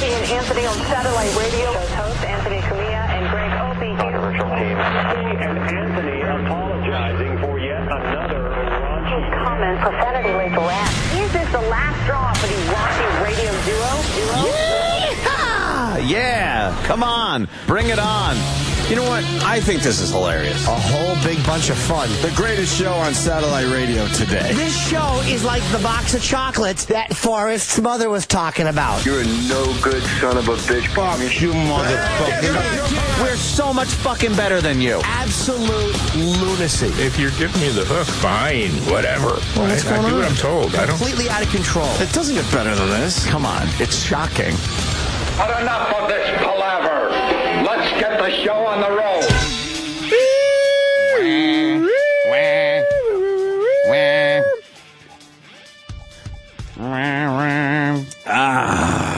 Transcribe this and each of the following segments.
Opie and Anthony on satellite radio. Hosts Anthony, Cumia, and Greg Opie. Controversial team. Opie and Anthony apologizing for yet another raunchy comment profanity-laced rant. Is this the last straw for the raunchy radio duo? Yeah, come on, bring it on. You know what? I think this is hilarious. A whole big bunch of fun. The greatest show on satellite radio today. This show is like the box of chocolates that Forrest's mother was talking about. You're a no-good son of a bitch. Fuck you, motherfucker. We're so much fucking better than you. Absolute lunacy. If you're giving me the hook, fine, whatever. Well, what's going I do on? what I'm told. I don't. Completely out of control. It doesn't get better than this. Come on, it's shocking. But enough of this palaver. Let's get the show on the road.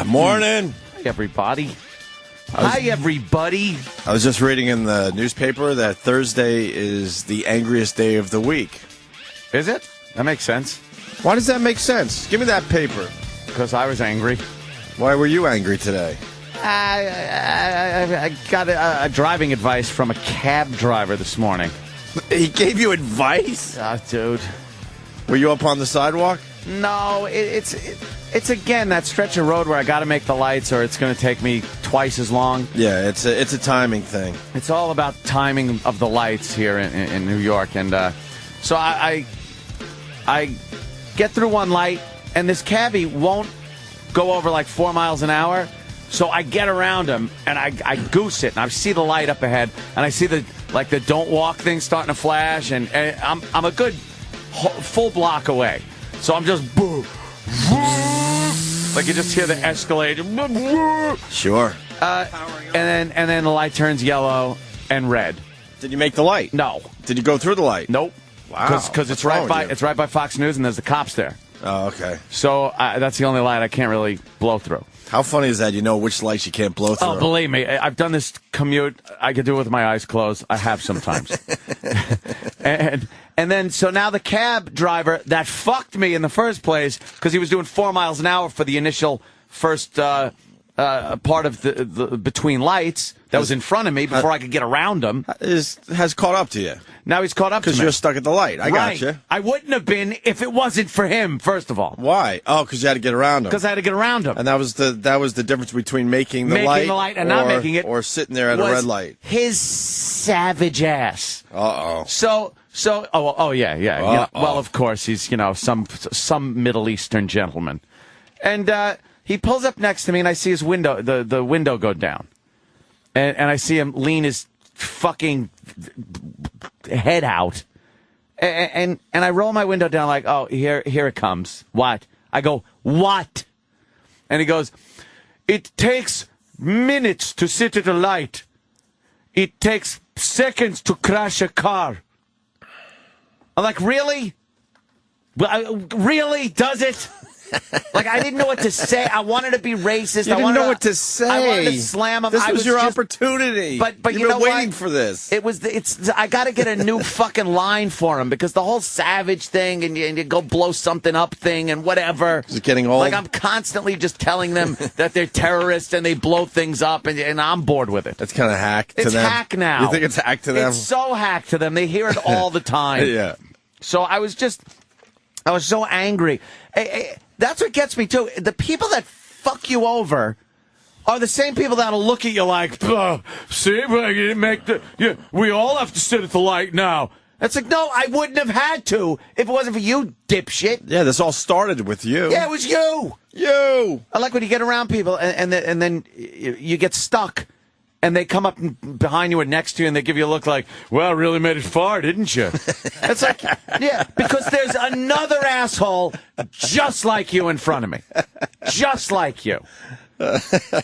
Morning. Hi, everybody. I was just reading in the newspaper that Thursday is the angriest day of the week. Is it? That makes sense. Why does that make sense? Give me that paper. Because I was angry. Why were you angry today? I got a driving advice from a cab driver this morning. He gave you advice? Dude. Were you up on the sidewalk? No, it's again that stretch of road where I got to make the lights or it's going to take me twice as long. Yeah, it's a timing thing. It's all about timing of the lights here in New York. And so I get through one light, and this cabbie won't go over like 4 miles an hour. So I get around him, and I goose it, and I see the light up ahead, and I see the don't walk thing starting to flash, and I'm a good full block away. So I'm just like you just hear the Escalade. Sure. And then the light turns yellow and red. Did you make the light? No. Did you go through the light? Nope. Wow. Because it's right by Fox News, and there's the cops there. Oh, okay. So that's the only light I can't really blow through. How funny is that? You know which lights you can't blow through. Oh, believe me, I've done this commute. I could do it with my eyes closed. I have sometimes. and then, so now the cab driver that fucked me in the first place because he was doing 4 miles an hour for the initial first part of the between lights that was in front of me before I could get around him. Has caught up to you. Now he's caught up to me. Because you're stuck at the light. I got you. I wouldn't have been if it wasn't for him, first of all. Why? Oh, because you had to get around him. Because I had to get around him. And that was the difference between making the light and not making it. Or sitting there at a red light. His savage ass. Uh-oh. Yeah. You know, well, of course, he's, some Middle Eastern gentleman. And he pulls up next to me, and I see his window, the window go down. And I see him lean his fucking head out. And I roll my window down like, oh, here it comes. What? I go, what? And he goes, it takes minutes to sit at a light. It takes seconds to crash a car. I'm like, really? Really? Does it? Like, I didn't know what to say. I wanted to be racist. You didn't know what to say. I wanted to slam him. This was your opportunity. But You've been waiting for this. I got to get a new fucking line for him because the whole savage thing and you go blow something up thing and whatever. Is it getting old? Like, I'm constantly just telling them that they're terrorists and they blow things up and I'm bored with it. That's kind of hack to them. It's hack now. You think it's hack to them? It's so hack to them. They hear it all the time. Yeah. So I was so angry. That's what gets me, too. The people that fuck you over are the same people that'll look at you like, see, we all have to sit at the light now. It's like, no, I wouldn't have had to if it wasn't for you, dipshit. Yeah, this all started with you. Yeah, it was you. You. I like when you get around people and then you get stuck. And they come up behind you or next to you and they give you a look like, well, really made it far, didn't you? It's like, yeah, because there's another asshole just like you in front of me. Just like you.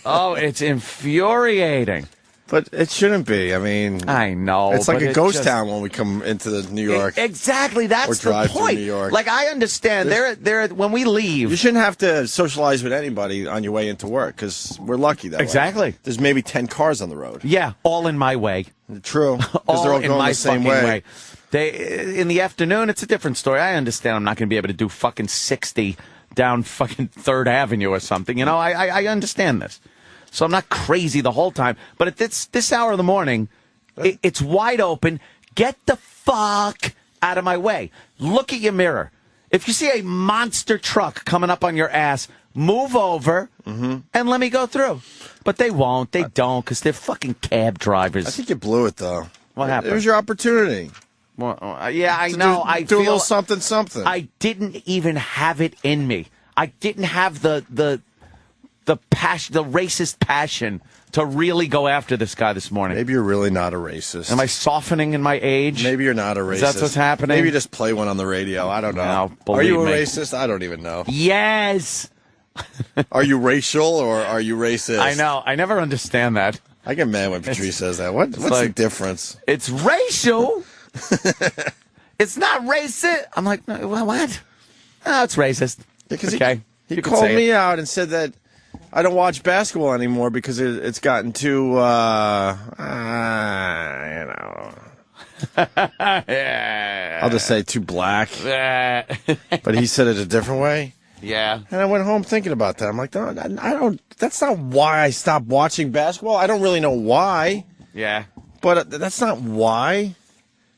Oh, it's infuriating. But it shouldn't be. I mean, I know. It's like a ghost town when we come into New York. Exactly. That's the drive point. through New York. Like, I understand. They're when we leave. You shouldn't have to socialize with anybody on your way into work because we're lucky that way. Exactly. There's maybe 10 cars on the road. Yeah, all in my way. True. Because they're all going the same way. In the afternoon, it's a different story. I understand I'm not going to be able to do fucking 60 down fucking 3rd Avenue or something. You know, I understand this. So I'm not crazy the whole time. But at this hour of the morning, it's wide open. Get the fuck out of my way. Look at your mirror. If you see a monster truck coming up on your ass, move over and let me go through. But they won't. They don't because they're fucking cab drivers. I think you blew it, though. What happened? It was your opportunity. Well, yeah, I know. I do a feel little something. I didn't even have it in me. I didn't have the passion, the racist passion to really go after this guy this morning. Maybe you're really not a racist. Am I softening in my age? Maybe you're not a racist. That's what's happening? Maybe you just play one on the radio. I don't know. No, are you a me. racist? I don't even know. Yes. Are you racial or are you racist? I know. I never understand that. I get mad when Patrice says that. What's the difference? It's racial. It's not racist. I'm like, no, what? Oh, it's racist. Because okay. he called me out and said that I don't watch basketball anymore because it's gotten too, you know. Yeah. I'll just say too black. But he said it a different way. Yeah. And I went home thinking about that. I'm like, no, I don't. That's not why I stopped watching basketball. I don't really know why. Yeah. But that's not why.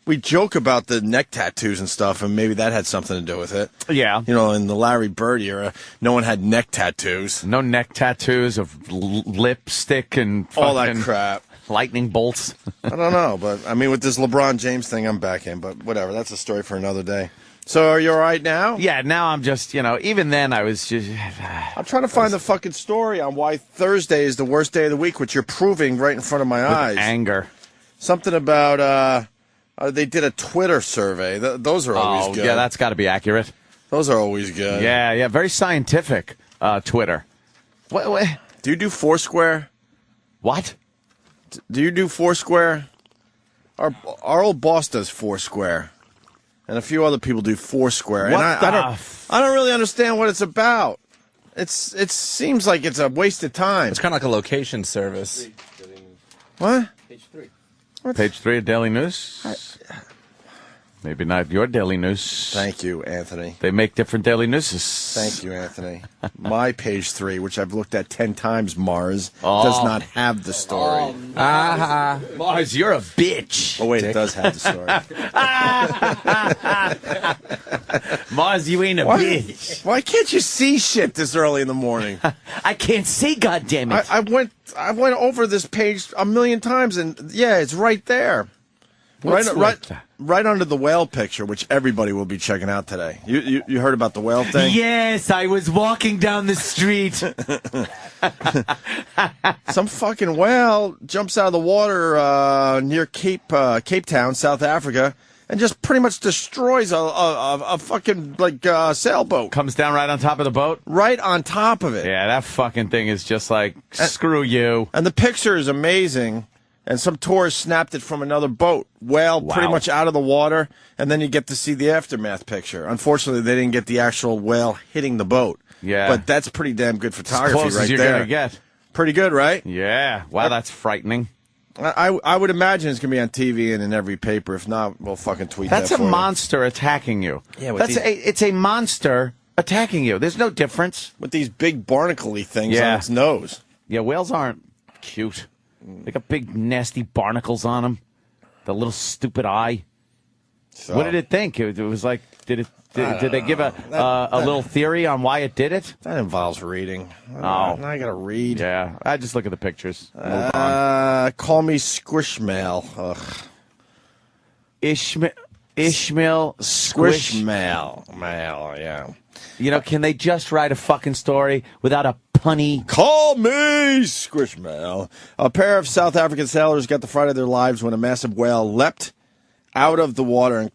We joke about the neck tattoos and stuff, and maybe that had something to do with it. Yeah. You know, in the Larry Bird era, no one had neck tattoos. No neck tattoos of lipstick and all that crap. Lightning bolts. I don't know, but I mean, with this LeBron James thing, I'm back in. But whatever, that's a story for another day. So are you all right now? Yeah, now I'm just, even then I was just... I'm trying to find the fucking story on why Thursday is the worst day of the week, which you're proving right in front of my eyes. Anger. Something about, they did a Twitter survey. Those are always good. Yeah, that's got to be accurate. Those are always good. Yeah, very scientific, Twitter. What? Do you do Foursquare? What? Do you do Foursquare? Our old boss does Foursquare. And a few other people do Foursquare. What and I don't really understand what it's about. It seems like it's a waste of time. It's kind of like a location service. What? Page 3. What? Page 3 of Daily News? Maybe not your Daily News. Thank you, Anthony. They make different Daily Newses. Thank you, Anthony. My Page 3, which I've looked at 10 times, Mars, does not have the story. Mars, you're a bitch. Oh, wait, it does have the story. Mars, you ain't a bitch. Why can't you see shit this early in the morning? I can't see, goddammit. I went over this page a million times, and yeah, it's right there. Right under the whale picture, which everybody will be checking out today. You heard about the whale thing? Yes, I was walking down the street. Some fucking whale jumps out of the water near Cape Town, South Africa, and just pretty much destroys a fucking sailboat. Comes down right on top of the boat? Right on top of it. Yeah, that fucking thing is just like, screw you. And the picture is amazing. And some tourists snapped it from another boat. Whale pretty much out of the water, and then you get to see the aftermath picture. Unfortunately, they didn't get the actual whale hitting the boat. Yeah. But that's pretty damn good photography close right as you're there. gonna get. Pretty good, right? Yeah. Wow, that's frightening. I would imagine it's going to be on TV and in every paper. If not, we'll fucking tweet that That's for a you. monster attacking you. Yeah, it's a monster attacking you. There's no difference. With these big barnacle-y things Yeah. on its nose. Yeah, whales aren't cute. They got big, nasty barnacles on them. The little stupid eye. So, What did it think? It was like, did they give a little theory on why it did it? That involves reading. Oh. I got to read. Yeah, I just look at the pictures. Move on. Call me Squishmail. Ugh. Ishmael Squishmail. Mail, yeah. Can they just write a fucking story without a punny? Call me Squishmail. A pair of South African sailors got the fright of their lives when a massive whale leapt out of the water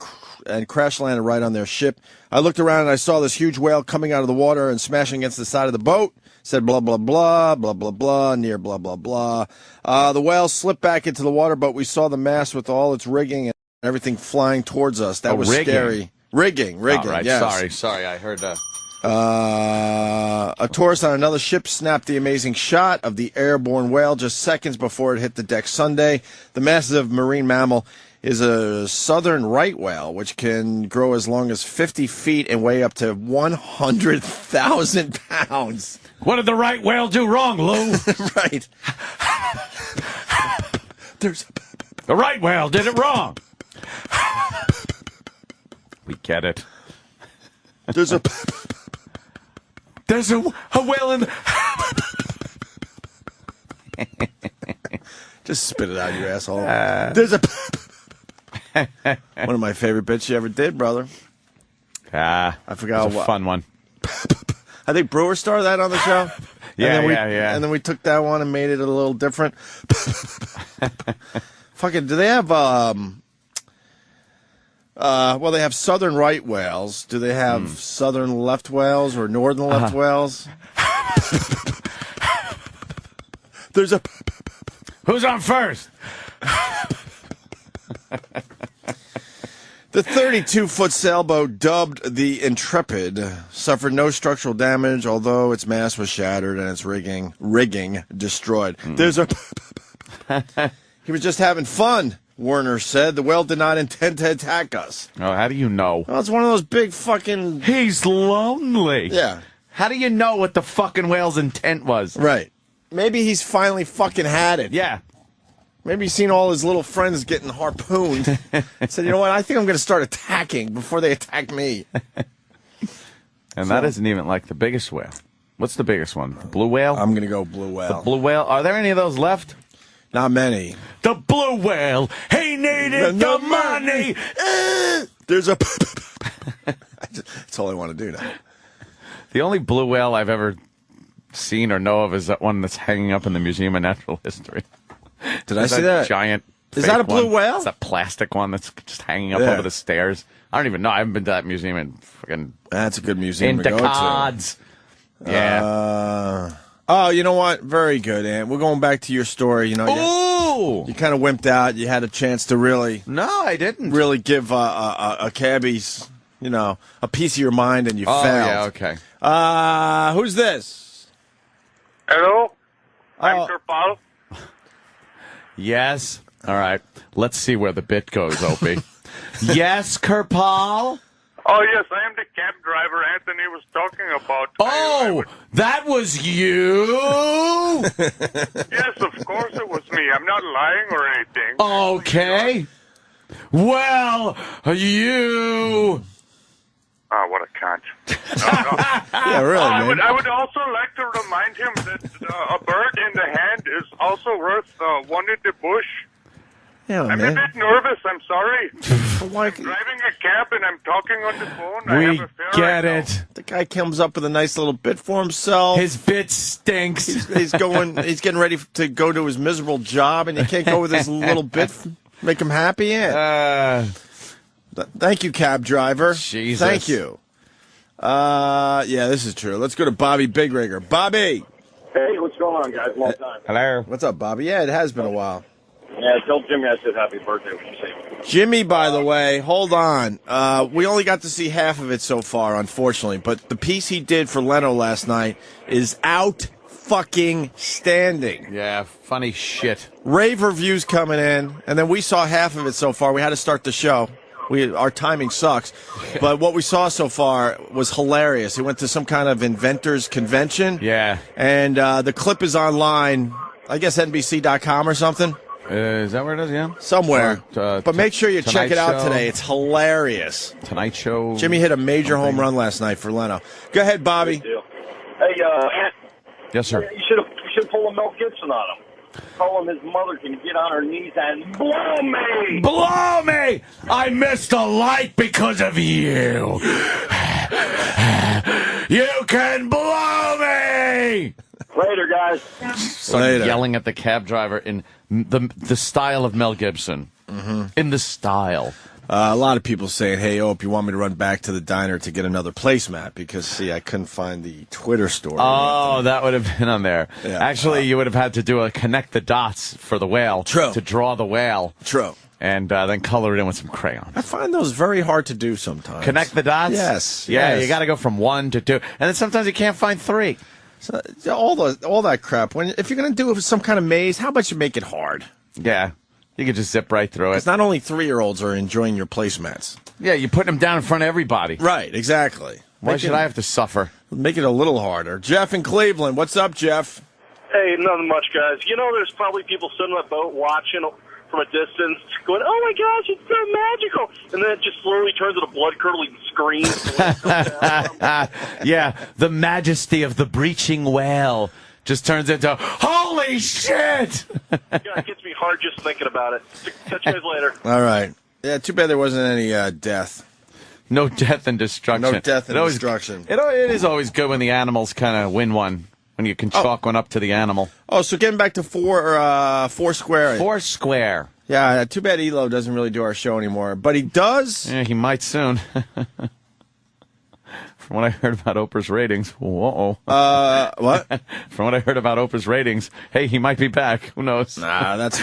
and crash landed right on their ship. I looked around and I saw this huge whale coming out of the water and smashing against the side of the boat. Said blah, blah, blah, blah, blah, blah, near blah, blah, blah. The whale slipped back into the water, but we saw the mast with all its rigging and everything flying towards us. That was rigging. Scary. Rigging, Right, yes. sorry, I heard that. A tourist on another ship snapped the amazing shot of the airborne whale just seconds before it hit the deck Sunday. The massive marine mammal is a southern right whale, which can grow as long as 50 feet and weigh up to 100,000 pounds. What did the right whale do wrong, Lou? Right. There's The right whale did it wrong. We get it. There's a whale in. Just spit it out, you asshole. There's a one of my favorite bits you ever did, brother. I forgot it was a fun one. I think Brewer started that on the show. Yeah. And then we took that one and made it a little different. Fucking, do they have well, they have southern right whales. Do they have southern left whales or northern left whales? There's a Who's on first? The 32-foot sailboat, dubbed the Intrepid, suffered no structural damage, although its mast was shattered and its rigging destroyed. There's a He was just having fun, Werner said. The whale did not intend to attack us. Oh, how do you know? Well, it's one of those big fucking... He's lonely. Yeah. How do you know what the fucking whale's intent was? Right. Maybe he's finally fucking had it. Yeah. Maybe he's seen all his little friends getting harpooned. Said, you know what, I think I'm going to start attacking before they attack me. And that isn't even like the biggest whale. What's the biggest one? The blue whale? I'm going to go blue whale. The blue whale? Are there any of those left? Not many. The blue whale. He needed the money. There's a... That's all I want to do now. The only blue whale I've ever seen or know of is that one that's hanging up in the Museum of Natural History. Did I see that? Giant. Is that a blue whale? It's a plastic one that's just hanging up over the stairs. I don't even know. I haven't been to that museum in fucking. That's a good museum in to go decades. to. Yeah. Oh, you know what? Very good, Ant. We're going back to your story. You know, you kind of wimped out. You had a chance to really. No, I didn't. Really give a cabbie's, you know, a piece of your mind, and you failed. Yeah, okay. Who's this? Hello, I'm Kerpal. Yes. All right. Let's see where the bit goes, Opie. Yes, Kerpal? Oh, yes, I am the cab driver Anthony was talking about. Oh, that was you? Yes, of course it was me. I'm not lying or anything. Okay. Well, you... Ah, what a cunt. Yeah, really, man. I would also like to remind him that a bird in the hand is also worth one in the bush. Yeah, I'm man. a bit nervous, I'm sorry. Why? I'm driving a cab and I'm talking on the phone. I We have a fare get right it. The guy comes up with a nice little bit for himself. His bit stinks. He's getting ready to go to his miserable job, and he can't go with his little bit, make him happy. Yeah. Thank you, cab driver. Jesus. Thank you. Yeah, this is true. Let's go to Bobby Big Rigger. Bobby. Hey, what's going on, guys? Long time. Hello. What's up, Bobby? Yeah, it has been a while. Yeah, tell Jimmy I said happy birthday when you say it. Jimmy, by the way, hold on. We only got to see half of it so far, unfortunately. But the piece he did for Leno last night is out fucking standing. Yeah, funny shit. Rave reviews coming in, and then we saw half of it so far. We had to start the show. Our timing sucks. But what we saw so far was hilarious. He went to some kind of inventors convention. Yeah. And the clip is online, I guess NBC.com or something. Is that where it is? Yeah. Somewhere. Or, but make sure you check it out Show. today. It's hilarious. Tonight Show. Jimmy hit a major home run last night for Leno. Go ahead, Bobby. Hey, Ant, Yes, sir. you should pull a Mel Gibson on him. Tell him his mother can get on her knees and blow me. Blow me! I missed a light because of you. You can blow me! Later, guys. Started yelling at the cab driver in the style of Mel Gibson. Mm-hmm. In the style. A lot of people saying, hey, Ope, you want me to run back to the diner to get another placemat? Because, see, I couldn't find the Twitter story. Oh, that would have been on there. Yeah. Actually, you would have had to do a connect the dots for the whale. True. To draw the whale. True. And then color it in with some crayon. I find those very hard to do sometimes. Connect the dots? Yes. Yeah, yes. you got to go from 1 to 2. And then sometimes you can't find 3. So, all that crap. If you're going to do some kind of maze, how about you make it hard? Yeah. You could just zip right through it. It's not only 3-year-olds are enjoying your placemats. Yeah, you're putting them down in front of everybody. Right, exactly. Why should I have to suffer? Make it a little harder. Jeff in Cleveland. What's up, Jeff? Hey, nothing much, guys. You know, there's probably people sitting on a boat watching from a distance, going, "Oh my gosh, it's so magical!" And then it just slowly turns into blood-curdling screams. Yeah, the majesty of the breaching whale just turns into, holy shit! God, it gets me hard just thinking about it. Catch you guys later. All right. Yeah, too bad there wasn't any death. No death and destruction. No death and destruction. It is always good when the animals kind of win one, when you can chalk one up to the animal. Oh, so getting back to Foursquare. Foursquare. Yeah, too bad Elo doesn't really do our show anymore, but he does. Yeah, he might soon. From what I heard about Oprah's ratings, whoa. What? From what I heard about Oprah's ratings, hey, he might be back. Who knows? Nah, that's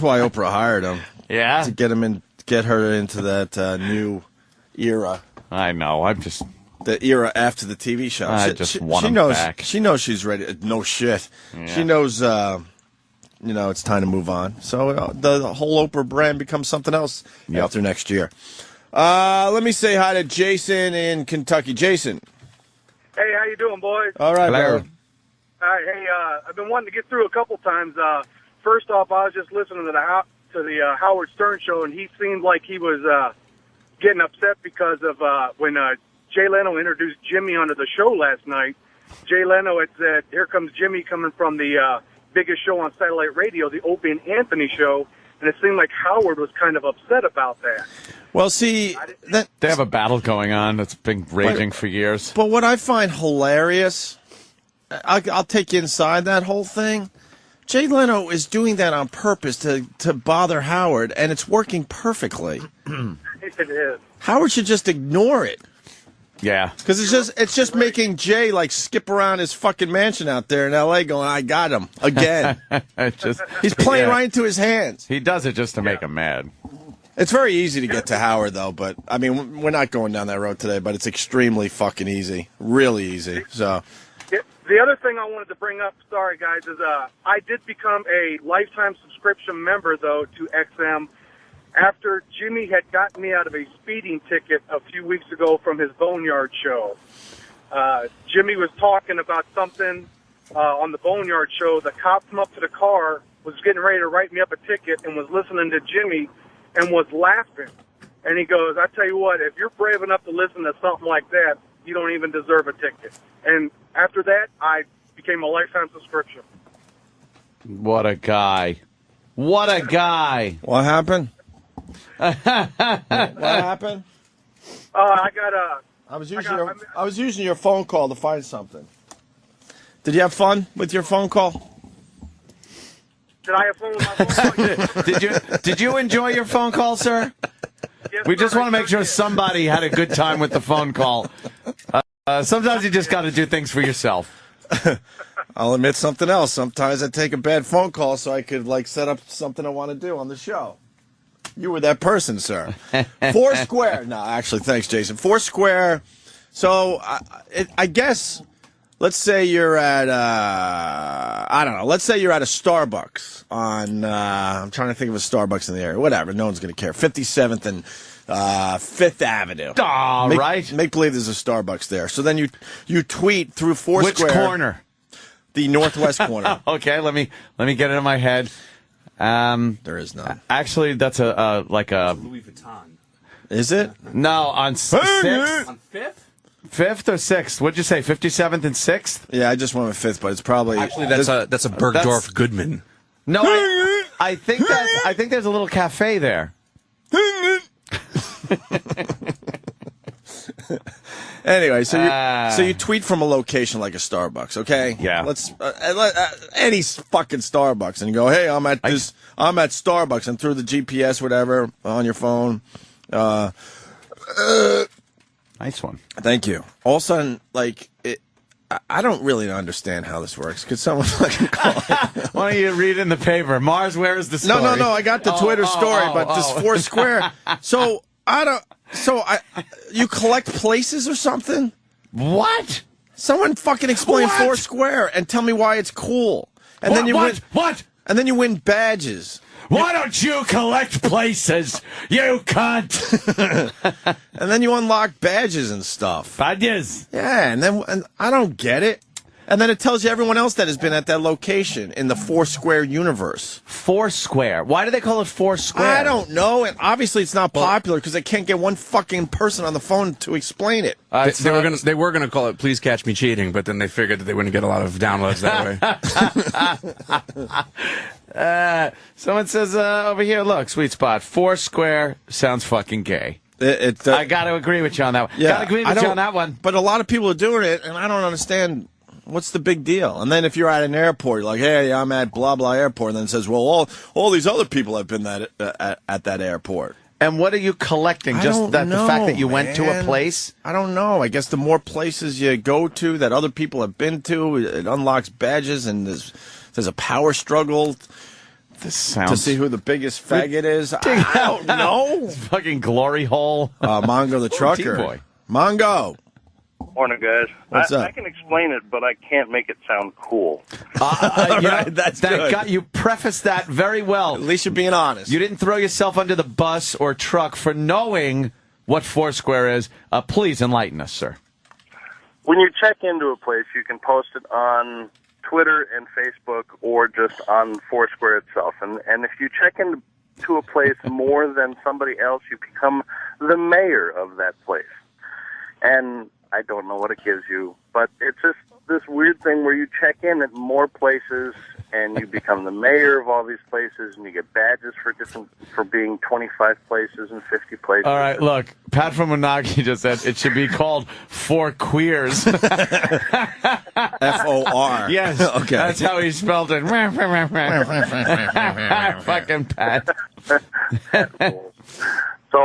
why Oprah hired him. Yeah, to get her into that new era. I know. I'm just the era after the TV show. I just want him back. She knows she's ready. No shit. Yeah. She knows. It's time to move on. So the whole Oprah brand becomes something else after next year. Let me say hi to Jason in Kentucky. Jason. Hey, how you doing, boys? All right, hello. brother. All right, hey, I've been wanting to get through a couple times. First off, I was just listening to the Howard Stern show, and he seemed like he was getting upset because of when Jay Leno introduced Jimmy onto the show last night. Jay Leno had said, "Here comes Jimmy coming from the biggest show on satellite radio, the Opie and Anthony show," and it seemed like Howard was kind of upset about that. Well, see, they have a battle going on that's been raging for years. But what I find hilarious, I'll take you inside that whole thing. Jay Leno is doing that on purpose to bother Howard, and it's working perfectly. It is. Howard should just ignore it. Yeah, because it's just making Jay like skip around his fucking mansion out there in L.A. going, "I got him again." He's playing right into his hands. He does it just to make him mad. It's very easy to get to Howard, though. But I mean, we're not going down that road today. But it's extremely fucking easy, really easy. So. The other thing I wanted to bring up, sorry guys, is I did become a lifetime subscription member though to XM. After Jimmy had gotten me out of a speeding ticket a few weeks ago from his Boneyard show. Jimmy was talking about something on the Boneyard show. The cop come up to the car, was getting ready to write me up a ticket, and was listening to Jimmy and was laughing. And he goes, "I tell you what, if you're brave enough to listen to something like that, you don't even deserve a ticket." And after that, I became a lifetime subscription. What a guy. What a guy. What happened? What happened? I was using your phone call to find something. Did you have fun with your phone call? Did I have fun with my phone call? Did you enjoy your phone call, sir? Yes, we just sir, want to make sure somebody had a good time with the phone call. Sometimes you just got to do things for yourself. I'll admit something else. Sometimes I take a bad phone call so I could like set up something I want to do on the show. You were that person, sir. Foursquare. No, actually, thanks, Jason. Foursquare. So I guess, let's say you're at I don't know. Let's say you're at a Starbucks on I'm trying to think of a Starbucks in the area. Whatever. No one's going to care. 57th and 5th Avenue. Right. Make believe there's a Starbucks there. So then you tweet through Foursquare. Which corner? The northwest corner. Okay, let me get it in my head. There is none. Actually, that's a Louis Vuitton. Is it? No, on 6th. On 5th? 5th or 6th? What'd you say? 57th and 6th? Yeah, I just went with 5th, but it's probably actually that's a Bergdorf Goodman. No, I think there's a little cafe there. Anyway, so you tweet from a location like a Starbucks, okay? Yeah. Let's any fucking Starbucks, and you go, "Hey, I'm at Starbucks," and through the GPS, whatever, on your phone. Nice one. Thank you. All of a sudden, like I don't really understand how this works. Could someone fucking call it? Why don't you read in the paper? Mars, where is the story? No. I got the Twitter story, but this Foursquare. So I don't. So you collect places or something? What? Someone fucking explain Foursquare and tell me why it's cool. And then you what? And then you win badges. Why don't you collect places, you cunt? And then you unlock badges and stuff. Badges. Yeah, and I don't get it. And then it tells you everyone else that has been at that location in the Foursquare universe. Foursquare. Why do they call it Foursquare? I don't know. And obviously it's not popular because they can't get one fucking person on the phone to explain it. They were gonna call it "Please Catch Me Cheating," but then they figured that they wouldn't get a lot of downloads that way. Someone says over here, look, sweet spot. Foursquare sounds fucking gay. I got to agree with you on that one. Yeah, got to agree with you on that one. But a lot of people are doing it, and I don't understand. What's the big deal? And then if you're at an airport, you're like, hey, I'm at blah, blah airport. And then it says, well, all these other people have been at that airport. And what are you collecting? Just the fact that you went to a place? I don't know. I guess the more places you go to that other people have been to, it unlocks badges, and there's a power struggle to see who the biggest faggot is. I don't know. Fucking glory hole. Mongo the trucker. T-boy. Mongo. Morning, guys. What's up? I can explain it, but I can't make it sound cool. You prefaced that very well. At least you're being honest. You didn't throw yourself under the bus or truck for knowing what Foursquare is. Please enlighten us, sir. When you check into a place, you can post it on Twitter and Facebook or just on Foursquare itself. And if you check into a place more than somebody else, you become the mayor of that place. And I don't know what it gives you, but it's just this weird thing where you check in at more places and you become the mayor of all these places, and you get badges for being 25 places and 50 places. All right, look, Pat from Monogamy just said it should be called For Queers. F-O-R. Yes, okay. That's how he spelled it. Fucking Pat. So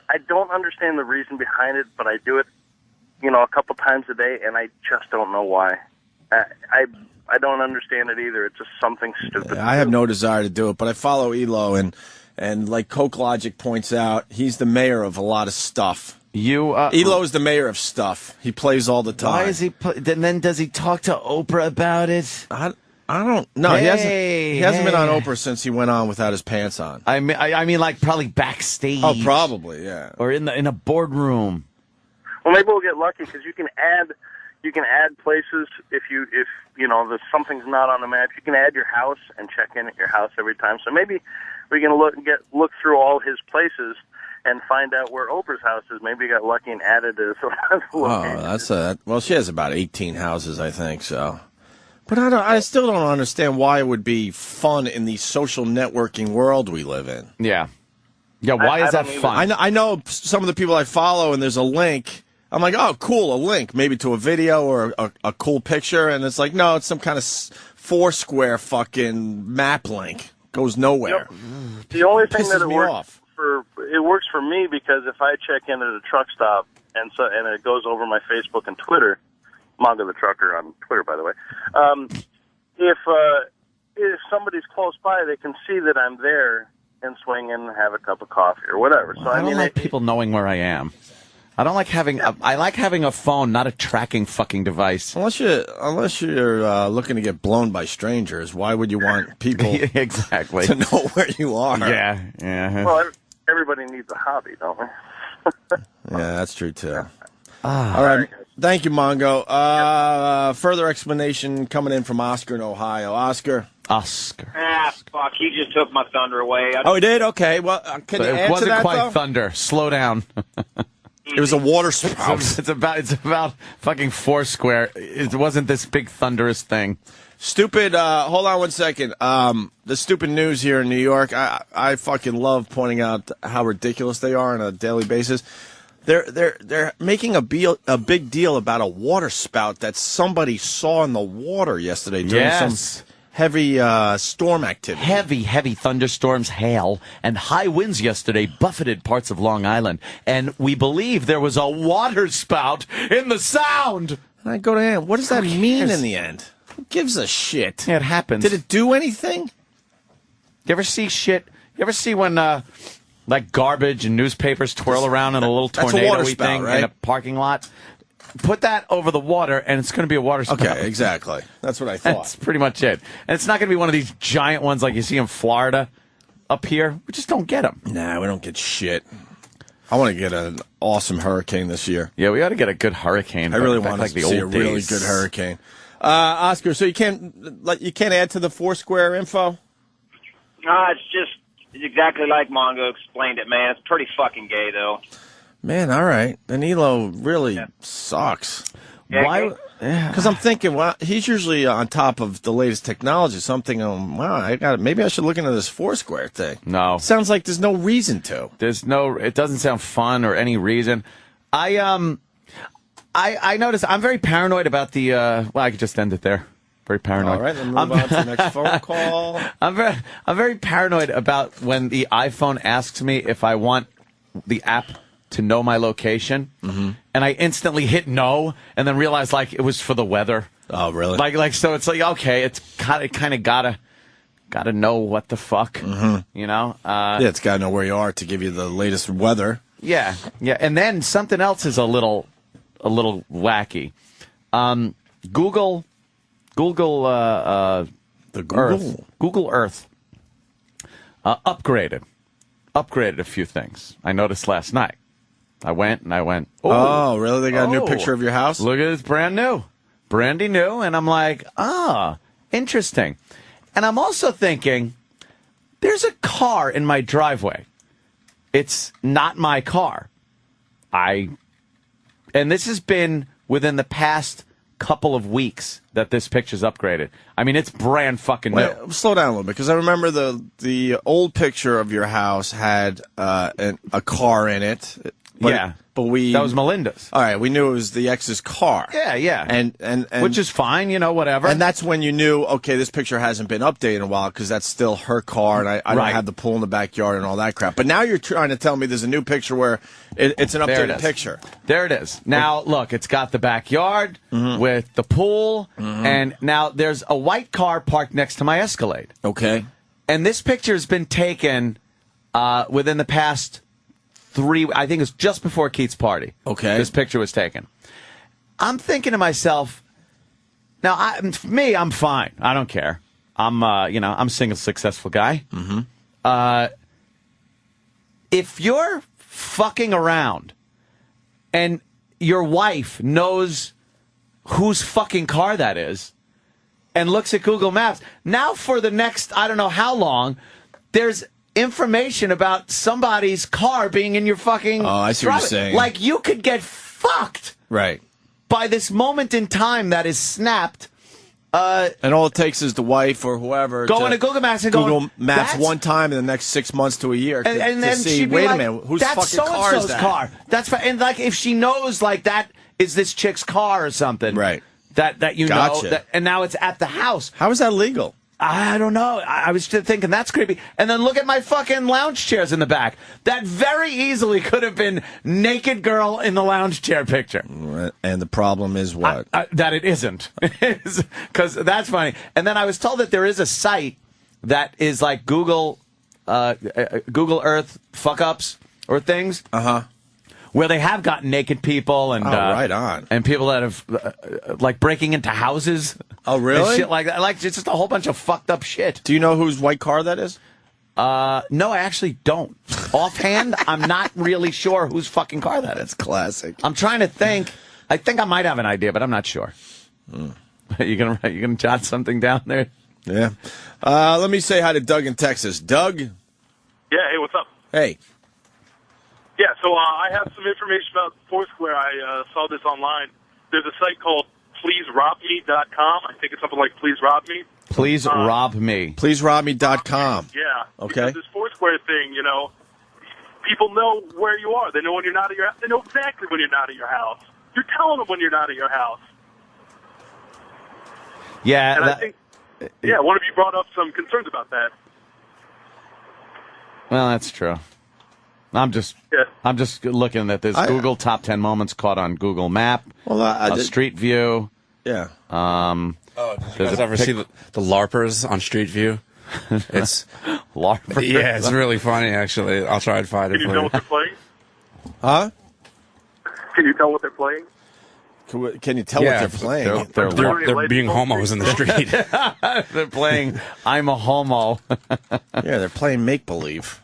I don't understand the reason behind it, but I do it, a couple times a day, and I just don't know why. I don't understand it either. It's just something stupid. I have no desire to do it, but I follow Elo, and like Coke Logic points out, he's the mayor of a lot of stuff. Elo is the mayor of stuff. He plays all the time. Why is he? Then does he talk to Oprah about it? I don't know. He hasn't been on Oprah since he went on without his pants on. I mean, like probably backstage. Oh, probably, yeah. Or in a boardroom. Well, maybe we'll get lucky because you can add places if there's something's not on the map. You can add your house and check in at your house every time. So maybe we can look through all his places and find out where Oprah's house is. Maybe he got lucky and added it. Well, she has about 18 houses, I think. So. But I still don't understand why it would be fun in the social networking world we live in. Yeah. Yeah, why is that fun? I know some of the people I follow, and there's a link. I'm like, oh, cool, a link, maybe to a video or a cool picture. And it's like, no, it's some kind of Foursquare fucking map link. Goes nowhere. The only thing that it works for me because if I check in at a truck stop and it goes over my Facebook and Twitter, Mongo the Trucker on Twitter, by the way. If somebody's close by, they can see that I'm there and swing in and have a cup of coffee or whatever. So I don't like people knowing where I am. I don't like having. I like having a phone, not a tracking fucking device. Unless you're looking to get blown by strangers, why would you want people exactly to know where you are? Yeah. Well, everybody needs a hobby, don't we? Yeah, that's true too. All right. Thank you, Mongo. Further explanation coming in from Oscar in Ohio. Oscar. Fuck, you just took my thunder away. He did? Okay. Well, can you it answer wasn't that, quite though? Thunder. Slow down. It was a water spout. It's about fucking Foursquare. It wasn't this big thunderous thing. Stupid, hold on one second. The stupid news here in New York, I fucking love pointing out how ridiculous they are on a daily basis. They're making a big deal about a water spout that somebody saw in the water yesterday during some heavy storm activity. Heavy thunderstorms, hail, and high winds yesterday buffeted parts of Long Island. And we believe there was a water spout in the Sound. And I go to him, what does that mean in the end? Who gives a shit? Yeah, it happens. Did it do anything? You ever see shit? You ever see when like garbage and newspapers twirl around in a little tornado-y thing in a parking lot? put that over the water, and it's going to be a water spout. Okay, exactly. That's what I thought. That's pretty much it. And it's not going to be one of these giant ones like you see in Florida up here. We just don't get them. Nah, we don't get shit. I want to get an awesome hurricane this year. Yeah, we ought to get a good hurricane. I really want to see a really good hurricane. Oscar, so you can't add to the Foursquare info? It's exactly like Mongo explained it, man. It's pretty fucking gay, though. Man, all right. Danilo really sucks. Yeah, Why? Because I'm thinking, well, he's usually on top of the latest technology. So I'm thinking, wow, maybe I should look into this Foursquare thing. No. Sounds like there's no reason to. It doesn't sound fun or any reason. I noticed I'm very paranoid about the, I could just end it there. Very paranoid. All right, then move on to the next phone call. I'm very paranoid about when the iPhone asks me if I want the app to know my location, and I instantly hit no, and then realize like it was for the weather. Oh, really? Like so, it's like okay, it's kind of gotta know what the fuck, you know? Yeah, it's gotta know where you are to give you the latest weather. Yeah, and then something else is a little wacky. Google Earth upgraded a few things. I noticed last night. I went, oh, really? They got a new picture of your house? Look at this, brandy new, and I'm like, interesting. And I'm also thinking, there's a car in my driveway. It's not my car. And this has been within the past couple of weeks that this picture's upgraded. I mean, it's brand fucking new. Wait, slow down a little bit, because I remember the old picture of your house had a car in it. But, yeah, but that was Melinda's. All right, we knew it was the ex's car. Yeah, and which is fine, whatever. And that's when you knew, okay, this picture hasn't been updated in a while because that's still her car, and I don't have the pool in the backyard and all that crap. But now you're trying to tell me there's a new picture where it's an updated picture. There it is. Now look, it's got the backyard with the pool, and now there's a white car parked next to my Escalade. Okay, and this picture has been taken within the past 3, I think it was just before Keith's party. Okay. This picture was taken. I'm thinking to myself, now, for me, I'm fine. I don't care. I'm a single, successful guy. If you're fucking around and your wife knows whose fucking car that is and looks at Google Maps, now for the next, I don't know how long, there's information about somebody's car being in your fucking I see what you're saying. Like, you could get fucked right by this moment in time that is snapped. And all it takes is the wife or whoever go into Google Maps and Google Maps one time in the next 6 months to a year and to then see, she'd be wait like, a minute, whose that's fucking car is so-and-so's that? car. That's and like if she knows like that is this chick's car or something. Right. That you Gotcha. know, and now it's at the house. How is that legal? I don't know. I was just thinking that's creepy. And then look at my fucking lounge chairs in the back. That very easily could have been naked girl in the lounge chair picture. And the problem is what? That it isn't. Because that's funny. And then I was told that there is a site that is like Google Earth fuck-ups or things. Where they have gotten naked people and right on, and people that have like breaking into houses. Oh, really? And shit like that. Like it's just a whole bunch of fucked up shit. Do you know whose white car that is? No, I actually don't. Offhand, I'm not really sure whose fucking car that is. That's classic. I'm trying to think. I think I might have an idea, but I'm not sure. You gonna jot something down there? Yeah. Let me say hi to Doug in Texas. Doug. Yeah. Hey, what's up? Hey. Yeah, so I have some information about Foursquare. I saw this online. There's a site called pleaserobme.com. I think it's something like Please Rob Me. Please rob me. Pleaserobme.com. Yeah. Okay. Because this Foursquare thing, people know where you are. They know when you're not at your house. They know exactly when you're not at your house. You're telling them when you're not at your house. Yeah. And I think, one of you brought up some concerns about that. Well, that's true. I'm just looking at this Google top 10 moments caught on Google Map. Well, Street View. Yeah. Did you guys ever see the LARPers on Street View? It's LARPers. Yeah, it's really funny. Actually, I'll try and find it. Can you tell what they're playing? Huh? Can you tell what they're playing? Can you tell what they're playing? They're being homos in the street. They're playing I'm a homo. Yeah, they're playing make-believe.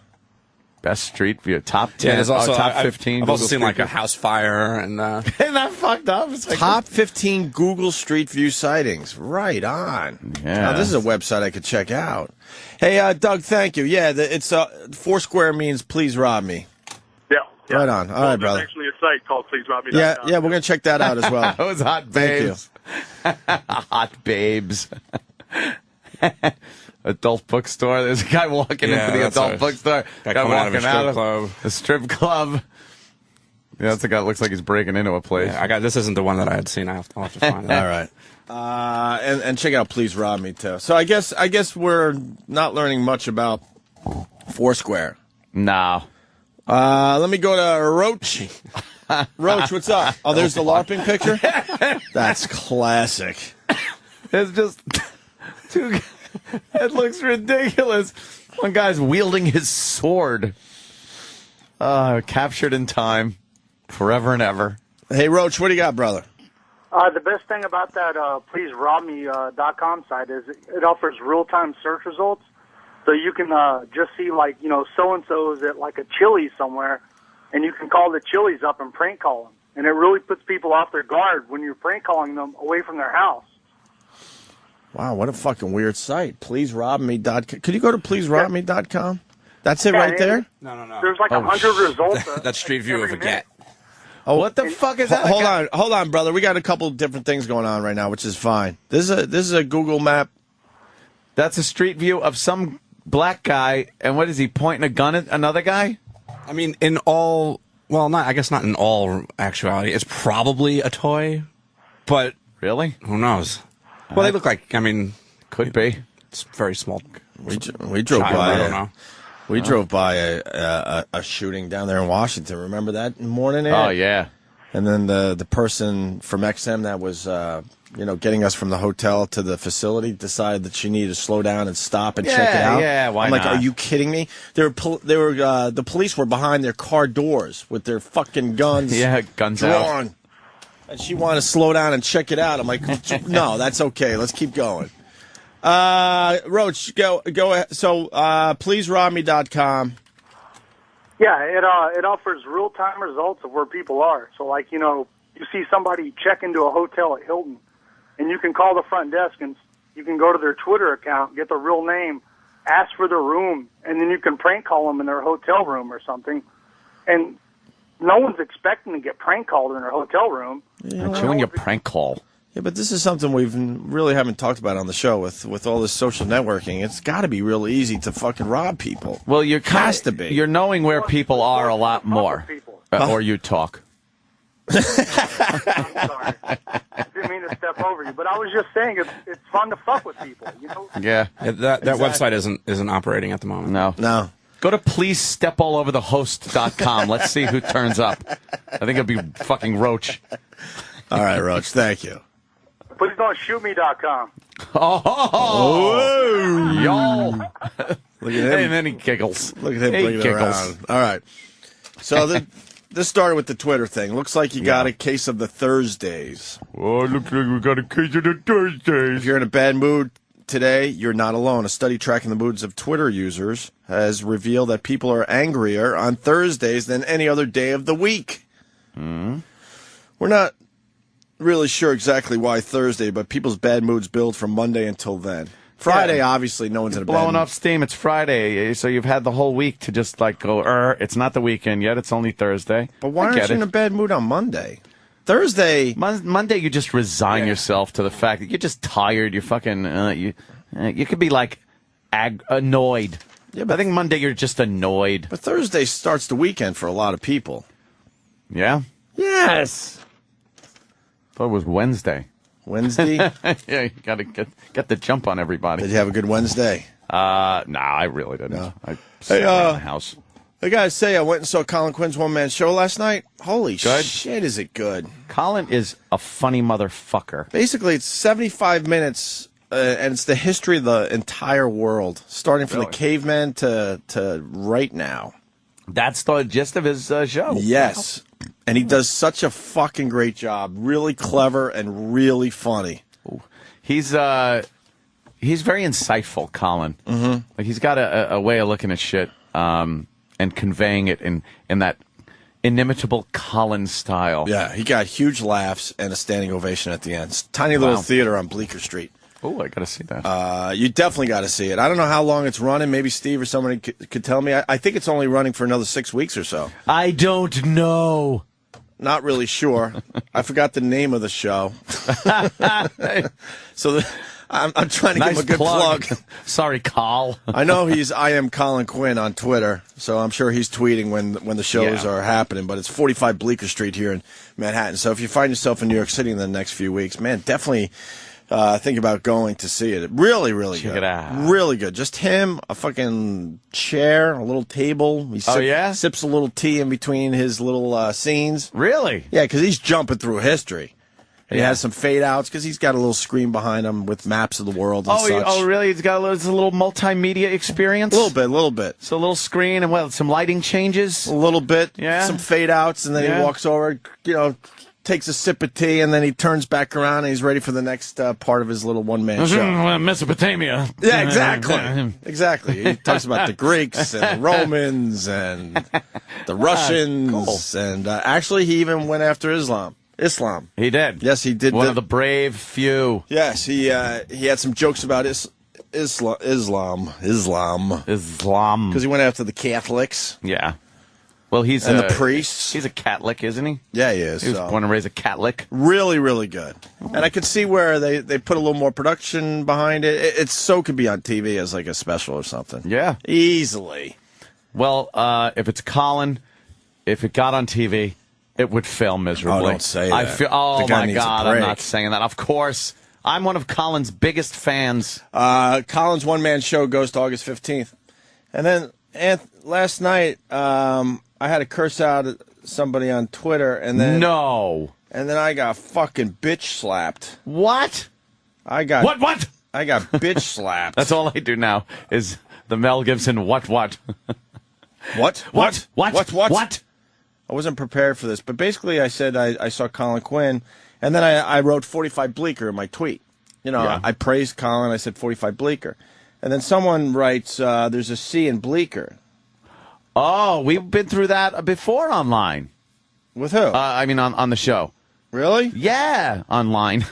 Best street view. Top 10. Yeah, there's also top 15. I've also seen like a house fire and Isn't that fucked up? It's like top 15 Google Street View sightings. Right on. Yeah. Now, this is a website I could check out. Hey, Doug, thank you. Yeah, it's Foursquare means please rob me. Yeah. Right on. All right, brother. There's actually a site called PleaseRobMe.com. Yeah, we're going to check that out as well. Those hot babes. Hot babes. Adult bookstore. There's a guy walking into the adult bookstore. Guy walking out of a strip club. Yeah, that's a guy that looks like he's breaking into a place. Yeah, this isn't the one that I had seen. I'll have to find it. All right. And check out Please Rob Me too. So I guess we're not learning much about Foursquare. No. Let me go to Roach. Roach, what's up? Oh, there's the LARPing picture? That's classic. It's just two. It looks ridiculous. One guy's wielding his sword. Captured in time. Forever and ever. Hey, Roach, what do you got, brother? The best thing about that PleaseRobMe.com site is it offers real-time search results. So you can just see, like, so-and-so is at, like, a Chili's somewhere, and you can call the Chili's up and prank call them. And it really puts people off their guard when you're prank calling them away from their house. Wow, what a fucking weird site. PleaseRobMe.com. Could you go to PleaseRobMe.com? That's it right there? No. There's like 100 results. That's Street View of a Get. Oh, what the fuck is that? Hold on, brother. We got a couple different things going on right now, which is fine. This is a Google map. That's a street view of some black guy, and what is he pointing a gun at another guy? I mean, I guess not in all actuality. It's probably a toy, but really, who knows? Well, they look like. I mean, could be. It's very small. We drove by. I don't know. We drove by a shooting down there in Washington. Remember that morning? Ed? Oh yeah. And then the person from XM that was getting us from the hotel to the facility decided that she needed to slow down and stop and check it out. Yeah, why I'm like, not? are you kidding me? The police were behind their car doors with their fucking guns. Yeah, guns drawn. out. And she wanted to slow down and check it out. I'm like, no, that's okay. Let's keep going. Roach, go ahead. So, PleaseRobMe.com. Yeah, it offers real-time results of where people are. So, like, you see somebody check into a hotel at Hilton, and you can call the front desk, and you can go to their Twitter account, get their real name, ask for their room, and then you can prank call them in their hotel room or something. And no one's expecting to get prank called in their hotel room. Aren't you in your prank call? Yeah, but this is something we really haven't talked about on the show with all this social networking. It's got to be real easy to fucking rob people. Well, has to be. You're knowing where people are a lot more, or you talk. I'm sorry. I didn't mean to step over you, but I was just saying it's fun to fuck with people, Yeah. That website isn't operating at the moment. No. Go to pleasestepallaoverthehost.com. Let's see who turns up. I think it'll be fucking Roach. All right, Roach. Thank you. Please don't shoot me.com. Oh, y'all. Look at him. And then he giggles. Look at him bringing it around. All right. So this started with the Twitter thing. Looks like you got a case of the Thursdays. Oh, looks like we got a case of the Thursdays. If you're in a bad mood today, you're not alone. A study tracking the moods of Twitter users has revealed that people are angrier on Thursdays than any other day of the week. We're not really sure exactly why Thursday, but people's bad moods build from Monday until then. Friday, obviously, no one's in a bad mood. Blowing off steam. It's Friday, so you've had the whole week to just like go, it's not the weekend yet. It's only Thursday. But why aren't you in a bad mood on Monday? Thursday. Monday, you just resign yourself to the fact that you're just tired. You're fucking, you could be like annoyed. Yeah, but I think Monday you're just annoyed. But Thursday starts the weekend for a lot of people. Yeah? Yes. Thought it was Wednesday. Wednesday? Yeah, you got to get the jump on everybody. Did you have a good Wednesday? Nah, I really didn't. No. I sat around the house. I gotta say, I went and saw Colin Quinn's one-man show last night. Holy shit, is it good. Colin is a funny motherfucker. Basically, it's 75 minutes, and it's the history of the entire world, starting from the caveman to right now. That's the gist of his show. Yes. And he does such a fucking great job. Really clever and really funny. He's very insightful, Colin. Mm-hmm. Like he's got a way of looking at shit and conveying it in that inimitable Colin style. Yeah, he got huge laughs and a standing ovation at the end. Tiny little theater on Bleecker Street. Oh, I got to see that. You definitely got to see it. I don't know how long it's running. Maybe Steve or somebody could tell me. I think it's only running for another 6 weeks or so. I don't know. Not really sure. I forgot the name of the show. So I'm trying to give him a good plug. Sorry, Col. I know I am Colin Quinn on Twitter, so I'm sure he's tweeting when the shows are happening. But it's 45 Bleecker Street here in Manhattan. So if you find yourself in New York City in the next few weeks, man, definitely think about going to see it. Really, really good. Check it out. Really good. Just him, a fucking chair, a little table. He sips a little tea in between his little scenes. Really? Yeah, because he's jumping through history. And he has some fade outs because he's got a little screen behind him with maps of the world and such. Oh, really? He's got a little multimedia experience? A little bit. So a little screen and some lighting changes? A little bit. Yeah. Some fade outs, and then he walks over, takes a sip of tea, and then he turns back around and he's ready for the next part of his little one-man show. Mesopotamia. Yeah, exactly. Exactly. He talks about the Greeks and the Romans and the Russians. Cool. And actually, he even went after Islam. He did. Yes, he did. One of the brave few. Yes, he had some jokes about Islam. Because he went after the Catholics. Yeah. Well, the priests. He's a Catholic, isn't he? Yeah, he is. He was born and raised a Catholic. Really, really good. And I could see where they put a little more production behind it. It could be on TV as like a special or something. Yeah. Easily. Well, if it's Colin, if it got on TV, it would fail miserably. Oh, don't say that. Oh, my God, I'm not saying that. Of course. I'm one of Colin's biggest fans. Colin's one-man show goes to August 15th. And then last night, I had to curse out somebody on Twitter. And then And then I got fucking bitch slapped. What? What? I got bitch slapped. That's all I do now is the Mel Gibson what? What? I wasn't prepared for this, but basically I said I saw Colin Quinn, and then I wrote 45 Bleecker in my tweet. I praised Colin, I said 45 Bleecker. And then someone writes, there's a C in Bleecker. Oh, we've been through that before online. With who? On the show. Really? Yeah, online.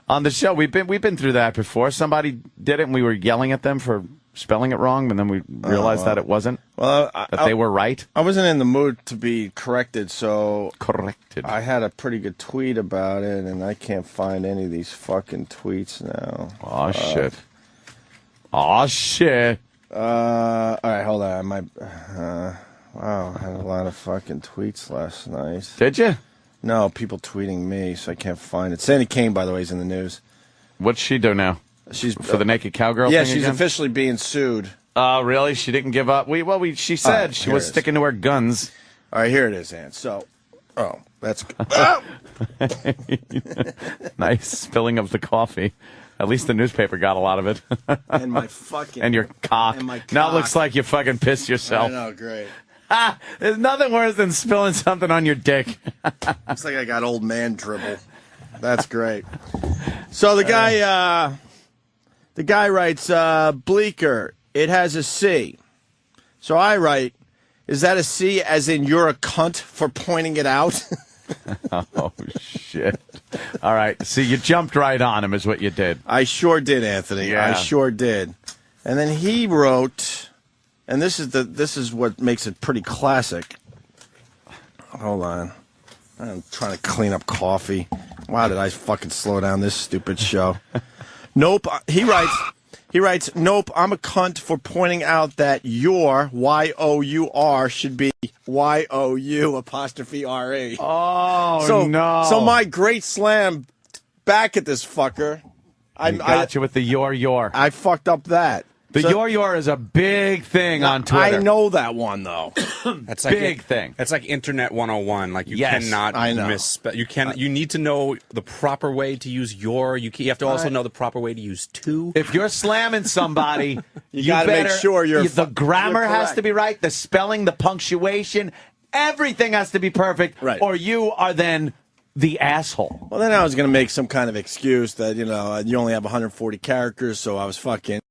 On the show, we've been through that before. Somebody did it, and we were yelling at them for spelling it wrong, and then we realized that it wasn't. Well, they were right. I wasn't in the mood to be corrected, so corrected. I had a pretty good tweet about it, and I can't find any of these fucking tweets now. Oh shit! Oh shit! All right, hold on. Wow, I had a lot of fucking tweets last night. Did you? No, people tweeting me, so I can't find it. Selena Gomez, by the way, is in the news. What's she do now? She's for the naked cowgirl. Yeah, thing she's again? officially being sued. Oh, really? She didn't give up. She said she was sticking to her guns. All right, here it is, Ann. So, that's nice spilling of the coffee. At least the newspaper got a lot of it. And my fucking and your cock. Now it looks like you fucking pissed yourself. I know, great. There's nothing worse than spilling something on your dick. Looks like I got old man dribble. That's great. So the guy writes, Bleecker, it has a C. So I write, is that a C as in you're a cunt for pointing it out? Oh, shit. All right. See, you jumped right on him is what you did. I sure did, Anthony. Yeah. I sure did. And then he wrote, and this is what makes it pretty classic. Hold on. I'm trying to clean up coffee. Why did I fucking slow down this stupid show? Nope. He writes, nope, I'm a cunt for pointing out that your, Y-O-U-R, should be Y-O-U''re. Oh, no. So my great slam back at this fucker. I got you with the your. I fucked up that. The your is a big thing on Twitter. I know that one, though. That's like big thing. That's like Internet 101. Like, you cannot misspell. You need to know the proper way to use your. You have to also know the proper way to use to. If you're slamming somebody, you got to make sure the grammar has to be right, the spelling, the punctuation, everything has to be perfect, Right. or you are then the asshole. Well, then I was going to make some kind of excuse that, you only have 140 characters, so I was fucking,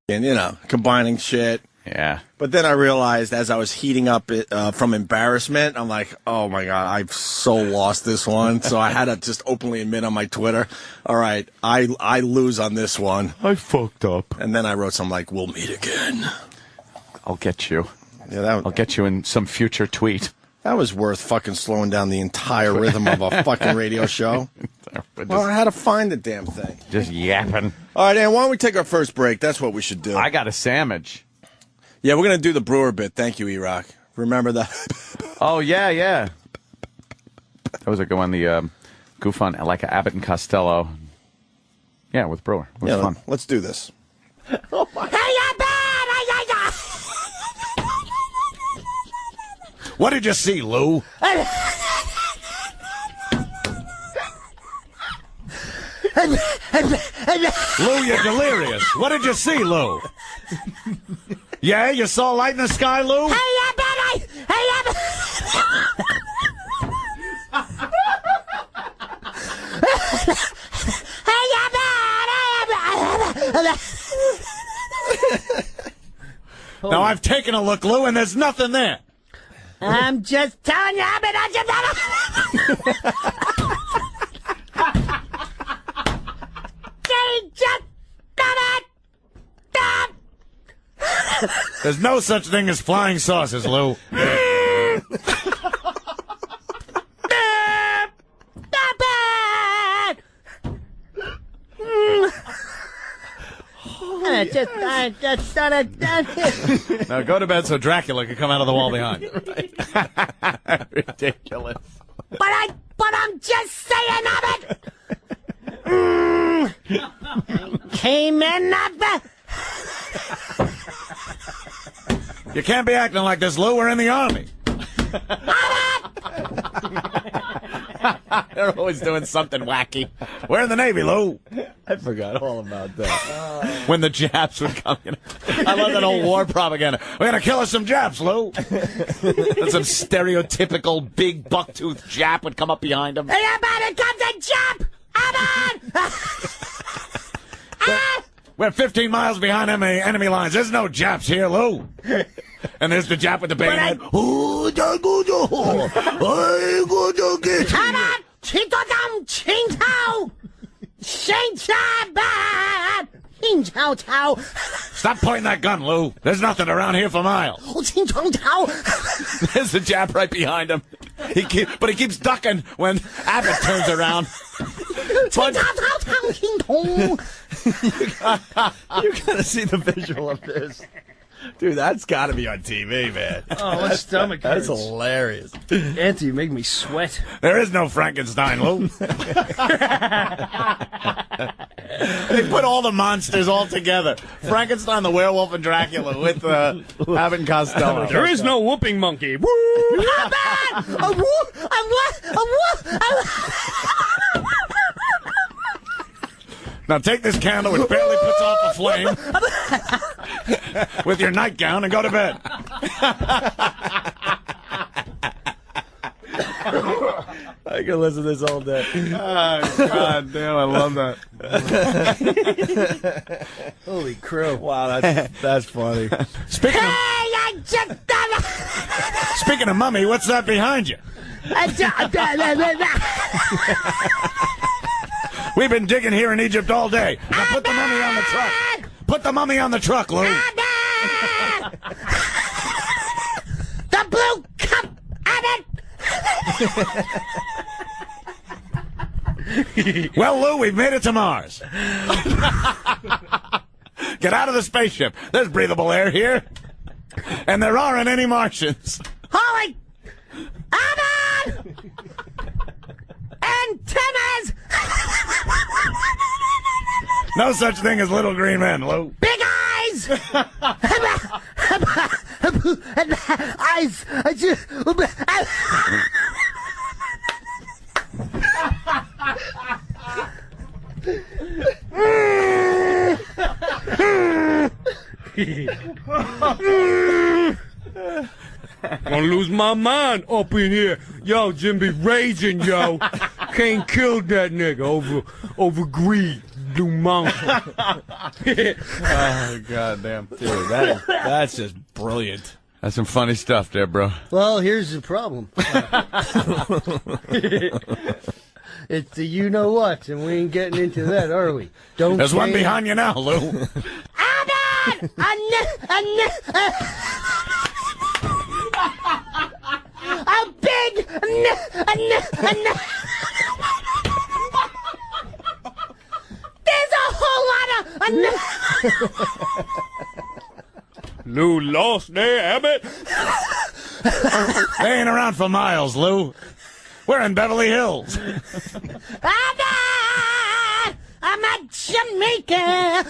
combining shit. Yeah. But then I realized as I was heating up from embarrassment, I'm like, oh my God, I've so lost this one. So I had to just openly admit on my Twitter, all right, I lose on this one. I fucked up. And then I wrote something like, we'll meet again. I'll get you. Yeah, I'll get you in some future tweet. That was worth fucking slowing down the entire rhythm of a fucking radio show. Well, I had to find the damn thing. Just yapping. All right, Ann, why don't we take our first break? That's what we should do. I got a sandwich. Yeah, we're going to do the Brewer bit. Thank you, E-Rock. Remember that? Oh, yeah. That was a good one. The goof on like Abbott and Costello. Yeah, with Brewer. It was fun. Let's do this. Oh my. What did you see, Lou? Lou, you're delirious. What did you see, Lou? Yeah, you saw light in the sky, Lou? Now, I've taken a look, Lou, and there's nothing there. I'm just telling you, There's no such thing as flying saucers, Lou. Now go to bed so Dracula can come out of the wall behind. Ridiculous. But I'm just saying of it. Came in up. You can't be acting like this, Lou. We're in the Army. They're always doing something wacky. We're in the Navy, Lou. I forgot all about that. When the Japs would come in. I love that old war propaganda. We're going to kill us some Japs, Lou. And some stereotypical big bucktooth Jap would come up behind him. Hey, everybody, come to Jap! We're 15 miles behind enemy lines. There's no Japs here, Lou. And there's the Jap with the bayonet. Stop pointing that gun, Lou. There's nothing around here for miles. There's the Jap right behind him. But he keeps ducking when Abbott turns around. You gotta see the visual of this. Dude, that's gotta be on TV, man. Oh, my stomach hurts. That's hilarious. Auntie, you make me sweat. There is no Frankenstein, Lou. They put all the monsters all together. Frankenstein, the werewolf, and Dracula with Abbott and Costello. There is no whooping monkey. Woo! Now take this candle, which barely puts off a flame, with your nightgown and go to bed. I can listen to this all day. Oh, God damn, I love that. Holy crow. Wow, that's funny. Speaking of mummy, what's that behind you? We've been digging here in Egypt all day. Now put the mummy on the truck. Put the mummy on the truck, Lou. The blue cup, Abbott. Well, Lou, we've made it to Mars. Get out of the spaceship. There's breathable air here. And there aren't any Martians. Holy Abbott! Antennas! No such thing as little green men, Lou. Big eyes! Eyes! Want Don't lose my mind up in here. Yo, Jim be raging, yo. Kane killed that nigga over greed. Do monster. Oh, goddamn. Dude, that's just brilliant. That's some funny stuff there, bro. Well, here's the problem. It's the you-know-what, and we ain't getting into that, are we? There's one behind you now, Lou. A big There's a whole lot of Lou lost there, Abbott. They ain't around for miles, Lou. We're in Beverly Hills. I'm a Jamaican.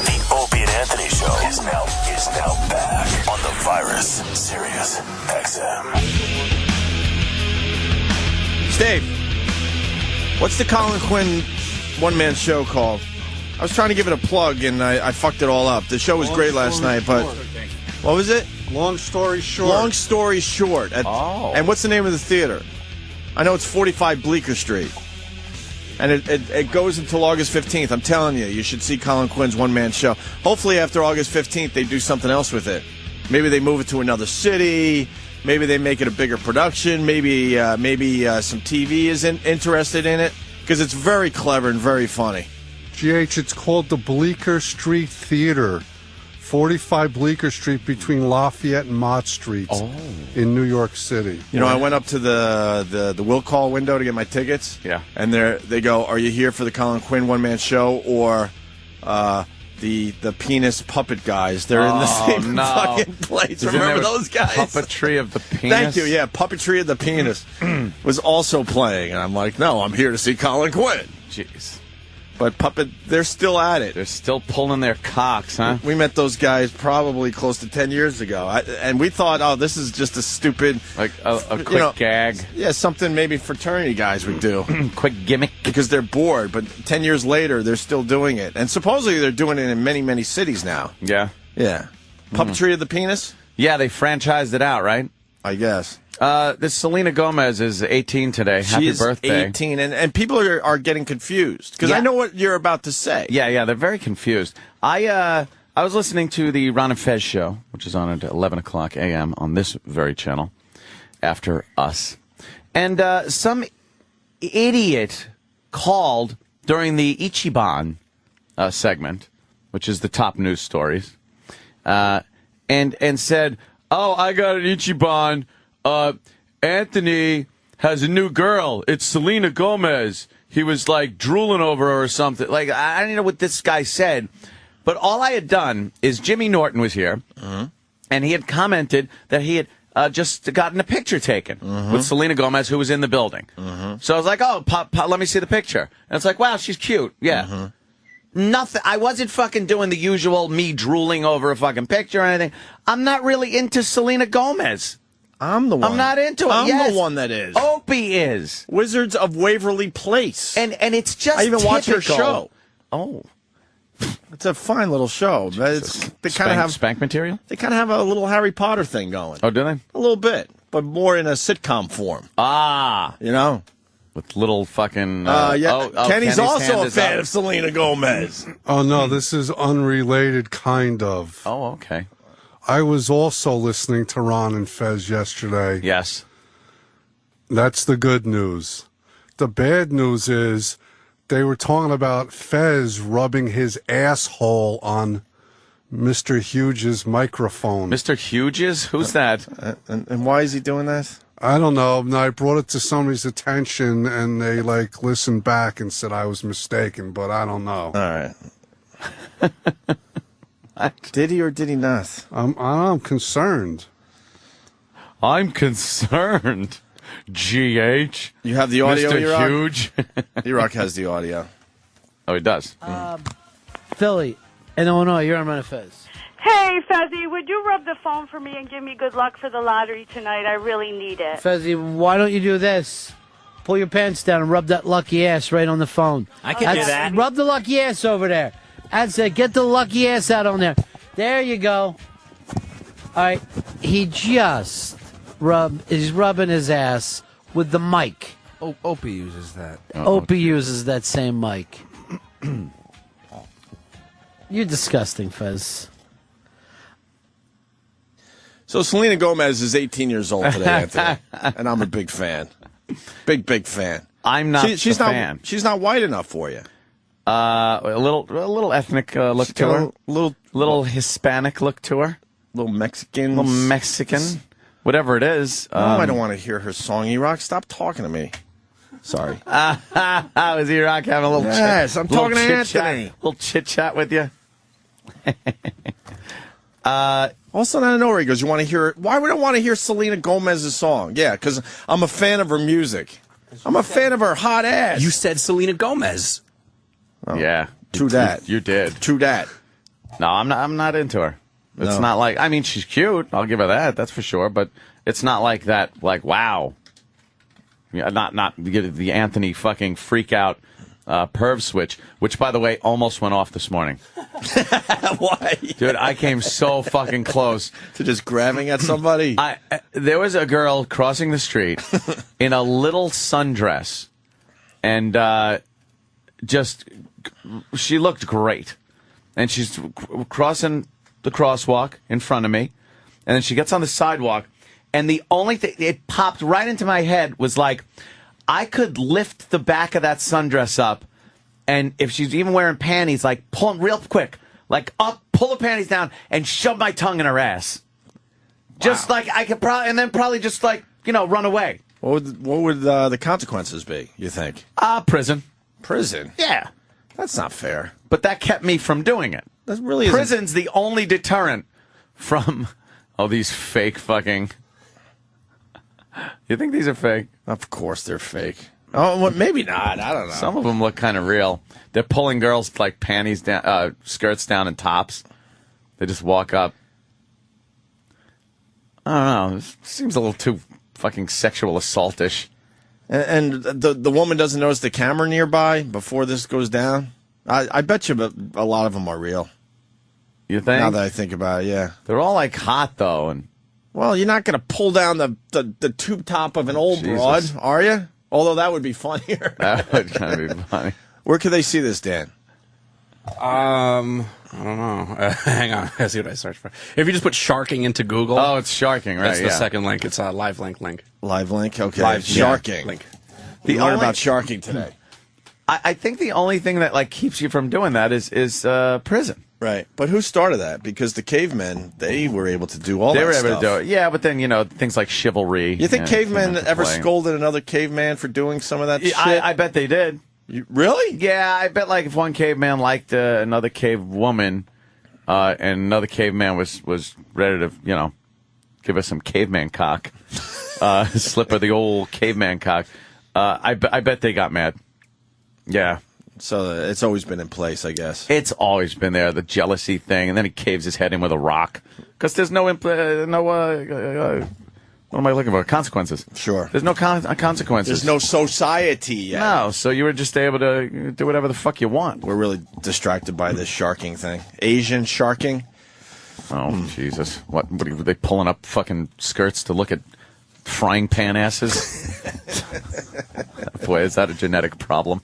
The Opie and Anthony Show is now back on the virus Sirius XM. Steve, what's the Colin Quinn one-man show called? I was trying to give it a plug, and I fucked it all up. The show was great last night, but... What was it? Long Story Short. Long Story Short. And what's the name of the theater? I know it's 45 Bleecker Street. And it goes until August 15th. I'm telling you, you should see Colin Quinn's one-man show. Hopefully after August 15th, they do something else with it. Maybe they move it to another city. Maybe they make it a bigger production. Maybe some TV is interested in it. Because it's very clever and very funny. GH, it's called the Bleecker Street Theater. 45 Bleecker Street between Lafayette and Mott Streets in New York City. You know, I went up to the will call window to get my tickets. Yeah. And they go, are you here for the Colin Quinn one-man show or the penis puppet guys? They're in the same fucking place. Remember those guys? Puppetry of the Penis? Thank you, yeah. Puppetry of the Penis was also playing. And I'm like, no, I'm here to see Colin Quinn. Jeez. But they're still at it. They're still pulling their cocks, huh? We met those guys probably close to 10 years ago. And we thought, oh, this is just a stupid... Like a quick gag. Yeah, something maybe fraternity guys would do. Quick gimmick. Because they're bored. But 10 years later, they're still doing it. And supposedly they're doing it in many, many cities now. Yeah. Yeah. Puppetry of the Penis? Yeah, they franchised it out, right? I guess. This Selena Gomez is 18 today. Happy birthday. 18, and people are getting confused because I know what you're about to say. Yeah, they're very confused. I was listening to the Ron and Fez show, which is on at 11 o'clock a.m. on this very channel, after us, and some idiot called during the Ichiban segment, which is the top news stories, and said, "Oh, I got an Ichiban. Anthony has a new girl. It's Selena Gomez. He was like drooling over her or something." Like, I don't know what this guy said, but all I had done is Jimmy Norton was here, and he had commented that he had just gotten a picture taken with Selena Gomez, who was in the building. So I was like, oh, pop, let me see the picture. And it's like, wow, she's cute. Yeah. Nothing. I wasn't fucking doing the usual me drooling over a fucking picture or anything. I'm not really into Selena Gomez. I'm the one. I'm not into it. I'm the one that is. Opie is. Wizards of Waverly Place. And it's just I even watch her show. Oh. It's a fine little show. They kind of have spank material? They kind of have a little Harry Potter thing going. Oh, do they? A little bit, but more in a sitcom form. Ah. You know? With little fucking... Kenny's also a fan of Selena Gomez. Oh, no, this is unrelated, kind of. Oh, okay. I was also listening to Ron and Fez yesterday. Yes. That's the good news. The bad news is they were talking about Fez rubbing his asshole on Mr. Hughes' microphone. Mr. Hughes? Who's that? And why is he doing that? I don't know. And I brought it to somebody's attention, and they, listened back and said I was mistaken, but I don't know. All right. Did he or did he not? I'm concerned. I'm concerned. GH. You have the audio, Mr. Huge. E-Rock has the audio. Oh, he does. Philly, in Illinois, you're on Run and Fez. Hey, Fezzy, would you rub the phone for me and give me good luck for the lottery tonight? I really need it. Fezzy, why don't you do this? Pull your pants down and rub that lucky ass right on the phone. I can do that. Rub the lucky ass over there. That's it. Get the lucky ass out on there. There you go. All right, he's rubbing his ass with the mic. Opie uses that. Opie uses that same mic. You're disgusting, Fez. So Selena Gomez is 18 years old today, Anthony, and I'm a big fan. Big fan. I'm not she's a not, fan. She's not white enough for you. A little ethnic look to her. Little Hispanic look to her. Little Mexican. Whatever it is. I don't want to hear her song, E-Rock. Stop talking to me. Sorry. Was E-Rock having a little chit? Yes, I'm talking to Anthony. A little chit-chat with you. All of a sudden, out of nowhere, he goes, you want to hear... Why would I want to hear Selena Gomez's song? Yeah, because I'm a fan of her music. I'm a fan of her hot ass. You said Selena Gomez. Oh, yeah. True that. You did. True that. No, I'm not into her. It's not like... I mean, she's cute. I'll give her that. That's for sure. But it's not like that, like, wow. Yeah, not the Anthony fucking freak out perv switch, which, by the way, almost went off this morning. Why? Dude, I came so fucking close. To just grabbing at somebody? There was a girl crossing the street in a little sundress, and she looked great. And she's crossing the crosswalk in front of me, and then she gets on the sidewalk, and the only thing, it popped right into my head was like, I could lift the back of that sundress up, and if she's even wearing panties, like pull them real quick, like up, pull the panties down, and shove my tongue in her ass. Wow. Just like I could probably, and then probably just like, run away. What would the consequences be, you think? Prison. Prison? Yeah. That's not fair. But that kept me from doing it. That really isn't. Prison's the only deterrent from these fake fucking... You think these are fake? Of course they're fake. Oh, well, maybe not. I don't know. Some of them look kind of real. They're pulling girls like panties down, skirts down, and tops. They just walk up. I don't know. This seems a little too fucking sexual assault-ish. And the woman doesn't notice the camera nearby before this goes down? I bet you a lot of them are real. You think? Now that I think about it, yeah. They're all like hot, though, and... Well, you're not going to pull down the tube top of an old broad, are you? Although that would be funnier. That would kind of be funny. Where could they see this, Dan? I don't know. Hang on. Let's see what I search for. If you just put sharking into Google. Oh, it's sharking, right? That's the second link. It's a live link. Live link? Okay. Live sharking. Link. We learned about sharking today. I think the only thing that like keeps you from doing that is prison. Right. But who started that? Because the cavemen, they were able to do all that stuff. They were able to do it. Yeah, but then, things like chivalry. You think cavemen ever scolded another caveman for doing some of that shit? I bet they did. Really? Yeah, I bet like if one caveman liked another cave woman, and another caveman was ready to, give us some caveman cock, slip her the old caveman cock, I bet they got mad. Yeah. So it's always been in place, I guess. It's always been there, the jealousy thing, and then he caves his head in with a rock because there's no what am I looking for? Consequences. Sure. There's no consequences. There's no society yet. No, so you were just able to do whatever the fuck you want. We're really distracted by this sharking thing. Asian sharking. Oh, Jesus. What are they pulling up fucking skirts to look at frying pan asses? Boy, is that a genetic problem.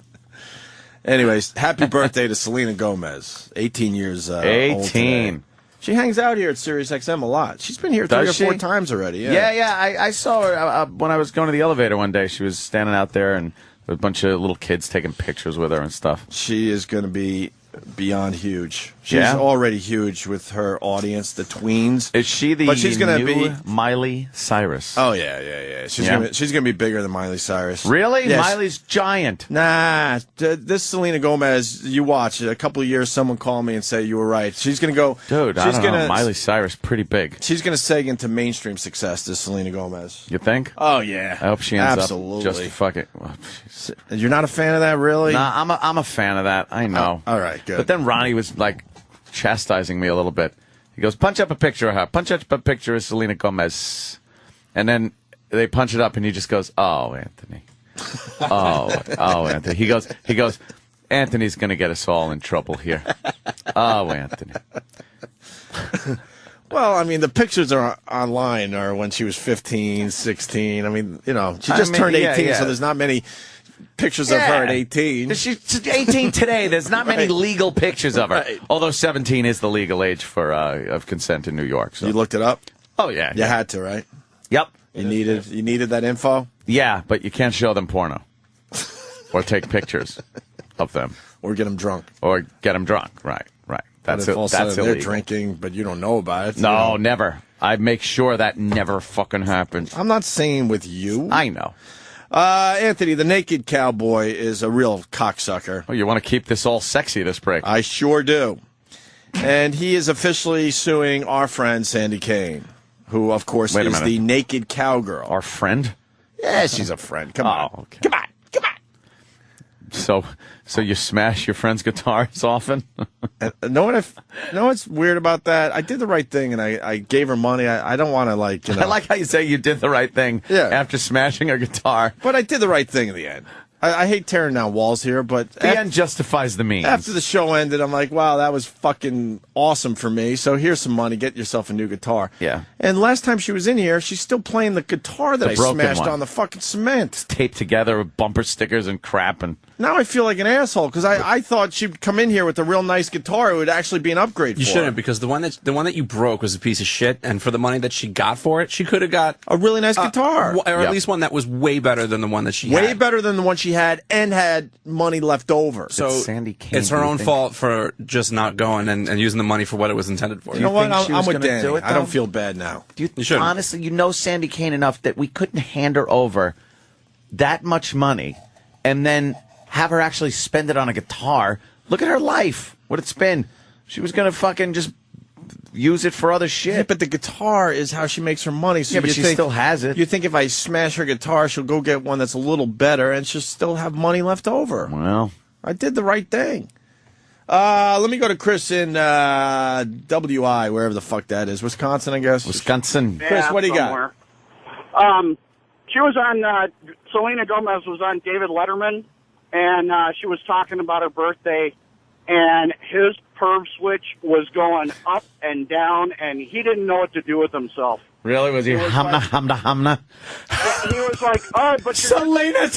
Anyways, happy birthday to Selena Gomez. 18 years old 18. She hangs out here at Sirius XM a lot. She's been here 3 or 4 times already. Yeah. I saw her when I was going to the elevator one day. She was standing out there, and a bunch of little kids taking pictures with her and stuff. She is going to be beyond huge. She's already huge with her audience, the tweens. Is she the new Miley Cyrus? Oh, yeah. She's gonna be bigger than Miley Cyrus. Really? Yes. Miley's giant. Nah, this Selena Gomez, you watch. A couple of years, someone call me and say you were right. She's going to go... Dude, I don't know. Miley Cyrus, pretty big. She's going to seg into mainstream success, this Selena Gomez. You think? Oh, yeah. I hope she ends up just fucking... You're not a fan of that, really? Nah, I'm a fan of that. I know. All right, good. But then Ronnie was, like, chastising me a little bit. He goes, punch up a picture of her. Punch up a picture of Selena Gomez. And then they punch it up, and he just goes, oh, Anthony. Oh, Anthony. He goes, Anthony's going to get us all in trouble here. Oh, Anthony. Well, I mean, the pictures are online are when she was 15, 16. I mean, you know, she just turned 18, so there's not many pictures of her at 18. She's 18 today. There's not many Right. legal pictures of her. Right. Although 17 is the legal age for of consent in New York. So. You looked it up? Oh, yeah. You had to, right? Yep. You needed that info? Yeah, but you can't show them porno. Or take pictures of them. Or get them drunk. Or get them drunk. Right. That's all of a sudden that's they're illegal. drinking, but you don't know about it. No, you know. never. I make sure that never fucking happens. I'm not saying with you. I know. Anthony, the naked cowboy is a real cocksucker. Oh, you want to keep this all sexy this break? I sure do. And he is officially suing our friend Sandy Kane, who, of course, is the naked cowgirl. Our friend? Yeah, she's a friend. Come on. Okay. Come on. So you smash your friend's guitars often? Know what's weird about that? I did the right thing, and I gave her money. I don't want to, like, you know. I like how you say you did the right thing after smashing a guitar. But I did the right thing in the end. I hate tearing down walls here, but the end justifies the means. After the show ended, I'm like, wow, that was fucking awesome for me. So here's some money. Get yourself a new guitar. Yeah. And last time she was in here, she's still playing the guitar that I smashed on the fucking cement. It's taped together with bumper stickers and crap. And now I feel like an asshole because I thought she'd come in here with a real nice guitar. It would actually be an upgrade for You her. shouldn't, because the one that you broke was a piece of shit, and for the money that she got for it, she could have got a really nice guitar. Or at least one that was way better than the one that she had. Way better than the one she had and had money left over. So Sandy Kane, it's her own fault for just not going and using the money for what it was intended for. You know what? think she was I'm with gonna Danny. do it, I don't though? feel bad now. Do you honestly, you know Sandy Kane enough that we couldn't hand her over that much money and then have her actually spend it on a guitar. Look at her life. What it's been. She was going to fucking just use it for other shit. Yeah, but the guitar is how she makes her money. So yeah, but you she think, still has it. You think if I smash her guitar, she'll go get one that's a little better, and she'll still have money left over. Well, I did the right thing. Let me go to Chris in WI, wherever the fuck that is. Wisconsin, I guess. Wisconsin. Chris, what do you got? She was on, Selena Gomez was on David Letterman, and she was talking about her birthday, and his perv switch was going up and down, and he didn't know what to do with himself. Really? Was he hamna? He was like, oh, but Selena.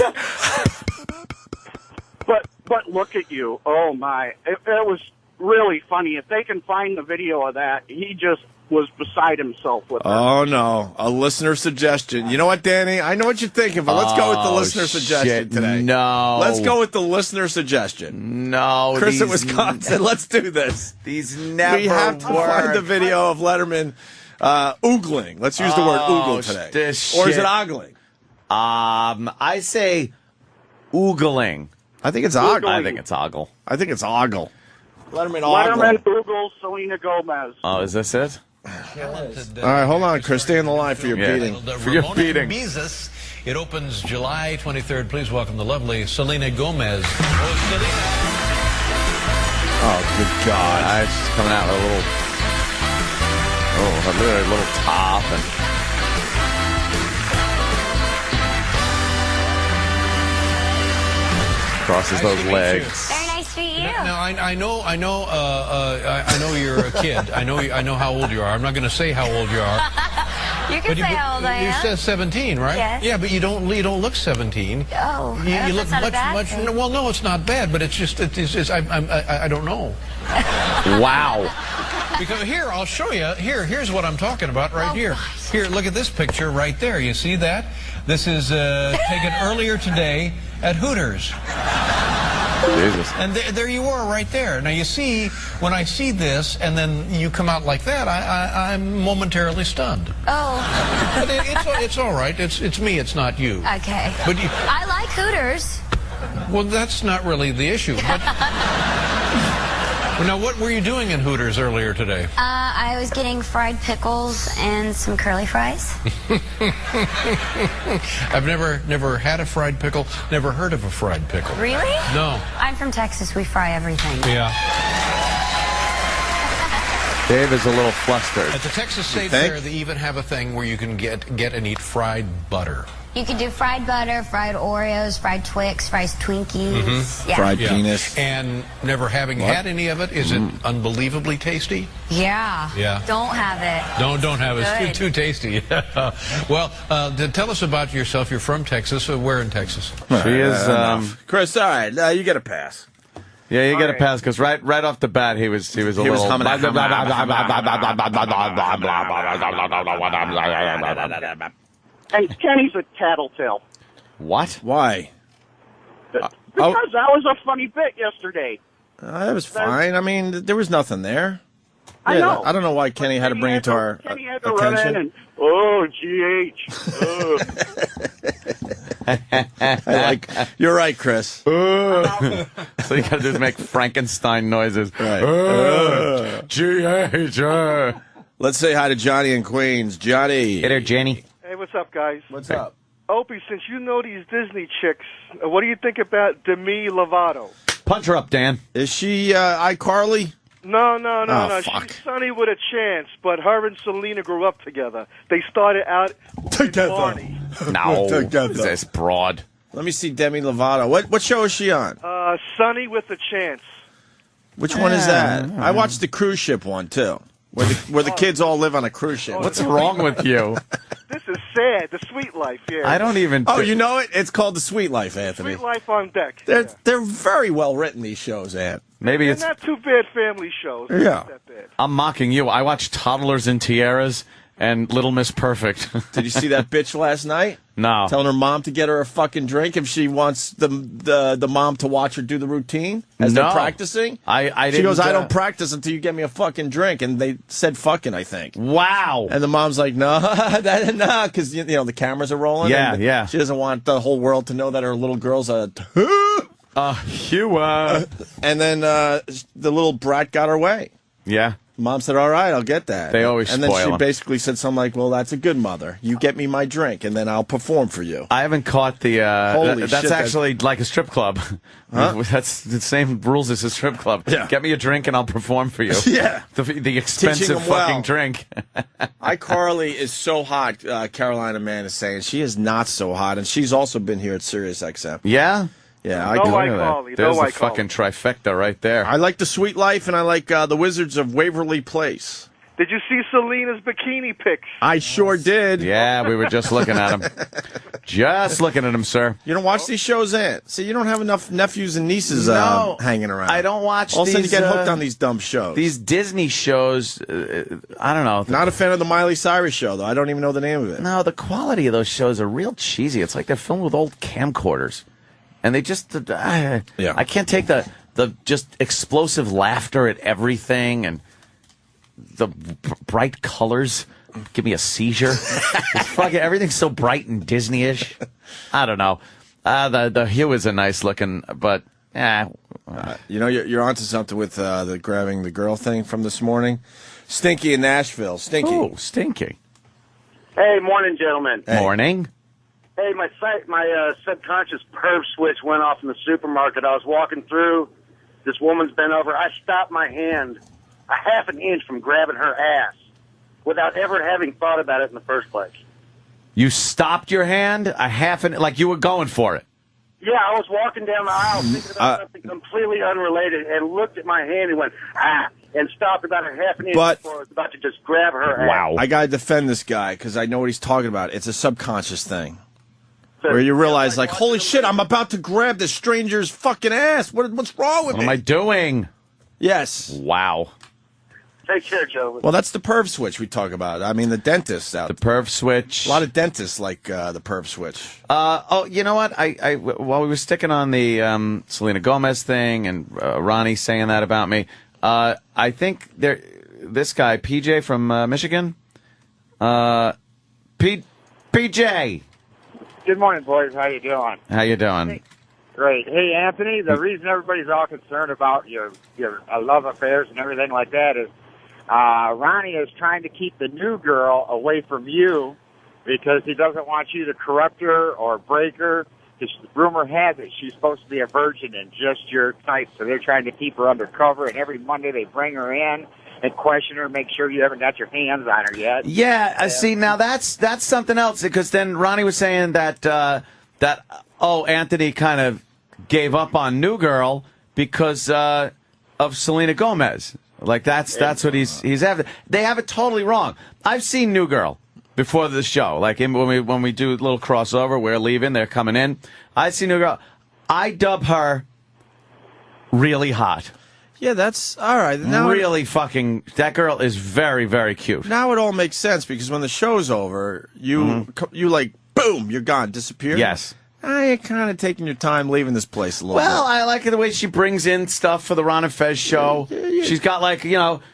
But look at you. Oh, my. It was really funny. If they can find the video of that, he just was beside himself with her. Oh, no. A listener suggestion. You know what, Danny? I know what you're thinking, but let's go with the listener suggestion today. No. Let's go with the listener suggestion. No. Chris in Wisconsin, let's do this. These never We have to work. find the video of Letterman oogling. Let's use the word oogle today. This Or is shit. it ogling? I say oogling. I think it's ogle. I think it's ogle. I think it's ogle. Letterman ogle. Letterman oogles Selena Gomez. Oh, is this it? All right, hold on, Chris. Stay on the line for your beating. For your beating. Mises. It opens July 23rd. Please welcome the lovely Selena Gomez. Oh, good God. She's coming out with a little top and crosses those legs. Very nice to meet you. Now I know you're a kid. I know how old you are. I'm not going to say how old you are. You can say how old I am. You said 17, right? Yes. Yeah, but you don't look 17. Oh, You look that's not a much bad thing. Well, no, it's not bad, but it's just I don't know. Wow. Because here, I'll show you. Here's what I'm talking about right here. Here, look at this picture right there. You see that? This is taken earlier today at Hooters. Jesus. And there you are right there. Now, you see, when I see this and then you come out like that, I'm momentarily stunned. Oh. But it's all right. It's me. It's not you. Okay. But I like Hooters. well, that's not really the issue. But, now, what were you doing in Hooters earlier today? I was getting fried pickles and some curly fries. I've never had a fried pickle, never heard of a fried pickle. Really? No. I'm from Texas. We fry everything. Yeah. Dave is a little flustered. At the Texas State Fair, they even have a thing where you can get and eat fried butter. You can do fried butter, fried Oreos, fried Twix, fried Twinkies. Mm-hmm. Yeah. Fried penis. And never having had any of it, is it unbelievably tasty? Yeah. Yeah. Don't have it. Don't have it. Good. It's too tasty. Well, tell us about yourself. You're from Texas. Where in Texas? She is. Chris, all right, you get a pass. Yeah, you get a pass because right off the bat he was a little. Humming. Hey, Kenny's a tattletale. What? Why? Because that was a funny bit yesterday. That was fine. I mean, there was nothing there. I know. I don't know why Kenny had to bring it to our Kenny had to run in and, GH. You're right, Chris. So you got to do is make Frankenstein noises. Right. G-H. Let's say hi to Johnny in Queens. Johnny. Hey there, Jenny. Hey, what's up, guys? What's up? Opie, since you know these Disney chicks, what do you think about Demi Lovato? Punch her up, Dan. Is she iCarly? No. Fuck. She's Sunny with a chance, but her and Selena grew up together. They started out together. Barney. No, Together. that's broad. Let me see Demi Lovato. What show is she on? Sunny with a chance. Which one is that? I watched the cruise ship one too, where the kids all live on a cruise ship. What's wrong with you? This is sad. The Sweet Life, yeah. I don't even. Oh, you know it? It's called The Sweet Life, Anthony. Sweet Life on deck. They're very well written, these shows, Ant. Maybe They're it's. not too bad family shows. Yeah. Not that bad. I'm mocking you. I watched Toddlers in Tiaras and Little Miss Perfect. Did you see that bitch last night? No. Telling her mom to get her a fucking drink if she wants the mom to watch her do the routine as they're practicing. I She didn't, goes, I don't practice until you get me a fucking drink, and they said fucking, I think. Wow. And the mom's like, no, because you know the cameras are rolling. Yeah, and yeah. She doesn't want the whole world to know that her little girl's a. And then the little brat got her way. Yeah. Mom said, all right, I'll get that. They always And then spoil she 'em. basically said something like, well, that's a good mother. You get me my drink, and then I'll perform for you. I haven't caught the. Holy that's shit, actually like a strip club. Huh? That's the same rules as a strip club. Yeah. Get me a drink and I'll perform for you. Yeah. The expensive 'em well. fucking drink. iCarly is so hot, Carolina Man is saying. She is not so hot, and she's also been here at Sirius XM. Yeah? Yeah, No I do. iCarly. There's No the iCarly. fucking trifecta right there. I like The Sweet Life, and I like The Wizards of Waverly Place. Did you see Selena's bikini pics? I sure did. Yeah, we were just looking at him. Just looking at him, sir. You don't watch these shows, Ant? See, you don't have enough nephews and nieces No, hanging around. I don't watch All of a sudden you these, get hooked on these dumb shows. These Disney shows, I don't know. Not a fan of the Miley Cyrus show, though. I don't even know the name of it. No, the quality of those shows are real cheesy. It's like they're filmed with old camcorders. And they just, I can't take the just explosive laughter at everything and the bright colors give me a seizure. Everything's so bright and Disney-ish. I don't know. The Hue is a nice looking, but you know, you're onto something with the grabbing the girl thing from this morning. Stinky in Nashville. Stinky. Oh, Stinky. Hey, morning, gentlemen. Hey. Morning. Hey, my subconscious perv switch went off in the supermarket. I was walking through. This woman's bent over. I stopped my hand a half an inch from grabbing her ass without ever having thought about it in the first place. You stopped your hand like you were going for it. Yeah, I was walking down the aisle thinking about something completely unrelated and looked at my hand and went, and stopped about a half an inch before I was about to just grab her ass. I got to defend this guy because I know what he's talking about. It's a subconscious thing. Where you realize, like, holy shit, I'm about to grab this stranger's fucking ass. What's wrong with me? What am I doing? Yes. Take Wow. care, Joe. Well, that's the perv switch we talk about. I mean, the dentists out. The perv switch. A lot of dentists like the perv switch. You know what? While we were sticking on the Selena Gomez thing and Ronnie saying that about me, I think this guy, PJ from Michigan, PJ. Good morning, boys. How you doing? How you doing? Great. Hey, Anthony, the reason everybody's all concerned about your love affairs and everything like that is Ronnie is trying to keep the new girl away from you because he doesn't want you to corrupt her or break her. Because rumor has it she's supposed to be a virgin and just your type, so they're trying to keep her undercover, and every Monday they bring her in, and question her, make sure you haven't got your hands on her yet. Yeah, see, now that's something else, because then Ronnie was saying that Anthony kind of gave up on New Girl because of Selena Gomez. Like that's what he's after. They have it totally wrong. I've seen New Girl before the show. Like when we do a little crossover, we're leaving, they're coming in. I see New Girl. I dub her really hot. Yeah, that's all right. Now really fucking, that girl is very, very cute. Now it all makes sense, because when the show's over, you like, boom, you're gone, disappear. Yes. You're kind of taking your time leaving this place a little bit. Well, I like the way she brings in stuff for the Ron and Fez show. Yeah. She's got, like,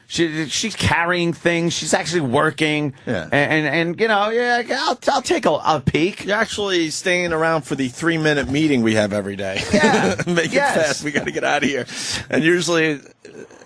she's carrying things. She's actually working. Yeah. And I'll take a peek. You're actually staying around for the 3-minute meeting we have every day. Yeah. Make it fast. We got to get out of here. And usually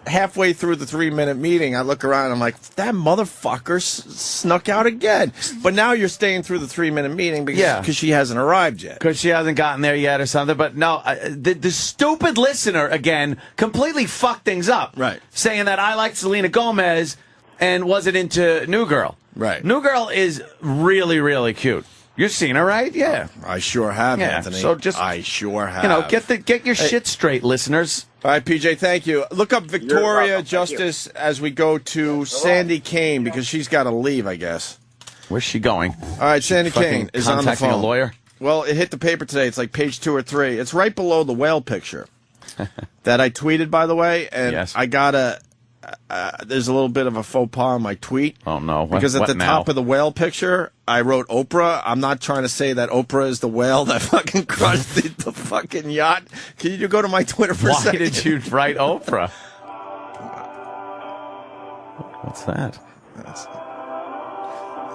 halfway through the 3-minute meeting, I look around and I'm like, that motherfucker snuck out again. But now you're staying through the 3-minute meeting because she hasn't arrived yet. Because she hasn't gotten there yet or something. But no, the stupid listener, again, completely fucked things up. Right. Saying that I liked Selena Gomez and wasn't into New Girl. Right. New Girl is really, really cute. You've seen her, right? Yeah. I sure have, Yeah, Anthony. so just, I sure have. Get your shit straight, listeners. All right, PJ, thank you. Look up Victoria Justice as we go to Sandy Kane, because she's got to leave, I guess. Where's she going? All right, Sandy Kane is on the contacting phone. a lawyer? Well, it hit the paper today. It's like page 2 or 3. It's right below the whale picture that I tweeted, by the way. And I got there's a little bit of a faux pas on my tweet. Oh, no. Because at the top of the whale picture, I wrote Oprah. I'm not trying to say that Oprah is the whale that fucking crushed the fucking yacht. Can you go to my Twitter for a second? Why did you write Oprah? What's that? That's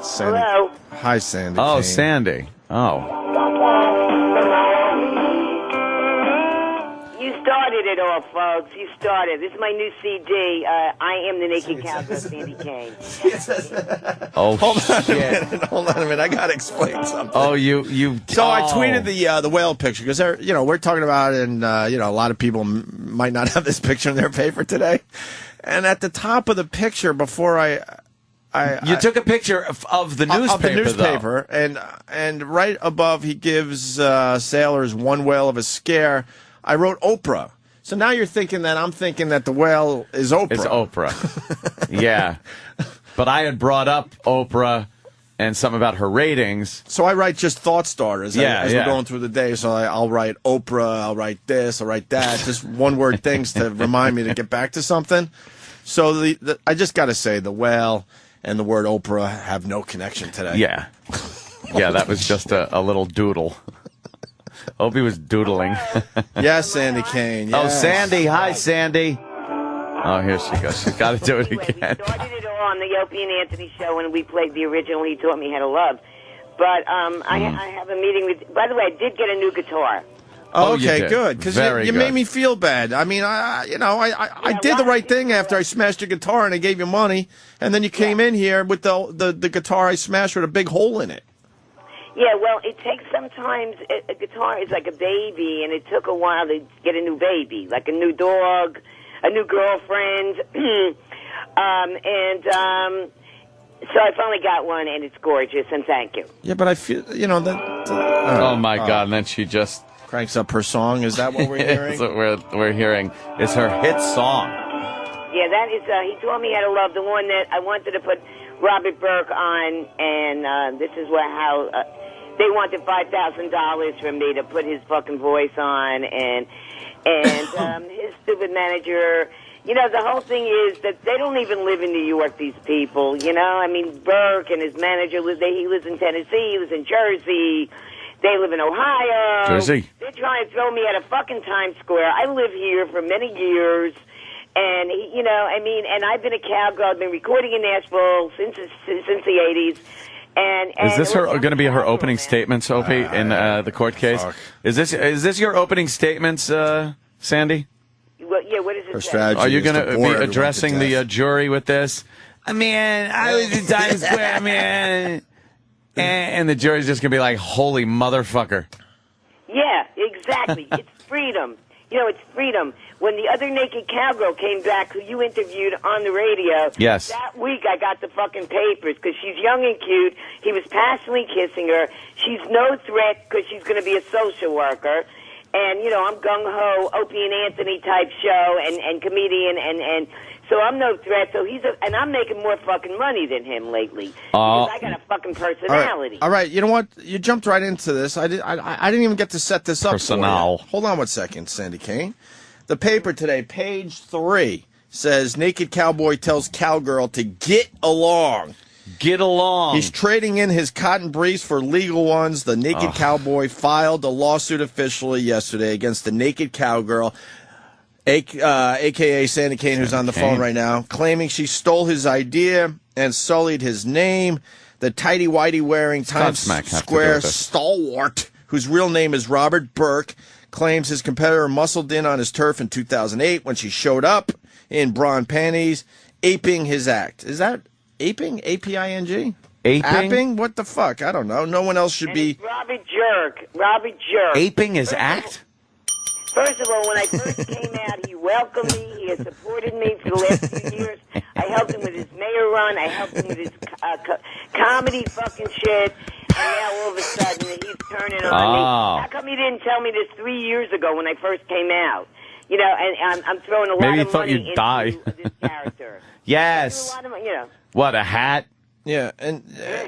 Sandy. Hello. Hi, Sandy. Oh, Kane. Sandy. Oh. You started it all, folks. You started. This is my new CD. I am the Naked Cowgirl, Sandy Kane. Oh, Hold on a minute. I got to explain something. Oh, you. So I tweeted the whale picture because we're talking about it, and a lot of people might not have this picture in their paper today. And at the top of the picture, before you took a picture of the newspaper, of the newspaper, and right above he gives sailors one whale of a scare. I wrote Oprah. So now you're thinking that I'm thinking that the whale is Oprah. It's Oprah. Yeah. But I had brought up Oprah and something about her ratings. So I write just thought starters as we're going through the day. So I'll write Oprah, I'll write this, I'll write that. Just one-word things to remind me to get back to something. So I just got to say the whale and the word Oprah have no connection today. Yeah. Yeah, that was just a little doodle. Opie was doodling. Yes, Sandy Kane. Yes. Oh, Sandy. Hi, Sandy. Oh, here she goes. She's got to do it again. We started it all on the Opie and Anthony show when we played the original He Taught Me How to Love. But I have a meeting with... By the way, I did get a new guitar. Oh, okay, good. Because you made me feel bad. I mean, I did the right thing after I smashed your guitar and I gave you money, and then you came in here with the guitar I smashed with a big hole in it. Yeah, well, it takes sometimes, a guitar is like a baby, and it took a while to get a new baby, like a new dog, a new girlfriend, so I finally got one, and it's gorgeous, and thank you. Yeah, but I feel, that... oh, my God, and then she just... cranks up her song. Is that what we're hearing? That's what we're hearing. It's her hit song. Yeah, that is, He Taught Me How to Love, the one that I wanted to put Robert Burke on, and this is how they wanted $5,000 from me to put his fucking voice on, and his stupid manager. The whole thing is that they don't even live in New York, these people, I mean, Burke and his manager, he lives in Tennessee, he lives in Jersey, they live in Ohio. Jersey. They're trying to throw me out of fucking Times Square. I live here for many years. And, and I've been a cowgirl. I've been recording in Nashville since the 80s. And is this going to be her opening statements, Opie, in the court case? Fuck. Is this your opening statements, Sandy? Well, yeah, what is it? Her strategy Are you going to be addressing the jury with this? I was in Times Square, man. And the jury's just going to be like, holy motherfucker. Yeah, exactly. It's freedom. it's freedom. When the other naked cowgirl came back, who you interviewed on the radio, yes, that week I got the fucking papers because she's young and cute. He was passionately kissing her. She's no threat because she's going to be a social worker. And, I'm gung-ho, Opie and Anthony type show and comedian, and so I'm no threat. So and I'm making more fucking money than him lately because I got a fucking personality. All right, you know what? You jumped right into this. I didn't even get to set this up for you. Hold on one second, Sandy Kane. The paper today, page 3, says Naked Cowboy tells Cowgirl to get along. Get along. He's trading in his cotton briefs for legal ones. The Naked Cowboy filed a lawsuit officially yesterday against the Naked Cowgirl, a.k.a. Sandy Kane, who's on the phone right now, claiming she stole his idea and sullied his name. The tighty-whitey wearing Times Square stalwart, whose real name is Robert Burke, claims his competitor muscled in on his turf in 2008 when she showed up in bra and panties, aping his act. Is that aping? A-P-I-N-G? Aping? Apping? What the fuck? I don't know. No one else should be... Robert Jerk. Aping his act? First of all, when I first came out, he welcomed me. He has supported me for the last few years. I helped him with his mayor run. I helped him with his comedy fucking shit. And now all of a sudden he's turning on me. How come he didn't tell me this 3 years ago when I first came out? And I'm throwing a lot of money into this character. Yes. A lot of, What, a hat? Yeah, and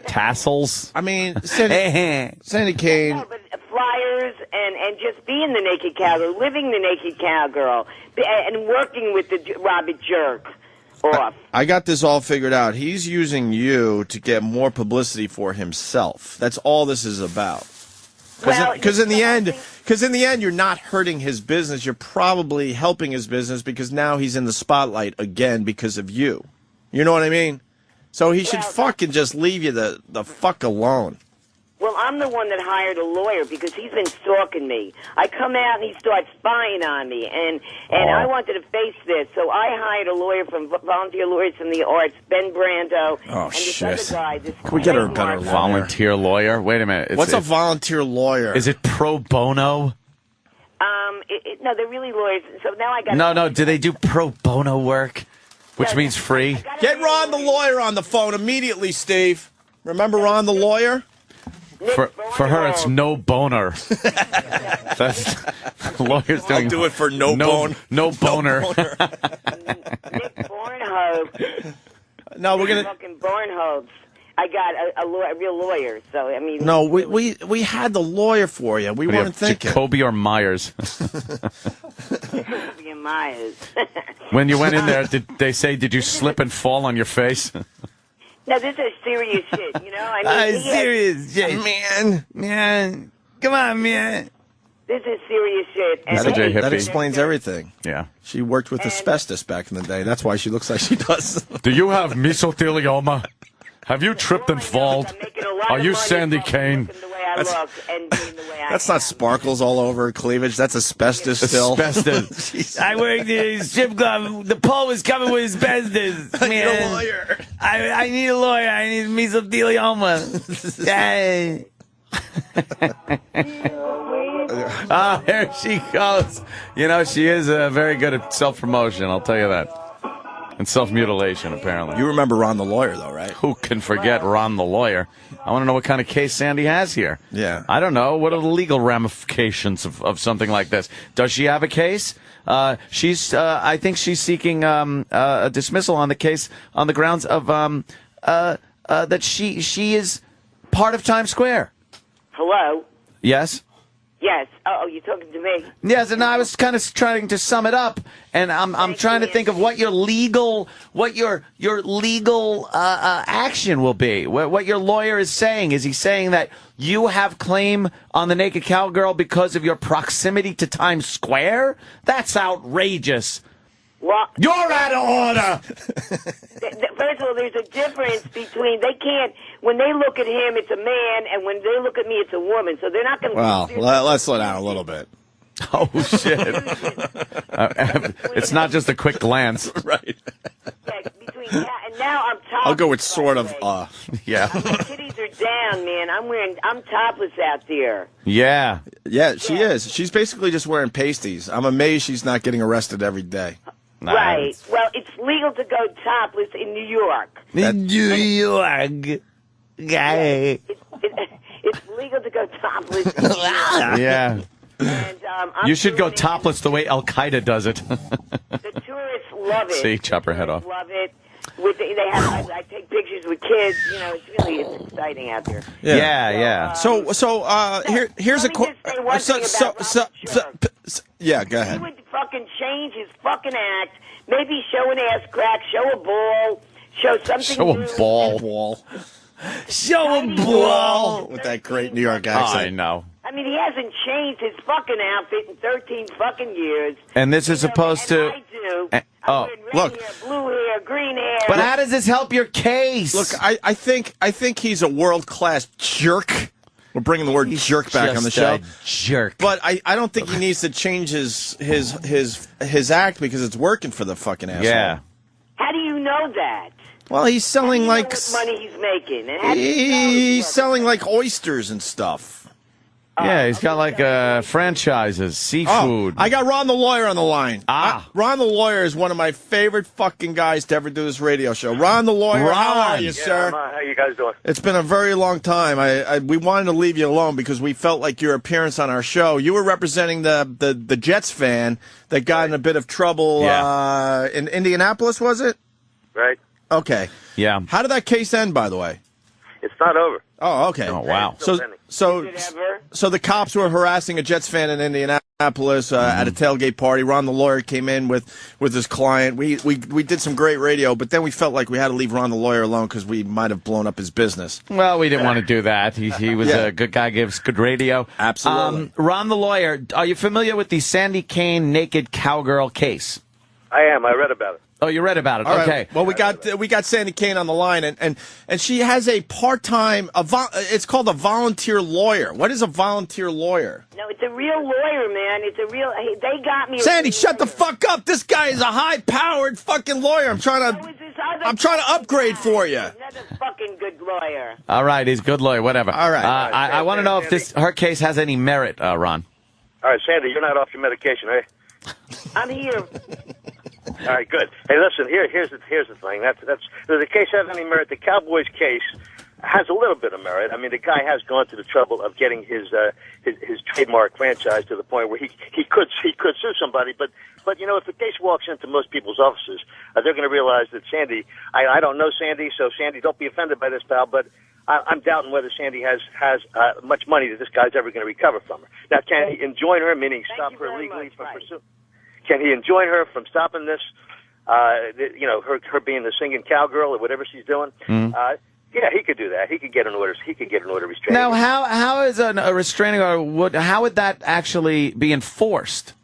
tassels. I mean, Sandy Kane. No, but flyers and just being the Naked Cowgirl, living the Naked Cowgirl, and working with the Robert Jerk off. I got this all figured out. He's using you to get more publicity for himself. That's all this is about. Because in the end, you're not hurting his business. You're probably helping his business because now he's in the spotlight again because of you. You know what I mean? So he should fucking just leave you the fuck alone. Well, I'm the one that hired a lawyer because he's been stalking me. I come out and he starts spying on me, and I wanted to face this, so I hired a lawyer from Volunteer Lawyers from the Arts, Ben Brando, and this other guy. Can we get her a better volunteer lawyer? Wait a minute. What's a volunteer lawyer? Is it pro bono? No, they're really lawyers. So now I got No. Do they do pro bono work, which means free? Get Ron the lawyer on the phone immediately, Steve. Remember Ron the lawyer? For her, it's no boner. That's the lawyer's doing. I'll do it for no boner. No boner. Nick Bornhope. No, we're gonna fucking Bornhopes. I got a real lawyer, so I mean. No, we had the lawyer for you. We weren't thinking. Jacoby or Myers. Jacoby and Myers. When you went in there, did they say, "Did you slip and fall on your face"? No, this is serious shit, I mean, serious shit, man. Come on, man. This is serious shit. That explains everything. Yeah. She worked with asbestos back in the day. That's why she looks like she does. Do you have mesothelioma? Have you tripped and fallen? Are you Sandy Kane? That's not sparkles all over her cleavage. That's asbestos still. Asbestos. I worked in a strip club. The pole was covered with asbestos. I need a lawyer. I need a lawyer. I need mesothelioma. There she goes. She is very good at self-promotion, I'll tell you that. And self-mutilation, apparently. You remember Ron the lawyer, though, right? Who can forget Ron the lawyer? I want to know what kind of case Sandy has here. Yeah. I don't know. What are the legal ramifications of something like this? Does she have a case? I think she's seeking a dismissal on the case on the grounds of that she is part of Times Square. Hello? Yes? Yes. Oh, you're talking to me? Yes, and I was kind of trying to sum it up, and I'm trying to think of what your legal action will be. What your lawyer is saying. Is he saying that you have claim on the Naked Cowgirl because of your proximity to Times Square? That's outrageous. Well, you're out of order. First of all, there's a difference between when they look at him, it's a man, and when they look at me, it's a woman. So they're not going to. Well, let's slow down a little bit. Oh shit! It's not just a quick glance, right? Yeah, between and now I'm topless. I'll go with sort of. Yeah. My titties are down, man. I'm topless out there. Yeah. Yeah, she is. She's basically just wearing pasties. I'm amazed she's not getting arrested every day. Right. Well, it's legal to go topless in New York. In New York. It's legal to go topless in New York. Yeah. And, You should go topless the way Al Qaeda does it. The tourists love it. See, chop her head off. Love it. I take pictures with kids. You know, it's exciting out there. Yeah. Here's a question. Yeah, go ahead. He would fucking change his fucking act. Maybe show an ass crack, show a ball, show something new. Show a ball. With that great New York accent. I know. I mean, he hasn't changed his fucking outfit in 13 fucking years. And this is supposed to... I do. Oh, look. Hair, blue hair, green hair. But how does this help your case? Look, I think he's a world-class jerk. We're bringing the word jerk back on the show. Jerk. But I don't think he needs to change his act because it's working for the fucking asshole. Yeah. How do you know that? Well, he's selling like... What money he's making? And how do He's selling like oysters and stuff. Yeah, he's got like franchises, seafood. I got Ron the Lawyer on the line. Ron the Lawyer is one of my favorite fucking guys to ever do this radio show. Ron the Lawyer, how are you, sir? How you guys doing? It's been a very long time. We wanted to leave you alone because we felt like your appearance on our show. You were representing the Jets fan that got in a bit of trouble in Indianapolis, was it? Right. Okay. Yeah. How did that case end, by the way? It's not over. Oh, okay. Oh, wow. So the cops were harassing a Jets fan in Indianapolis at a tailgate party. Ron the Lawyer came in with his client. We did some great radio, but then we felt like we had to leave Ron the Lawyer alone because we might have blown up his business. Well, we didn't want to do that. He was a good guy, gives good radio. Absolutely. Ron the Lawyer, are you familiar with the Sandy Kane naked cowgirl case? I am. I read about it. Oh, you read about it. All Okay. Right. Well, we got Sandy Kane on the line, and she has a part-time. It's called a volunteer lawyer. What is a volunteer lawyer? No, it's a real lawyer, man. It's a real. They got me. Sandy, shut the fuck up. This guy is a high-powered fucking lawyer. I'm trying to upgrade for you. Another fucking good lawyer. All right, he's a good lawyer. Whatever. All right. I want to know if her case has any merit, Ron. All right, Sandy, you're not off your medication, are you? I'm here. All right, good. Hey, listen, here's the thing. Does the case have any merit? The Cowboys case has a little bit of merit. I mean, the guy has gone to the trouble of getting his trademark franchise to the point where he could sue somebody. But you know, if the case walks into most people's offices, they're going to realize that Sandy. I don't know Sandy, so Sandy, don't be offended by this, pal. But I'm doubting whether Sandy has much money that this guy's ever going to recover from her. Now, can he enjoin her, meaning stop her legally from pursuing? Can he enjoin her from stopping this? You know, her being the singing cowgirl or whatever she's doing. Yeah, he could do that. He could get an order. He could get an order restraining. Now, how is a restraining order? How would that actually be enforced?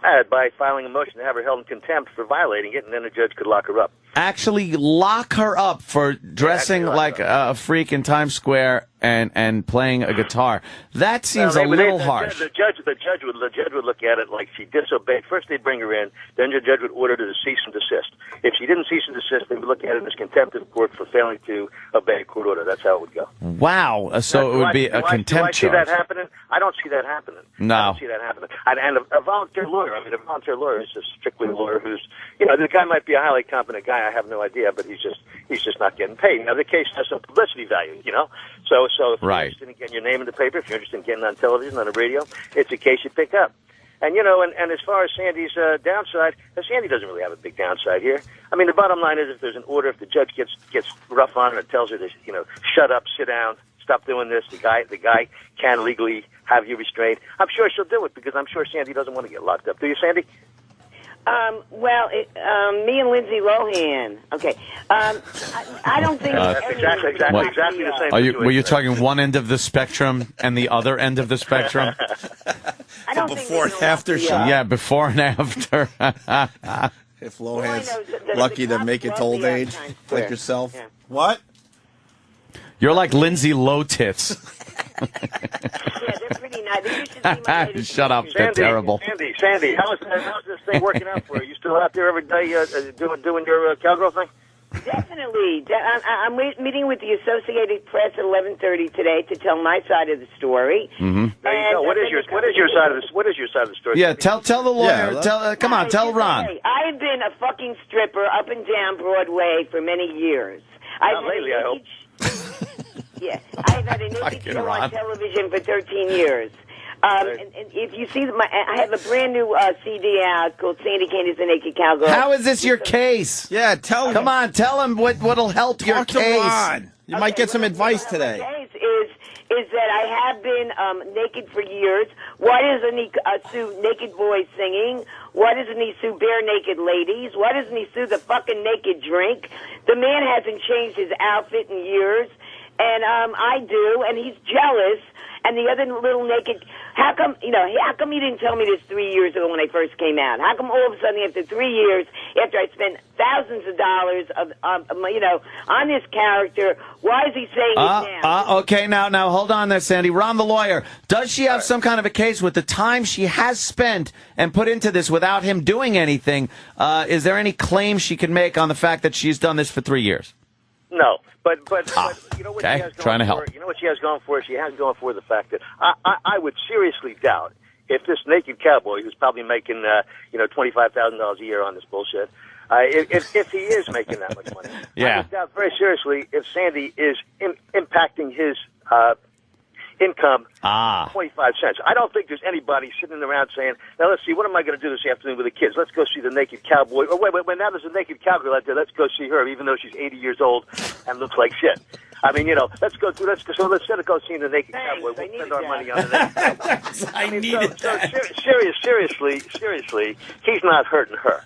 By filing a motion to have her held in contempt for violating it, and then the judge could lock her up. Actually lock her up for dressing like a freak in Times Square and playing a guitar. That seems a little harsh. The judge would look at it like she disobeyed. First they'd bring her in, then the judge would order her to cease and desist. If she didn't cease and desist, they would look at it as contempt of court for failing to obey a court order. That's how it would go. Wow. So it would be a contempt charge. Do I see that happening? I don't see that happening. No. I don't see that happening. And a volunteer lawyer, a volunteer lawyer is just strictly a lawyer who's, you know, the guy might be a highly competent guy. I have no idea, but he's just not getting paid. Now, the case has some publicity value, you know? So if you're interested in getting your name in the paper, if you're interested in getting on television, on the radio, it's a case you pick up. And, you know, and as far as Sandy's downside, Sandy doesn't really have a big downside here. I mean, the bottom line is if there's an order, if the judge gets rough on her and tells her to, you know, shut up, sit down, stop doing this, the guy can legally have you restrained, I'm sure she'll do it because I'm sure Sandy doesn't want to get locked up. Do you, Sandy? Me and Lindsay Lohan. Okay. I don't think exactly the same. Were you talking one end of the spectrum and the other end of the spectrum? I don't before and after shot. Yeah, before and after. If Lohan's lucky to make it to old age, like yourself. Yeah. What? You're like Lindsay Low Tits. Yeah, they're pretty nice. They used to be my latest Shut up, they're terrible. Sandy, how's this thing working out for you? You still out there every day doing your cowgirl thing? Definitely. I'm meeting with the Associated Press at 11:30 today to tell my side of the story. There you go. What is your side of the story? Yeah, tell the lawyer. Come on, tell Ron. I've been a fucking stripper up and down Broadway for many years. Not lately, I hope. Yeah, I've had a naked show on television for 13 years. And if you see, I have a brand new CD out called Sandy Kane is the Naked Cowgirl. How is this your case? Yeah, tell him. Come on, tell him what'll help your case. Ron. You might get some advice today. My case is that I have been naked for years. Why doesn't he sue naked boys singing? Why doesn't he sue bare naked ladies? Why doesn't he sue the fucking naked drink? The man hasn't changed his outfit in years, and I do, and he's jealous. And the other little naked, how come you didn't tell me this 3 years ago when I first came out? How come all of a sudden after 3 years, after I spent thousands of dollars on this character, why is he saying it now? Okay, now hold on there, Sandy. Ron the lawyer, does she have some kind of a case with the time she has spent and put into this without him doing anything? Is there any claim she can make on the fact that she's done this for 3 years? No, but you know what she has going trying to help. You know what she has going for her? She has going for the fact that I would seriously doubt if this naked cowboy, who's probably making $25,000 a year on this bullshit, if he is making that much money, I would doubt very seriously if Sandy is impacting his income 25 cents. I don't think there's anybody sitting around saying, now let's see, what am I going to do this afternoon with the kids? Let's go see the naked cowboy. Oh, wait, now there's a naked cowgirl out there. Let's go see her, even though she's 80 years old and looks like shit. I mean, let's go. So instead of go seeing the naked cowboy, we'll spend our money on the naked cowboy. Seriously, he's not hurting her.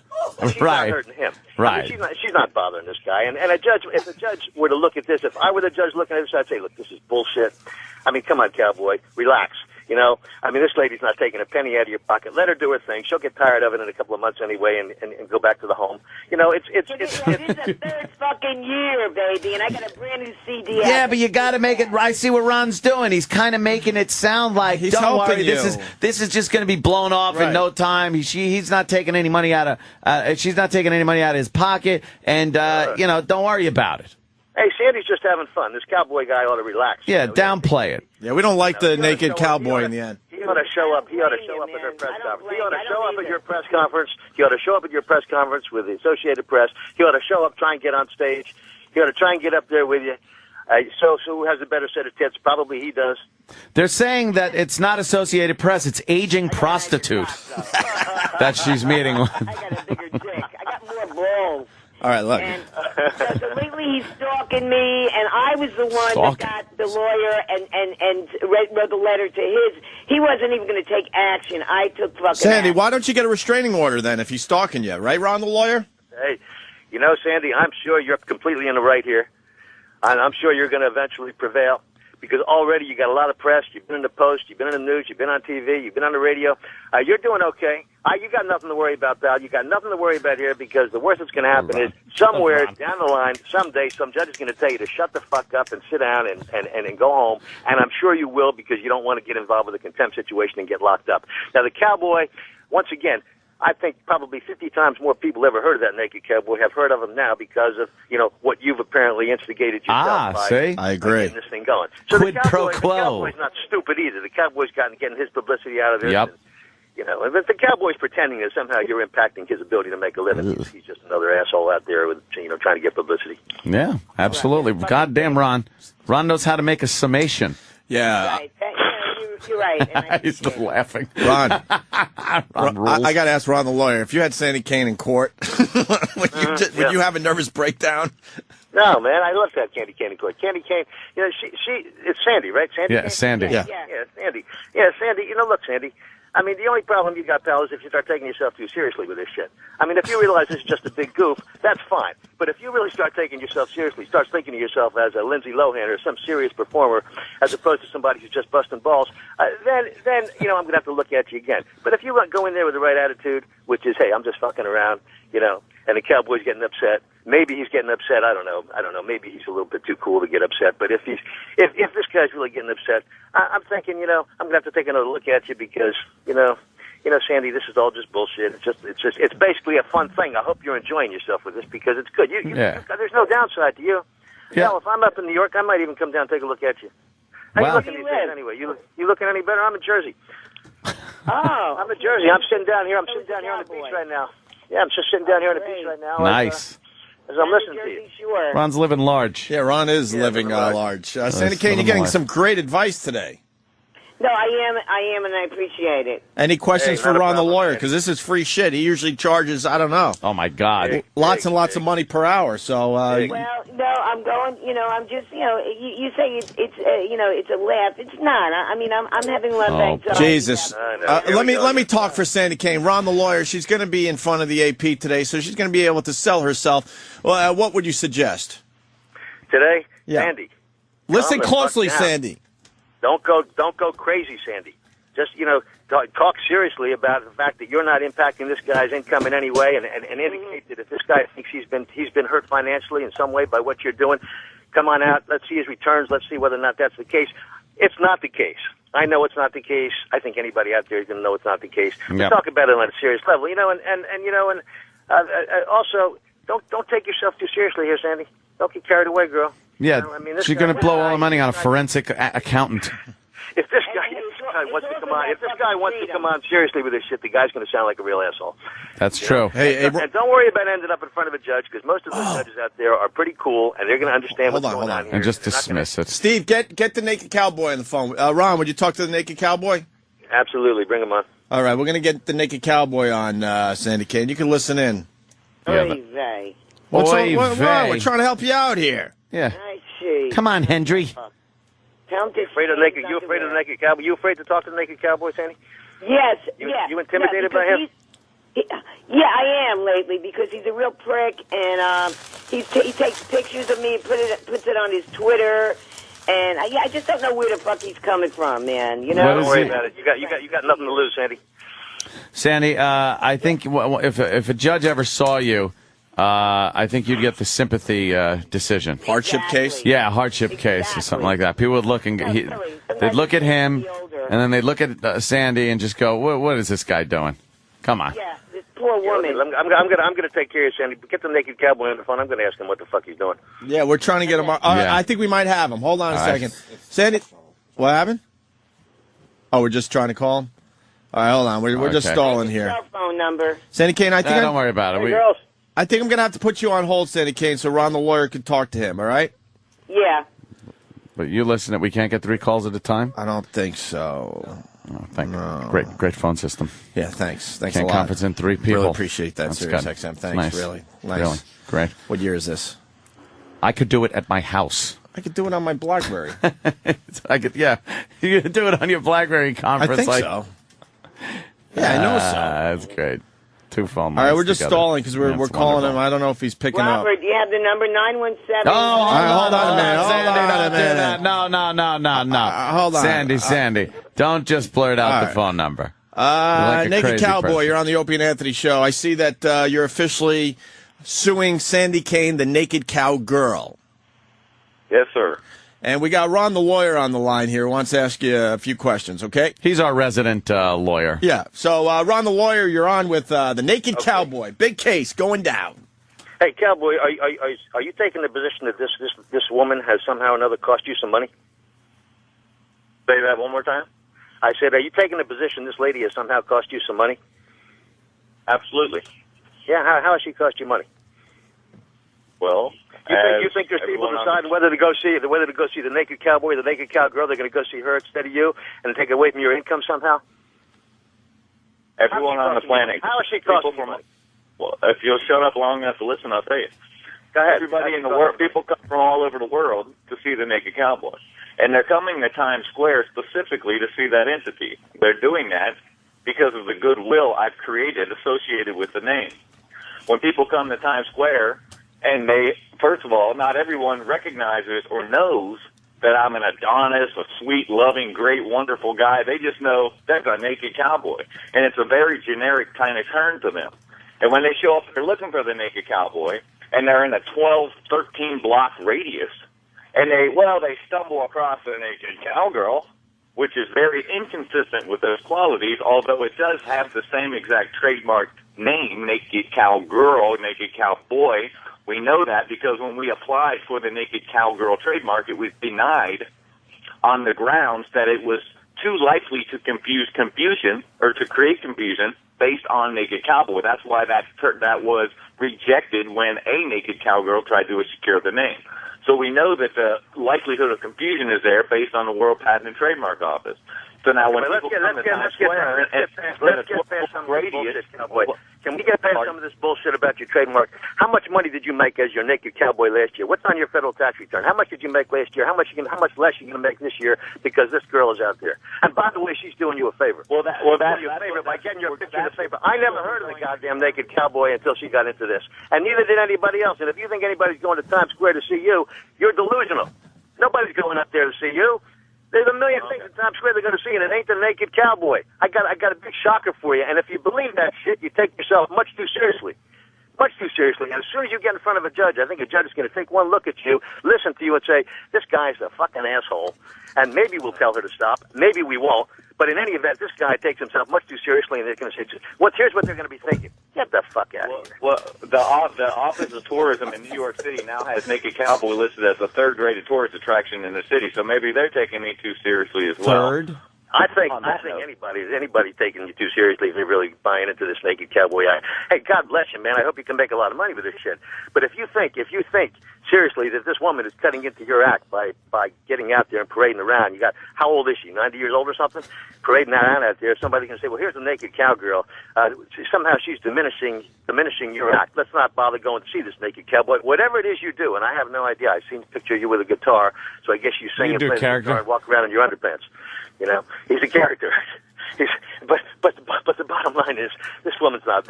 She's not hurting him. Right. I mean, she's not bothering this guy. And a judge, if a judge were to look at this, if I were the judge looking at this, I'd say, look, this is bullshit. I mean, come on, cowboy, relax. I mean, this lady's not taking a penny out of your pocket. Let her do her thing. She'll get tired of it in a couple of months anyway, and go back to the home. It's this is the third fucking year, baby, and I got a brand new CD. Yeah, but you got to make it. I see what Ron's doing. He's kind of making it sound like, don't worry, this is just going to be blown off in no time. He's not taking any money out of. She's not taking any money out of his pocket, and don't worry about it. Hey, Sandy's just having fun. This cowboy guy ought to relax. Yeah, downplay it. Yeah, we don't like the naked cowboy in the end. He ought to show up. He ought to show up at her press conference. He ought to show up at your press conference. He ought to show up at your press conference with the Associated Press. He ought to show up, try and get on stage. He ought to try and get up there with you. So who has a better set of tits? Probably he does. They're saying that it's not Associated Press. It's aging prostitute that she's meeting with. I got a bigger dick. I got more balls. All right, look. And, so lately he's stalking me, and I was the one that got the lawyer and wrote the letter to his. He wasn't even going to take action. I took fucking Sandy, action. why don't you get a restraining order then if he's stalking you? Right, Ron the lawyer? Hey, Sandy, I'm sure you're completely in the right here. I'm sure you're going to eventually prevail because already you got a lot of press. You've been in the Post. You've been in the news. You've been on TV. You've been on the radio. You're doing okay. You got nothing to worry about, pal. You got nothing to worry about here because the worst that's going to happen is somewhere down the line, someday, some judge is going to tell you to shut the fuck up and sit down and go home. And I'm sure you will because you don't want to get involved with a contempt situation and get locked up. Now, the cowboy, once again, I think probably 50 times more people ever heard of that naked cowboy have heard of him now because of, what you've apparently instigated yourself by. See? I agree. Getting this thing going. So Quid pro quo. The cowboy's not stupid either. The cowboy's getting his publicity out of this. Yep. And, if the cowboy's pretending that somehow you're impacting his ability to make a living, he's just another asshole out there with, trying to get publicity. Yeah, absolutely. Goddamn, Ron. Ron knows how to make a summation. Yeah. Right. You're right. And He's still laughing. Ron, rules. I got to ask Ron the lawyer, if you had Sandy Kane in court, would you have a nervous breakdown? No, man, I love that Candy Cane in court. Candy Cane, it's Sandy, right? Sandy. Yeah, Cane? Sandy. Yeah, Sandy. Yeah, Sandy. Look, Sandy. I mean, the only problem you got, pal, is if you start taking yourself too seriously with this shit. I mean, if you realize this is just a big goof, that's fine. But if you really start taking yourself seriously, start thinking of yourself as a Lindsay Lohan or some serious performer, as opposed to somebody who's just busting balls, then I'm going to have to look at you again. But if you go in there with the right attitude, which is, hey, I'm just fucking around, and the cowboy's getting upset. Maybe he's getting upset. I don't know. Maybe he's a little bit too cool to get upset. But if this guy's really getting upset, I'm thinking, I'm gonna have to take another look at you because, you know, Sandy, this is all just bullshit. It's basically a fun thing. I hope you're enjoying yourself with this because it's good. There's no downside to you. Yeah. Hell, if I'm up in New York, I might even come down and take a look at you. How you looking these days anyway? You looking any better? I'm in Jersey. Oh, I'm in Jersey. I'm sitting down here. I'm sitting down here on the beach right now. Yeah, I'm just sitting down here on the beach right now. Nice. As I'm listening to you. Sure. Ron's living large. Yeah, Ron is living large. Sandy Kane, you're getting some great advice today. No, I am, and I appreciate it. Any questions for Ron the lawyer? Because this is free shit. He usually charges, I don't know. Oh, my God. Lots and lots of money per hour. So, well, no, I'm going, I'm just, you say it's it's a laugh. It's not. I mean, I'm having a lot of anxiety. Jesus. Let me talk for Sandy Kane. Ron the lawyer, she's going to be in front of the AP today, so she's going to be able to sell herself. Well, what would you suggest? Today? Yeah. Sandy. Listen closely, Sandy. Don't go crazy, Sandy. Just, talk seriously about the fact that you're not impacting this guy's income in any way, and indicate that if this guy thinks he's been hurt financially in some way by what you're doing, come on out. Let's see his returns. Let's see whether or not that's the case. It's not the case. I know it's not the case. I think anybody out there is going to know it's not the case. Yep. Let's talk about it on a serious level, also don't take yourself too seriously here, Sandy. Don't get carried away, girl. Yeah, she's going to blow all the money on a forensic accountant. If this guy wants to come on seriously with this shit, the guy's going to sound like a real asshole. That's true. Hey, and don't worry about ending up in front of a judge, because most of those judges out there are pretty cool, and they're going to understand what's going on here. And just dismiss it. Steve, get the naked cowboy on the phone. Ron, would you talk to the naked cowboy? Absolutely. Bring him on. All right, we're going to get the naked cowboy on, Sandy Kane. You can listen in. What's wrong? We're trying to help you out here. Yeah. I see. Come on, Hendry. You afraid of the naked cowboy? You afraid to talk to the naked cowboy, Sandy? Yes. You intimidated by him? Yeah, I am lately because he's a real prick, and he takes pictures of me, puts it on his Twitter, and I just don't know where the fuck he's coming from, man. Don't worry about it. You got nothing to lose, Sandy. Sandy, I think if a judge ever saw you, I think you'd get the sympathy decision. Hardship case? Yeah, hardship case or something like that. People would look and they'd look at him, and then they'd look at Sandy and just go, "What is this guy doing? Come on." Yeah, this poor woman. I'm gonna take care of you, Sandy. Get the naked cowboy on the phone. I'm gonna ask him what the fuck he's doing. Yeah, we're trying to get him. I think we might have him. Hold on a second, Sandy. What happened? Oh, we're just trying to call him. All right, hold on. We're just stalling here. Cell phone number. Sandy Kane, don't worry about it. Girls. I think I'm going to have to put you on hold, Sandy Kane, so Ron the lawyer can talk to him, all right? Yeah. But you listen that we can't get 3 calls at a time? I don't think so. Oh, thank you. Great phone system. Yeah, thanks. Thanks can't a lot. conference in 3 people. Really appreciate that, That's Sirius good. XM. Thanks, Nice. really. Nice. Really. Great. What year is this? I could do it at my house. I could do it on my BlackBerry. I could, yeah. You could do it on your BlackBerry conference. I think so. Yeah, I know so. That's great. 2 phone lines. All right, we're just together. stalling because we're calling him. I don't know if he's picking up. Robert, do you have the number 917? Oh, hold on a minute. No. Hold on. Sandy. Don't just blurt out the phone number. Like Naked Cowboy, you're on the Opie and Anthony show. I see that you're officially suing Sandy Kane, the Naked Cowgirl. Yes, sir. And we got Ron the lawyer on the line here. Wants to ask you a few questions, okay? He's our resident lawyer. Yeah. So, Ron the lawyer, you're on with the Naked Cowboy. Big case going down. Hey, Cowboy, are you taking the position that this woman has somehow or another cost you some money? Say that one more time. I said, are you taking the position this lady has somehow cost you some money? Absolutely. Yeah. How has she cost you money? Well. You think there's people deciding whether to go see the naked cowboy or the naked cowgirl? They're going to go see her instead of you and take away from your income somehow? Everyone on the planet. How is she costing you money? Well, if you'll shut up long enough to listen, I'll tell you. Go ahead. Everybody in the world, people come from all over the world to see the naked cowboy, and they're coming to Times Square specifically to see that entity. They're doing that because of the goodwill I've created associated with the name. When people come to Times Square. And first of all, not everyone recognizes or knows that I'm an Adonis, a sweet, loving, great, wonderful guy. They just know that's a naked cowboy. And it's a very generic kind of term to them. And when they show up, they're looking for the naked cowboy, and they're in a 12, 13 block radius. And they stumble across the naked cowgirl, which is very inconsistent with those qualities, although it does have the same exact trademark name, Naked Cowgirl, Naked Cowboy. We know that because when we applied for the Naked Cowgirl trademark, it was denied on the grounds that it was too likely to create confusion based on Naked Cowboy. That's why that was rejected when a Naked Cowgirl tried to secure the name. So we know that the likelihood of confusion is there based on the World Patent and Trademark Office. So now when let's get past some of this bullshit, Cowboy. Can we get past some of this bullshit about your trademark? How much money did you make as your Naked Cowboy last year? What's on your federal tax return? How much did you make last year? How much less are you going to make this year because this girl is out there? And by the way, she's doing you a favor. That's your favor by getting your picture in the paper. I never heard of the goddamn Naked Cowboy until she got into this, and neither did anybody else. And if you think anybody's going to Times Square to see you, you're delusional. Nobody's going up there to see you. There's a million things in Times Square they're going to see, and it ain't the Naked Cowboy. I got a big shocker for you, and if you believe that shit, you take yourself much too seriously. Much too seriously. And as soon as you get in front of a judge, I think a judge is going to take one look at you, listen to you, and say, this guy's a fucking asshole. And maybe we'll tell her to stop. Maybe we won't. But in any event, this guy takes himself much too seriously, and they're going to say, here's what they're going to be thinking. Get the fuck out of here. Well, the Office of Tourism in New York City now has Naked Cowboy listed as a third-rated tourist attraction in the city, so maybe they're taking me too seriously as well. Third? I think anybody taking you too seriously if you're really buying into this Naked Cowboy. Hey, God bless you, man. I hope you can make a lot of money with this shit. But if you think seriously that this woman is cutting into your act by getting out there and parading around, how old is she? 90 years old or something? Parading around out there, somebody can say, well, here's the Naked Cowgirl. Somehow she's diminishing your act. Let's not bother going to see this Naked Cowboy. Whatever it is you do, and I have no idea. I've seen a picture of you with a guitar, so I guess you sing and play the guitar and walk around in your underpants. You know, he's a character. But the bottom line is, this woman's not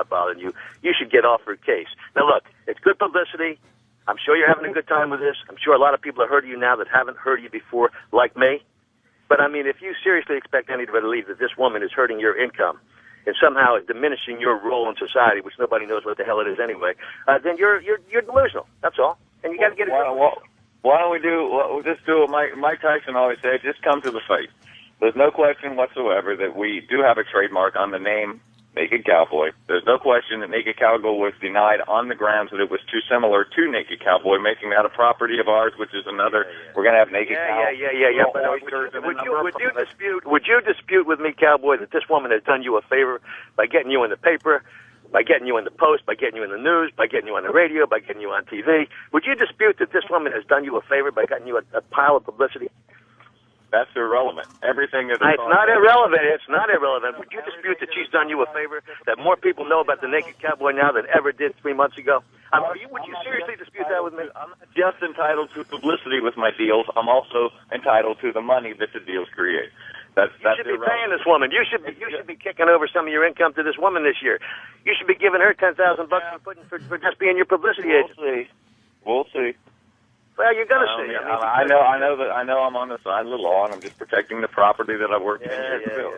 bothering you. You should get off her case. Now look, it's good publicity. I'm sure you're having a good time with this. I'm sure a lot of people have heard of you now that haven't heard of you before, like me. But I mean, if you seriously expect anybody to believe that this woman is hurting your income and somehow diminishing your role in society, which nobody knows what the hell it is anyway, then you're delusional. That's all. And you got to get it. Why don't we just do what Mike Tyson always said, just come to the face. There's no question whatsoever that we do have a trademark on the name Naked Cowboy. There's no question that Naked Cowgirl was denied on the grounds that it was too similar to Naked Cowboy, making that a property of ours, which is another. We're going to have Naked Cowboy. Yeah. But would you dispute with me, Cowboy, that this woman has done you a favor by getting you in the paper, by getting you in the Post, by getting you in the news, by getting you on the radio, by getting you on TV? Would you dispute that this woman has done you a favor by getting you a pile of publicity? That's irrelevant. Everything is. It's not irrelevant. It's not irrelevant. Would you dispute that she's done you a favor, that more people know about the Naked Cowboy now than ever did 3 months ago? Would you seriously dispute that with me? I'm not just entitled to publicity with my deals. I'm also entitled to the money that the deals create. You should be paying this woman. You should be kicking over some of your income to this woman this year. You should be giving her $10,000 for just being your publicity agent. We'll see. Well, you're gonna see. I know I'm on the side of the law, and I'm just protecting the property that I've worked 10 years to build.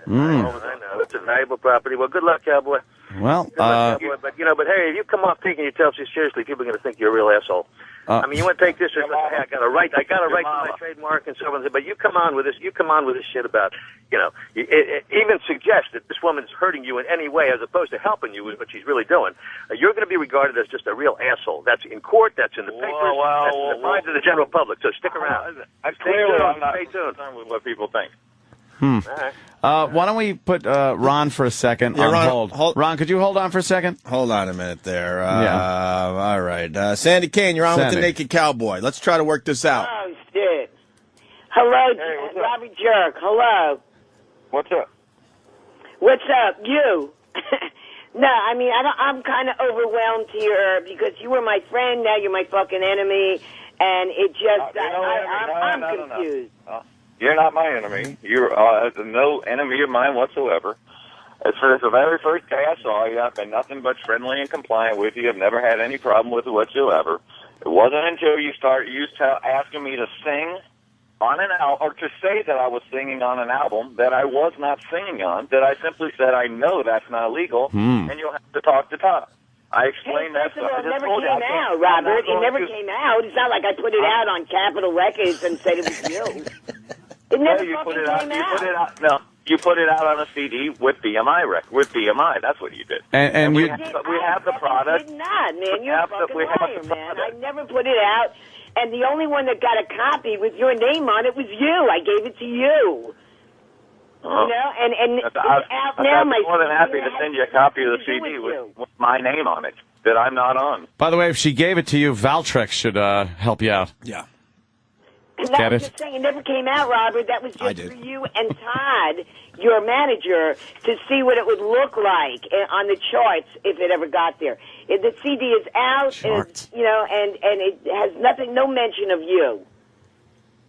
I know. It's a valuable property. Well, good luck, Cowboy. Well, but hey, if you come off taking yourself too seriously, people are going to think you're a real asshole. I mean, you want to take this as, hey, I got a right to my trademark and so on. But you come on with this shit about, even suggest that this woman's hurting you in any way as opposed to helping you is what she's really doing. You're going to be regarded as just a real asshole. That's in court. That's in the papers. That's in the minds of the general public. So stick around. I'm not concerned with what people think. Why don't we put Ron for a second on hold? Ron, could you hold on for a second? Hold on a minute there. All right. Sandy Kane, you're on with the Naked Cowboy. Let's try to work this out. Oh, shit. Hello, Robbie Jerk. Hello. What's up? What's up? You. No, I mean, I'm kind of overwhelmed here because you were my friend, now you're my fucking enemy, and it just, I'm confused. No. You're not my enemy. You're no enemy of mine whatsoever. Since the very first day I saw you, I've been nothing but friendly and compliant with you. I've never had any problem with it whatsoever. It wasn't until you asking me to sing on an album, or to say that I was singing on an album that I was not singing on, that I simply said, I know that's not legal, and you'll have to talk to Todd. I explained that. It never came out, Robert. It never came out. It's not like I put it out on Capitol Records and said it was you. It never you fucking put it out. came You out. put it out. No, you put it out on a CD with With BMI, that's what you did. And we you. have the product. Did not, man. You're a fucking we have liar, the man. I never put it out, and the only one that got a copy with your name on it was you. I gave it to you. You know, and it's out now. I'm more than happy to send you a copy of the CD with my name on it that I'm not on. By the way, if she gave it to you, Valtrex should help you out. Yeah. And Get that was it? just saying, it never came out, Robert. That was just for you and Todd, your manager, to see what it would look like on the charts if it ever got there. The CD is out, and it has no mention of you.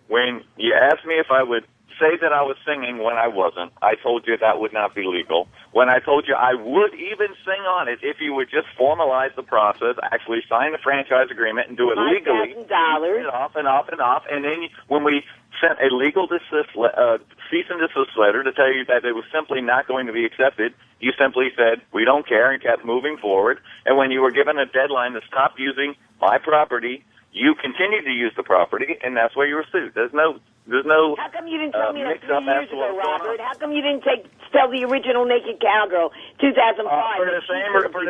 When you asked me if I would say that I was singing when I wasn't, I told you that would not be legal. When I told you I would even sing on it if you would just formalize the process, actually sign the franchise agreement and do it legally, $5,000 off and off and off, and then when we sent a legal cease and desist letter to tell you that it was simply not going to be accepted, you simply said, we don't care, and kept moving forward. And when you were given a deadline to stop using my property, you continued to use the property, and that's where you were sued. There's no. How come you didn't tell me that 3 years ago, Robert? How come you didn't tell the original Naked Cowgirl, 2005? For the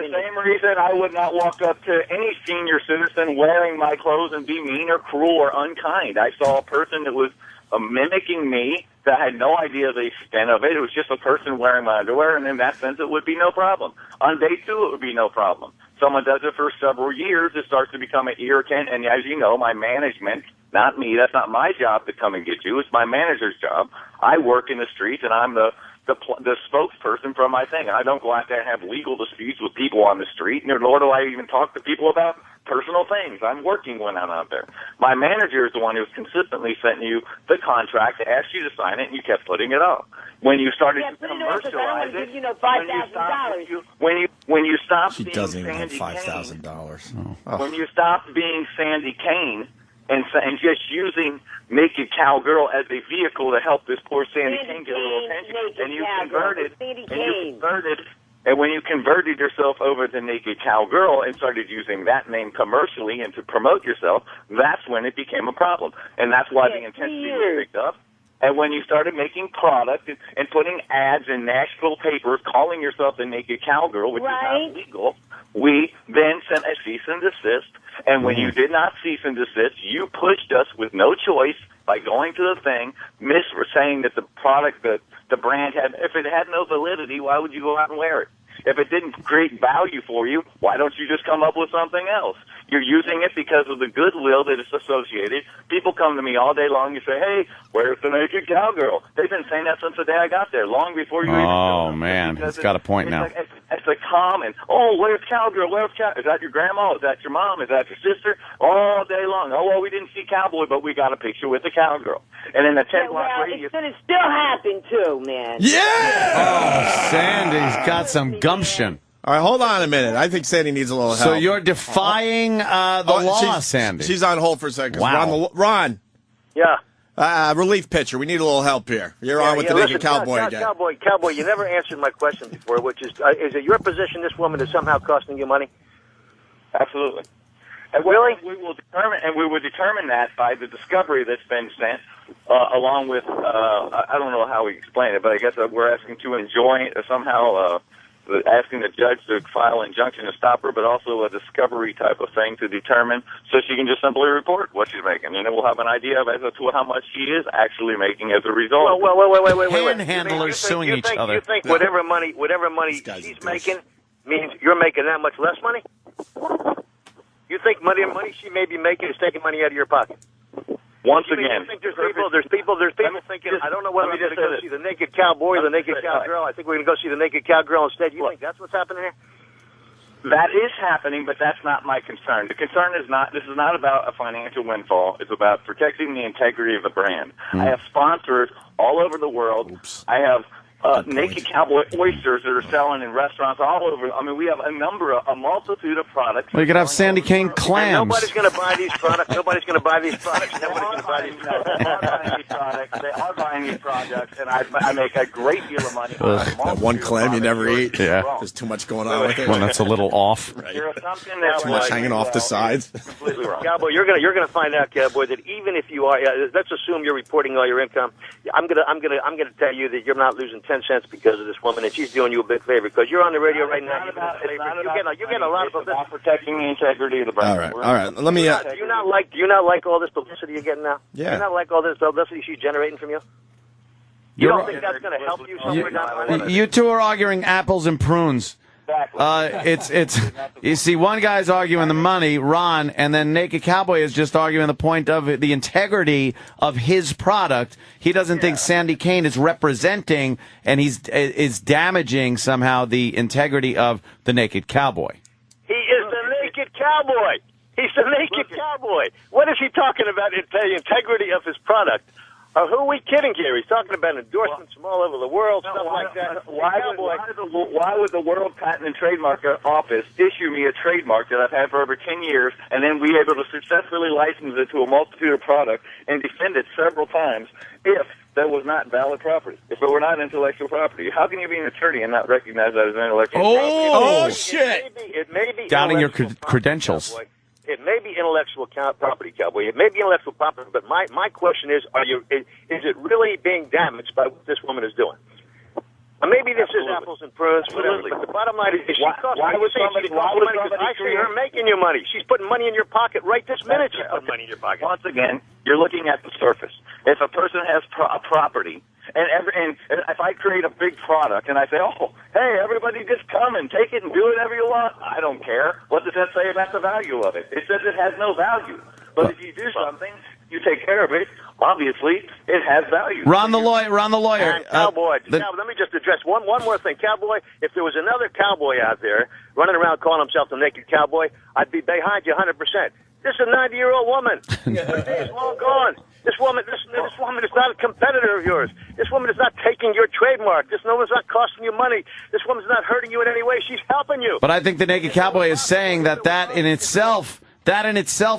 same reason, I would not walk up to any senior citizen wearing my clothes and be mean or cruel or unkind. I saw a person that was mimicking me that had no idea the extent of it. It was just a person wearing my underwear, and in that sense, it would be no problem. On day 2, it would be no problem. Someone does it for several years, it starts to become an irritant, and as you know, my management, not me, that's not my job to come and get you, it's my manager's job. I work in the streets, and I'm the spokesperson for my thing. I don't go out there and have legal disputes with people on the street, nor do I even talk to people about personal things. I'm working when I'm out there. My manager is the one who's consistently sent you the contract, asked you to sign it, and you kept putting it off. When you started to commercialize it, $5,000. When you stopped She being doesn't even have Sandy $5,000. Kane, when you stopped being Sandy Kane and just using Naked Cowgirl as a vehicle to help this poor Sandy Kane get a little attention, and you converted, and when you converted yourself over to Naked Cowgirl and started using that name commercially and to promote yourself, that's when it became a problem. And that's why the intensity was picked up. And when you started making product and putting ads in Nashville papers calling yourself the Naked Cowgirl, which is not legal, we then sent a cease and desist. And when you did not cease and desist, you pushed us with no choice by going to the thing, saying that the product, the brand if it had no validity, why would you go out and wear it? If it didn't create value for you, why don't you just come up with something else? You're using it because of the goodwill that is associated. People come to me all day long and say, hey, where's the Naked Cowgirl? They've been saying that since the day I got there, long before you even Oh, man. It's got a point now. It's a common, where's Cowgirl? Where's Cowgirl? Is that your grandma? Is that your mom? Is that your sister? All day long. Oh, well, we didn't see Cowboy, but we got a picture with the Cowgirl. And in the 10-block radius. It's going to still happen, too, man. Yeah! Oh, Sandy's got some gumption. All right, hold on a minute. I think Sandy needs a little help. So you're defying the law, Sandy. She's on hold for a second. Wow. Ron. Yeah. Relief pitcher. We need a little help here. You're on with the Naked Cowboy again. Cowboy, you never answered my question before, which is it your position this woman is somehow costing you money? Absolutely. And really? We will determine that by the discovery that's been sent, along with I don't know how we explain it, but I guess we're asking to enjoin somehow. Asking the judge to file an injunction to stop her, but also a discovery type of thing to determine, so she can just simply report what she's making, and then we'll have an idea as to how much she is actually making as a result. Well, wait. Panhandlers suing each other. You think whatever money she's making means you're making that much less money? You think money she may be making is taking money out of your pocket? Once again, I think there's people thinking, I don't know whether I'm going to go see the Naked Cowboy or the Naked Cowgirl. I think we're going to go see the Naked Cowgirl instead. You think that's what's happening here? That is happening, but that's not my concern. The concern is this is not about a financial windfall. It's about protecting the integrity of the brand. I have sponsors all over the world. I have naked cowboy oysters that are selling in restaurants all over. I mean, we have a multitude of products. Well, you could have Sandy Kane clams. Nobody's going to buy these products. Nobody's going to buy these products. Nobody's going to buy these products. They are buying these products, and I make a great deal of money. That one clam you never eat. Yeah. There's too much going on with it. Well, that's a little off. Right. Too much hanging off the sides. Completely wrong. Cowboy, you're gonna find out, Cowboy, that even if you are, let's assume you're reporting all your income. I'm gonna tell you that you're not losing 10 cents because of this woman, and she's doing you a big favor because you're on the radio right now. You're getting a lot of publicity. Protecting the integrity of the brand. All right. Let me. Do you not like all this publicity you're getting now? Yeah. Do you not like all this publicity she's generating from you? You don't think that's going to help you somewhere down the line? You two are arguing apples and prunes. It's you see, one guy's arguing the money, Ron, and then Naked Cowboy is just arguing the point of the integrity of his product. He doesn't think Sandy Kane is representing and is damaging somehow the integrity of the Naked Cowboy. He is the Naked Cowboy. He's the Naked Cowboy. What is he talking about? The integrity of his product. Who are we kidding here? He's talking about endorsements from all over the world, stuff like that. Why would the World Patent and Trademark Office issue me a trademark that I've had for over 10 years and then be able to successfully license it to a multitude of products and defend it several times if that was not valid property, if it were not intellectual property? How can you be an attorney and not recognize that as an intellectual property? Oh, shit. It may be doubting your credentials. Cowboy. It may be intellectual property, Cowboy. It may be intellectual property, but my question is it really being damaged by what this woman is doing? Maybe this is apples and prunes, whatever. But the bottom line is, why would somebody I see her making you money. She's putting money in your pocket right this minute. She's putting money in your pocket. Once again, you're looking at the surface. If a person has a property, and if I create a big product and I say, oh, hey, everybody just come and take it and do whatever you want, I don't care. What does that say about the value of it? It says it has no value. But if you do something, you take care of it, obviously, it has value. Ron the lawyer. Cowboy, let me just address one more thing. Cowboy, if there was another cowboy out there running around calling himself the Naked Cowboy, I'd be behind you 100%. This is a 90-year-old woman. Her day is long gone. This woman is not a competitor of yours. This woman is not taking your trademark. This woman's not costing you money. This woman's not hurting you in any way. She's helping you. But I think the Naked Cowboy is saying that in itself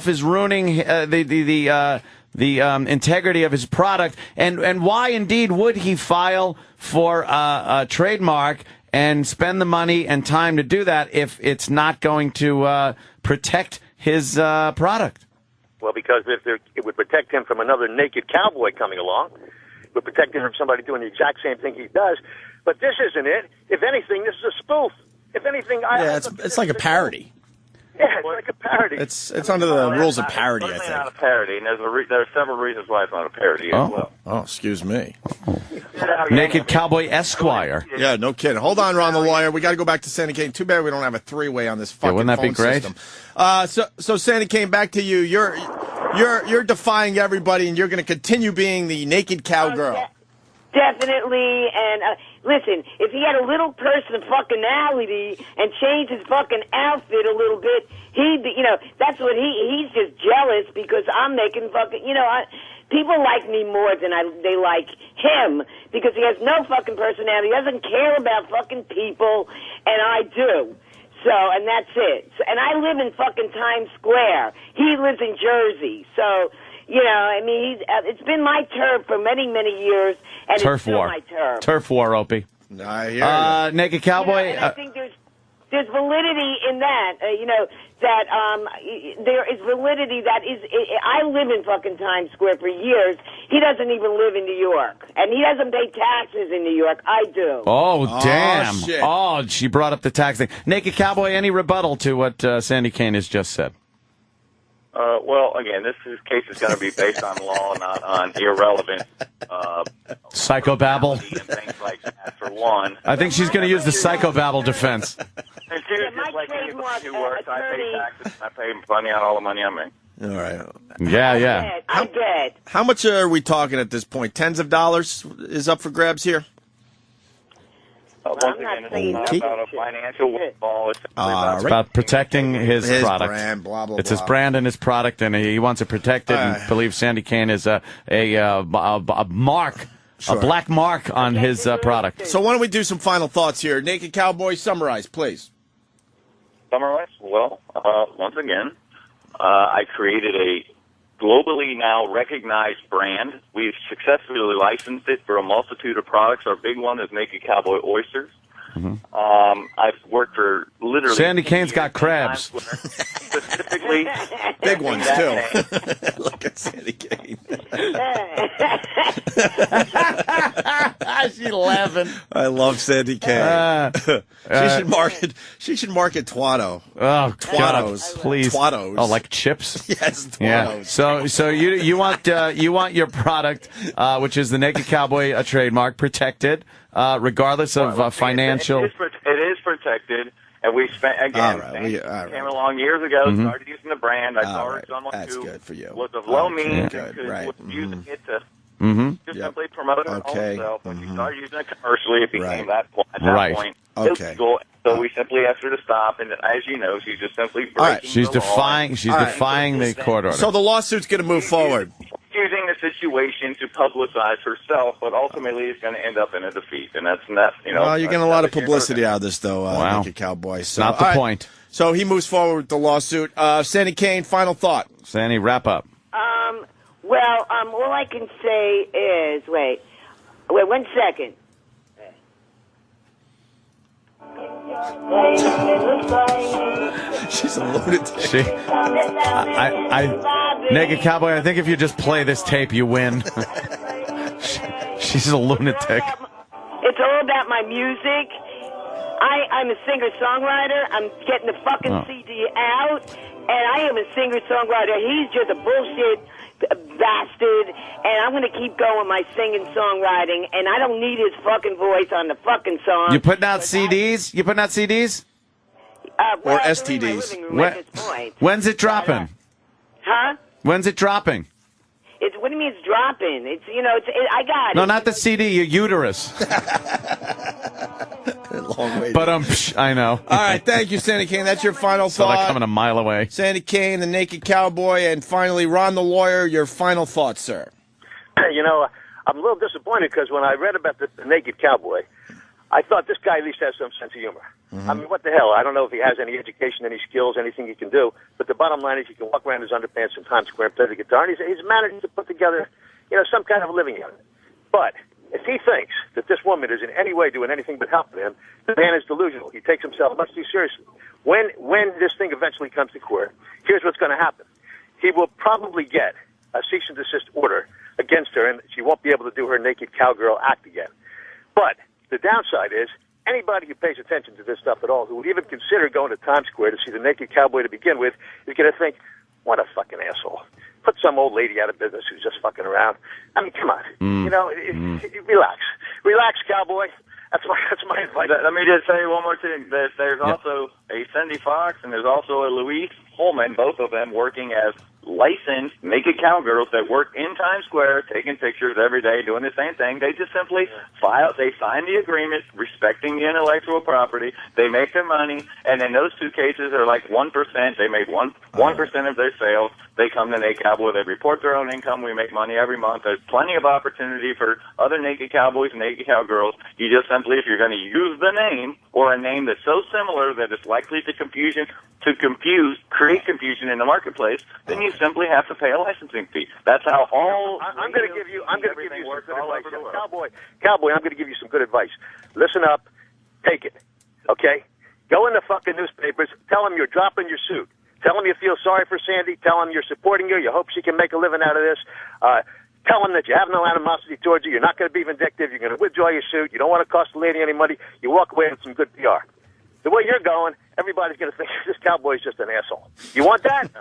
is ruining the integrity of his product. And why indeed would he file for a trademark and spend the money and time to do that if it's not going to protect his product? Well, because it would protect him from another Naked Cowboy coming along. It would protect him from somebody doing the exact same thing he does. But this isn't it. If anything, this is a spoof. If anything, it's like a parody. Yeah, it's like a parody. It's under the rules of parody, I think. It's not a parody, and there are several reasons why it's not a parody as well. Oh, excuse me. Naked Cowboy Esquire. Yeah, no kidding. Hold on, Ron the lawyer. We got to go back to Sandy Kane. Too bad we don't have a three-way on this fucking wouldn't that phone be great? system. So Sandy Kane, back to you. You're defying everybody, and you're going to continue being the Naked Cowgirl. Definitely, and listen, if he had a little personality and changed his fucking outfit a little bit, he'd be, that's what he's just jealous because I'm making fucking, people like me more than they like him because he has no fucking personality, he doesn't care about fucking people, and I do. So, and that's it. So, and I live in fucking Times Square. He lives in Jersey, so... it's been my turf for many, many years, and turf it's still war. my turf. Turf war, Opie. I hear you. Naked Cowboy. And I think there's validity in that. There is validity that is. I live in fucking Times Square for years. He doesn't even live in New York, and he doesn't pay taxes in New York. I do. Oh, damn. Shit. Oh, she brought up the tax thing. Naked Cowboy, any rebuttal to what Sandy Kane has just said? Well, again, this case is going to be based on law, not on irrelevant psychobabble and things like that. For one, I think she's going to use the psychobabble defense. And two, just like anybody who works, I pay taxes. I pay money on all the money I make. All right. Yeah. I bet. How much are we talking at this point? Tens of dollars is up for grabs here? Once again, it's not about a financial windfall. It's about protecting his product. Brand, blah, blah, it's blah. his brand and his product, and he wants to protect it and believes Sandy Kane is a mark a black mark on his product. So why don't we do some final thoughts here? Naked Cowboy, summarize, please. Summarize? Well, once again, I created a globally now recognized brand. We've successfully licensed it for a multitude of products. Our big one is Naked Cowboy Oysters. I've worked for literally... Sandy Kane's got crabs. Specifically... Big ones, too. Look at Sandy Kane. She's laughing. I love Sandy Kane. She should market Twatto. Oh, Twattos. God, please. Twattos. Oh, like chips? Yes, Twattos. Yeah. So you want your product, which is the Naked Cowboy trademark, protected, regardless of financial. It is protected. And we spent, again, came along years ago, started using the brand. I saw someone who was of low means was using it to just simply promote it himself. When she started using it commercially, it became that point. At that point, illegal. So we simply asked her to stop, and as you know, she's just simply breaking She's the defying. law. She's defying the court order. So the lawsuit's going to move forward. Using the situation to publicize herself, but ultimately it's going to end up in a defeat, and that's Well, you're getting a lot of publicity out of this, though, Naked Cowboy. So, not the point. So he moves forward with the lawsuit. Sandy Kane, final thought. Sandy, wrap up. Well, all I can say is wait 1 second. She's a lunatic. Naked Cowboy, I think if you just play this tape, you win. She's a lunatic. It's all about my music. I'm a singer-songwriter. I'm getting the fucking CD out, and I am a singer-songwriter. He's just a bullshit bastard, and I'm going to keep going my singing-songwriting, and I don't need his fucking voice on the fucking song. You putting out CDs? You putting out CDs? Or STDs? When's it dropping? Huh? When's it dropping? What do you mean it's dropping? I got it. No, not the CD, your uterus. Long way. But I know. All right, thank you, Sandy Kane. That's your final So thought. they're coming a mile away. Sandy Kane, the Naked Cowboy, and finally, Ron the Lawyer, your final thoughts, sir. I'm a little disappointed because when I read about the Naked Cowboy, I thought this guy at least has some sense of humor. I mean, what the hell? I don't know if he has any education, any skills, anything he can do, but the bottom line is he can walk around in his underpants in Times Square and play the guitar, and he's managed to put together, some kind of a living out of it. But if he thinks that this woman is in any way doing anything but helping him, the man is delusional. He takes himself much too seriously. When this thing eventually comes to court, here's what's going to happen. He will probably get a cease and desist order against her, and she won't be able to do her naked cowgirl act again. But the downside is anybody who pays attention to this stuff at all, who would even consider going to Times Square to see the Naked Cowboy to begin with, is going to think, what a fucking asshole. Put some old lady out of business who's just fucking around. I mean, come on. Relax. Relax, Cowboy. That's my advice. Let me just say one more thing. There's also a Cindy Fox and there's also a Louise Holman, both of them working as licensed naked cowgirls that work in Times Square, taking pictures every day, doing the same thing. They just simply they sign the agreement, respecting the intellectual property. They make their money, and in those two cases, they're like 1%. They make 1% of their sales. They come to Naked Cowboy. They report their own income. We make money every month. There's plenty of opportunity for other naked cowboys and naked cowgirls. You just simply, if you're going to use the name or a name that's so similar that it's likely to create confusion in the marketplace, then you simply have to pay a licensing fee. That's how all. I'm going to give you some good advice, Cowboy. I'm going to give you some good advice. Listen up, take it, okay? Go in the fucking newspapers. Tell them you're dropping your suit. Tell them you feel sorry for Sandy. Tell them you're supporting her. You hope she can make a living out of this. Tell them that you have no animosity towards her. You're not going to be vindictive. You're going to withdraw your suit. You don't want to cost the lady any money. You walk away with some good PR. The way you're going, everybody's going to think this cowboy's just an asshole. You want that?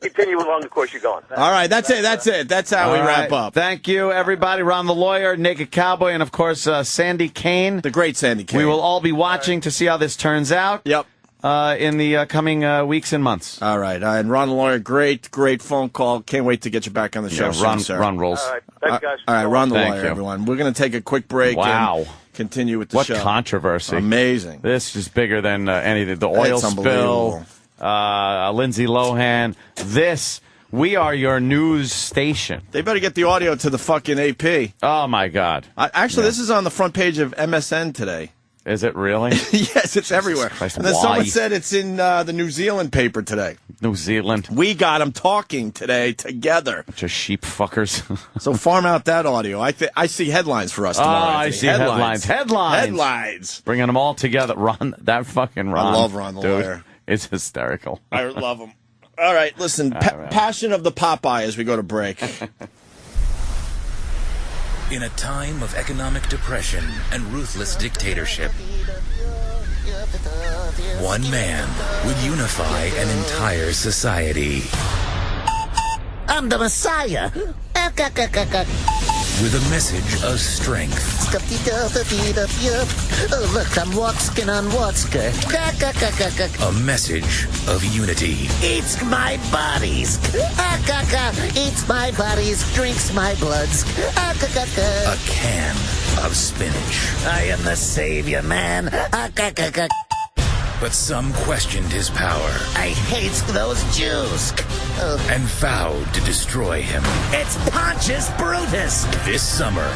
Continue along the course you're going. All right, that's it. That's how we wrap up. Thank you, everybody. Ron the Lawyer, Naked Cowboy, and, of course, Sandy Kane. The great Sandy Kane. We will all be watching to see how this turns out. Yep. In the coming weeks and months. All right. And Ron the Lawyer, great phone call. Can't wait to get you back on the show. Ron rolls. All right. Thanks, guys. All right, Ron the Thank Lawyer, you. everyone. We're going to take a quick break. Wow. And continue with the show. What controversy. Amazing. This is bigger than anything. The oil spill, Lindsay Lohan. This We are your news station. They better get the audio to the fucking AP. Oh, my God. Actually, this is on the front page of MSN today. Is it really? Yes, it's everywhere. Christ, and then why? someone said it's in the New Zealand paper today. New Zealand. We got them talking today together. Bunch of sheep fuckers. So farm out that audio. I see headlines for us tomorrow. I see headlines. Headlines. Bringing them all together. Ron. I love Ron the lawyer. It's hysterical. I love him. All right, listen. Passion of the Popeye as we go to break. In a time of economic depression and ruthless dictatorship, one man would unify an entire society. I'm the Messiah. With a message of strength. Oh, look, I'm Watskin on Watsker. A message of unity. Eats my bodies. Eats my bodies, drinks my bloods. A can of spinach. I am the savior, man. But some questioned his power. I hate those Jews. And vowed to destroy him. It's Pontius Brutus. This summer.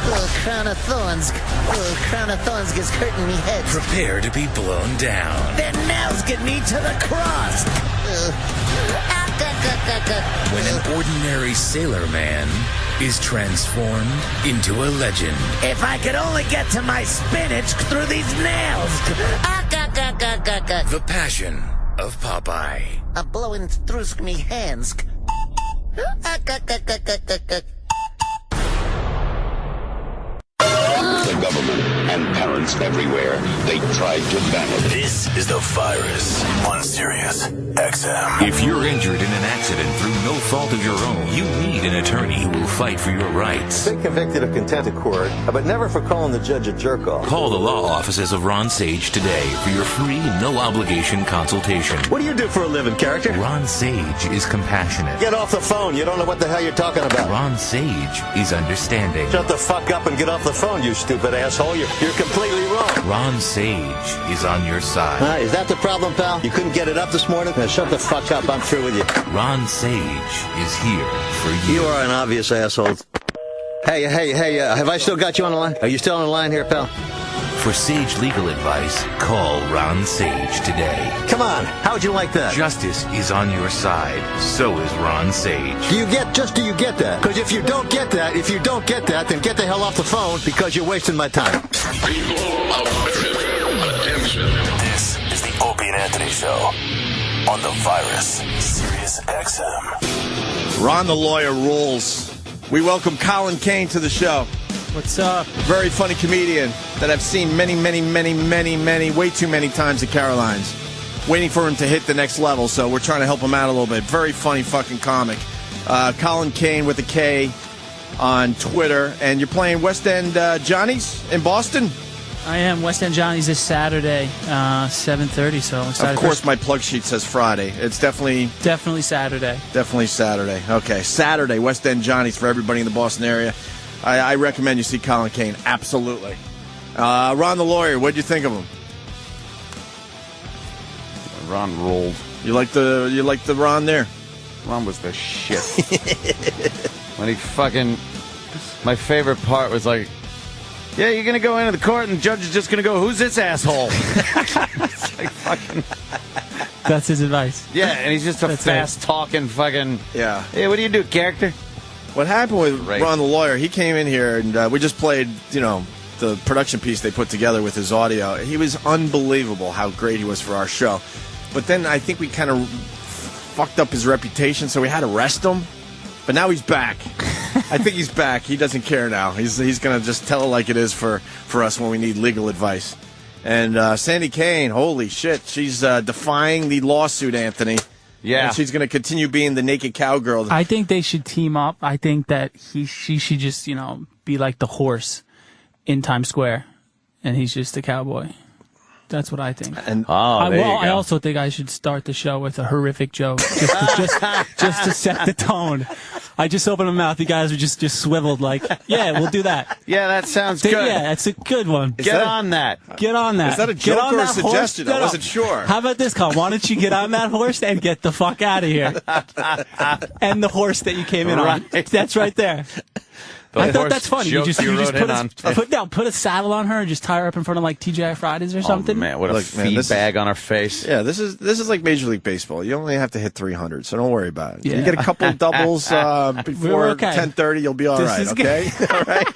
Crown of Thorns. Crown of Thorns is hurting me head. Prepare to be blown down. Their nails get me to the cross. When an ordinary sailor man is transformed into a legend. If I could only get to my spinach through these nails. The Passion of Popeye. I'm blowing through me hands. The government and parents everywhere, they tried to ban it. This is the virus on Sirius XM. If you're injured in an accident through no fault of your own, you need an attorney who will fight for your rights. Been convicted of contempt of court, but never for calling the judge a jerk-off. Call the law offices of Ron Sage today for your free, no-obligation consultation. What do you do for a living, character? Ron Sage is compassionate. Get off the phone. You don't know what the hell you're talking about. Ron Sage is understanding. Shut the fuck up and get off the phone, you stupid asshole. You're completely wrong. Ron Sage is on your side. Is that the problem, pal? You couldn't get it up this morning? Now shut the fuck up. I'm through with you. Ron Sage is here for you. You are an obvious asshole. Hey, have I still got you on the line? Are you still on the line here, pal? For Sage legal advice, call Ron Sage today. Come on, how would you like that? Justice is on your side. So is Ron Sage. Do you get that? Because if you don't get that, then get the hell off the phone because you're wasting my time. People of America, attention. This is the Opie and Anthony Show on the virus, Sirius XM. Ron the lawyer rules. We welcome Colin Kane to the show. What's up? Very funny comedian that I've seen many, way too many times at Caroline's. Waiting for him to hit the next level, so we're trying to help him out a little bit. Very funny fucking comic. Colin Kane with a K on Twitter. And you're playing West End Johnny's in Boston? I am. West End Johnny's this Saturday, 7:30, so I'm excited. Of course, my plug sheet says Friday. It's definitely Saturday. Definitely Saturday. Okay, Saturday, West End Johnny's for everybody in the Boston area. I recommend you see Colin Kane. Absolutely. Ron the lawyer, what'd you think of him? Ron rolled. You like the Ron there? Ron was the shit. When he fucking... My favorite part was like, yeah, you're going to go into the court and the judge is just going to go, who's this asshole? It's like fucking... That's his advice. Yeah, and he's just a fast-talking fucking... Yeah. Hey, what do you do, character? What happened with Ron the lawyer, he came in here and we just played, the production piece they put together with his audio. He was unbelievable how great he was for our show. But then I think we kind of fucked up his reputation, so we had to arrest him. But now he's back. I think he's back. He doesn't care now. He's going to just tell it like it is for us when we need legal advice. And Sandy Kane, holy shit, she's defying the lawsuit, Anthony. Yeah. And she's going to continue being the naked cowgirl. I think they should team up. I think that she should just, be like the horse in Times Square, and he's just the cowboy. That's what I think. And I also think I should start the show with a horrific joke, just to set the tone. I just opened my mouth. You guys were just swiveled like, yeah, we'll do that. Yeah, that sounds good. Yeah, that's a good one. Get on that. Get on that. Is that a joke or a suggestion? I wasn't sure. How about this, Colin? Why don't you get on that horse and get the fuck out of here? And the horse that you came in on. That's right there. I thought that's funny. You just put a saddle on her and just tie her up in front of like TGI Fridays or something. Oh, man, what a feed bag on her face. Yeah, this is like Major League Baseball. You only have to hit 300, so don't worry about it. Yeah. You get a couple of doubles before 10:30, you'll be all right. Okay, all right.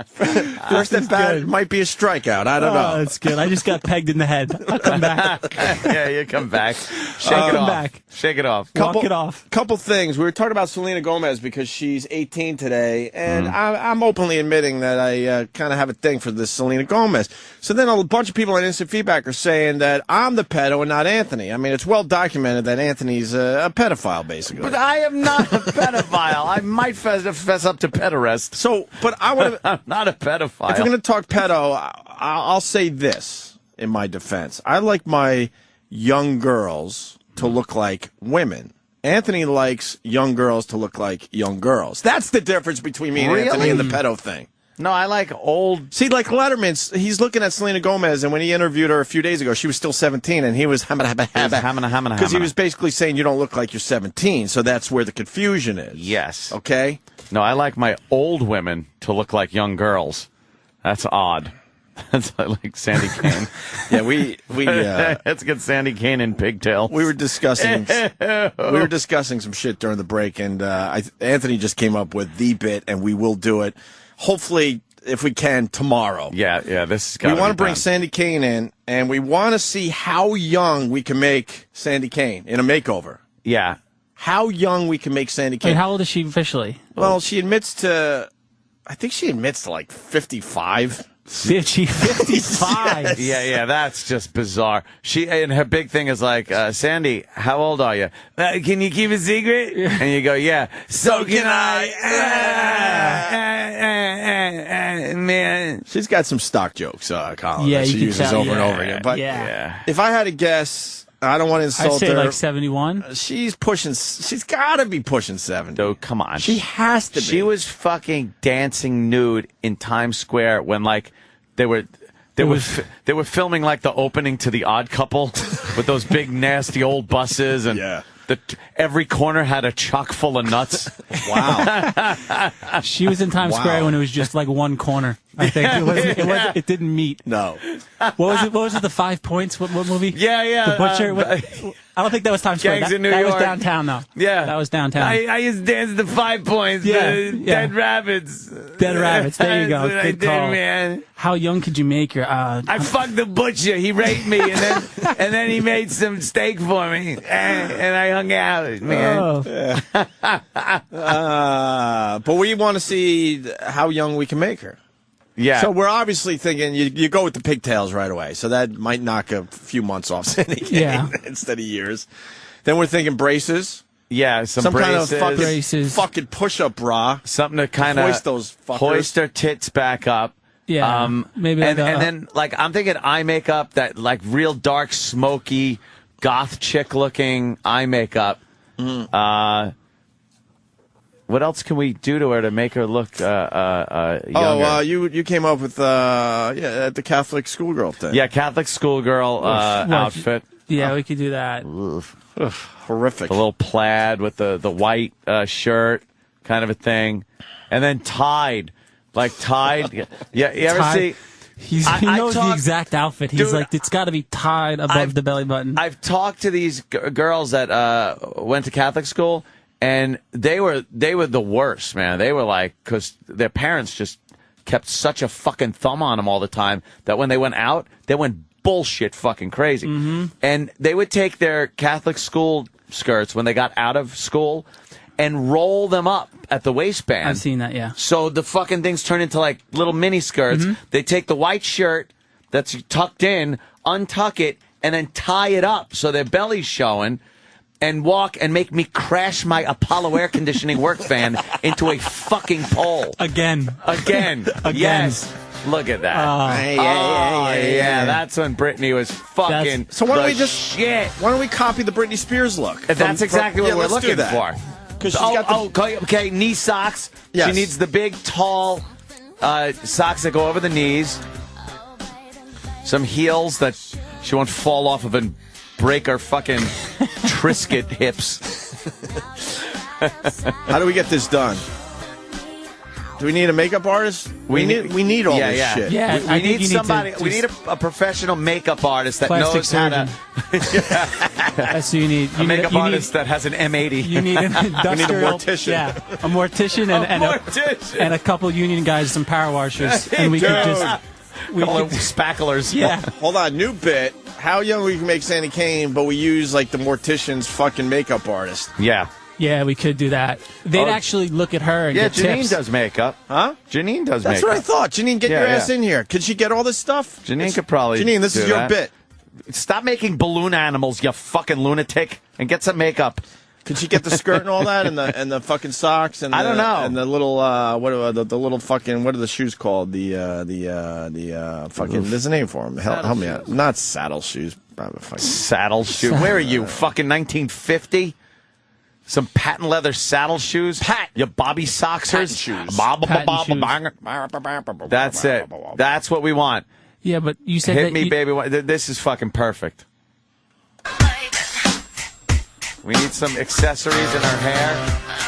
First at bat might be a strikeout. I don't know. That's good. I just got pegged in the head. I'll come back. Yeah, you come back. Shake it off. Shake it off. Walk it off. Couple things. We were talking about Selena Gomez because she's 18 today, and I'm openly admitting that I kind of have a thing for this Selena Gomez. So then a bunch of people on Instant Feedback are saying that I'm the pedo and not Anthony. I mean, it's well documented that Anthony's a pedophile, basically. But I am not a pedophile. I might fess up to pederast. So, but I want to... Not a pedophile. If you're going to talk pedo, I'll say this in my defense. I like my young girls to look like women. Anthony likes young girls to look like young girls. That's the difference between me and Anthony and the pedo thing. No, I like old. See, like Letterman, he's looking at Selena Gomez, and when he interviewed her a few days ago, she was still 17, and he was because he was basically saying you don't look like you're 17, so that's where the confusion is. Yes. Okay? No, I like my old women to look like young girls. That's odd. That's like Sandy Kane. Yeah, let's get Sandy Kane in pigtail. We were discussing some shit during the break, and Anthony just came up with the bit, and we will do it. Hopefully, if we can, tomorrow. Yeah, this is. We want to bring Sandy Kane in, and we want to see how young we can make Sandy Kane in a makeover. Yeah. How young we can make Sandy Kane. Wait, how old is she officially? Well, she admits to, I think she admits to like 55. Did she 55? Yeah, that's just bizarre. And her big thing is like, Sandy, how old are you? Can you keep a secret? And you go, yeah. So can I. Man. She's got some stock jokes, Colin, yeah, that she uses over and over again. But if I had to guess, I don't want to insult her. I'd say like 71. She's got to be pushing 70. Oh, come on. She has to be. She was fucking dancing nude in Times Square when, like, they were filming, like, the opening to The Odd Couple with those big, nasty old buses. And every corner had a chock full of nuts. Wow. She was in Times Square when it was just, like, one corner. I think it didn't meet. No. What was it? The 5 Points? What movie? Yeah. The Butcher. I don't think that was Times Square. Gangs in New York. That was downtown, though. Yeah, that was downtown. I used to dance the 5 Points. Dead Rabbits. Dead Rabbits. There you go. That's Good what I call. did, man. How young could you make her? I fucked the butcher. He raped me, and then he made some steak for me, and I hung out, man. But we want to see how young we can make her. Yeah. So we're obviously thinking you go with the pigtails right away. So that might knock a few months off Sandy Kane instead of years. Then we're thinking braces. Yeah, some braces. Kind of fucking push-up bra. Something to kind of hoist her tits back up. Yeah, maybe. And then, like, I'm thinking eye makeup, that, like, real dark, smoky, goth chick-looking eye makeup. What else can we do to her to make her look younger? You came up with the Catholic schoolgirl thing. Yeah, Catholic schoolgirl outfit. Yeah, we could do that. Horrific. A little plaid with the white shirt, kind of a thing, and then tied. Yeah, you ever see? He knows the exact outfit. He's like, it's got to be tied above the belly button. I've talked to these girls that went to Catholic school. And they were the worst, man. They were like, because their parents just kept such a fucking thumb on them all the time that when they went out, they went bullshit fucking crazy. Mm-hmm. And they would take their Catholic school skirts when they got out of school and roll them up at the waistband. I've seen that, yeah. So the fucking things turn into like little mini skirts. Mm-hmm. They take the white shirt that's tucked in, untuck it, and then tie it up so their belly's showing. And walk and make me crash my Apollo air conditioning work fan into a fucking pole. Again. Yes. Look at that. Yeah. That's when Britney was fucking. So why don't we shit. Why don't we copy the Britney Spears look? That's exactly what we're looking for. Because she's got the... okay, knee socks. Yes. She needs the big, tall socks that go over the knees. Some heels that she won't fall off of and break her fucking Triscuit hips. How do we get this done? Do we need a makeup artist? We need all this shit. Yeah, we need somebody. We need a professional makeup artist that knows how to. That's what you need. A makeup artist that has an M80. You need an industrial. We need a mortician. Yeah, a mortician and a couple union guys, some power washers, and we could just. We could spacklers. Yeah. Hold on, new bit. How young we can make Sandy Kane, but we use like the mortician's fucking makeup artist. Yeah. Yeah, we could do that. They'd actually look at her and get Janine tips. does makeup. Huh? Janine does That's makeup. what I thought. Janine, get your ass in here. Could she get all this stuff? Janine could probably Janine, this do is your that. bit. Stop making balloon animals, you fucking lunatic, and get some makeup. Could she get the skirt and all that, and the fucking socks, and I don't know, and the little the little fucking, what are the shoes called? The fucking, there's a name for them. Help me out. Not saddle shoes. Saddle shoes. Where are you? Fucking 1950. Some patent leather saddle shoes. You Bobby Soxers. Shoes. That's it. That's what we want. Yeah, but you said Hit me, baby. This is fucking perfect. We need some accessories in her hair.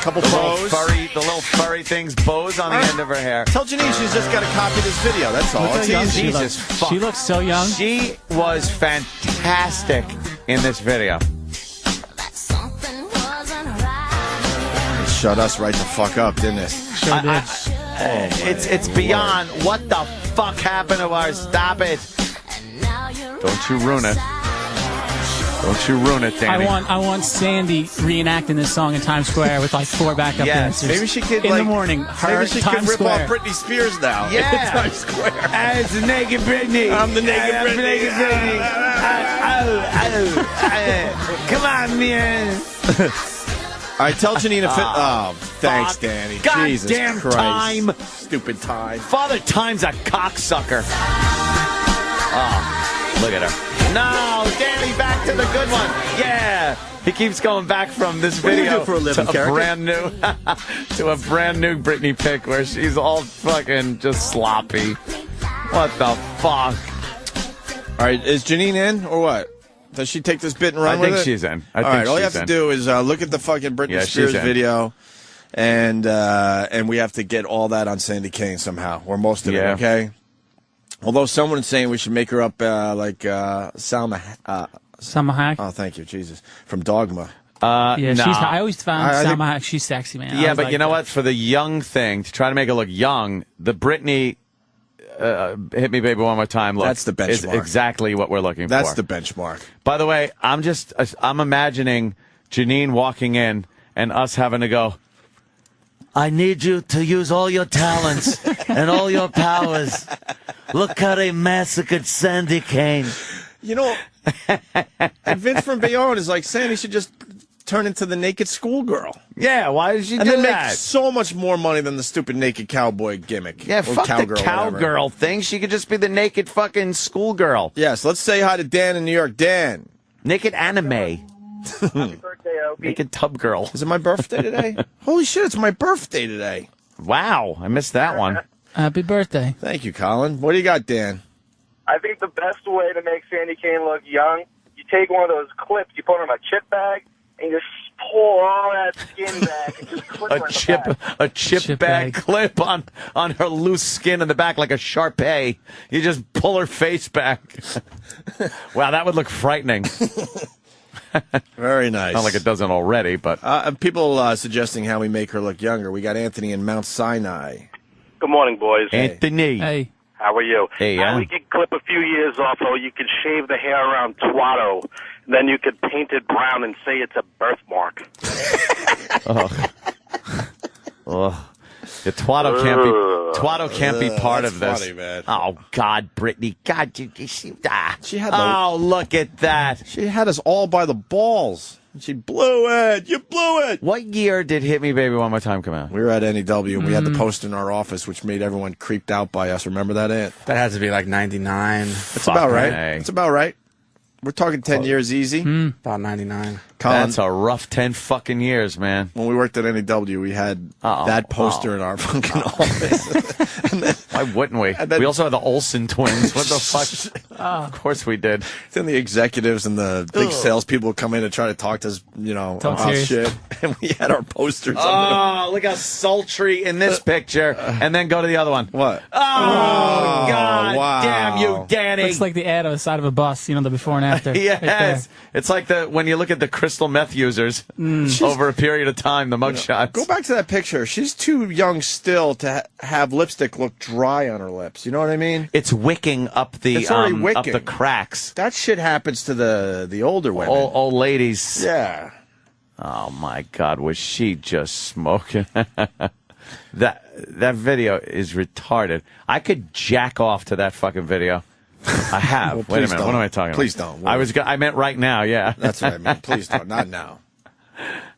Couple bows. The little furry things, bows on the end of her hair. Tell Janine she's just got to copy this video. That's all. It's easy. Jesus fuck. She looks so young. She was fantastic in this video. Shut us right the fuck up, didn't it? Sure did. It's beyond. What the fuck happened to our? Stop it! Don't you ruin it. Don't you ruin it, Danny. I want Sandy reenacting this song in Times Square with like 4 backup dancers. Maybe she could in the morning. Maybe she could rip Square. off Britney Spears now. Yeah. Times Square. It's the naked Britney. I'm the naked Britney. Come on, man. All right, tell Janine to fit. Oh, thanks, Danny. God Jesus damn Christ. time. Stupid time. Father Time's a cocksucker. Oh, look at her. No, Danny, back to the good one. Yeah. He keeps going back from this video What do you do for a living, to a brand new Britney pic where she's all fucking just sloppy. What the fuck? All right, is Janine in or what? Does she take this bit and run with it? I think she's in. All right, all you have to do is look at the fucking Britney Spears video, and we have to get all that on Sandy Kane somehow, or most of it, okay? Although someone's saying we should make her up like Salma. Salma Hayek. Oh, thank you, Jesus. From Dogma. Yeah, I always found Salma Hayek, she's sexy, man. Yeah, but you know what? For the young thing, to try to make it look young, the Britney Hit Me Baby One More Time look. That's the benchmark. Is exactly what we're looking for. That's the benchmark. By the way, I'm imagining Janine walking in and us having to go, I need you to use all your talents and all your powers. Look how they massacred Sandy Kane. You know, and Vince from Bayonne is like saying he should just turn into the naked schoolgirl. Yeah, why did she do that? And then that? make so much more money than the stupid naked cowboy gimmick. Yeah, or fuck cowgirl, the cowgirl thing. She could just be the naked fucking schoolgirl. Yes, let's say hi to Dan in New York. Dan. Naked anime. Happy birthday, Opie. Naked tub girl. Is it my birthday today? Holy shit, it's my birthday today. Wow, I missed that one. Happy birthday. Thank you, Colin. What do you got, Dan? I think the best way to make Sandy Kane look young, you take one of those clips, you put it in a chip bag, and you just pull all that skin back and just clip her a chip bag clip on her loose skin in the back like a Shar-Pei. You just pull her face back. Wow, that would look frightening. Very nice. Not like it doesn't already, but people suggesting how we make her look younger. We got Anthony in Mount Sinai. Good morning, boys. Anthony. Hey. How are you? Hey, we can clip a few years off, or you can shave the hair around Twatto. Then you could paint it brown and say it's a birthmark. The Twatto can't be part of this. Funny, man. Oh God, Brittany, God, she had. Oh, look at that. She had us all by the balls. She blew it. You blew it. What year did Hit Me Baby One More Time come out? We were at NEW, and we had the poster in our office, which made everyone creeped out by us. Remember that, Ant? That has to be like 99. That's about right. It's about right. We're talking 10 years easy. About 99. Colin, That's a rough 10 fucking years, man. when we worked at NEW, we had that poster in our fucking office. Why wouldn't we? We also had the Olsen twins. What the fuck? Of course we did. Then the executives and the big salespeople would come in and try to talk to us, about shit. And we had our posters up. Oh, look how sultry in this picture. And then go to the other one. What? Oh, God wow. damn you, Danny. Looks like the ad on the side of a bus, the before and after. Yes. It's like when you look at the crystal meth users over a period of time, the mugshots. Go back to that picture. She's too young still to have lipstick look dry on her lips. You know what I mean? It's wicking up the It's already wicking. up the cracks. That shit happens to the older women. Old ladies. Yeah. Oh my God, was she just smoking? That video is retarded. I could jack off to that fucking video. I have. Well, Wait a minute. don't. What am I talking about? Please don't. I meant right now. Yeah. That's what I meant. Please don't. Not now.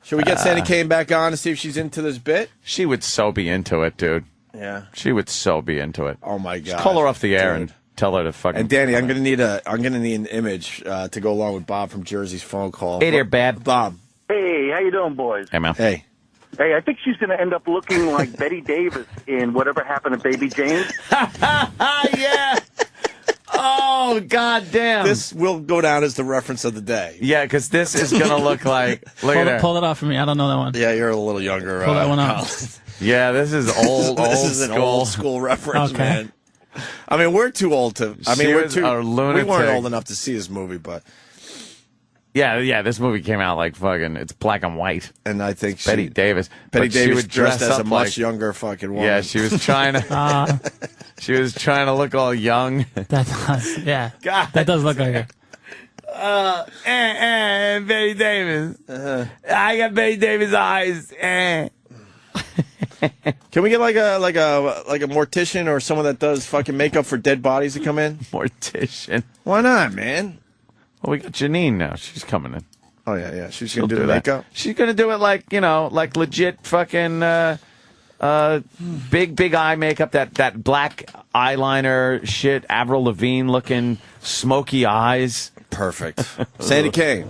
Should we get Sandy Kane back on to see if she's into this bit? She would so be into it, dude. Yeah. She would so be into it. Oh my God. Just call her off the air and tell her to fucking. And Danny, I'm gonna need an image to go along with Bob from Jersey's phone call. Hey there, Bab. Bob. Hey, how you doing, boys? Hey, man. Hey. Hey, I think she's going to end up looking like Betty Davis in Whatever Happened to Baby Jane. Yeah. Oh, God damn. This will go down as the reference of the day. Yeah, because this is going to look like. Look at her. Pull it off for me. I don't know that one. Yeah, you're a little younger. Pull that one up. Yeah, this is old. This is school. an old school reference, Okay. man. I mean, we're too old to. I mean, She we're was too. a lunatic. We weren't old enough to see this movie, but. Yeah, this movie came out like fucking. It's black and white. And I think Betty Davis. Betty But she Davis would dressed dress as a up much like- younger fucking woman. Yeah, she was trying to. She was trying to look all young. That does, yeah. God. That does look like her. Betty Davis. I got Betty Davis eyes. Can we get like a mortician or someone that does fucking makeup for dead bodies to come in? Mortician. Why not, man? Well, we got Janine now. She's coming in. Oh yeah. She's She'll gonna do the that. makeup. She's gonna do it like legit fucking big eye makeup. That black eyeliner shit. Avril Lavigne looking smoky eyes. Perfect. Sandy Kane.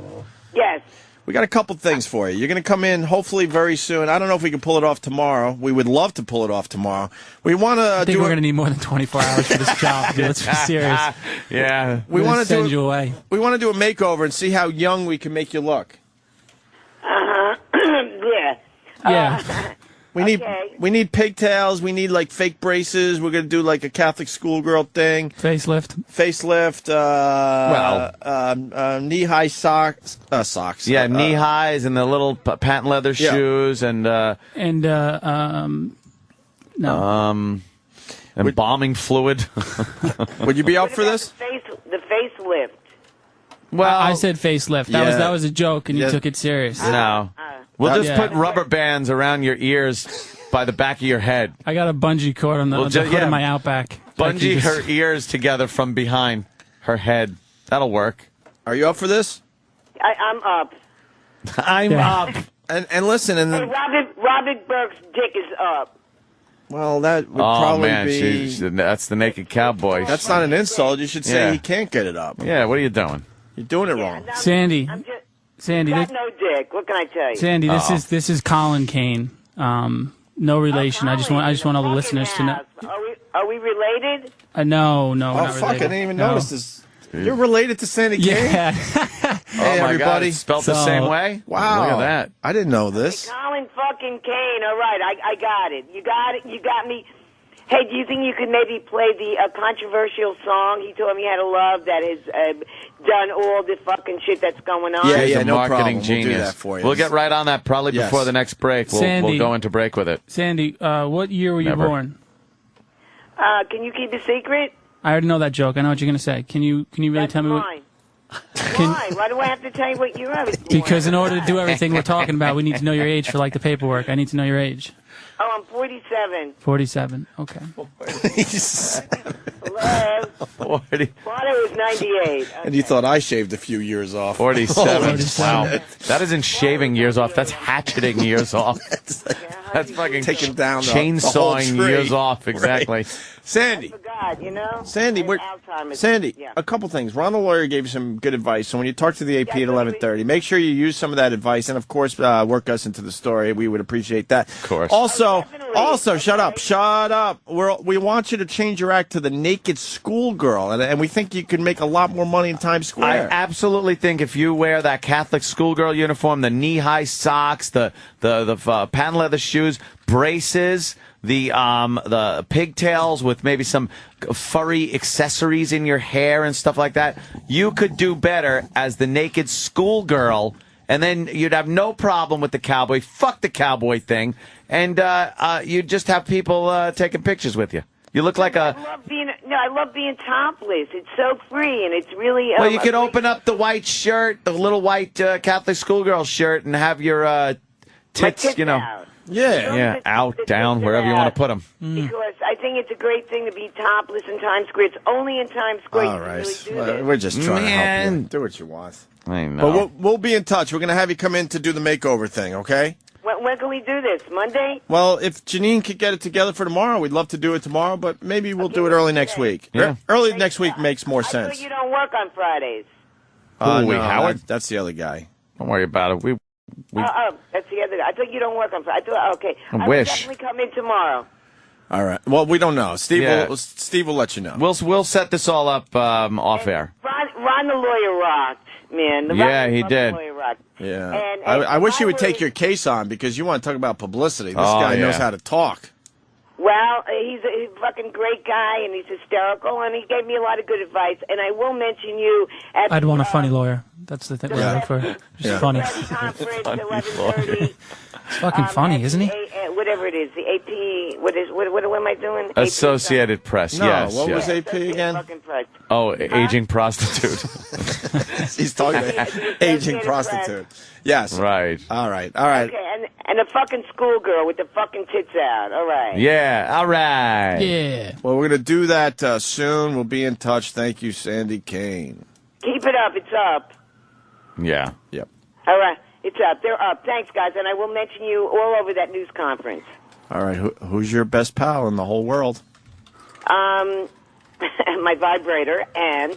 Yes. We got a couple things for you. You're going to come in hopefully very soon. I don't know if we can pull it off tomorrow. We would love to pull it off tomorrow. We want to I think we're going to need more than 24 hours for this job, dude. Let's be serious. Yeah. We want to send you away. We want to do a makeover and see how young we can make you look. Yeah. Yeah. We need pigtails. We need like fake braces. We're gonna do like a Catholic schoolgirl thing. Facelift. Knee high socks. Yeah, knee highs and the little patent leather shoes and embalming fluid. Would you be up for this? The facelift. Well, I said facelift. That was a joke, and you took it serious. No. We'll just put rubber bands around your ears by the back of your head. I got a bungee cord on the hood of my Outback. Bungee her ears together from behind her head. That'll work. Are you up for this? I'm up. I'm up. And listen, and Hey, Robert Burke's dick is up. well, that would probably be. That's the naked cowboy. That's not an insult. You should say he can't get it up. Yeah, what are you doing? You're doing it wrong. Sandy. Sandy, Got no dick. What can I tell you? Sandy, this is Colin Kane. No relation. I just want all the listeners to know. Are we related? No, Oh not fuck! I related. didn't even notice this. You're related to Sandy Kane? Yeah. Hey, my everybody. God, it's spelled the same way? Wow. Look at that. I didn't know this. Colin fucking Kane. All right, I got it. You got it. You got me. Hey, do you think you could maybe play the controversial song he told me how to love that has done all the fucking shit that's going on? He's a no marketing problem. genius. We'll do that for you. We'll get right on that probably Yes. before the next break. We'll go into break with it. Sandy, what year were you Never. born? Can you keep a secret? I already know that joke. I know what you're going to say. Can you really tell me what? Fine. Why? Why do I have to tell you what year I was born? Because in order to do everything we're talking about, we need to know your age for like the paperwork. I need to know your age. Oh, I'm 47. 47. Okay. Hello? 40. Thought I was 98. And you thought I shaved a few years off. 47. 47. Wow. That isn't shaving years off. That's hatcheting years off. That's fucking taking down chainsawing the years off. Exactly. Right. Sandy. I forgot, you know? Sandy, a couple things. Ron the lawyer gave you some good advice. So when you talk to the AP at 11:30, make sure you use some of that advice, and of course, work us into the story. We would appreciate that. Of course. Also, shut up. We want you to change your act to the naked schoolgirl, and we think you can make a lot more money in Times Square. I absolutely think if you wear that Catholic schoolgirl uniform, the knee-high socks, the patent leather shoes, braces, the pigtails with maybe some furry accessories in your hair and stuff like that, you could do better as the naked schoolgirl, and then you'd have no problem with the cowboy. Fuck the cowboy thing, and you'd just have people taking pictures with you. You look like a... I love being topless. It's so free, and it's really... well, you could open up the white shirt, the little white Catholic schoolgirl shirt, and have your tits, you know... out. Yeah, out, down, wherever you want to put them. Because I think it's a great thing to be topless in Times Square. It's only in Times Square All you right. can really do this. We're just trying to help you. Do what you want. I know. But we'll be in touch. We're going to have you come in to do the makeover thing, okay? When can we do this? Monday? Well, if Janine could get it together for tomorrow, we'd love to do it tomorrow, but maybe we'll do it early next week. Yeah. Early next week makes more I sense. thought you don't work on Fridays. Holy no, Howard? That's the other guy. Don't worry about it. That's the other guy. I thought you don't work on Fridays. Okay. I will wish. definitely come in tomorrow. All right. Well, we don't know. Steve Yeah. Steve will let you know. We'll set this all up off air. Ron the lawyer rocked, man. Yeah, he did. The lawyer rocked. Yeah. And I wish you would I take your case on because you want to talk about publicity. This Oh, guy knows yeah. how to talk. Well, he's a fucking great guy, and he's hysterical, and he gave me a lot of good advice. And I will mention you at I'd want a funny lawyer. That's the thing. Yeah. For just Yeah. funny. conference, 11:30. It's fucking funny, isn't he? Whatever it is, the AP. What am I doing? Associated Press, No, yes. what yes. was AP again? Fucking press. Oh, aging prostitute. He's talking about aging prostitute. Yes. Right. All right. Okay, and a fucking schoolgirl with the fucking tits out. All right. Yeah, all right. Yeah. Well, we're going to do that soon. We'll be in touch. Thank you, Sandy Kane. Keep it up. It's up. Yeah. Yep. All right. It's up. They're up. Thanks, guys. And I will mention you all over that news conference. All right. Who's your best pal in the whole world? My vibrator and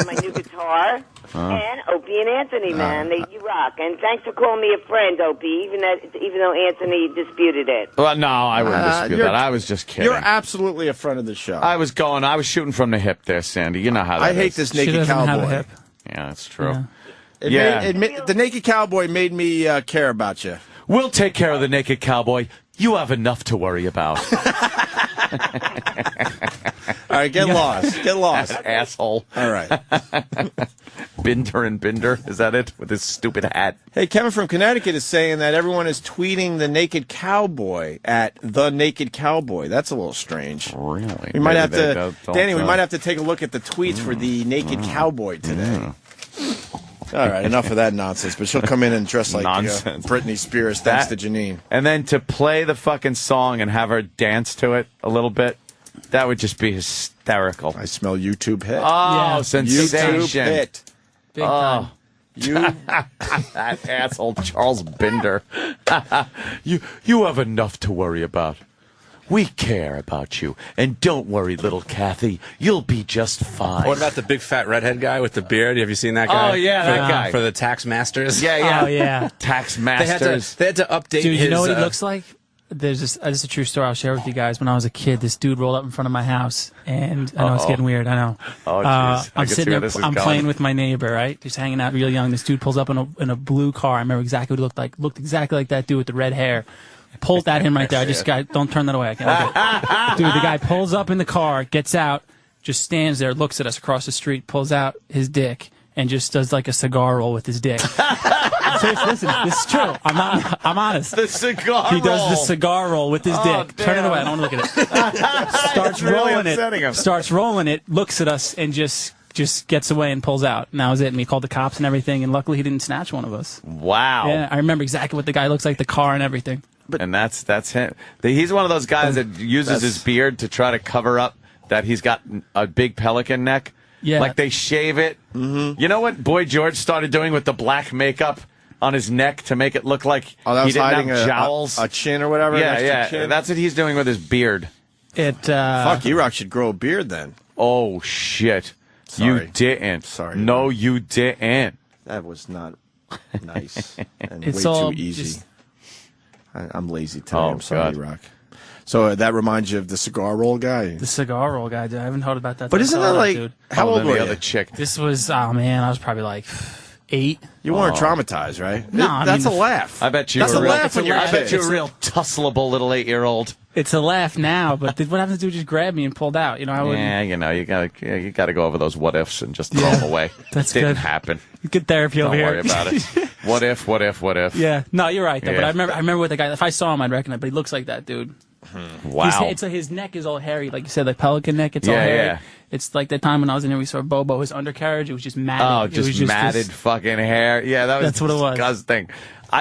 my new guitar and Opie and Anthony, man. You rock. And thanks for calling me a friend, Opie, even though Anthony disputed it. Well, no, I wouldn't dispute that. I was just kidding. You're absolutely a friend of the show. I was shooting from the hip there, Sandy. You know how that I hate is. this She naked doesn't have a cowboy. hip. Yeah, that's true. Yeah. The naked cowboy made me care about you. We'll take care of the naked cowboy. You have enough to worry about. All right, get lost. Get lost. Asshole. All right. Binder, is that it? With his stupid hat. Hey, Kevin from Connecticut is saying that everyone is tweeting the naked cowboy at the naked cowboy. That's a little strange. Really? We might Maybe have they to, don't Danny, we know. might have to take a look at the tweets for the naked cowboy today. All right, enough of that nonsense. But she'll come in and dress like Nonsense. Britney Spears, thanks to Janine. And then to play the fucking song and have her dance to it a little bit, that would just be hysterical. I smell YouTube hit. Oh, sensation. YouTube hit. Big time. That asshole Charles Binder. You have enough to worry about. We care about you. And don't worry, little Kathy. You'll be just fine. What about the big fat redhead guy with the beard? Have you seen that guy? Oh, yeah, that guy. For the tax masters? Yeah. Oh, yeah. Tax They masters. had to update Dude, his... you know what he looks like? There's this is a true story I'll share with you guys. When I was a kid, this dude rolled up in front of my house, and I know it's getting weird. I know. Oh, jeez. I'm sitting there. I'm playing with my neighbor, right? Just hanging out, real young. This dude pulls up in a blue car. I remember exactly what he looked like. Looked exactly like that dude with the red hair. Pulled at him right there. I just don't turn that away. I can't. Dude, the guy pulls up in the car, gets out, just stands there, looks at us across the street, pulls out his dick, and just does like a cigar roll with his dick. Seriously, listen, this is true. I'm honest. The cigar He does roll. the cigar roll with his dick. Turn it away. I don't want to look at it. Starts really rolling upsetting it. him. Starts rolling it. Looks at us and just gets away and pulls out. And that was it. And we called the cops and everything. And luckily, he didn't snatch one of us. Wow. Yeah, I remember exactly what the guy looks like, the car and everything. And that's him. He's one of those guys that uses his beard to try to cover up that he's got a big pelican neck. Yeah. Like they shave it. Mm-hmm. You know what Boy George started doing with the black makeup? on his neck to make it look like that he was didn't hiding have jowls. a chin or whatever. Yeah, Chin. that's what he's doing with his beard. Fuck, E-Rock should grow a beard then. Oh, shit. Sorry. You didn't. Sorry. No, you didn't. That was not nice and It's way all too easy. just- I'm lazy today. Oh, I'm sorry, God. E-Rock. So that reminds you of the cigar roll guy? The cigar roll guy, dude. I haven't heard about that. But since isn't I saw that like... dude. How old were the you? other chick? This was, oh man, I was probably like 8. You weren't traumatized, right? No, I That's mean, a laugh. I bet you That's were a real, laugh when you're a I bet kid. you a real tussleable little 8-year-old. It's a laugh now, but what happens to just grab me and pulled out? You know, I wouldn't. Yeah, you gotta go over those what ifs and just throw them away. That's Didn't good. happen. Good therapy Don't over here. worry about it. What if? Yeah, no, you're right though. Yeah. But I remember what the guy. If I saw him, I'd recognize. But he looks like that dude. Wow. His neck is all hairy, like you said, like pelican neck. It's all hairy. Yeah. It's like the time when I was in there, we saw Bobo, his undercarriage. It was just matted. Oh, It was just matted fucking hair. Yeah, That's what it was. disgusting.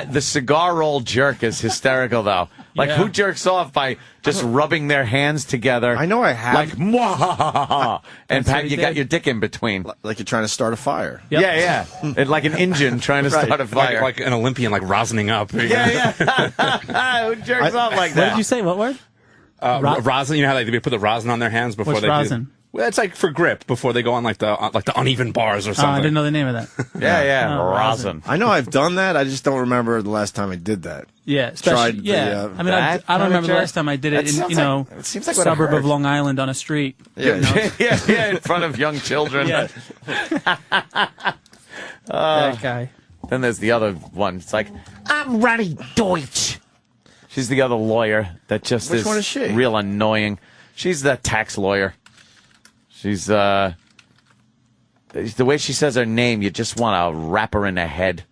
The cigar roll jerk is hysterical, though. Like, Yeah. who jerks off by just rubbing their hands together? I know I have. Like, mwahaha, and That's what Pat, he you got did. your dick in between. Like you're trying to start a fire. Yep. Yeah. And like an engine trying to start a fire. Like an Olympian, like rosining up. Yeah. Who jerks off like What that? did you say? What word? Rosin, you know how they put the rosin on their hands before What's they rosin? do. Well, it's like for grip before they go on like the uneven bars or Oh, something. I didn't know the name of that. Yeah. Oh, Rosin. I know I've done that. I just don't remember the last time I did that. Yeah, especially Tried the, yeah. I mean, I that don't remember the jerk? last time I did it That in sounds it seems like what I've suburb heard. of Long Island on a street. Yeah. yeah, in front of young children. Yeah. That guy. Then there's the other one. It's like, I'm Ronnie Deutsch. She's the other lawyer that just Which one is she? real annoying. She's the tax lawyer. She's, the way she says her name, you just want to wrap her in the head.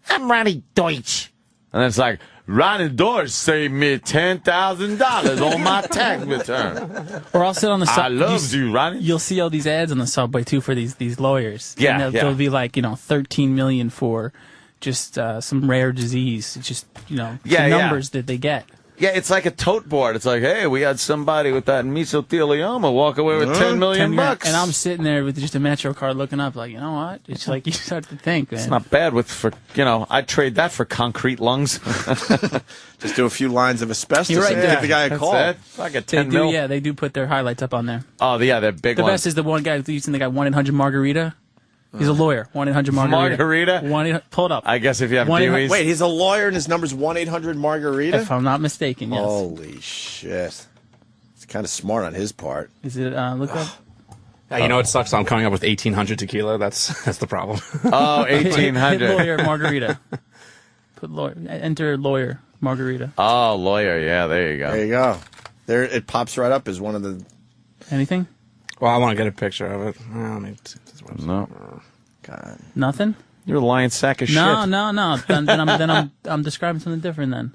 I'm Ronnie Deutsch. And then it's like, Ronnie Deutsch saved me $10,000 on my tax return. Or I'll sit on the I subway. love you, Ronnie. You'll see all these ads on the subway too for these lawyers. Yeah, and yeah. they'll be like, 13 million for just some rare disease. It's just the numbers that they get. Yeah, it's like a tote board. It's like, hey, we had somebody with that mesothelioma walk away with $10 million bucks. And I'm sitting there with just a Metro card looking up like, you know what? It's like you start to think, man. It's not bad I'd trade that for concrete lungs. Just do a few lines of asbestos You're right, and yeah. give the guy a call. That's it. I get 10 mil. Yeah, they do put their highlights up on there. Oh, yeah, they're big The ones. best is the one guy using the guy 1-800 Margarita. He's a lawyer. 1-800 Margarita. Margarita? Pull it up. I guess if you have 1-800 Dewey's. Wait, he's a lawyer and his number's 1-800-Margarita? If I'm not mistaken, yes. Holy shit. It's kind of smart on his part. Is it, look up? Yeah, you know what sucks? I'm coming up with 1800 tequila. That's the problem. Oh, Hit 1800. lawyer Margarita. Put lawyer. Enter lawyer Margarita. Oh, lawyer. Yeah, there you go. There you go. There, it pops right up as one of the... Anything? Well, I want to get a picture of it. No. God. Nothing? You're a lying sack of shit. No. Then I'm describing something different then.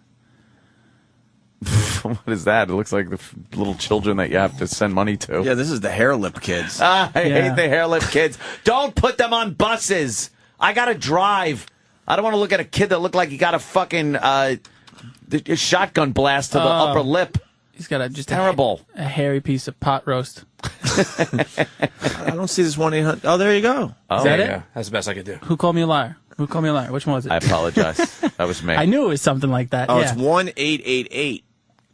What is that? It looks like the little children that you have to send money to. Yeah, this is the hair lip kids. I hate the hair lip kids. Don't put them on buses. I got to drive. I don't want to look at a kid that looked like he got a fucking shotgun blast to the upper lip. He's got just terrible. A hairy piece of pot roast. I don't see this 1-800. Oh, there you go. Oh, Is that yeah. it? That's the best I could do. Who called me a liar? Which one was it? I apologize. That was me. I knew it was something like that. Oh, yeah. it's 1-888.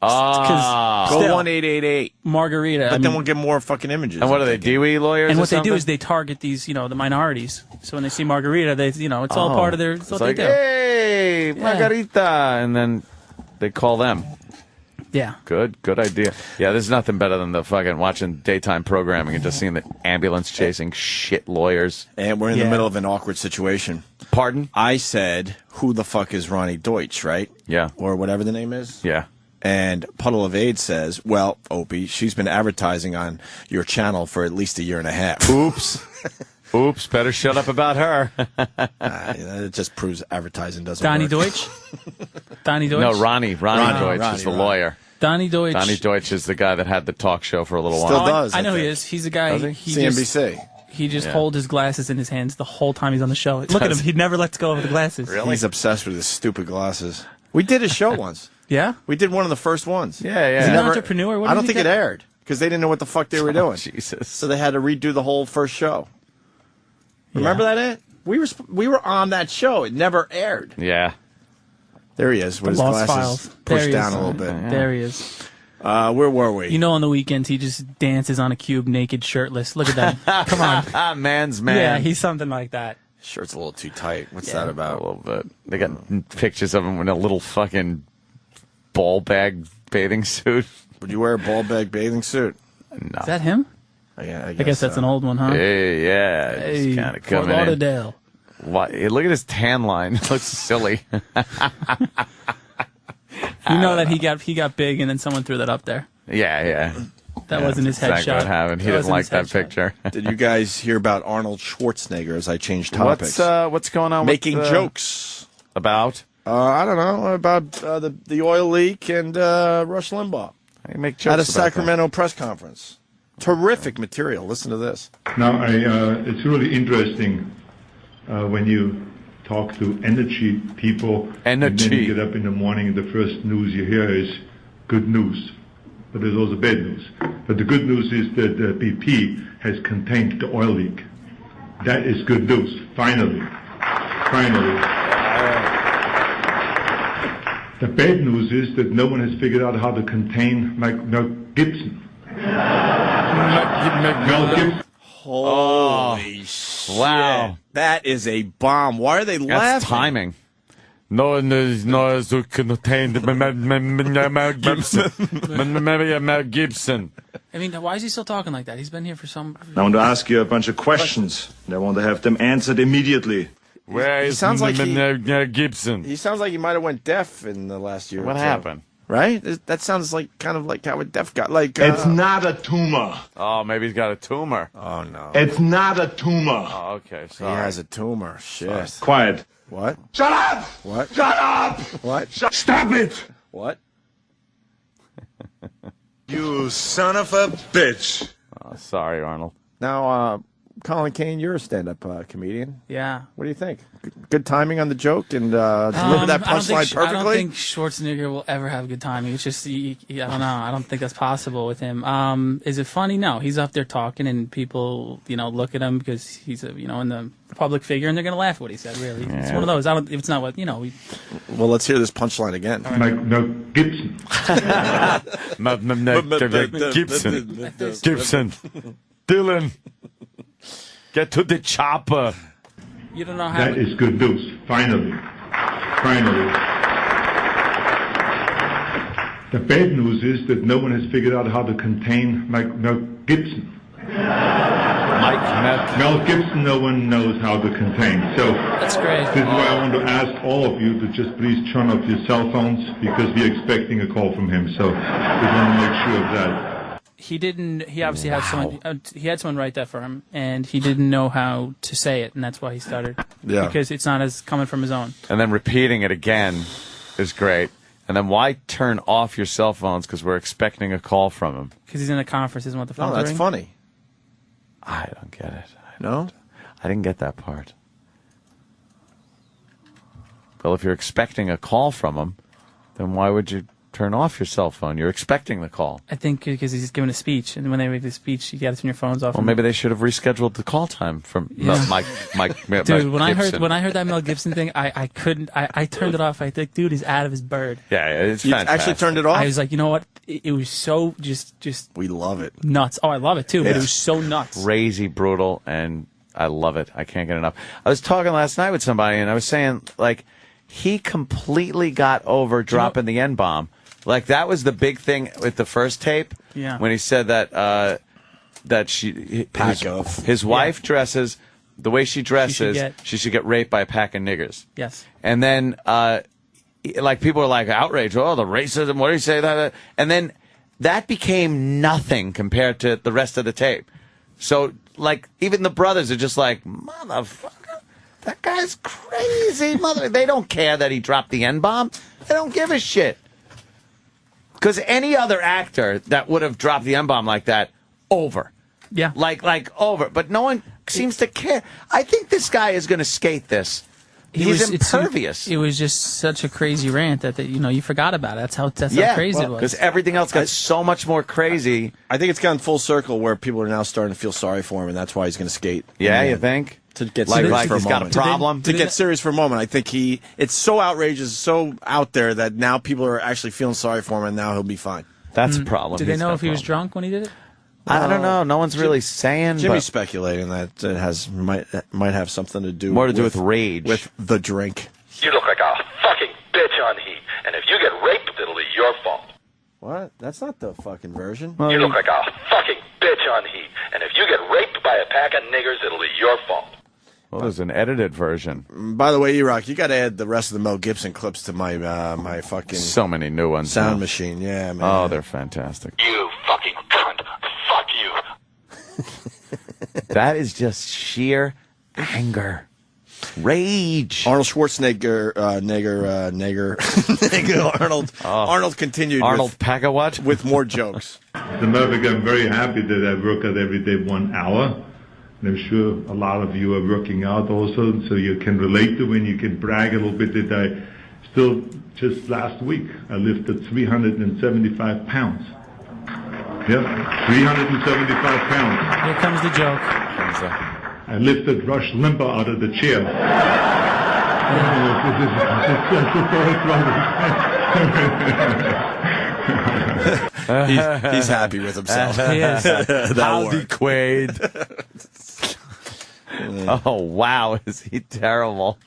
Ah. Go Still. 1-888. Margarita. But then we'll get more fucking images. And what are they, Dewey lawyers And or what they do something? is they target these, the minorities. So when they see Margarita, it's all part of their. It's It's what like, they do. hey, Margarita. And then they call them. Yeah. Good idea. Yeah, there's nothing better than the fucking watching daytime programming and just seeing the ambulance chasing shit lawyers. And we're in the middle of an awkward situation. Pardon? I said, who the fuck is Ronnie Deutsch, right? Yeah. Or whatever the name is? Yeah. And Puddle of Aid says, well, Opie, she's been advertising on your channel for at least a year and a half. Oops. Oops, better shut up about her. It just proves advertising doesn't Donnie work. Deutsch? Donnie Deutsch? No, Ronnie Deutsch is the lawyer. Donnie Deutsch. Donnie Deutsch is the guy that had the talk show for a little Still while. does. I know think. he is. He's a guy. Does he? CNBC. He just Yeah. holds his glasses in his hands the whole time he's on the show. Look at him. He never lets go of the glasses. Really? He's obsessed with his stupid glasses. We did a show once. Yeah? We did one of the first ones. Yeah. Is he an entrepreneur? What I did don't he think get? it aired because they didn't know what the fuck they were doing. Jesus. So they had to redo the whole first show. Remember that, Ant? We were on that show. It never aired. Yeah. There he is with his Lost glasses Files. pushed down a little bit. There he is. Where were we? You know, on the weekends, he just dances on a cube naked, shirtless. Look at that. Come on. Man's man. Yeah, he's something like that. Shirt's a little too tight. What's that about? A little bit. They got pictures of him in a little fucking ball bag bathing suit. Would you wear a ball bag bathing suit? No. Is that him? Yeah, I guess that's an old one, huh? Hey, yeah. Hey, He's kind of Fort coming in. Lauderdale. What? Hey, look at his tan line. It looks silly. You know that he got big, and then someone threw that up there. Yeah. That wasn't his Exactly headshot. what happened. He didn't like that picture. Did you guys hear about Arnold Schwarzenegger as I changed topics? What's going on Making with jokes. About? I don't know. About the oil leak and Rush Limbaugh. I make jokes at a about Sacramento press conference. Terrific material. Listen to this. Now, it's really interesting when you talk to energy people. And then you get up in the morning and the first news you hear is good news. But there's also bad news. But the good news is that BP has contained the oil leak. That is good news. Finally. The bad news is that no one has figured out how to contain Mel Gibson. Mel Gibson. Holy shit. Wow. That is a bomb. Why are they laughing? That's timing. No one knows who contained Mel Gibson. Mel Gibson. I mean, why is he still talking like that? He's been here for some... I want to ask you a bunch of questions. And I want to have them answered immediately. Where is Mel Gibson? He sounds like he might have went deaf in the last year. What happened? Right? That sounds like kind of like how a deaf guy. Like it's not a tumor. Oh, maybe he's got a tumor. Oh no. It's not a tumor. Oh, okay. Sorry. He has a tumor. Shit. Quiet. What? Shut up! What? Shut up! What? Stop it! What? You son of a bitch. Oh, sorry, Arnold. Now, Colin Kane, you're a stand-up comedian. Yeah. What do you think? Good timing on the joke and deliver that punchline perfectly? I don't think Schwarzenegger will ever have good timing. It's just, I don't know. I don't think that's possible with him. Is it funny? No. He's up there talking and people, look at him because he's, in the public figure and they're going to laugh at what he said, really. Yeah. It's one of those. If it's not what, Well, let's hear this punchline again. Mel Gibson. Gibson. Dylan. Get to the chopper. You don't know how. That is good news. Finally. The bad news is that no one has figured out how to contain Mel Gibson. Mel Gibson, no one knows how to contain. So that's great. This is why I want to ask all of you to just please turn off your cell phones because we're expecting a call from him. So we want to make sure of that. He obviously had someone. He had someone write that for him, and he didn't know how to say it, and that's why he stuttered. Yeah. Because it's not as coming from his own. And then repeating it again is great. And then why turn off your cell phones? Because we're expecting a call from him. Because he's in a conference, doesn't want the phone to ring. That's funny. I don't get it. No? I didn't get that part. Well, if you're expecting a call from him, then why would you turn off your cell phone? You're expecting the call. I think because he's giving a speech, and when they make the speech, you got to turn your phones off. Well, maybe they should have rescheduled the call time from Mike. Dude, when I heard that Mel Gibson thing, I couldn't. I turned it off. I think, dude, he's out of his bird. Yeah, it's you fantastic. actually turned it off. I was like, you know what? It was so just. We love it. Nuts. Oh, I love it too. But it was so nuts. Crazy, brutal, and I love it. I can't get enough. I was talking last night with somebody, and I was saying he completely got over dropping the N-bomb. Like, that was the big thing with the first tape. Yeah. When he said that his wife dresses the way she dresses, she should get raped by a pack of niggers. Yes. And then, people were outraged. Oh, the racism. What do you say that? And then that became nothing compared to the rest of the tape. So, even the brothers are just like, motherfucker, that guy's crazy. They don't care that he dropped the N-bomb. They don't give a shit. Because any other actor that would have dropped the N-bomb like that, over. Yeah. Over. But no one seems to care. I think this guy is going to skate this. He's impervious. It was just such a crazy rant that you forgot about it. That's how crazy it was. Because everything else got so much more crazy. I think it's gone full circle where people are now starting to feel sorry for him, and that's why he's going to skate. Yeah, you think? To get like serious for a he's got a moment. problem. To get serious for a moment. I think it's so outrageous, so out there that now people are actually feeling sorry for him, and now he'll be fine. That's a problem. Did they know if he was drunk when he did it? I don't know. No one's really saying. Jimmy's speculating that it might have something to do more to do with rage, with the drink. You look like a fucking bitch on heat, and if you get raped, it'll be your fault. What? That's not the fucking version. You look like a fucking bitch on heat, and if you get raped by a pack of niggers, it'll be your fault. Well, there's an edited version. By the way, E-Rock, you got to add the rest of the Mel Gibson clips to my my fucking so many new ones. Sound machine. Yeah, man. Oh, they're fantastic. You fucking cunt. Fuck you. That is just sheer anger. Rage. Arnold Schwarzenegger, Arnold continued. Arnold Pagawat with more jokes. As a matter of fact, I'm very happy that I work out every day 1 hour. And I'm sure a lot of you are working out also, so you can relate to when you can brag a little bit that I still, just last week, I lifted 375 pounds. Yep, 375 pounds. Here comes the joke. I lifted Rush Limbaugh out of the chair. He's happy with himself. He is. Howdy, Quaid. Oh, wow, is he terrible.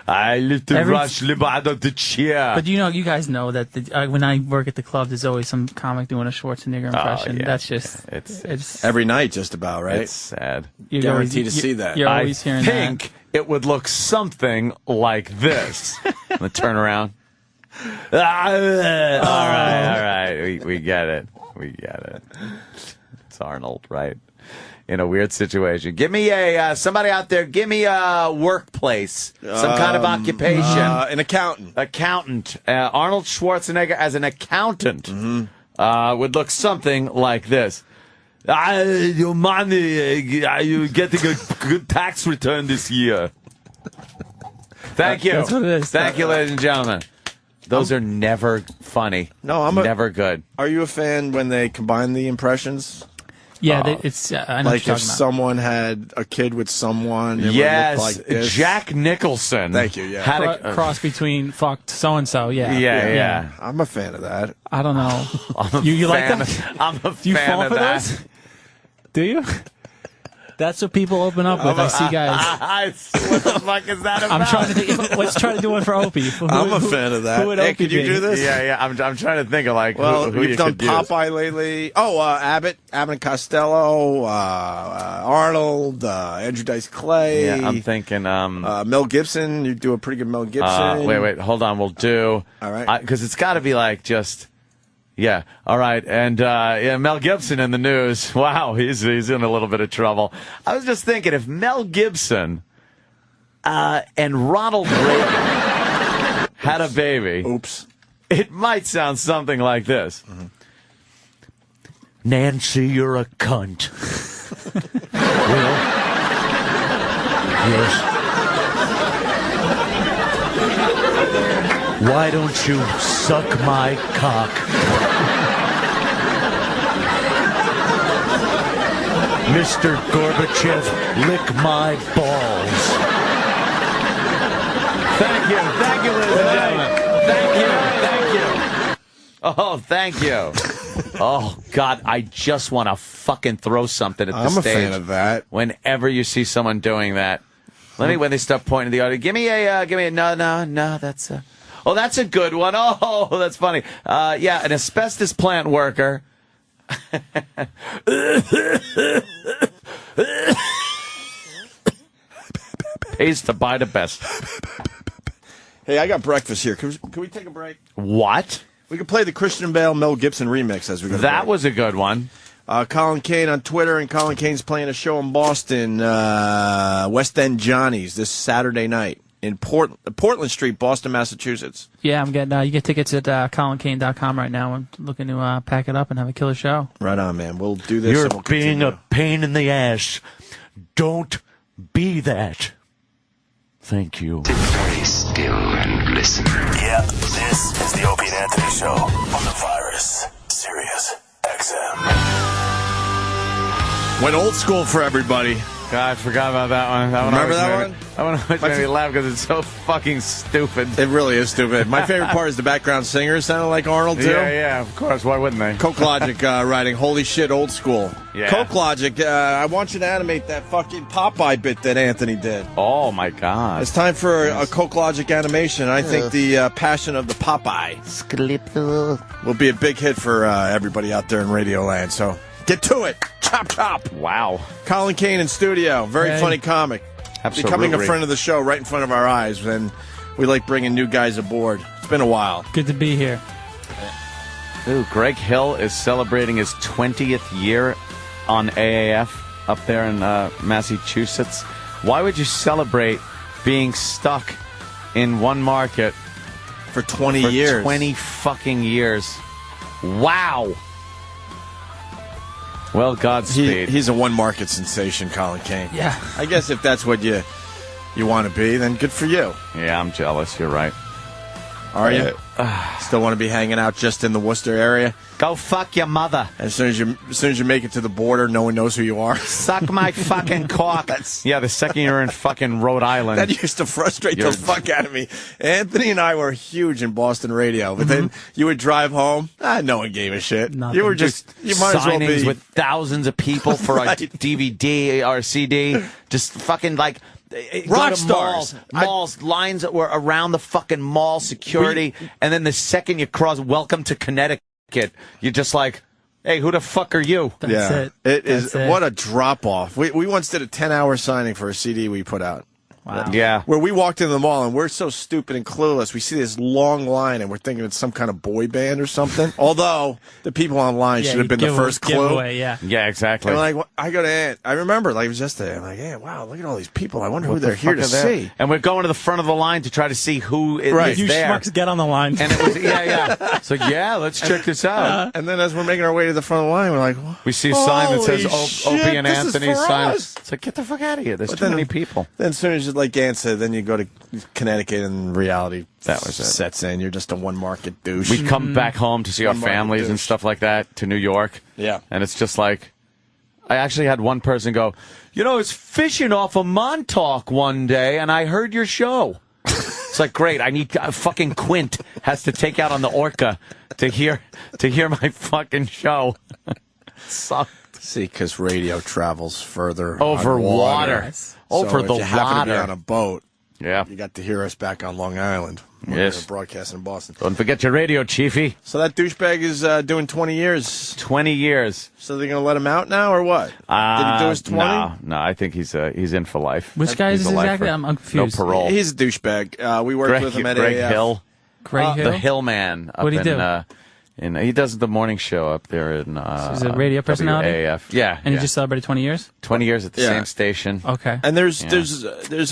I lifted Rush Limbaugh out of the chair. But you guys know that when I work at the club, there's always some comic doing a Schwarzenegger impression. Yeah. That's just it's every night, just about, right? It's sad. You're guaranteed to see that. You're always hearing that. I think it would look something like this. I'm going to turn around. All right. We get it. It's Arnold, right? In a weird situation. Give me somebody out there, give me a workplace, some kind of occupation. An accountant. Arnold Schwarzenegger as an accountant would look something like this. Your money, you're getting a good tax return this year. Thank you. That's what it is. Thank you, ladies and gentlemen. Those are never funny. No, never good. Are you a fan when they combine the impressions? Yeah, it's I know like what you're if talking about. someone had a kid with someone. It Yes, would look like this. Jack Nicholson. Thank you. Yeah, had cross between fucked so and so. Yeah. I'm a fan of that. I don't know. You like them? I'm a You fan fall of for that. those? Do you? That's what people open up with. I see guys. What the fuck is that about? I'm trying to think. Let's try to do one for Opie. I'm a fan of that. Who would Hey, Opie could you be? do this? Yeah. I'm trying to think of Well, who we've you done could use. Popeye lately. Oh, Abbott and Costello, Arnold, Andrew Dice Clay. Yeah, I'm thinking. Mel Gibson. You do a pretty good Mel Gibson. Wait. Hold on. We'll do. All right. Because it's got to be like just. Yeah. All right. And Mel Gibson in the news. Wow, he's in a little bit of trouble. I was just thinking if Mel Gibson and Ronald Reagan had a baby. Oops. It might sound something like this. Mm-hmm. Nancy, you're a cunt. Will? Yes. Why don't you suck my cock? Mr. Gorbachev, lick my balls. Thank you, ladies and gentlemen. Thank you. Oh, thank you. Oh, God, I just want to fucking throw something at the I'm stage. a fan of that. Whenever you see someone doing that. When they start pointing to the audience, give me a, no, that's a, oh, that's a good one. Oh, that's funny. Yeah, an asbestos plant worker. Pays to buy the best. Hey, I got breakfast here. Can we take a break? What? We can play the Christian Bale Mel Gibson remix as we go. That was a good one. Colin Kane on Twitter, and Colin Kane's playing a show in Boston, West End Johnny's, this Saturday night in Portland Street, Boston, Massachusetts. Yeah, I'm getting. You get tickets at ColinKane.com right now. I'm looking to pack it up and have a killer show. Right on, man. We'll do this. You're and we'll being continue. a pain in the ass. Don't be that. Thank you. Sit very still and listen. Yeah, this is the Opie and Anthony Show on the Virus, Sirius XM. Went old school for everybody. God, I forgot about that one. Remember that one? That one always made me laugh because it's so fucking stupid. It really is stupid. My favorite part is the background singer sounded like Arnold, too. Yeah, of course. Why wouldn't they? Coke Logic writing, holy shit, old school. Yeah. Coke Logic, I want you to animate that fucking Popeye bit that Anthony did. Oh, my God. It's time for a Coke Logic animation. I think the passion of the Popeye will be a big hit for everybody out there in Radio Land. So get to it. Chop, chop. Wow. Colin Kane in studio. Very funny comic. Absolutely. Becoming a friend of the show right in front of our eyes. And we like bringing new guys aboard. It's been a while. Good to be here. Ooh, Greg Hill is celebrating his 20th year on AAF up there in Massachusetts. Why would you celebrate being stuck in one market for 20 years? 20 fucking years. Wow. Well, Godspeed. He's a one-market sensation, Colin Kane. Yeah. I guess if that's what you want to be, then good for you. Yeah, I'm jealous. You're right. Are you? Still want to be hanging out just in the Worcester area? Go fuck your mother. As soon as you make it to the border, no one knows who you are. Suck my fucking cock. Yeah, the second you're in fucking Rhode Island. That used to frustrate the fuck out of me. Anthony and I were huge in Boston radio, but then you would drive home, no one gave a shit. Nothing. You were just you might as well signings be with thousands of people for a DVD or CD. Just fucking like rock stars. Malls, lines that were around the fucking mall security, and then the second you cross Welcome to Connecticut, you're just like, hey, who the fuck are you? That's it. What a drop off. We once did a 10-hour signing for a CD we put out. Wow. Yeah. Where we walked into the mall and we're so stupid and clueless. We see this long line and we're thinking it's some kind of boy band or something. Although the people online should have been the first clue. Giveaway, yeah, exactly. And like, I go to Aunt. I remember, like, it was yesterday. I'm like, hey, wow, look at all these people. I wonder who they're here to see. And we're going to the front of the line to try to see who is there. You schmucks get on the line. And it was, So, let's check this out. And then as we're making our way to the front of the line, we're like, we see a sign that says Opie and Anthony sign. Us. It's like, get the fuck out of here. There's too many people. Then as soon as, like Aunt said, then you go to Connecticut and reality that was sets in. You're just a one-market douche. We come back home to see our families and stuff like that, to New York. Yeah. And it's just like, I actually had one person go, it's fishing off of Montauk one day, and I heard your show. It's like, great, I need fucking Quint has to take out on the Orca to hear my fucking show. Sucked. See, because radio travels further over water. Over so the if you happen to be water. on a boat, yeah, you got to hear us back on Long Island. Yes. We're broadcasting in Boston. Don't forget your radio, Chiefy. So that douchebag is doing 20 years. 20 years. So they're going to let him out now, or what? Did he do his 20? No, I think he's in for life. Which guy is exactly? I'm confused. No parole. He's a douchebag. We worked with him at Greg AAF. Hill. Greg Hill? The Hill Man. What'd he do? He does the morning show up there in so he's a radio personality? AAF. Yeah. And he just celebrated 20 years? 20 years at the same station. Okay. And there's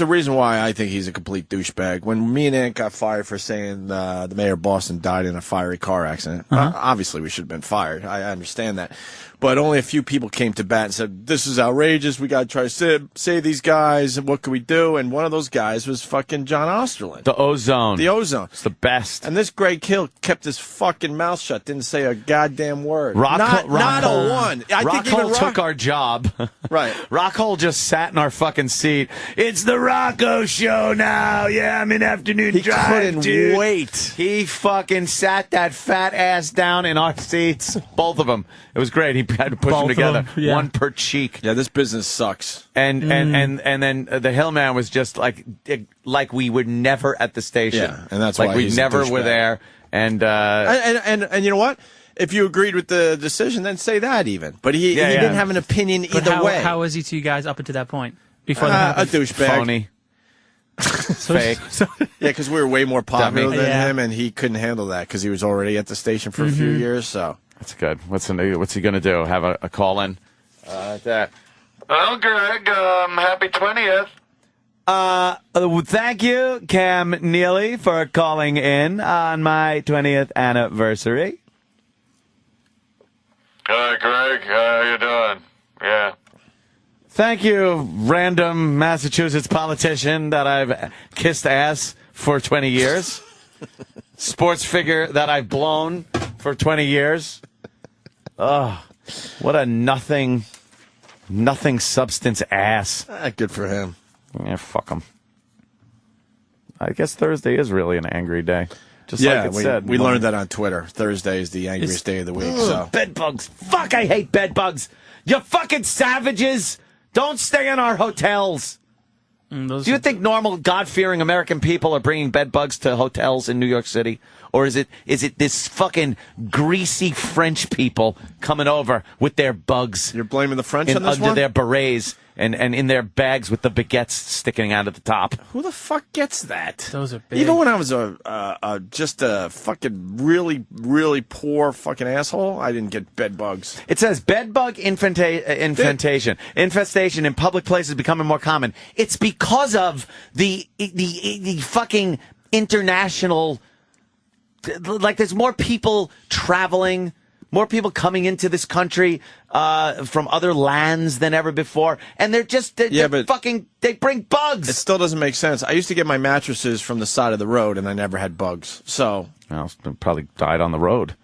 a reason why I think he's a complete douchebag. When me and Aunt got fired for saying the mayor of Boston died in a fiery car accident, obviously we should have been fired. I understand that. But only a few people came to bat and said, this is outrageous. We got to try to save these guys. What can we do? And one of those guys was fucking John Osterland. The Ozone. The Ozone. It's the best. And this Greg Hill kept his fucking mouth shut. Didn't say a goddamn word. Not a one. Rockhole took our job. Right. Rockhole just sat in our fucking seat. It's the Rocco show now. Yeah, I'm in afternoon drive, couldn't dude. wait. He fucking sat that fat ass down in our seats. Both of them. It was great. He had to push them together. One per cheek. Yeah, this business sucks. And then the Hillman was just like we were never at the station. Yeah, and that's like why we he's never a were there. And you know what? If you agreed with the decision, then say that even. But he didn't have an opinion either way. How was he to you guys up until that point? Before that a douchebag. Phony. Fake. Yeah, because we were way more popular than him, and he couldn't handle that because he was already at the station for a few years. So that's good. What's he going to do? Have a call in? Well, Greg, happy 20th. Thank you, Cam Neely, for calling in on my 20th anniversary. Hi, Greg. How you doing? Yeah. Thank you, random Massachusetts politician that I've kissed ass for 20 years. Sports figure that I've blown for 20 years. Oh, what a nothing Nothing substance ass. Good for him. Yeah, fuck him. I guess Thursday is really an angry day. Just like it said. We learned that on Twitter. Thursday is the angriest day of the week. So bed bugs. Fuck, I hate bed bugs. You fucking savages. Don't stay in our hotels. Do you think normal, God-fearing American people are bringing bed bugs to hotels in New York City? Or is it this fucking greasy French people coming over with their bugs? You're blaming the French on this under one? their berets and in their bags with the baguettes sticking out of the top. Who the fuck gets that? Those are big. Even when I was just a fucking really, really poor fucking asshole, I didn't get bed bugs. It says bed bug infestation in public places becoming more common. It's because of the fucking international. Like, there's more people traveling, more people coming into this country from other lands than ever before, and they bring bugs. It still doesn't make sense. I used to get my mattresses from the side of the road, and I never had bugs. So, well, probably died on the road.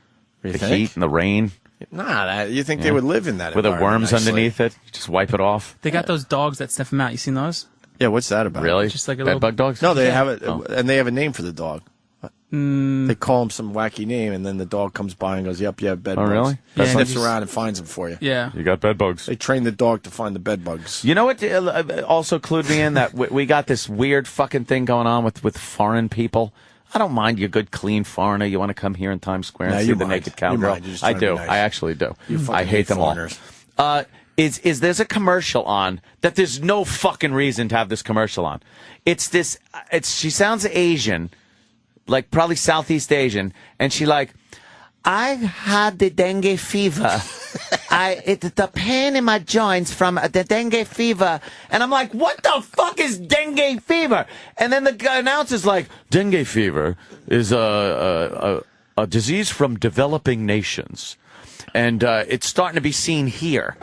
You the think? Heat and the rain. Nah, you think they would live in that with the environment, worms underneath it? You just wipe it off. They got those dogs that sniff them out. You seen those? Yeah, what's that about? Really? Just like a bed little bug dogs? No, they have it, and they have a name for the dog. Mm. They call him some wacky name, and then the dog comes by and goes, "Yep, you have bed bugs." Really? He sniffs around and finds them for you. Yeah. You got bed bugs. They train the dog to find the bed bugs. You know what also clued me in? That we got this weird fucking thing going on with foreign people. I don't mind you, good, clean foreigner. You want to come here in Times Square and see the naked cowgirl? I do. Nice. I actually do. I hate them foreigners. all. Is there's a commercial on that there's no fucking reason to have this commercial on. She sounds Asian, like probably Southeast Asian, and she like, I had the dengue fever. The pain in my joints from the dengue fever. And I'm like, what the fuck is dengue fever? And then the announcer's like, dengue fever is a disease from developing nations. And it's starting to be seen here.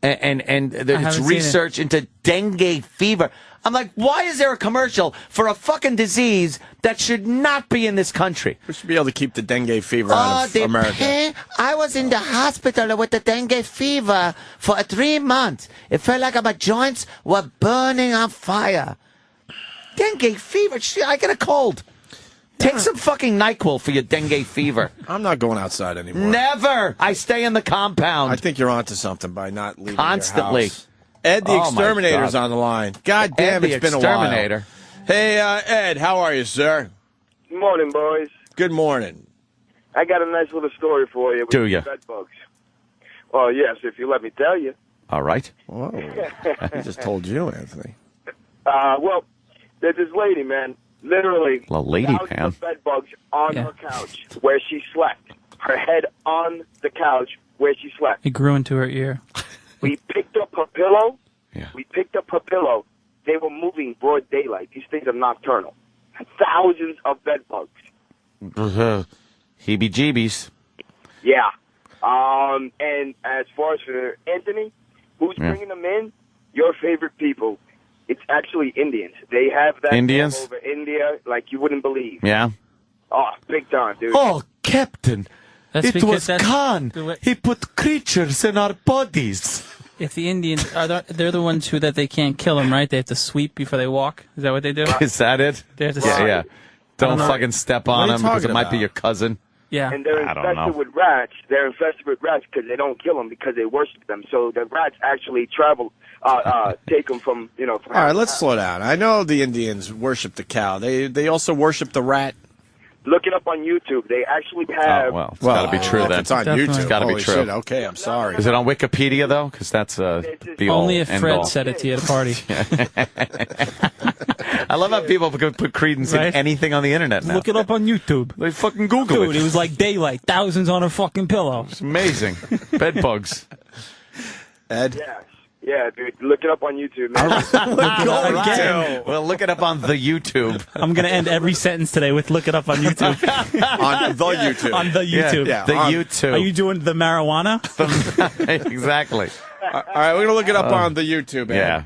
And it's research into dengue fever. I'm like, why is there a commercial for a fucking disease that should not be in this country? We should be able to keep the dengue fever out of America. I was in the hospital with the dengue fever for 3 months. It felt like my joints were burning on fire. Dengue fever? I get a cold. Take some fucking NyQuil for your dengue fever. I'm not going outside anymore. Never. I stay in the compound. I think you're onto something by not leaving constantly. Your house. Ed the Exterminator's on the line. God damn, it's been a while. Hey, Ed, how are you, sir? Good morning, boys. Good morning. I got a nice little story for you. Do you? Bed bugs. Well, yes, if you let me tell you. All right. Whoa. He just told you, Anthony. Well, there's this lady, man. Literally, thousands of bed bugs on her couch where she slept. Her head on the couch where she slept. It grew into her ear. We picked up her pillow. Yeah. We picked up her pillow. They were moving broad daylight. These things are nocturnal. Thousands of bed bugs. Heebie-jeebies. Yeah. And as far as for Anthony, who's bringing them in? Your favorite people. It's actually Indians. They have that Indians all over India like you wouldn't believe. Yeah. Oh, big time, dude. Oh, Captain. It was that's Khan. He put creatures in our bodies. If the Indians they're the ones that they can't kill them, right? They have to sweep before they walk. Is that what they do? Is that it? They have to yeah. Don't fucking step on them because it might be your cousin. Yeah. And they're infested with rats. They're infested with rats because they don't kill them because they worship them. So the rats actually take them from, From all right, let's slow down. I know the Indians worship the cow. They also worship the rat. Look it up on YouTube. They actually have... Oh, well, it's got to be true then. It's on YouTube. It's got to be true. Shit. Okay, I'm sorry. Is it on Wikipedia, though? Because that's the only if Fred said it to you at a party. I love how people put credence in anything on the internet now. Look it up on YouTube. They fucking Google it. Dude, it was like daylight. Thousands on a fucking pillow. It's amazing. Bed bugs. Ed? Yeah, dude. Look it up on YouTube, man. Well, look it up on the YouTube. I'm going to end every sentence today with look it up on YouTube. On the YouTube. On the YouTube. Yeah, the YouTube. Are you doing the marijuana? Exactly. All right, we're going to look it up on the YouTube, Ed. Yeah.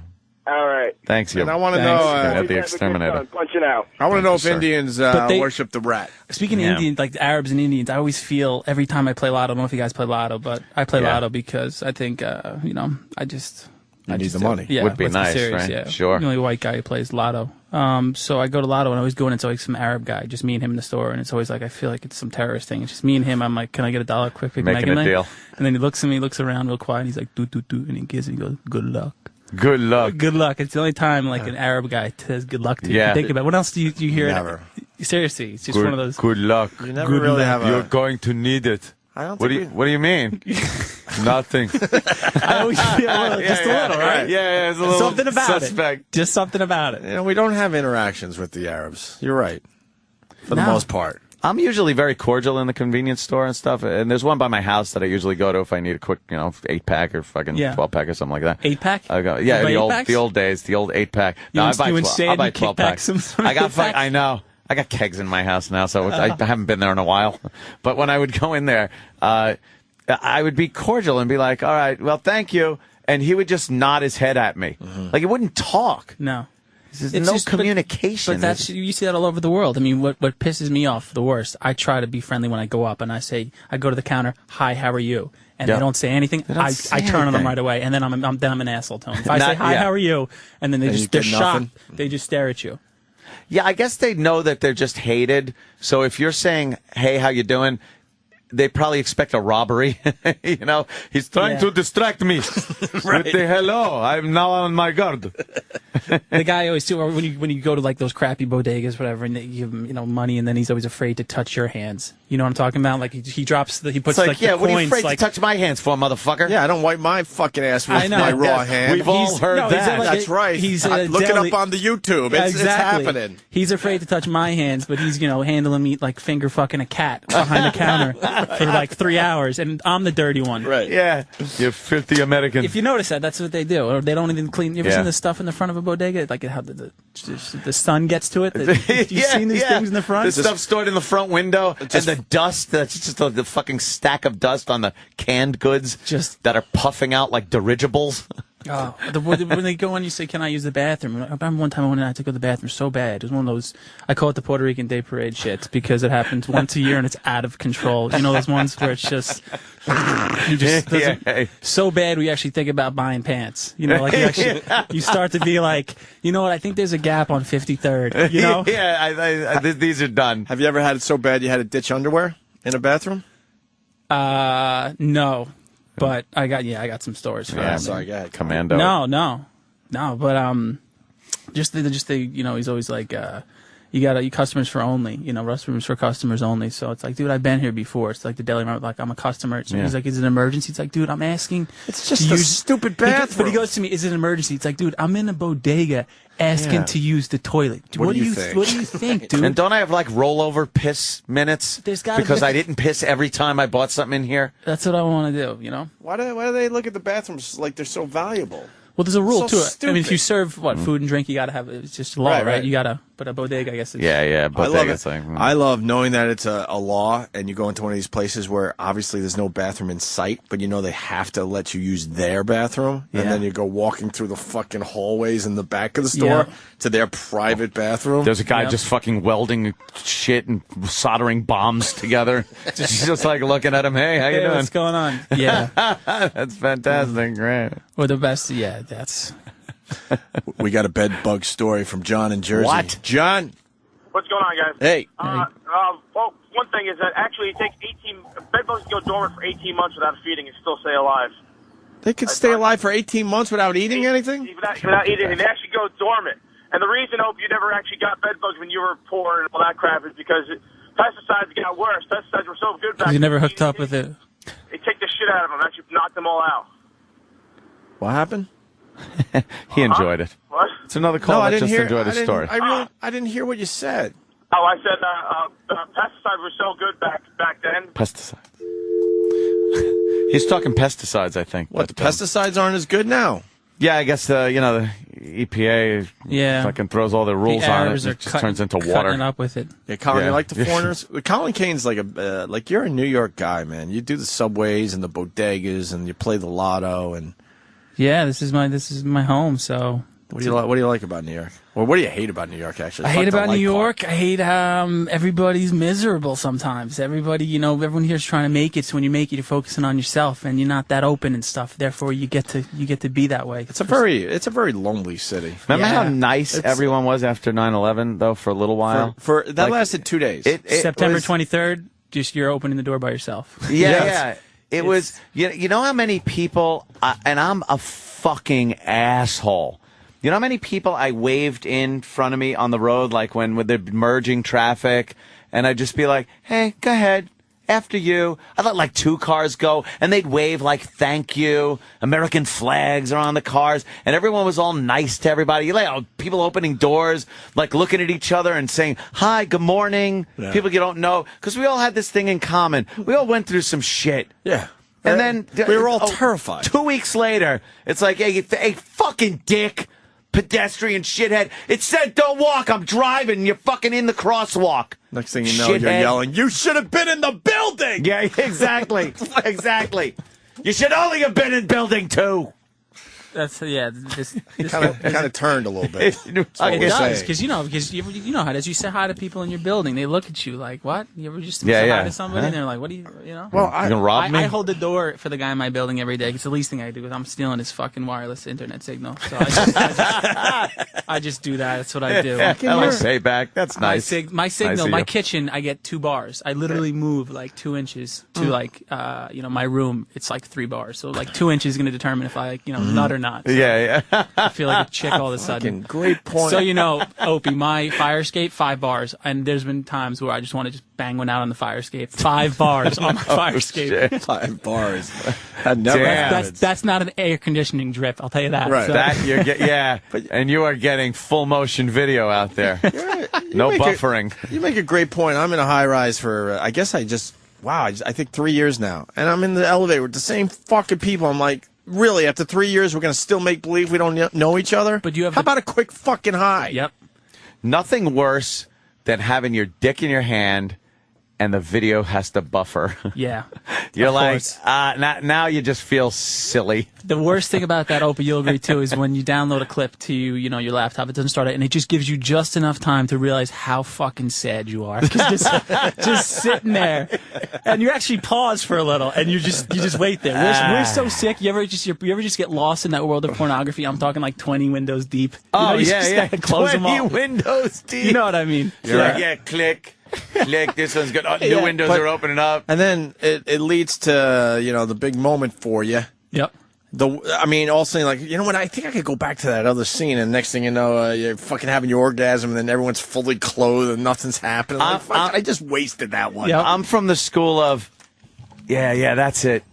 All right. Thanks, you. And I want to know... Ed the Exterminator. Punching out. I want to know if Indians worship the rat. Speaking of Indians, like the Arabs and Indians, I always feel every time I play Lotto, I don't know if you guys play Lotto, but I play Lotto because I think, I need the money. Yeah, would be with the nice, series, right? Yeah. Sure. The only white guy who plays Lotto. So I go to Lotto and I always go in. It's always some Arab guy, just me and him in the store, and it's always like I feel like it's some terrorist thing. It's just me and him. I'm like, can I get $1 quick? Making a deal. And then he looks at me, looks around real quiet, and he's like, do, and he gives me, he goes, good luck. Good luck. Good luck. It's the only time like an Arab guy says good luck to you. Yeah. Think about it. What else do you hear? Never. Seriously, it's just Good, one of those. Good luck. You never really have You're going to need it. I don't What think do you mean? Nothing. I always feel just a little, right? Yeah, it's a little something about suspect. it. Just something about it. You know, we don't have interactions with the Arabs. You're right. For the most part. I'm usually very cordial in the convenience store and stuff, and there's one by my house that I usually go to if I need a quick, 8-pack or fucking 12-pack or something like that. 8-pack? I go, the old days, the old 8-pack. No, I buy 12-packs. I got I know. I got kegs in my house now, so I haven't been there in a while. But when I would go in there, I would be cordial and be like, all right, well, thank you. And he would just nod his head at me. Mm-hmm. Like, he wouldn't talk. No. There's no communication. But that's you see that all over the world. I mean, what pisses me off the worst, I try to be friendly when I go up, and I go to the counter, hi, how are you? And they don't say anything. I turn on them right away, and then I'm an asshole to them. If I say, hi, how are you? And then they're shocked. They just stare at you. Yeah, I guess they know that they're just hated. So if you're saying, hey, how you doing? They probably expect a robbery. He's trying to distract me with the hello. I'm now on my guard. The guy always too. When you go to like those crappy bodegas, whatever, and they give him money, and then he's always afraid to touch your hands. You know what I'm talking about? Like he drops he puts it's like yeah. the What coins, are you afraid like, to touch my hands for, motherfucker? Yeah, I don't wipe my fucking ass with my raw hand. We've all heard that. That's right. Look it up on the YouTube. It's happening. He's afraid to touch my hands, but he's handling me like finger fucking a cat behind the counter for like 3 hours, and I'm the dirty one. Right. Yeah. You filthy American. If you notice that's what they do. Or they don't even clean. You ever seen the stuff in the front of a bodega? Like how the sun gets to it? You've seen these things in the front? The stuff stored in the front window, and the dust, that's just the fucking stack of dust on the canned goods that are puffing out like dirigibles. Oh, when they go in, you say, "Can I use the bathroom?" I remember one time I went in, I had to go to the bathroom so bad. It was one of those, I call it the Puerto Rican Day Parade shits, because it happens once a year and it's out of control. You know those ones where it's just, so bad we actually think about buying pants. You start to be like, you know what? I think there's a gap on 53rd. You know? Yeah, these are done. Have you ever had it so bad you had to ditch underwear in a bathroom? No. But I got some stories for that. Sorry, go ahead. Commando. No. But just he's always like, you got customers for only, restrooms for customers only. So it's like, dude, I've been here before. It's like the deli, like I'm a customer. So he's like, is it an emergency? It's like, dude, I'm asking. It's just a stupid bathroom. But he goes to me, is it an emergency? It's like, dude, I'm in a bodega asking to use the toilet. What do you think, dude? And don't I have like rollover piss minutes? Because I didn't piss every time I bought something in here. That's what I want to do. Why do they look at the bathrooms like they're so valuable? Well, there's a rule to it. Stupid. I mean, if you serve food and drink, you gotta have it's just a law, right? You gotta. But a bodega, I guess. I love knowing that it's a law, and you go into one of these places where obviously there's no bathroom in sight, but they have to let you use their bathroom, and then you go walking through the fucking hallways in the back of the store to their private bathroom. There's a guy just fucking welding shit and soldering bombs together. just like looking at him. Hey, how you doing? What's going on? Yeah, that's fantastic. Great. Well, the best. Yeah, that's. We got a bed bug story from John in Jersey. What? John? What's going on, guys? Hey. Well, one thing is that actually it takes bed bugs go dormant for 18 months without feeding and still stay alive. They could stay alive for 18 months without eating anything? Without eating, and they actually go dormant. And the reason, Hope, you never actually got bed bugs when you were poor and all that crap is because pesticides got worse. Pesticides were so good back then. You never hooked up with it. They take the shit out of them, actually knock them all out. What happened? He enjoyed it. What? It's another call. I just enjoyed the story. I didn't hear what you said. Oh, I said pesticides were so good back then. Pesticides. He's talking pesticides, I think. What, the pesticides aren't as good now? Yeah, I guess the EPA fucking throws all the rules on it. It just turns into water. Cutting up with it. Yeah, Colin, you like the foreigners? Colin Kane's like you're a New York guy, man. You do the subways and the bodegas and you play the lotto and. Yeah, this is my home. So What do you like about New York? Or what do you hate about New York, actually? I hate about New York. I hate everybody's miserable sometimes. Everybody, everyone here is trying to make it. So when you make it, you're focusing on yourself, and you're not that open and stuff. Therefore, you get to be that way. It's a very lonely city. Remember how nice everyone was after 9/11, though, for a little while? For that lasted 2 days. September 23rd, just you're opening the door by yourself. Yeah. It was. You know how many people, and I'm a fucking asshole. You know how many people I waved in front of me on the road, like when they're merging traffic, and I'd just be like, hey, go ahead, after you. I'd let like 2 cars go, and they'd wave like, thank you, American flags are on the cars, and everyone was all nice to everybody. People opening doors, like looking at each other and saying, hi, good morning, people you don't know, because we all had this thing in common. We all went through some shit. Yeah. And then we were all terrified. 2 weeks later, it's like, hey, fucking dick. Pedestrian shithead. It said don't walk. I'm driving. You're fucking in the crosswalk. Next thing you know, you're yelling, you should have been in the building. Yeah, exactly. Exactly. You should only have been in building 2. That's This kind of turned a little bit. It does because you know how it is. You say hi to people in your building, they look at you like, what? You ever just say hi to somebody and they're like, what do you know? Well, you gonna rob me? I hold the door for the guy in my building every day. It's the least thing I do because I'm stealing his fucking wireless internet signal. So I just do that. That's what I do. I like payback. That's nice. My signal, my kitchen, I get 2 bars. I literally move like 2 inches to my room. It's like 3 bars. So like 2 inches is going to determine if I nut or not. So yeah. I feel like a chick all of a sudden. Great point. So Opie, my fire escape 5 bars, and there's been times where I just want to just bang one out on the fire escape. 5 bars on my fire escape. Shit. 5 bars. That never happens. That's not an air conditioning drip. I'll tell you that. Right. So. And you are getting full motion video out there. No buffering. You make a great point. I'm in a high rise for I think 3 years now, and I'm in the elevator with the same fucking people. I'm like, really, after 3 years, we're going to still make believe we don't know each other? But how about a quick fucking hi? Yep. Nothing worse than having your dick in your hand and the video has to buffer. Yeah. You're like, now you just feel silly. The worst thing about that, Opie, you'll agree too, is when you download a clip to your laptop, it doesn't start it, and it just gives you just enough time to realize how fucking sad you are. Just sitting there, and you actually pause for a little, and you just wait there. We're so sick. You ever just get lost in that world of pornography? I'm talking like 20 windows deep. Close 20 them all. windows deep. You know what I mean? Click. Click. This one's good. New windows are opening up. And then it leads to the big moment for you. Yep. All saying like, you know what? I think I could go back to that other scene, and next thing you know, you're fucking having your orgasm, and then everyone's fully clothed and nothing's happening. I just wasted that one. Yep. I'm from the school of, that's it.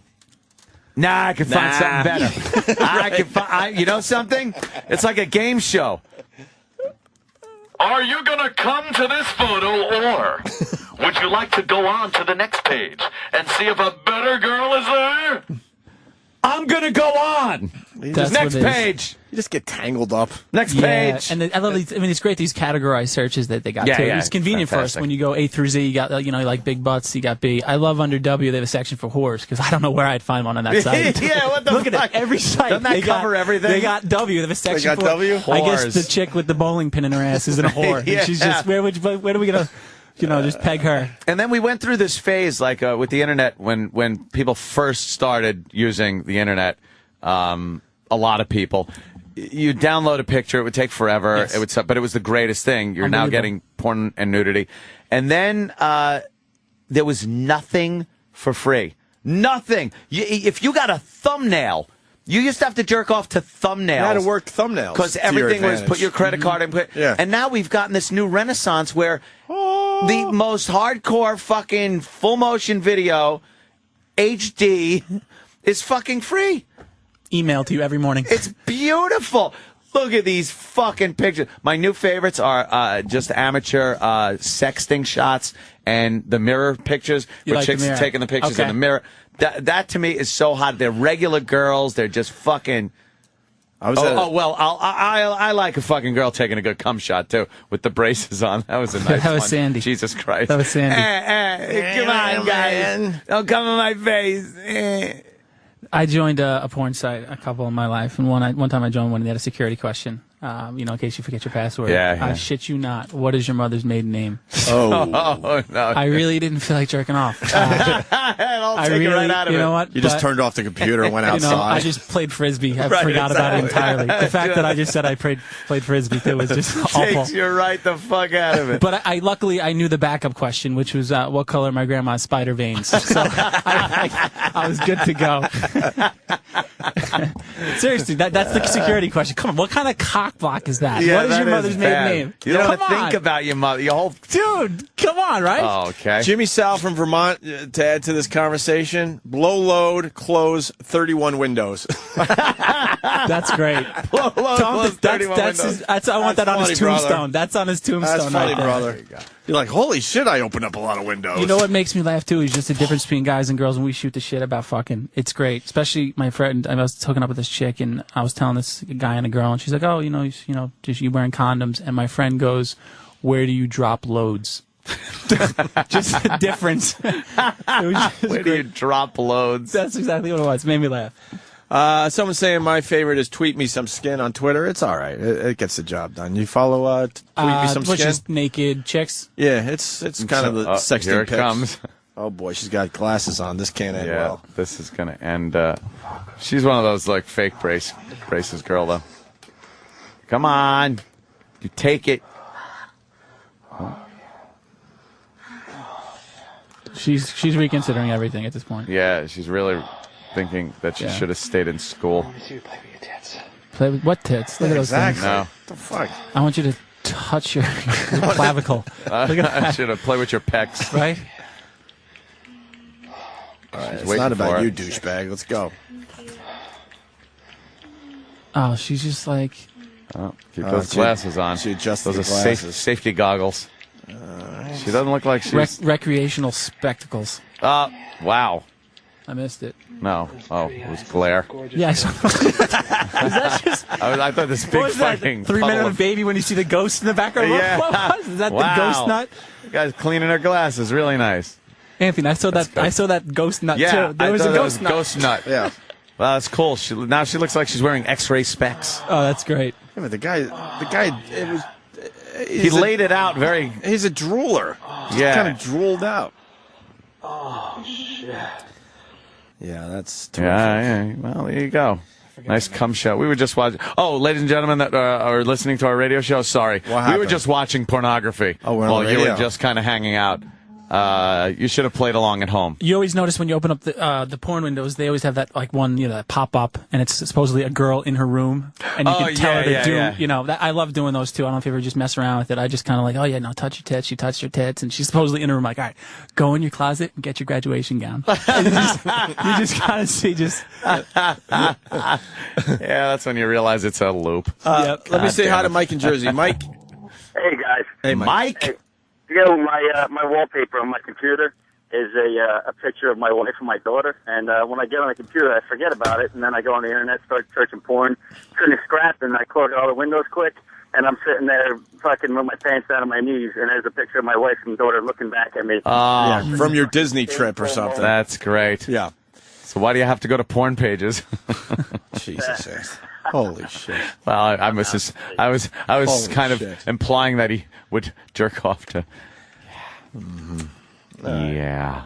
Nah, I can find something better. I can find. You know something? It's like a game show. Are you going to come to this photo, or would you like to go on to the next page and see if a better girl is there? I'm going to go on. Next page. You just get tangled up. Next page. And I love these. It's great, these categorized searches that they got, too. It's convenient for us. When you go A through Z, you got, like big butts, you got B. I love under W, they have a section for whores, because I don't know where I'd find one on that site. What the Look fuck? at it. Every site. Doesn't that cover everything? They got W, they have a section for W? I guess the chick with the bowling pin in her ass isn't a whore. She's just, where are we going to... just peg her. And then we went through this phase, like with the internet, when people first started using the internet. A lot of people. You download a picture, it would take forever. Yes. But it was the greatest thing. You're now getting porn and nudity. And then there was nothing for free. Nothing. If you got a thumbnail, you used to have to jerk off to thumbnails. You had to work thumbnails. Because everything was put your credit card in. And now we've gotten this new renaissance where the most hardcore fucking full motion video, HD, is fucking free. Email to you every morning. It's beautiful. Look at these fucking pictures. My new favorites are just amateur sexting shots and the mirror pictures where chicks are taking the pictures in the mirror. That to me is so hot. They're regular girls. They're just fucking. I like a fucking girl taking a good cum shot too with the braces on. That was a nice one. That was Sandy. Jesus Christ. That was Sandy. Come on, guys. Don't come in my face. I joined a porn site a couple in my life, and one time I joined one and they had a security question. in case you forget your password. Yeah. I shit you not. What is your mother's maiden name? Oh, no. I really didn't feel like jerking off. I'll take it right out of it. You know what? You just turned off the computer and went outside. I just played Frisbee. I forgot about it entirely. The fact that I just said I played Frisbee, too, was just awful. Takes you right the fuck out of it. But luckily, I knew the backup question, which was, what color are my grandma's spider veins? So I was good to go. Seriously, that's the security question. Come on, what kind of cock block is that? Yeah, what is your mother's maiden name? You don't think about your mother. Your whole dude, come on, right? Oh, okay. Jimmy Sal from Vermont, to add to this conversation, blow load, close 31 windows. That's great. Blow load, close 31 windows. I want that on his tombstone. Brother. That's on his tombstone. That's funny, right there. brother. You're like, holy shit, I opened up a lot of windows. You know what makes me laugh, too, is just the difference between guys and girls when we shoot the shit about fucking. It's great. Especially my friend, I was hooking up with this chick, and I was telling this guy and a girl, and she's like, oh, just you wearing condoms. And my friend goes, where do you drop loads? Just the difference. Where do you drop loads? That's exactly what it was. It made me laugh. Someone's saying my favorite is tweet me some skin on Twitter. It's all right. It gets the job done. You follow tweet me some skin? Just naked chicks? Yeah, it's kind of the sexting here it pics. comes. Oh, boy, she's got glasses on. This can't end well. This is going to end. She's one of those, like, fake braces girl, though. Come on. You take it. Oh. She's reconsidering everything at this point. Yeah, she's really thinking that she should have stayed in school. Let me see you play with your tits. Play with what tits? Look at those things. No. What the fuck? I want you to touch your clavicle. Look at I should have played with your pecs. Right? All right, it's not about you, douchebag. Let's go. Oh, she's just like... Oh, keep those glasses on. She adjusted those the are glasses. Safety goggles. She doesn't look like she's... recreational spectacles. Wow. I missed it. No. Oh, it was glare. Yeah, I saw. Is that just... I thought this big fucking... 3 Men and a Baby when you see the ghost in the background? Yeah. What was? Is that the ghost nut? The guy's cleaning her glasses. Really nice. Anthony, I saw that ghost nut yeah, too. There was a ghost nut. Ghost nut. Yeah. Well, that's cool. Now she looks like she's wearing X-ray specs. Oh, that's great. Yeah, but the guy, it was... He laid it out very... He's a drooler. Yeah. Kind of drooled out. Oh, shit. Yeah, that's terrific. Yeah. Well, there you go. Nice cum show. We were just watching... Oh, ladies and gentlemen that are listening to our radio show, sorry. What happened? We were just watching pornography. Oh, we're on the you radio. were just kind of hanging out. You should have played along at home. You always notice when you open up the porn windows, they always have that like one, that pop up, and it's supposedly a girl in her room, and you can tell her to do. That, I love doing those too. I don't know if you ever just mess around with it. I just kind of like, oh yeah, no, touch your tits. She touched her tits, and she's supposedly in her room. Like, all right, go in your closet and get your graduation gown. And you just kind of see just. Yeah, that's when you realize it's a loop. Let me say hi to Mike in Jersey. Mike. Hey guys. Hey Mike. Hey. My wallpaper on my computer is a picture of my wife and my daughter, and when I get on the computer, I forget about it, and then I go on the internet, start searching porn, couldn't scrap, and I close all the windows quick, and I'm sitting there fucking with my pants down on my knees, and there's a picture of my wife and daughter looking back at me. From your Disney trip or something. That's great. Yeah. So why do you have to go to porn pages? Jesus. Holy shit. Well, I was Holy kind of shit. implying that he would jerk off to. Yeah.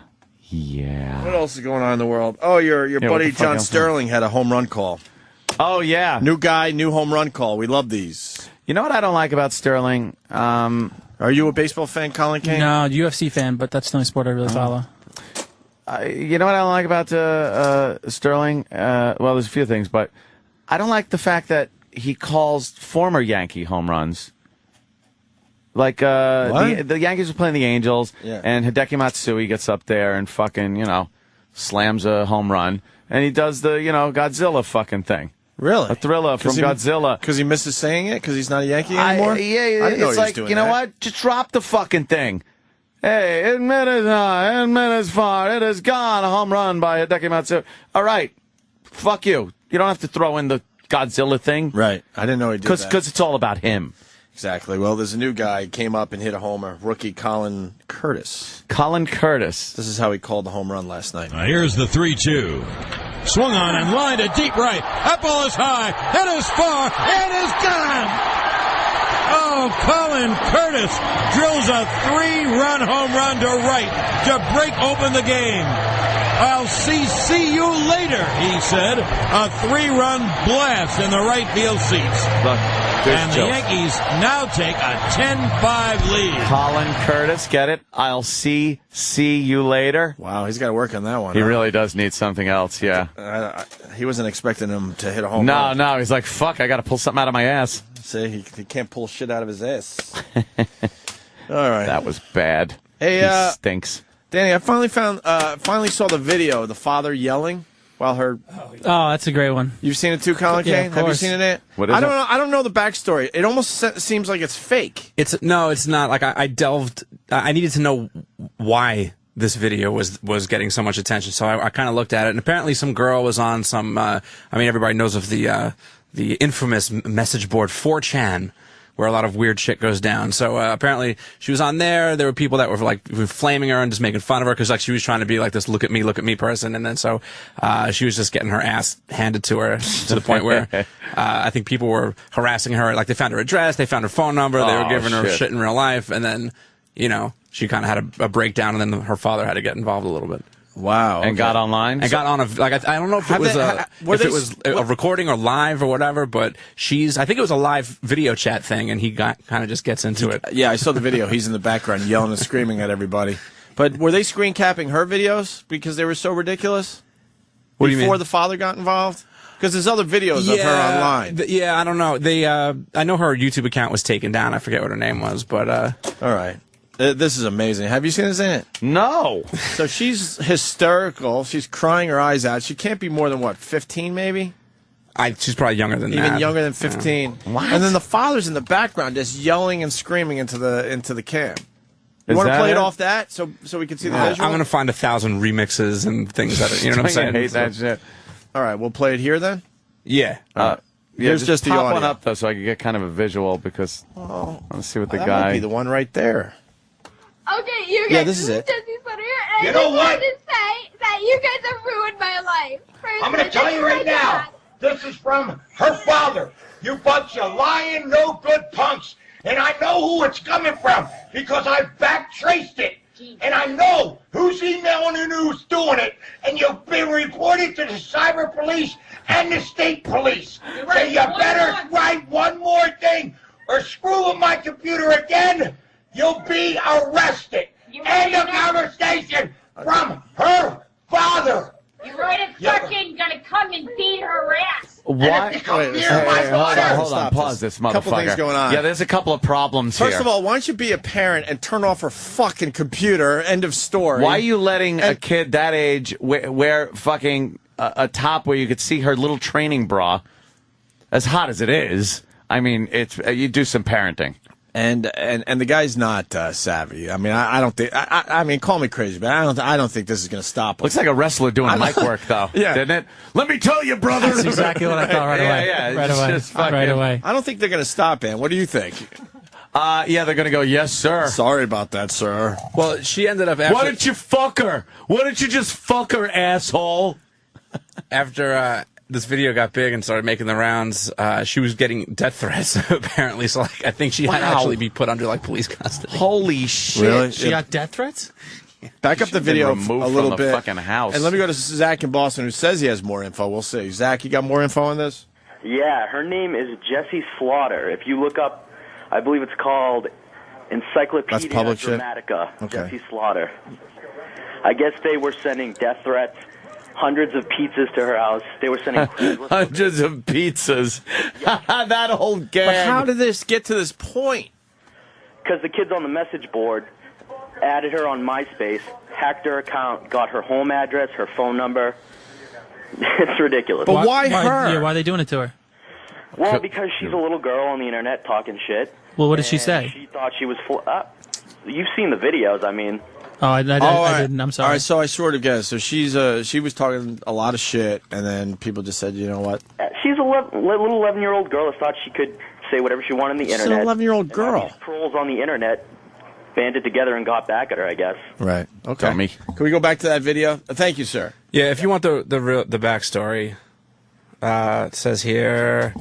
What else is going on in the world? Oh, your buddy John Sterling had a home run call. Oh, yeah. New guy, new home run call. We love these. You know what I don't like about Sterling? Are you a baseball fan, Colin Kane? No, UFC fan, but that's the only sport I really follow. You know what I don't like about Sterling? Well, there's a few things, but I don't like the fact that he calls former Yankee home runs. Like, the Yankees were playing the Angels, and Hideki Matsui gets up there and fucking, slams a home run, and he does the, Godzilla fucking thing. Really? A thriller from Godzilla. Because he misses saying it? Because he's not a Yankee anymore? I didn't know he was doing you know that. what? Just drop the fucking thing. Hey, admit it's far. It is gone. A home run by Hideki Matsui. All right. Fuck you. You don't have to throw in the Godzilla thing. Right. I didn't know he did that. Because it's all about him. Exactly. Well, there's a new guy came up and hit a homer. Rookie Colin Curtis. Colin Curtis. This is how he called the home run last night. Here's the 3-2. Swung on and lined to deep right. That ball is high. It is far. It is gone. Oh, Colin Curtis drills a 3-run home run to right to break open the game. I'll see you later, he said. A 3-run blast in the right field seats. Look, and the Yankees now take a 10-5 lead. Colin Curtis, get it? I'll see you later. Wow, he's got to work on that one. He really does need something else, yeah. He wasn't expecting him to hit a home run. No, he's like, fuck, I got to pull something out of my ass. See, he can't pull shit out of his ass. All right. That was bad. Hey, he stinks. Danny, I finally saw the video of the father yelling while her. Oh, that's a great one. You've seen it too, Colin Kane? Yeah, of Have you course. seen it? What is I don't know the backstory. It almost seems like it's fake. It's not. Like I delved. I needed to know why this video was getting so much attention. So I kind of looked at it, and apparently some girl was on some. Everybody knows of the infamous message board 4chan, where a lot of weird shit goes down. So apparently she was on there. There were people that were flaming her and just making fun of her because she was trying to be like this look at me person. And then so she was just getting her ass handed to her to the point where I think people were harassing her. Like they found her address, they found her phone number, they were giving her shit in real life, and then she kind of had a breakdown, and then her father had to get involved a little bit. Wow. And got online? And got on I don't know if it was a recording or live or whatever, but I think it was a live video chat thing, and he kind of just gets into it. Yeah, I saw the video. He's in the background yelling and screaming at everybody. But were they screen capping her videos because they were so ridiculous? What do you mean? Before the father got involved? Because there's other videos of her online. I don't know. I know her YouTube account was taken down. I forget what her name was, but all right. This is amazing. Have you seen this in it? No. So she's hysterical. She's crying her eyes out. She can't be more than, 15 maybe? She's probably younger than that. Even younger than 15. What? And then the father's in the background just yelling and screaming into the cam. You want to play it off that so we can see the visual? I'm going to find 1,000 remixes and things that you know what I'm saying? I hate that shit. All right, we'll play it here then? Yeah. Here's just the pop audio. one up, though, so I can get kind of a visual because I want to see what the that guy... might be the one right there. Okay, you guys. Yeah, this is it. You know what? To say that you guys have ruined my life. I'm going to tell you right now. This is from her father. You bunch of lying, no good punks. And I know who it's coming from because I back traced it. And I know who's emailing and who's doing it. And you've been reported to the cyber police and the state police. So you better write one more thing or screw with my computer again. You'll be arrested. End of conversation from her father. You're fucking gonna come and beat her ass. Why? Hold on. Pause this, motherfucker. Couple things going on. Yeah, there's a couple of problems here. First of all, why don't you be a parent and turn off her fucking computer? End of story. Why are you letting a kid that age wear fucking a top where you could see her little training bra? As hot as it is, I mean, you do some parenting. And the guy's not savvy. I mean, I don't think. I mean, call me crazy, but I don't think this is going to stop him. Looks like a wrestler doing mic work, though. Yeah, didn't it? Let me tell you, brother. That's exactly what I thought right away. Yeah, Right away. I don't think they're going to stop him. What do you think? Yeah, they're going to go, yes, sir. Sorry about that, sir. Well, she ended up. Why didn't you fuck her? Why didn't you just fuck her, asshole? After this video got big and started making the rounds, she was getting death threats, apparently. So, I think she had to actually be put under, police custody. Holy shit. Really? She got death threats? Back up the video a little bit. Fucking house. And let me go to Zach in Boston, who says he has more info. We'll see. Zach, you got more info on this? Yeah, her name is Jessie Slaughter. If you look up, I believe it's called Encyclopedia Dramatica. Okay. Jessie Slaughter. I guess they were sending death threats. Hundreds of pizzas to her house. They were sending hundreds of pizzas. That whole gang. But how did this get to this point? Because the kids on the message board added her on MySpace, hacked her account, got her home address, her phone number. It's ridiculous. But why her? Yeah, why are they doing it to her? Well, because she's a little girl on the internet talking shit. Well, what did she say? She thought she was full. You've seen the videos, I mean. Oh, I didn't. I'm sorry. All right, so I sort of guess. So she was talking a lot of shit, and then people just said, you know what? She's a little 11-year-old girl that thought she could say whatever she wanted on the internet. She's an 11-year-old girl. All these trolls on the internet banded together and got back at her, I guess. Right. Okay. Dummy. Can we go back to that video? Thank you, sir. Yeah, if you want the backstory, it says here.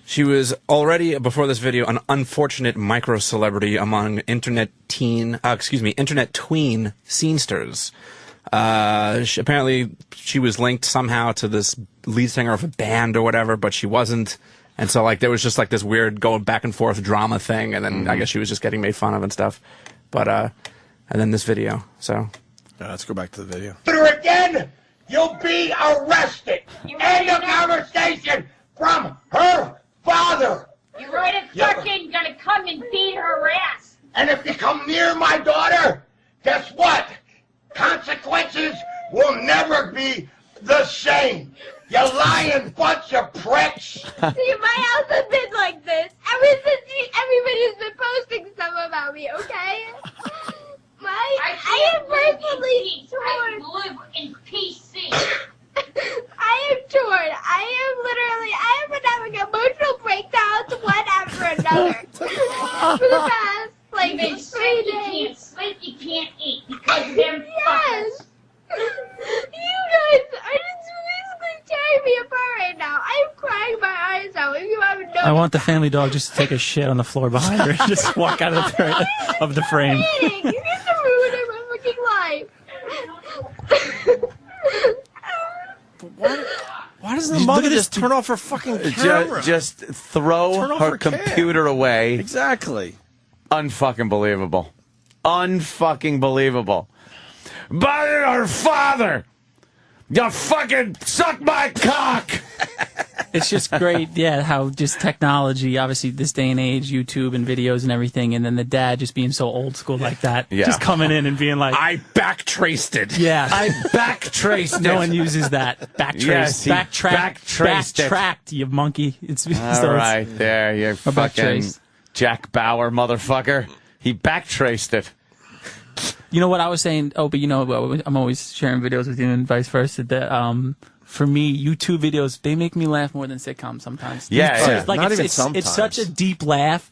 She was already, before this video, an unfortunate micro-celebrity among internet tween scenesters. Apparently, she was linked somehow to this lead singer of a band or whatever, but she wasn't. And so, like, there was just, like, this weird going back and forth drama thing, and then I guess she was just getting made fun of and stuff. But, and then this video, so. Let's go back to the video. Again, you'll be arrested. End of conversation from her father. You're right, fucking gonna come and beat her ass. And if you come near my daughter, guess what? Consequences will never be the same. You lying bunch of pricks. See, my house has been like this ever since everybody's been posting stuff about me, okay? I am personally torn. I live in PC. I am torn. I have been having emotional breakdowns one after another for the past, like, 3 days. You can't sleep, you can't eat because of them fuckers. You guys are just basically tearing me apart right now. I'm crying my eyes out. If you haven't noticed. I want the family dog just to take a shit on the floor behind her and just walk out of the frame. You get to ruin my fucking life. Why doesn't the mother just turn off her fucking camera? Just throw her computer away. Exactly. Unfucking believable. Unfucking believable. But her father! You fucking suck my cock! It's just great, yeah, how just technology, obviously this day and age, YouTube and videos and everything, and then the dad just being so old school like that. Yeah. Just coming in and being like... I backtraced it. Yeah. I backtraced it. No one uses that. Backtrace. Yes, he backtraced it. Backtracked, you monkey. It's all right, there, you fucking backtrace. Jack Bauer motherfucker. He backtraced it. You know what I was saying? Oh, but you know, I'm always sharing videos with you and vice versa. That for me, YouTube videos, they make me laugh more than sitcoms sometimes. Yeah. Like Not even it's sometimes. It's such a deep laugh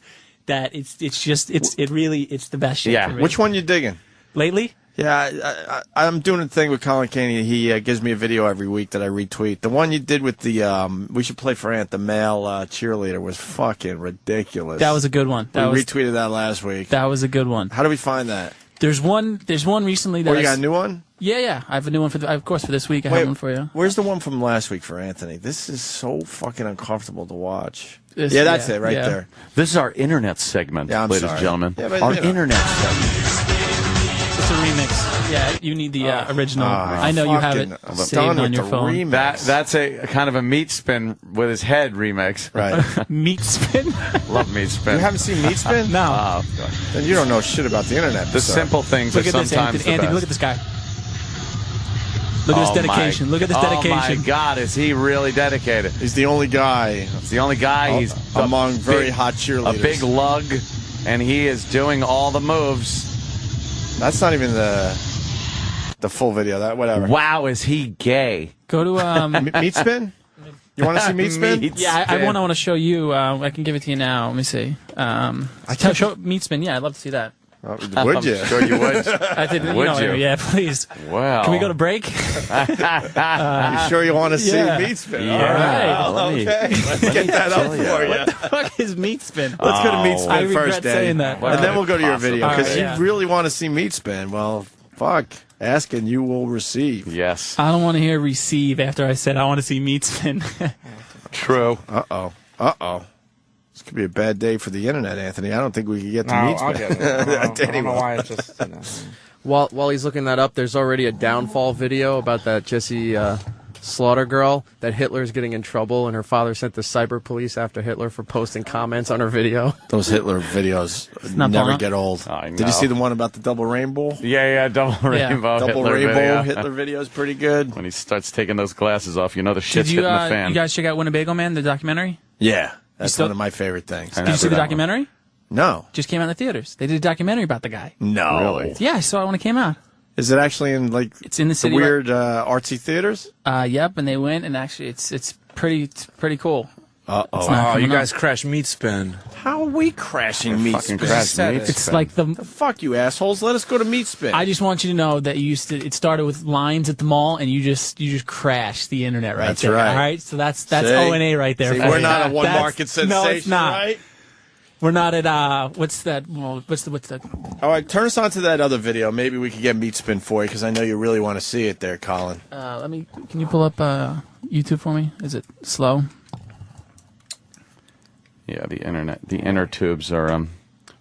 that it's the best shit. Yeah. For me. Which one you digging? Lately? Yeah, I'm doing a thing with Colin Kane. He gives me a video every week that I retweet. The one you did with the we should play for Ant, the male cheerleader, was fucking ridiculous. That was a good one. We retweeted that last week. That was a good one. How do we find that? There's one recently that you got a new one? Yeah. I have a new one of course for this week. I have one for you. Where's the one from last week for Anthony? This is so fucking uncomfortable to watch. That's it right there. This is our internet segment, ladies and gentlemen. Yeah, but, our internet segment. It's a remix. Yeah, you need the original. I know you have it saved on your phone. That's a kind of a meat spin with his head remix. Right. Meat spin? Love meat spin. You haven't seen Meat Spin? No. Oh, God. Then you don't know shit about the internet. The simple things look are at this, sometimes Anthony. the best. Look at this guy. Look at this dedication. Look at this dedication. Oh, my God. Is he really dedicated? He's the only guy. He's the only guy. He's among very hot cheerleaders. A big lug, and he is doing all the moves. That's not even the full video. Whatever. Wow, is he gay? Go to Meat Spin? You want to see Meat Spin? Yeah, I want to show you. I can give it to you now. Let me see. Show Meat Spin. Yeah, I'd love to see that. Would you? I'm sure you would. I did. Would you? Yeah, please. Wow. Can we go to break? You sure you want to see Meat Spin? Yeah. All right. Okay. Let's get that up for you. What the fuck is Meat Spin? Let's go to Meat Spin I first, regret Dave. saying that. And then we'll go to your video. Because Right, you really want to see Meat Spin. Well, fuck. Ask and you will receive. Yes. I don't want to hear receive after I said I want to see Meat Spin. True. Uh-oh. This could be a bad day for the internet, Anthony. I don't think we can get to Meat Spin. I'll get it. I don't know why it's just... While he's looking that up, there's already a downfall video about that Jessie Slaughter girl that Hitler's getting in trouble, and her father sent the cyber police after Hitler for posting comments on her video. Those Hitler videos never get old. Did you see the one about the double rainbow? Yeah, double rainbow. Double Hitler rainbow video. Hitler video is pretty good. When he starts taking those glasses off, you know the shit's Did you, hitting the fan. you guys check out Winnebago Man, the documentary? Yeah, that's one of my favorite things. Did you see the documentary? No. Just came out in the theaters. They did a documentary about the guy. No. Really? Yeah, I saw it when it came out. Is it actually in It's in the city. weird artsy theaters? Yep, and they went, and actually, it's pretty cool. Oh, you guys crashed Meat Spin. How are we crashing Meat Spin? It's like the fuck you assholes. Let us go to Meat Spin. I just want you to know that it started with lines at the mall, and you just crashed the internet right That's there. right. All right, so that's O&A right there. See, we're not a one-market sensation, no, it's not. right? We're not at what's that? Well, what's the? All right, turn us on to that other video. Maybe we could get Meat Spin for you because I know you really want to see it there, Colin. Can you pull up YouTube for me? Is it slow? Yeah, the inner tubes are a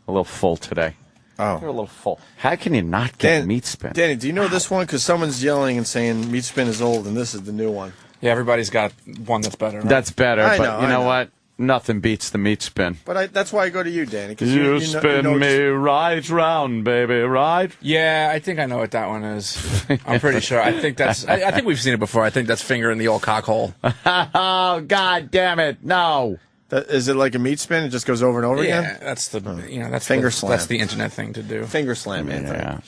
little full today. Oh. They're a little full. How can you not get Meat Spin? Danny, do you know this one? Because someone's yelling and saying Meat Spin is old and this is the new one. Yeah, everybody's got one that's better. Right? That's better, I but know, you know what? Nothing beats the Meat Spin. But that's why I go to you, Danny. You spin me right round, baby, right? Yeah, I think I know what that one is. I'm pretty sure. I think that's. I think we've seen it before. I think that's finger in the old cock hole. Oh, God damn it! No. Is it like a Meat Spin? It just goes over and over again. Yeah, that's the that's finger slam. That's the internet thing to do. Finger slam, Anthony. Yeah.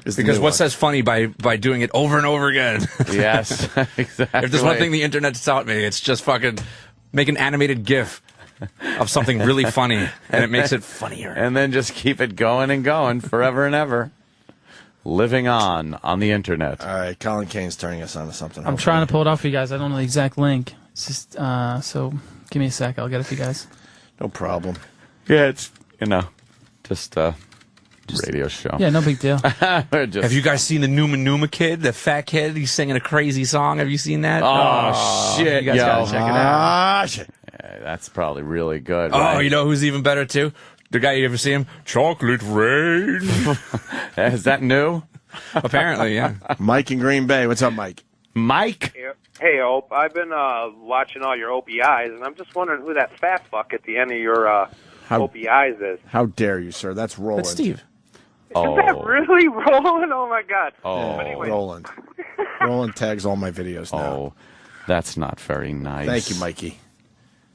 Because what says funny by doing it over and over again? Yes, exactly. If there's one thing the internet's taught me, it's just fucking make an animated GIF of something really funny, and it makes it funnier. And then just keep it going and going forever and ever. Living on the internet. All right, Colin Kane's turning us on to something. I'm trying to pull it off for you guys. I don't know the exact link. It's just so give me a sec. I'll get it for you guys. No problem. Yeah, it's just a radio show. Yeah, no big deal. Have you guys seen the Numa kid, the fat kid? He's singing a crazy song. Have you seen that? Oh, shit, you guys gotta check it out. Shit. Yeah, that's probably really good. Oh, right? you know who's even better too? The guy, you ever see him? Chocolate Rain. Is that new? Apparently, yeah. Mike in Green Bay. What's up, Mike? Mike? Hey, Ope. I've been watching all your Opie eyes, and I'm just wondering who that fat fuck at the end of your Opie eyes is. How dare you, sir? That's Roland. That's Steve. Is that really Roland? Oh, my God. Oh, But anyway. Roland. Roland tags all my videos now. Oh, that's not very nice. Thank you, Mikey.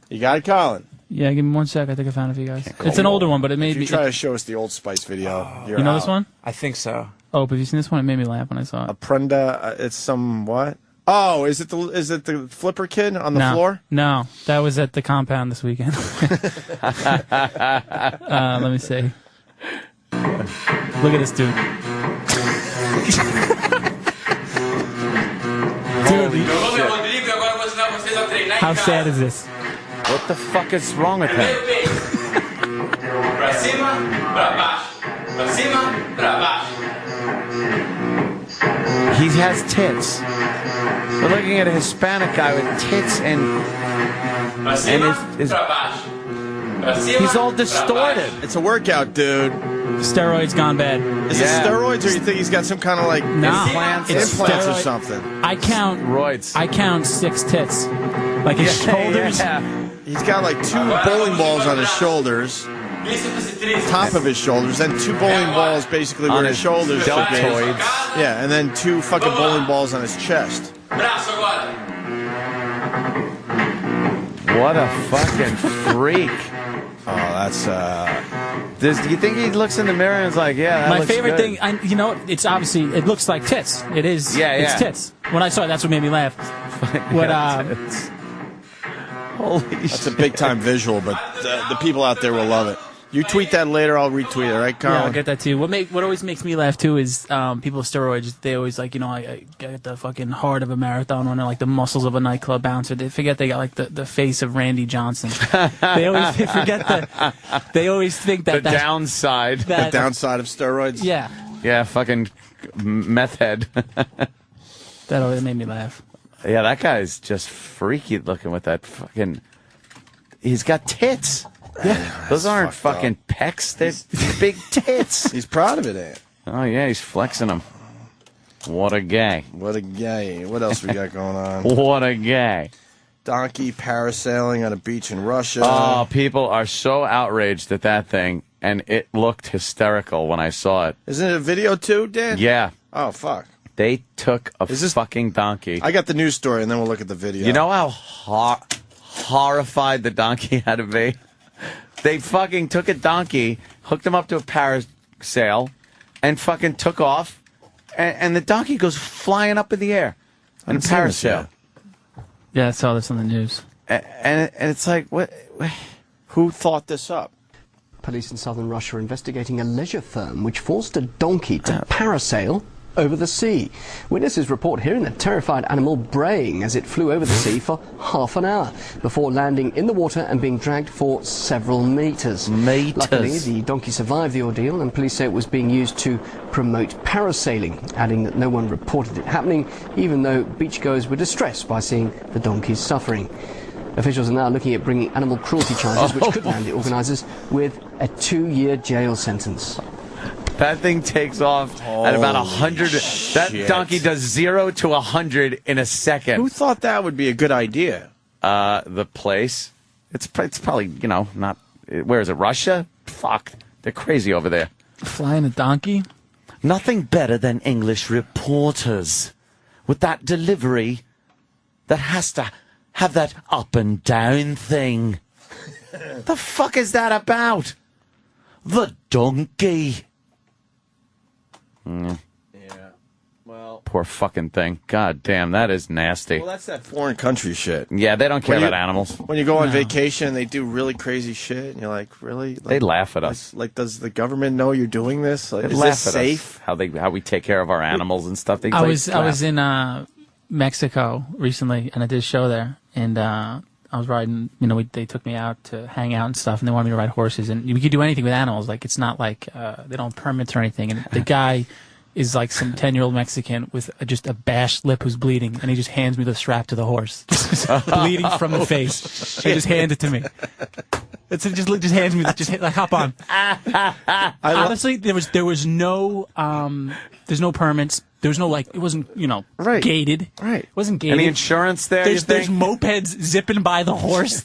You got it, Colin? Yeah, give me 1 sec. I think I found it for you guys. It's an older one, but it made me. If you try to show us the Old Spice video, You know this one? I think so. Oh, but have you seen this one? It made me laugh when I saw it. Prenda, it's some what? Oh, is it the flipper kid on the floor? No, that was at the compound this weekend. Let me see. Look at this dude. Dude, how sad is this? What the fuck is wrong with him? He has tits. We're looking at a Hispanic guy with tits and he's all distorted. It's a workout, dude. Steroids gone bad. Is it steroids, or you think he's got some kind of like implants or something? I count 6 tits, like his shoulders. Yeah. He's got like 2 bowling balls on his shoulders, top of his shoulders, then 2 bowling balls basically where his shoulders should be. Yeah, and then 2 fucking bowling balls on his chest. What a fucking freak. Oh, that's do you think he looks in the mirror and is like, yeah, that My looks favorite good. thing, it's obviously, it looks like tits. It is. Yeah. It's tits. When I saw it, that's what made me laugh. Holy That's a big time visual, but the people out there will love it. You tweet that later, I'll retweet it, right, Colin? Yeah, I'll get that too. What always makes me laugh too is people with steroids. They always like, I get the fucking heart of a marathon runner, like the muscles of a nightclub bouncer. They forget they got like the face of Randy Johnson. They always They always think that the downside. The downside of steroids. Yeah. Yeah, fucking meth head. That always made me laugh. Yeah, that guy's just freaky looking with that fucking. He's got tits. Yeah, those aren't fucking pecs. They're big tits. He's proud of it, Ant. Oh yeah, he's flexing them. What a guy. What a guy. What else we got going on? What a guy. Donkey parasailing on a beach in Russia. Oh, people are so outraged at that thing, and it looked hysterical when I saw it. Isn't it a video too, Dan? Yeah. Oh, fuck. They took a fucking donkey. I got the news story, and then we'll look at the video. You know how horrified the donkey had to be? They fucking took a donkey, hooked him up to a parasail, and fucking took off, and the donkey goes flying up in the air in a parasail. Yeah, I saw this on the news. And it's like, what? Who thought this up? Police in southern Russia are investigating a leisure firm which forced a donkey to parasail over the sea. Witnesses report hearing the terrified animal braying as it flew over the sea for half an hour before landing in the water and being dragged for several meters. Luckily, the donkey survived the ordeal, and police say it was being used to promote parasailing, adding that no one reported it happening, even though beachgoers were distressed by seeing the donkey's suffering. Officials are now looking at bringing animal cruelty charges, which could land the organisers with a 2-year jail sentence. That thing takes off at about 100. That donkey does 0 to 100 in a second. Who thought that would be a good idea? The place. It's probably, not... Where is it, Russia? Fuck. They're crazy over there. Flying a donkey? Nothing better than English reporters with that delivery that has to have that up and down thing. The fuck is that about? The donkey. Yeah. Well, poor fucking thing. God damn, that is nasty. Well, that's that foreign country shit. Yeah, they don't care about animals. When you go on vacation, they do really crazy shit, and you're like, really? Like, they laugh at us. Like, does the government know you're doing this? Like, They is laugh this at safe? us. How we take care of our animals and stuff. I was in Mexico recently, and I did a show there, and I was riding. They took me out to hang out and stuff, and they wanted me to ride horses, and we could do anything with animals. Like, it's not like they don't have permits or anything. And the guy is like some 10-year-old Mexican with just a bashed lip who's bleeding, and he just hands me the strap to the horse, bleeding from the face. He just hands it to me. Just hands me, like, hop on. Honestly, there was no there's no permits. There was no, it wasn't, gated. Right. It wasn't gated. Any insurance there, There's mopeds zipping by the horse.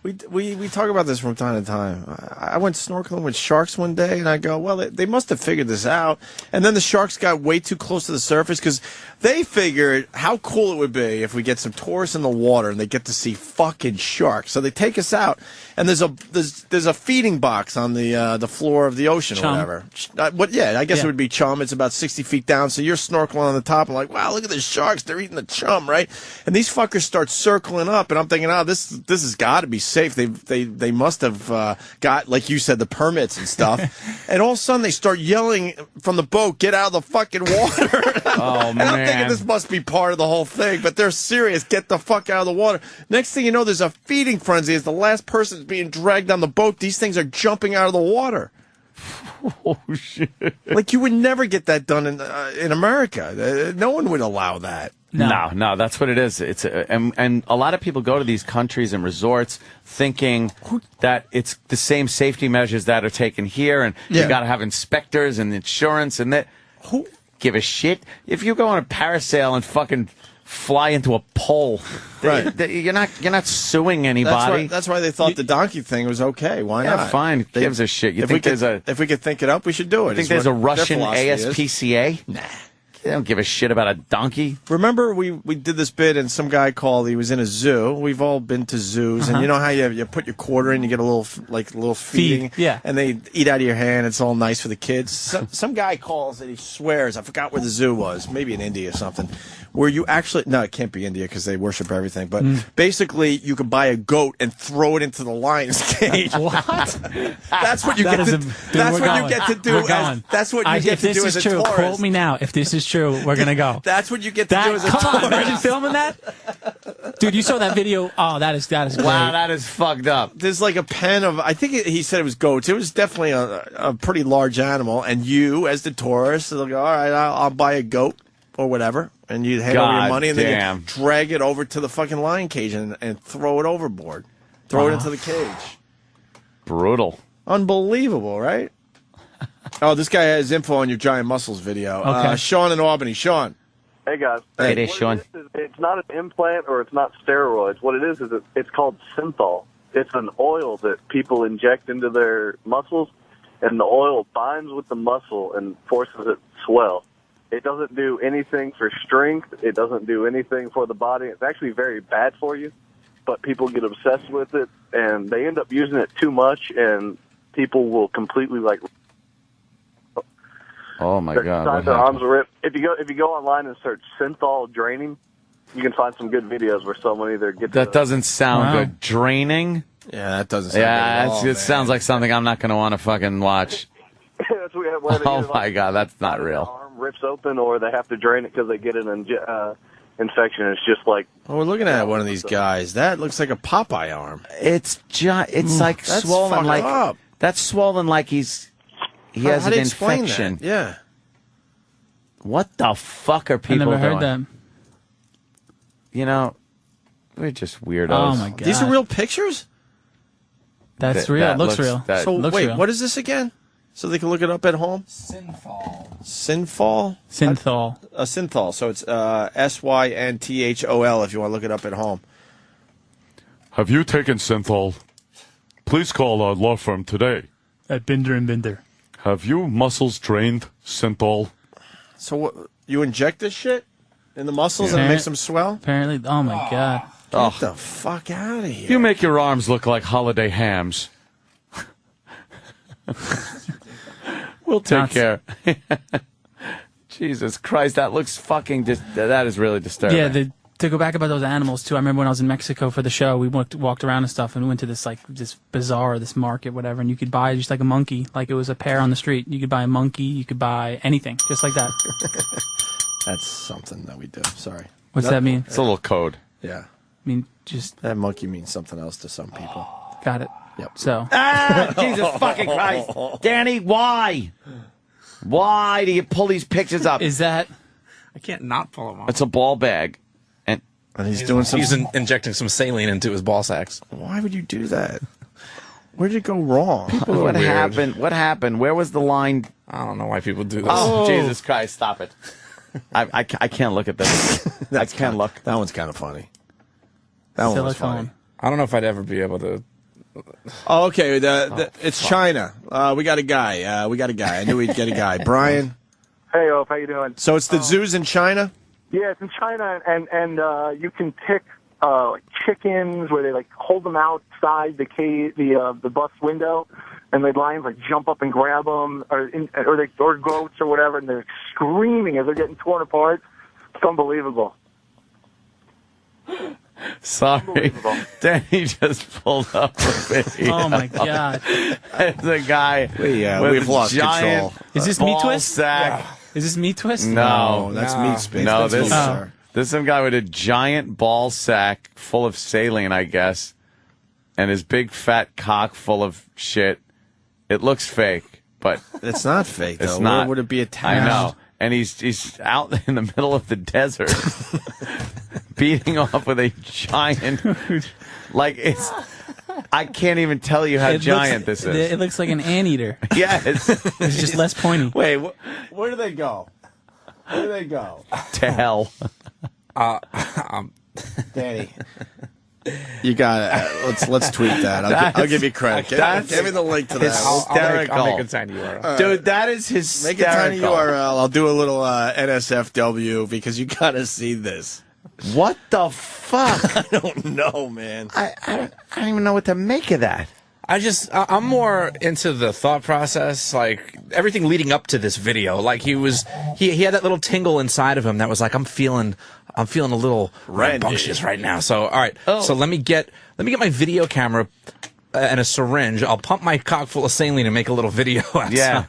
We talk about this from time to time. I went snorkeling with sharks one day, and I go, well, they must have figured this out. And then the sharks got way too close to the surface because they figured how cool it would be if we get some tourists in the water and they get to see fucking sharks. So they take us out, and there's a feeding box on the floor of the ocean Chum. or whatever. I guess it would be chum. It's about 60 feet down, so you're snorkeling on the top. I'm like, wow, look at the sharks. They're eating the chum, right? And these fuckers start circling up, and I'm thinking, this has got to be safe. They must have got, like you said, the permits and stuff. And all of a sudden, they start yelling from the boat, get out of the fucking water. Oh, and man. I'm thinking this must be part of the whole thing, but they're serious. Get the fuck out of the water. Next thing you know, there's a feeding frenzy. As the last person's being dragged on the boat, these things are jumping out of the water. Oh, shit. Like, you would never get that done in America. No one would allow that. No, that's what it is. And a lot of people go to these countries and resorts thinking that it's the same safety measures that are taken here, and you got to have inspectors and insurance, and that. Who give a shit if you go on a parasail and fucking fly into a pole? Right. You're not suing anybody. That's why they thought the donkey thing was okay. Why not? Yeah, fine. Gives a shit. If we could think it up, we should do it. You think there's a Russian ASPCA? Nah. They don't give a shit about a donkey. Remember, we did this bit, and some guy called. He was in a zoo. We've all been to zoos, and you know how you put your quarter in, you get a little feeding, and they eat out of your hand. It's all nice for the kids. Some guy calls and he swears. I forgot where the zoo was, maybe in India or something. Where you actually it can't be India because they worship everything. But basically, you could buy a goat and throw it into the lion's cage. What? That's what you get to. That's what you get to do. That's what you get to do as a tourist. If this is true, quote me now. If this is true, we're gonna go. That's what you get to do as a tourist. Come on, imagine filming that, dude. You saw that video? Oh, that is great. Wow, that is fucked up. There's like a pen of. I think he said it was goats. It was definitely a pretty large animal. And you, as the tourist, they'll go, all right, I'll buy a goat or whatever. And you hand over your money, and then you drag it over to the fucking lion cage and throw it overboard. Throw it into the cage. Brutal. Unbelievable, right? Oh, this guy has info on your giant muscles video. Okay. Sean in Albany. Sean. Hey, guys. Hey there, Sean. It's not an implant or it's not steroids. What it is it's called synthol. It's an oil that people inject into their muscles, and the oil binds with the muscle and forces it to swell. It doesn't do anything for strength. It doesn't do anything for the body. It's actually very bad for you, but people get obsessed with it, and they end up using it too much, and people will completely, oh, my God. Their arms are ripped. If you go online and search synthol draining, you can find some good videos where someone either gets. That doesn't sound good. Draining. Yeah, that doesn't sound good at all, it sounds like something I'm not going to want to fucking watch. That's where they Oh my god, that's not real. arm rips open, or they have to drain it because they get an infection. It's just like. Oh, we're looking at one of these guys. That looks like a Popeye arm. It's like That's swollen, fucked like up. that's swollen, like he has How an do you explain infection. that? Yeah. What the fuck are people I never doing? heard that. You know, we're just weirdos. Oh my god. These are real pictures? That's real. It looks real. So Looks wait, real. what is this again? So they can look it up at home? Synthol. Synthol? Synthol. Synthol. So it's SYNTHOL if you want to look it up at home. Have you taken Synthol? Please call our law firm today. At Binder and Binder. Have you muscles drained Synthol? So what, you inject this shit in the muscles and it makes them swell? Apparently. Oh my god. Get the fuck out of here. You make your arms look like holiday hams. We'll take care. Jesus Christ, that looks fucking. That is really disturbing. Yeah, to go back about those animals too. I remember when I was in Mexico for the show, we walked around and stuff, and we went to this bazaar, this market, whatever, and you could buy just like a monkey, like it was a pair on the street. You could buy a monkey, you could buy anything, just like that. That's something that we do. Sorry. What's that mean? It's a little code. Yeah. I mean, just that monkey means something else to some people. Got it. Yep. So. Jesus fucking Christ, Danny, why? Why do you pull these pictures up? Is that? I can't not pull them off. It's a ball bag, and he's doing some. He's injecting some saline into his ball sacks. Why would you do that? Where did it go wrong? What happened? What happened? Where was the line? I don't know why people do this. Oh, Jesus Christ! Stop it! I can't look at this. I can't look. That one's kind of funny. That one was funny. I don't know if I'd ever be able to. Oh, okay. It's China. We got a guy. I knew we'd get a guy. Brian. Hey, Ope, how you doing? So it's the zoos in China? Yeah, it's in China, and you can pick chickens where they like hold them outside the bus window, and the lions like jump up and grab them, or goats or whatever, and they're screaming as they're getting torn apart. It's unbelievable. Sorry, Danny just pulled up a video. Oh my god! The guy we've lost giant control. Is this Meat Twist? Sack. Yeah. Is this Meat Twist? No, that's Meat Space. No, that's this is some guy with a giant ball sack full of saline, I guess, and his big fat cock full of shit. It looks fake, but it's not fake. It's though. not. Where would it be attached? I know. And he's out in the middle of the desert, beating off with a giant, like it's. I can't even tell you how giant this is. It looks like an anteater. Yes, it's just less pointy. Wait, where do they go? Where do they go? To hell. Danny, you got it. Let's tweet that. I'll give you credit. Give me the link to that. Hysterical. I'll make a tiny URL. Dude, that is hysterical. Make a tiny URL. I'll do a little NSFW because you got to see this. What the fuck? I don't know, man. I don't even know what to make of that. I'm more into the thought process, like everything leading up to this video. Like he had that little tingle inside of him that was like, I'm feeling a little rambunctious right now. So, all right. So let me get my video camera and a syringe. I'll pump my cock full of saline and make a little video outside. Yeah.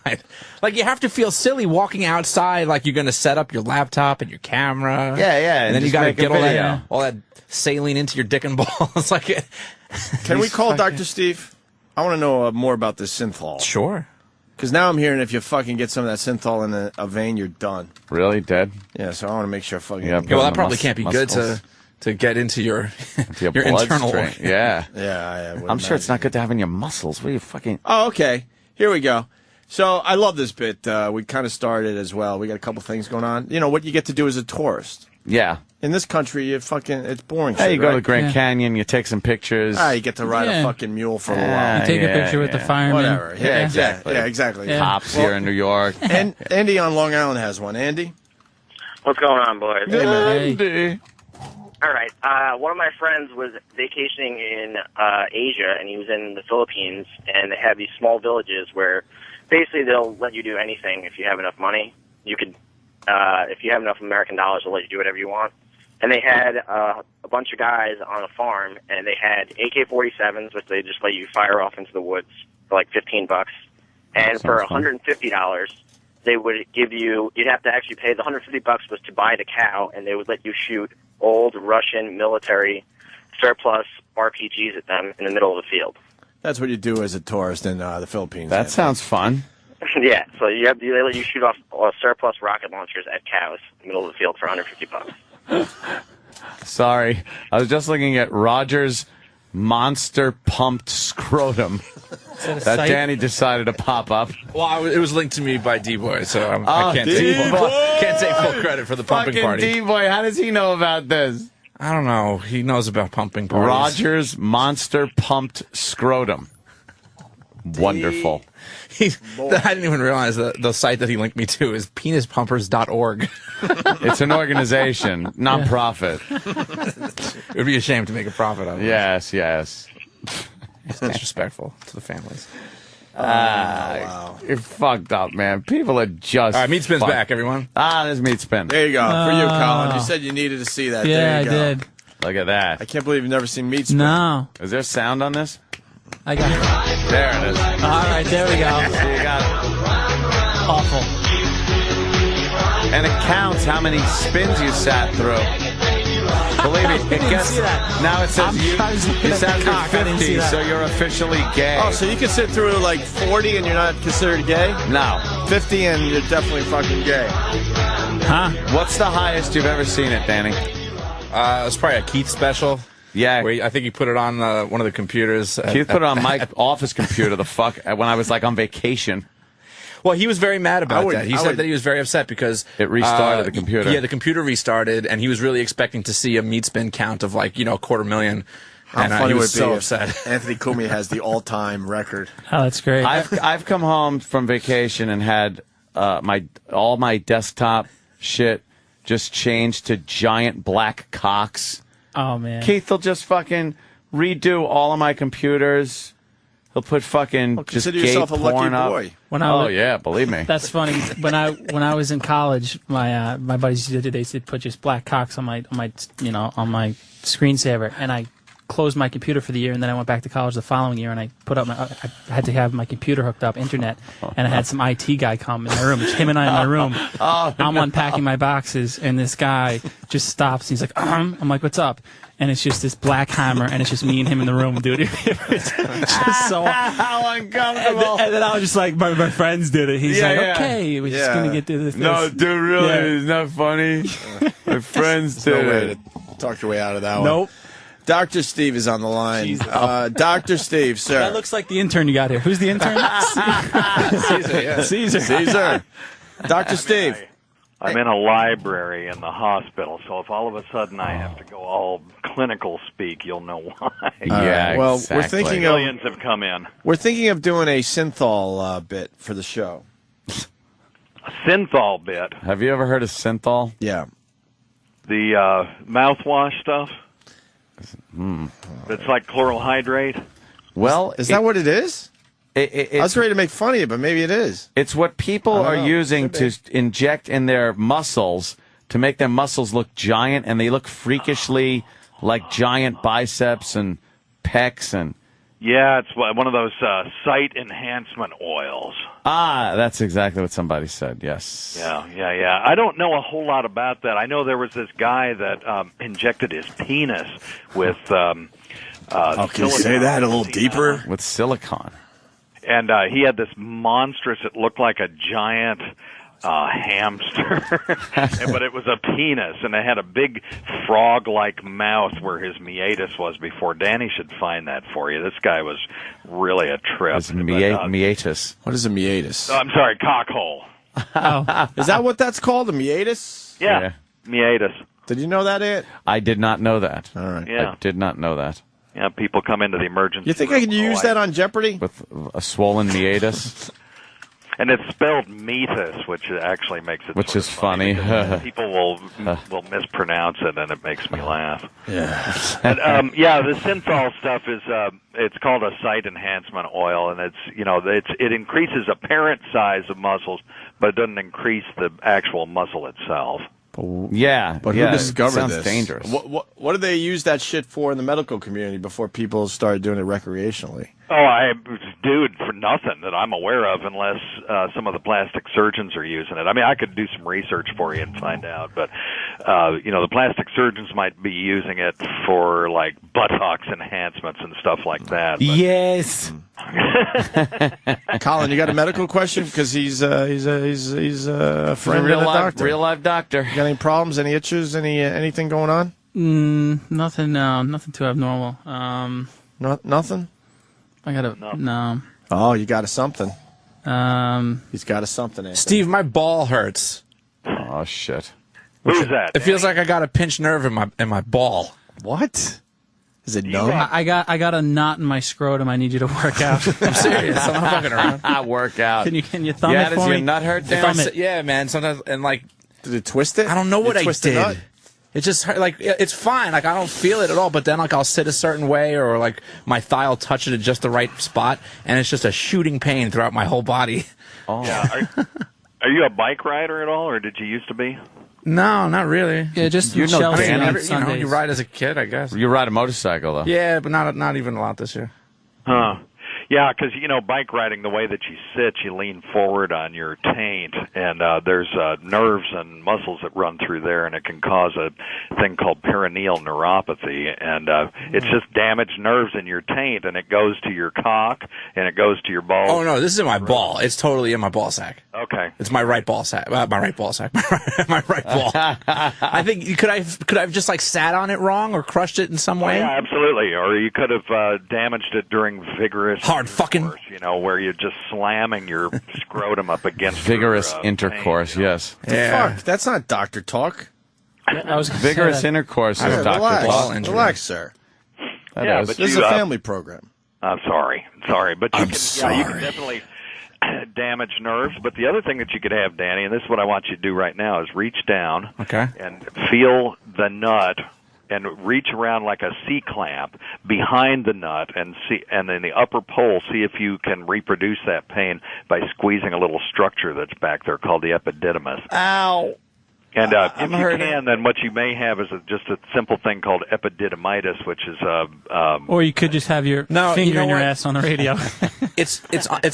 Like you have to feel silly walking outside, like you're going to set up your laptop and your camera. Yeah. And then you got to get video. all that saline into your dick and balls. Like, can we call Dr. Steve? I want to know more about this synthol. Sure. Because now I'm hearing if you fucking get some of that synthol in a vein, you're done. Really? Dead? Yeah, so I want to make sure I fucking... Yeah, well, that probably can't be good to get into your internal... Yeah. Yeah, I'm sure it's not good to have in your muscles. What are you fucking... Oh, okay. Here we go. So I love this bit. We kind of started as well. We got a couple things going on. You know, what you get to do as a tourist. Yeah. In this country, it's boring Hey, shit, you go right? to the Grand Canyon, you take some pictures. You get to ride a fucking mule for a little while. You take a picture with the fireman. Whatever. Yeah, exactly. Yeah, exactly. Cops here in New York. And Andy on Long Island has one. Andy? What's going on, boys? Hey, man. Andy. All right. One of my friends was vacationing in Asia, and he was in the Philippines, and they have these small villages where basically they'll let you do anything if you have enough money. You could, if you have enough American dollars, they'll let you do whatever you want. and they had a bunch of guys on a farm, and they had AK-47s, which they just let you fire off into the woods for like $15, and for $150, they would give you. You'd have to actually pay. The $150 was to buy the cow, and they would let you shoot old Russian military surplus RPGs at them in the middle of the field. That's what you do as a tourist in the Philippines. That sounds fun. Yeah, so they let you shoot off surplus rocket launchers at cows in the middle of the field for $150. Sorry, I was just looking at Roger's monster pumped scrotum that Danny decided to pop up. Well, it was linked to me by D-Boy, so I can't take full credit for the pumping party. D-Boy, how does he know about this? I don't know. He knows about pumping parties. Roger's monster pumped scrotum. Wonderful. I didn't even realize that the site that he linked me to is penispumpers.org. It's an organization, non-profit. It would be a shame to make a profit out of it. Yes. It's disrespectful to the families. Wow. You're fucked up, man. People are just. All right, Meat Spin's back, everyone. There's Meat Spin. There you go. For you, Colin. You said you needed to see that. Yeah, there you go. I did. Look at that. I can't believe you've never seen Meat Spin. No. Is there sound on this? I got it. There it is. All right, there we go. You got it. Awful. And it counts how many spins you sat through. Believe me, it gets. Now it says you sat through 50, so you're officially gay. Oh, so you can sit through like 40 and you're not considered gay? No. 50 and you're definitely fucking gay. Huh? What's the highest you've ever seen it, Danny? It's probably a Keith special. Yeah. Where I think he put it on one of the computers. Keith put it on my office computer, when I was like on vacation. Well, he was very mad about that. He said that he was very upset because it restarted the computer. Yeah, the computer restarted, and he was really expecting to see a Meat Spin count of like 250,000. How funny he would was it so be upset. if Anthony Cumia has the all-time record? Oh, that's great. I've come home from vacation and had all my desktop shit just changed to giant black cocks. Oh man, Keith will just fucking redo all of my computers. He'll put fucking just consider gay yourself a lucky porn up. boy. Yeah, believe me. That's funny. When I was in college, my buddies they'd put just black cocks on my screensaver, and I closed my computer for the year, and then I went back to college the following year, and I put up I had to have my computer hooked up internet, and I had some IT guy come in my room. It's him and I in my room. I'm unpacking my boxes, and this guy just stops. And he's like, I'm like, what's up? And it's just this black hammer, and it's just me and him in the room, dude. It's just so how uncomfortable. And then I was just like, my friends did it. He's like, okay, we're just gonna get through this. No, dude, really, it's not funny. My friends did No way it. to talk your way out of that one. Nope. Dr. Steve is on the line. Dr. Steve, sir. That looks like the intern you got here. Who's the intern? Caesar, yeah. Caesar. Dr. Steve. I'm in a library in the hospital, so if all of a sudden I have to go all clinical speak, you'll know why. Yeah, well, exactly. we're thinking Millions have come in. We're thinking of doing a synthol bit for the show. A synthol bit. Have you ever heard of synthol? Yeah. The mouthwash stuff. It's like chloral hydrate. Well, is that what it is? I was ready to make fun of you, but maybe it is. It's what people are using to inject in their muscles to make their muscles look giant, and they look freakishly like giant biceps and pecs and. Yeah, it's one of those sight enhancement oils. That's exactly what somebody said. Yes. Yeah. I don't know a whole lot about that. I know there was this guy that injected his penis with. Can you say that a little deeper? With silicone. And he had this monstrous, it looked like a giant hamster, but it was a penis, and it had a big frog-like mouth where his meatus was before. Danny should find that for you. This guy was really a trip. It's meatus. What is a meatus? I'm sorry, cockhole. Oh. Is that what that's called, a meatus? Yeah, meatus. Did you know that, Ed? I did not know that. All right. Yeah. I did not know that. Yeah, people come into the emergency You think room. I could use that on Jeopardy? With a swollen meatus? And it's spelled meatus, which actually makes it Which sort is of funny. People will mispronounce it, and it makes me laugh. Yeah. And, the synthol stuff is it's called a sight enhancement oil, and it increases apparent size of muscles, but it doesn't increase the actual muscle itself. Yeah, But who discovered sounds this? dangerous. What did they use that shit for in the medical community before people started doing it recreationally? Dude, for nothing that I'm aware of, unless some of the plastic surgeons are using it. I mean, I could do some research for you and find out, but the plastic surgeons might be using it for like buttocks enhancements and stuff like that. But. Yes. Colin, you got a medical question? Because he's a friend of a doctor. Real life doctor. You got any problems? Any issues? Anything going on? Nothing. Nothing too abnormal. Nothing. I got no. Oh, you got a something. He's got a something. Anthony. Steve, my ball hurts. Oh shit. Who's that? It feels like I got a pinched nerve in my ball. What? Is it numb? I got a knot in my scrotum. I need you to work out. I'm serious. I'm not fucking around. Work out. Can you thumb it for does me? your nut hurt? Damn it. Yeah, man. Sometimes did it twist it? I don't know what I twist the did. nut? It just hurt, like it's fine. Like I don't feel it at all. But then like I'll sit a certain way, or like my thigh will touch it at just the right spot, and it's just a shooting pain throughout my whole body. Oh. Yeah. Are you a bike rider at all, or did you used to be? No, not really. Yeah, just you know, Chelsea Danny, on you ride as a kid, I guess. You ride a motorcycle though. Yeah, but not even a lot this year. Huh. Yeah, because, bike riding, the way that you sit, you lean forward on your taint, and there's nerves and muscles that run through there, and it can cause a thing called perineal neuropathy, and it's just damaged nerves in your taint, and it goes to your cock, and it goes to your balls. Oh, no, this is in my ball. It's totally in my ball sack. Okay. It's my right ball sack. My right ball sack. My right ball. I think, could I have just, like, sat on it wrong or crushed it in some way? Yeah, absolutely. Or you could have damaged it during vigorous... Hard fucking... where you're just slamming your scrotum up against vigorous your, intercourse. pain, Yes. Yeah. Fuck, that's not doctor talk. I was vigorous intercourse is doctor talk. Relax, sir. But this is a family program. I'm sorry, but you I'm can, sorry. you can definitely damage nerves. But the other thing that you could have, Danny, and this is what I want you to do right now, is reach down and feel the nut. And reach around like a C-clamp behind the nut and in the upper pole, see if you can reproduce that pain by squeezing a little structure that's back there called the epididymis. Ow! And if you can, then what you may have is just a simple thing called epididymitis, which is or you could just have your finger in your ass on the radio. It's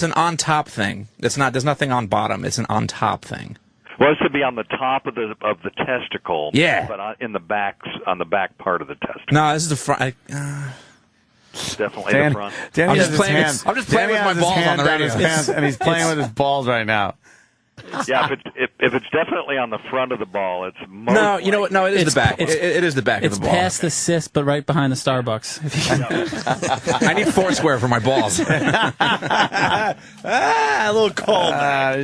an on top thing. There's nothing on bottom. It's an on top thing. Well, this would be on the top of the testicle. Yeah. But on the back part of the testicle. No, this is the front. Definitely the front. Danny I'm has just his playing. I'm just playing with my balls on the radio. And he's playing with his balls right now. Yeah, if it's definitely on the front of the ball, it's most no. You know what? No, it is the back. It is the back of the ball. It's past the cyst, but right behind the Starbucks. I need Foursquare for my balls. A little cold.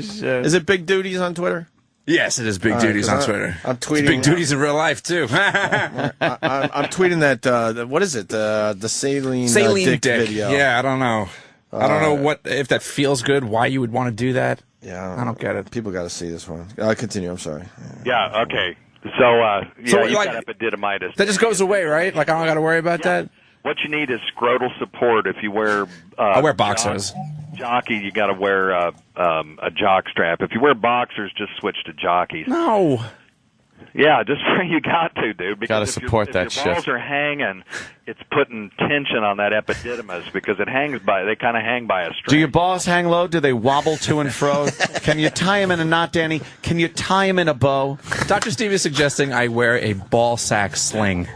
Shit. Is it Big Duties on Twitter? Yes, it is Big Duties on Twitter. I'm tweeting. It's Big Duties in real life too. I'm tweeting that. What is it? The saline dick video. Yeah, I don't know. I don't know if that feels good. Why you would want to do that? Yeah, I don't get it. People got to see this one. Continue. I'm sorry. Yeah. Okay. So you've got epididymitis. That just goes away, right? Like I don't got to worry about that. What you need is scrotal support. If you wear, I wear boxers. Jockey, you got to wear a jock strap. If you wear boxers, just switch to jockeys. No. Yeah, just you got to, dude. Because got to support that shit. If your balls are hanging, it's putting tension on that epididymis because they kind of hang by a string. Do your balls hang low? Do they wobble to and fro? Can you tie them in a knot, Danny? Can you tie them in a bow? Dr. Steve is suggesting I wear a ball sack sling.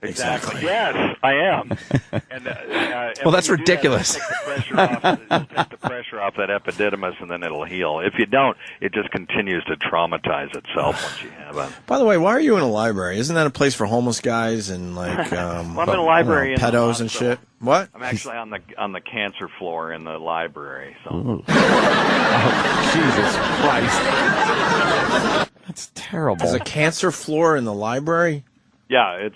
Exactly. Yes, I am. And, well, that's ridiculous. Take the pressure off that epididymis, and then it'll heal. If you don't, it just continues to traumatize itself once you have it. By the way, why are you in a library? Isn't that a place for homeless guys and like well, I'm in a library pedos and shit? What? I'm actually on the cancer floor in the library. So. Jesus Christ. That's terrible. There's a cancer floor in the library? Yeah,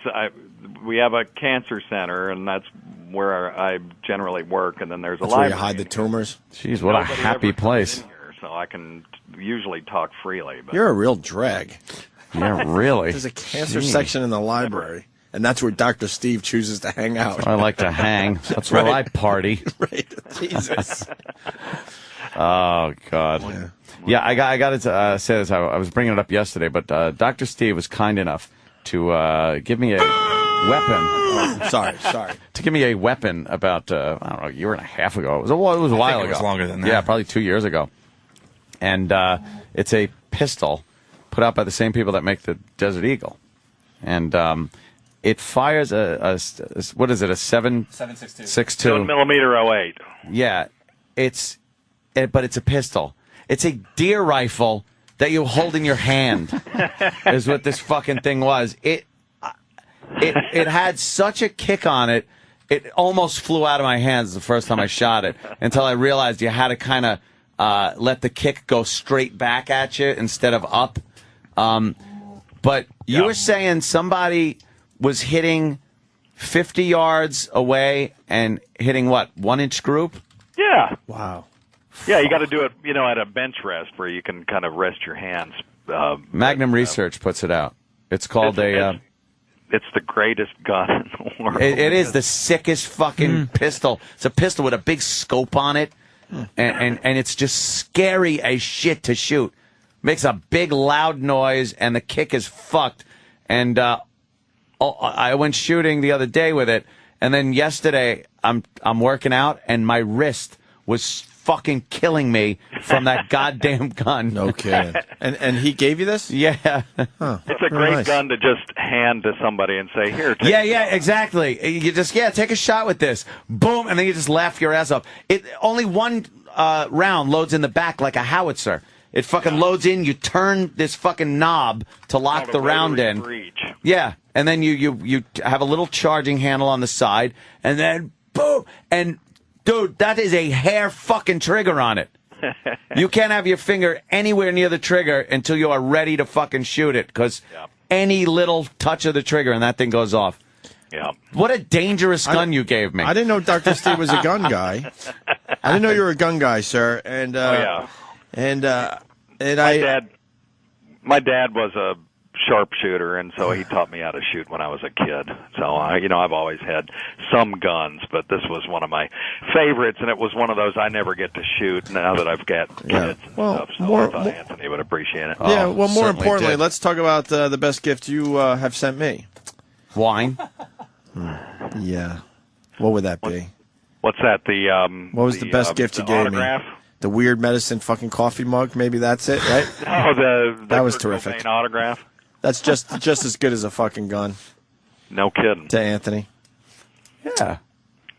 we have a cancer center, and that's where I generally work. And then there's a library. Where you hide the tumors. Jeez, what a happy place! Here, so I can usually talk freely. But. You're a real drag. Yeah, really. There's a cancer section in the library, and that's where Dr. Steve chooses to hang out. I like to hang. That's where I party. Right. Jesus. Oh, God. Yeah, I got to say this. I was bringing it up yesterday, but Dr. Steve was kind enough to give me a weapon. Sorry. To give me a weapon about, I don't know, a year and a half ago. It was a while ago. It was longer than that. Yeah, probably 2 years ago. And it's a pistol put out by the same people that make the Desert Eagle. And it fires what is it, a 7.62? 7mm 08. Yeah, but it's a pistol. It's a deer rifle that you hold in your hand. Is what this fucking thing was. It had such a kick on it. It almost flew out of my hands the first time I shot it until I realized you had to kind of let the kick go straight back at you instead of up. But you were saying somebody was hitting 50 yards away and hitting what, 1-inch group? Yeah. Wow. Yeah, you got to do it, at a bench rest where you can kind of rest your hands. Magnum Research puts it out. It's called It's the greatest gun in the world. It is the sickest fucking pistol. It's a pistol with a big scope on it, and it's just scary as shit to shoot. Makes a big loud noise, and the kick is fucked. And I went shooting the other day with it, and then yesterday I'm working out, and my wrist was fucking killing me from that goddamn gun. No kidding. And he gave you this? Yeah. Huh. It's a great gun to just hand to somebody and say, here, take Yeah, exactly. You just, take a shot with this. Boom, and then you just laugh your ass off. Only one round loads in the back like a howitzer. It fucking loads in, you turn this fucking knob to lock the round in. Breach. Yeah, and then you have a little charging handle on the side, and then boom, and dude, that is a hair fucking trigger on it. You can't have your finger anywhere near the trigger until you are ready to fucking shoot it, because any little touch of the trigger and that thing goes off. Yeah. What a dangerous gun you gave me. I didn't know Dr. Steve was a gun guy. I didn't know you were a gun guy, sir. And my dad was a sharpshooter, and so he taught me how to shoot when I was a kid. So, I've always had some guns, but this was one of my favorites, and it was one of those I never get to shoot now that I've got kids and stuff. So I thought Anthony would appreciate it. Yeah, well, more importantly, let's talk about the best gift you have sent me. Wine. Yeah. What would that be? What's that? What was the best gift you gave autograph? me? The Weird Medicine fucking coffee mug. Maybe that's it, right? That was terrific. Autograph. That's just as good as a fucking gun. No kidding. To Anthony. Yeah.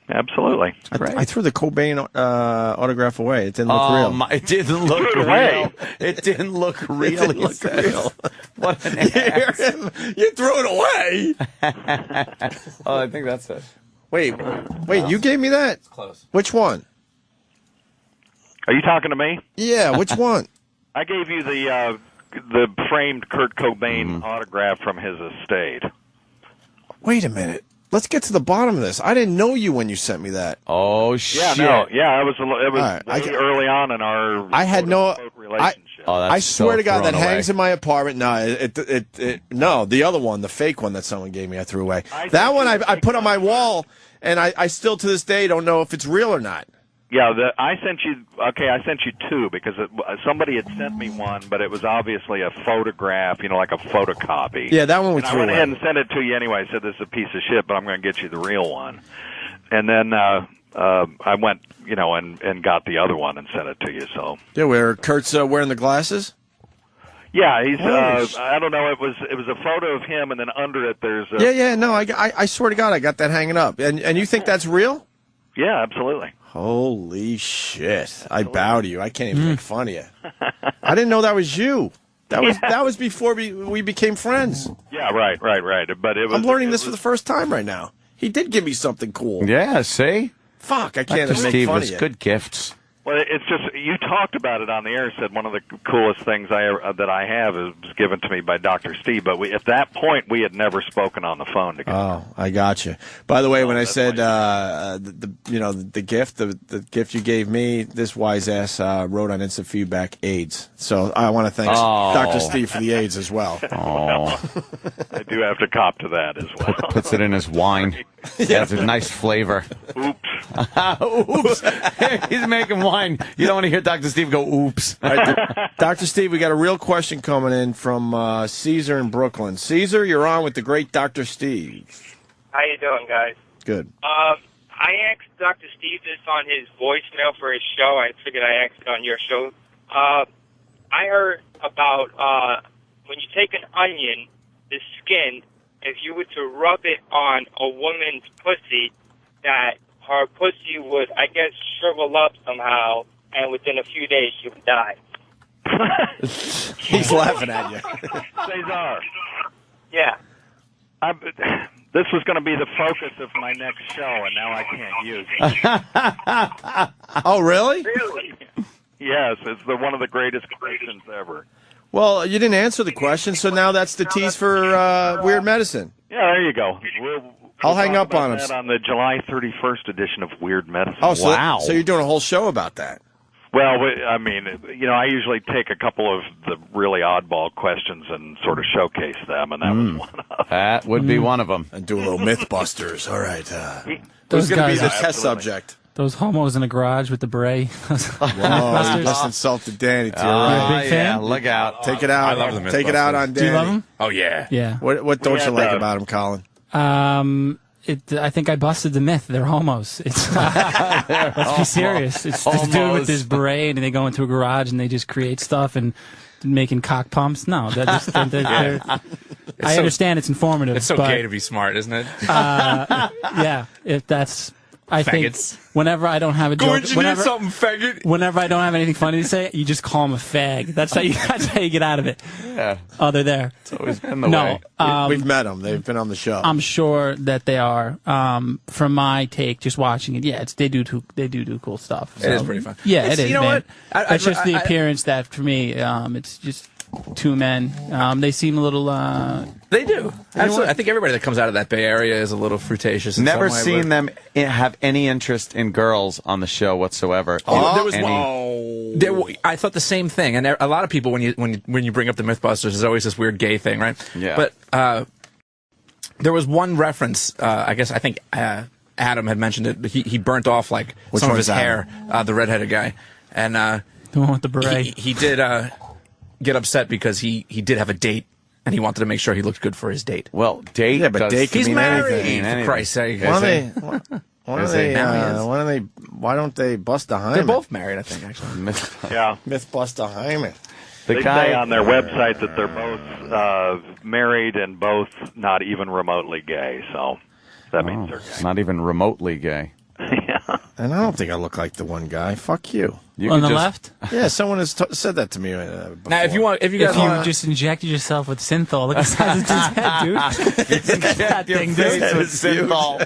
Absolutely. I threw the Cobain autograph away. It didn't look real. It didn't look real. It didn't look real. It didn't look real. What an ass. You threw it away. I think that's it. Wait, you gave me that? It's close. Which one? Are you talking to me? Yeah, which one? I gave you the framed Kurt Cobain autograph from his estate. Wait a minute. Let's get to the bottom of this. I didn't know you when you sent me that. Oh shit! It was right, early on in our. I had no relationship. I swear to God, that away. hangs in my apartment. No, the other one, the fake one that someone gave me, I threw away. That one I put on my wall, and I still to this day don't know if it's real or not. Yeah, I sent you two because somebody had sent me one, but it was obviously a photograph, like a photocopy. Yeah, that one we threw I went away. ahead and sent it to you anyway. I said, this is a piece of shit, but I'm going to get you the real one. And then I went, and got the other one and sent it to you. So Yeah, where Kurt's wearing the glasses? yeah, he's I don't know, it was a photo of him, and then under it there's No, I swear to God, I got that hanging up. And you think that's real? Yeah, absolutely. Holy shit. I bow to you. I can't even make fun of you. I didn't know that was you. That was before we became friends. Yeah, right. But it was. I'm learning this for the first time right now. He did give me something cool. Yeah, see? Fuck, I can't Dr. make Steve fun was of you. good gifts. Well, it's just you talked about it on the air. Said one of the coolest things that I have was given to me by Dr. Steve. But at that point, we had never spoken on the phone together. Oh, I got you. By the way, when I said the gift you gave me, this wise ass wrote on instant feedback AIDS. So I want to thank Dr. Steve for the AIDS as well. Oh, I do have to cop to that as well. Puts it in his wine. Yeah, it's a nice flavor. Oops. Oops. He's making wine. You don't want to hear Dr. Steve go, oops. All right, Dr. Steve, we got a real question coming in from Caesar in Brooklyn. Caesar, you're on with the great Dr. Steve. How you doing, guys? Good. I asked Dr. Steve this on his voicemail for his show. I figured I asked it on your show. I heard about when you take an onion, the skin, if you were to rub it on a woman's pussy, that her pussy would, I guess, shrivel up somehow, and within a few days she would die. He's laughing at you. Cesar. Yeah. This was going to be the focus of my next show, and now I can't use it. Oh, really? Really? Yes, it's one of the greatest questions ever. Well, you didn't answer the question, so now that's the tease for Weird Medicine. Yeah, there you go. I'll hang talk up on about him. that on the July 31st edition of Weird Medicine. Oh, so you're doing a whole show about that? Well, I mean, I usually take a couple of the really oddball questions and sort of showcase them, and that was one of them. That would be one of them. And do a little Mythbusters. All right. Those Who's going to be guys- the test subject? Those homos in the garage with the beret. Whoa, you just insulted Danny. To your right. Big fan? Look out. Take it out. I love the Take it out on Mythbusters. Danny. Do you love them? Oh, yeah. Yeah. What don't you like about him, Colin? I think I busted the myth. They're homos. It's let's be serious. It's this dude with this beret, and they go into a garage and they just create stuff and making cock pumps. No, they're I understand it's informative. It's okay to be smart, isn't it? Yeah, if that's. I Faggots. think whenever I don't have a joke, something, faggot. whenever I don't have anything funny to say, you just call him a fag. That's how you get out of it. Yeah. Oh, they're there. It's always been the way. We've met them. They've been on the show. I'm sure that they are. From my take, just watching it, yeah, they do cool stuff. It is pretty fun. Yeah, It's- it is. you know man. what? It's just the appearance that for me, it's just two men. They seem a little. They do. Absolutely. I think everybody that comes out of that Bay Area is a little flirtatious. Never seen them have any interest in girls on the show whatsoever. There was I thought the same thing, and a lot of people when you bring up the Mythbusters, there's always this weird gay thing, right? Yeah. But there was one reference. I think Adam had mentioned it. He burnt off like Which some of one's his hair. The redheaded guy, and the one with the beret. He did get upset because he did have a date. And he wanted to make sure he looked good for his date. Well, date. Yeah, but date can He's mean married. anything. For Christ's sake. Why don't they bust a hymen? They're both married, I think, actually. Yeah. Myth bust a hymen. They say on their website that they're both married and both not even remotely gay, so that means they're gay. Not even remotely gay. Yeah. And I don't think I look like the one guy. Fuck you. On the left? Yeah, someone has said that to me before. Now, if you just injected yourself with synthol, look at the size of his head, dude. Look at that thing, dude.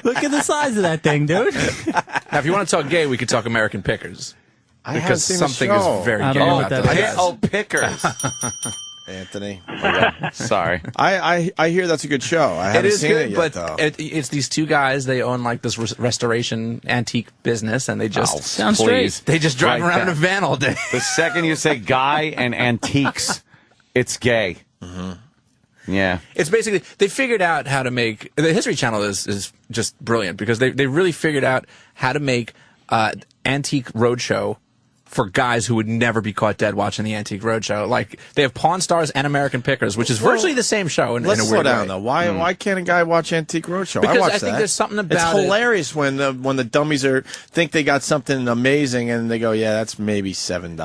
Look at the size of that thing, dude. Now, if you want to talk gay, we could talk American Pickers. I haven't Because seen the something show. is very I gay don't know about what that. that is. Pickers. Anthony. Sorry. I hear that's a good show. I It haven't is seen good, it yet, but though. it's these two guys. They own like this restoration antique business, and they just Sounds please. straight. they just drive Write around in a that. van all day. The second you say guy and antiques, it's gay. Mm-hmm. Yeah. It's basically they figured out how to make the History Channel is just brilliant because they really figured out how to make antique roadshow for guys who would never be caught dead watching the Antique Roadshow. Like, they have Pawn Stars and American Pickers, which is virtually the same show in a weird way. Let's slow down, though. Why can't a guy watch Antique Roadshow? Because I watch I think that. there's something about it's hilarious when the dummies think they got something amazing and they go, yeah, that's maybe $7.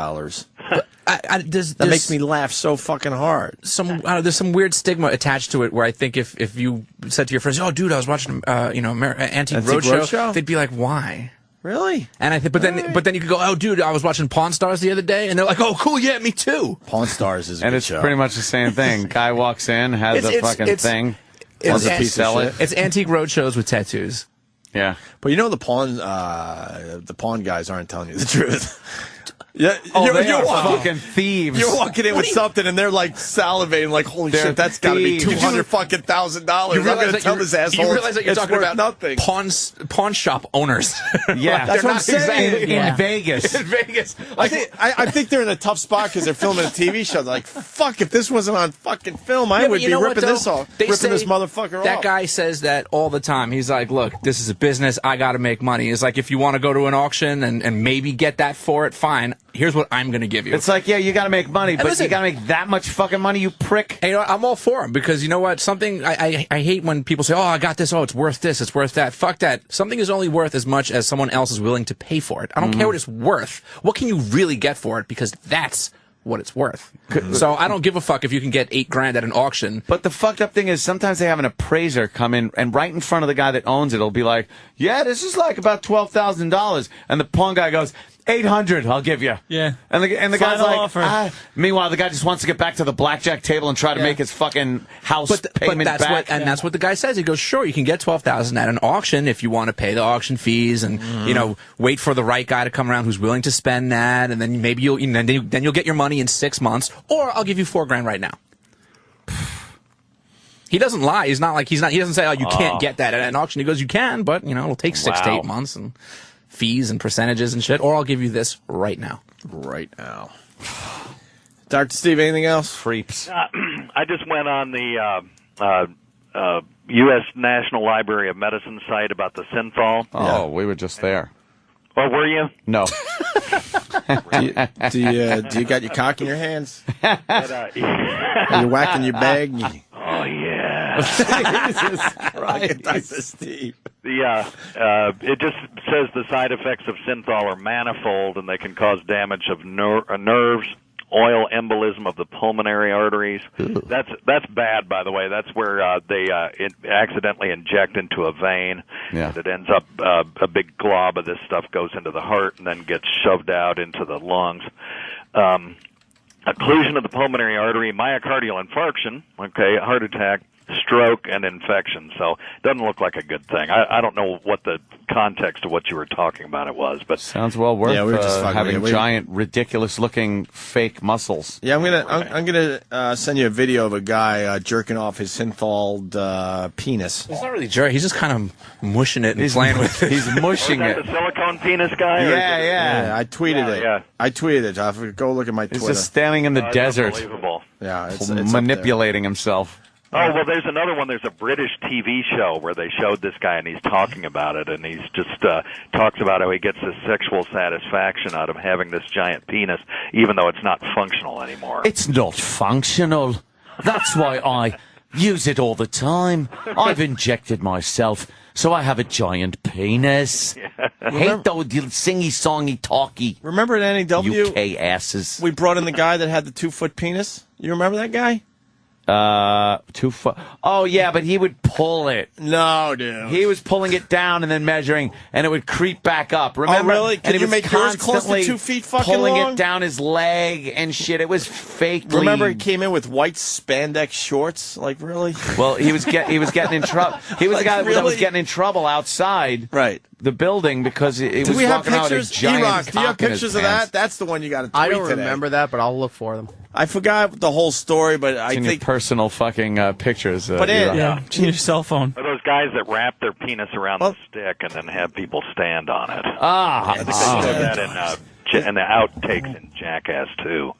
That makes me laugh so fucking hard. There's some weird stigma attached to it where I think if you said to your friends, "Oh, dude, I was watching Antique Roadshow," they'd be like, "Why?" Really? And I think, but then you could go, "Oh, dude, I was watching Pawn Stars the other day," and they're like, "Oh, cool, yeah, me too." Pawn Stars is a and good it's show. pretty much the same thing. Guy walks in, has a fucking thing, wants to sell it. It's Antique Roadshows with tattoos. Yeah, but you know the pawn guys aren't telling you the truth. Yeah, they are walking, fucking thieves. You're walking in with something, and they're like salivating, like, "Holy shit, that's got to be $200,000." I'm going to tell this asshole. You realize that you're talking about nothing. pawn shop owners. Yeah, that's what I'm saying. In Vegas. In Vegas. I think they're in a tough spot because they're filming a TV show. They're like, fuck, if this wasn't on fucking film, I would be ripping this off. Ripping this motherfucker off. That guy says that all the time. He's like, look, this is a business. I got to make money. It's like, if you want to go to an auction and maybe get that for it, fine. Here's what I'm going to give you. It's like, yeah, you got to make money, but you got to make that much fucking money, you prick. And, you know, I'm all for him because you know what? Something I hate when people say, "Oh, I got this. Oh, it's worth this. It's worth that." Fuck that. Something is only worth as much as someone else is willing to pay for it. I don't care what it's worth. What can you really get for it? Because that's what it's worth. So I don't give a fuck if you can get $8,000 at an auction. But the fucked up thing is sometimes they have an appraiser come in and right in front of the guy that owns it will be like, "Yeah, this is like about $12,000," and the pawn guy goes, $800, I'll give you. Yeah. And the guy's Final like, offer. Meanwhile, the guy just wants to get back to the blackjack table and try to make his fucking house payment back. That's what the guy says. He goes, sure, you can get $12,000 at an auction if you want to pay the auction fees and you know, wait for the right guy to come around who's willing to spend that, and then maybe you'll get your money in 6 months, or I'll give you $4,000 right now. He doesn't lie. He's not like he doesn't say, "Oh, you can't get that at an auction." He goes, "You can, but you know, it'll take 6 to 8 months and fees and percentages and shit, or I'll give you this right now." Right now. Dr. Steve, anything else? Creeps. I just went on the U.S. National Library of Medicine site about the synthol. Oh, we were just there. Oh, were you? No. Do you got your cock in your hands? Are you whacking your bag? Oh, yeah. Jesus Christ, Dr. Steve. It just says the side effects of synthol are manifold, and they can cause damage of nerves, oil embolism of the pulmonary arteries. That's bad, by the way. That's where they accidentally inject into a vein. Yeah. And it ends up a big glob of this stuff goes into the heart and then gets shoved out into the lungs. Occlusion of the pulmonary artery, myocardial infarction, heart attack, stroke, and infection. So it doesn't look like a good thing. I don't know what the context of what you were talking about it was, but sounds well worth we were just having giant, ridiculous-looking fake muscles. Yeah, I'm gonna send you a video of a guy jerking off his syntholed penis. He's not really jerking. He's just kind of mushing it and playing with it. He's mushing it. The silicone penis guy? Yeah. I tweeted it. Yeah. I tweeted it. I'll go look at my Twitter. He's just standing in the desert, unbelievable. Yeah, it's manipulating himself. Oh, well, there's another one. There's a British TV show where they showed this guy, and he's talking about it, and he's just talks about how he gets this sexual satisfaction out of having this giant penis, even though it's not functional anymore. It's not functional. That's why I use it all the time. I've injected myself, so I have a giant penis. Hate those singy-songy talky. Remember at NEW? UK asses. We brought in the guy that had the 2-foot penis. You remember that guy? 2 foot. Oh yeah, but he would pull it. No, dude. He was pulling it down and then measuring, and it would creep back up. Remember? Oh, really? Can you make yours close to 2 feet fucking pulling long? it down his leg and shit. It was fake. Remember, he came in with white spandex shorts. Like, really? Well, he was getting in trouble. He was the guy that was getting in trouble outside. Right. The building because he was walking out with a giant E-Rock, do you have cock in his pictures of pants. that? That's the one you got to tweet I don't today. remember that, but I'll look for them. I forgot the whole story, but I in think your personal fucking pictures. But it's in your cell phone. Are those guys that wrap their penis around the stick and then have people stand on it? Ah, I think they showed that in the outtakes in Jackass 2.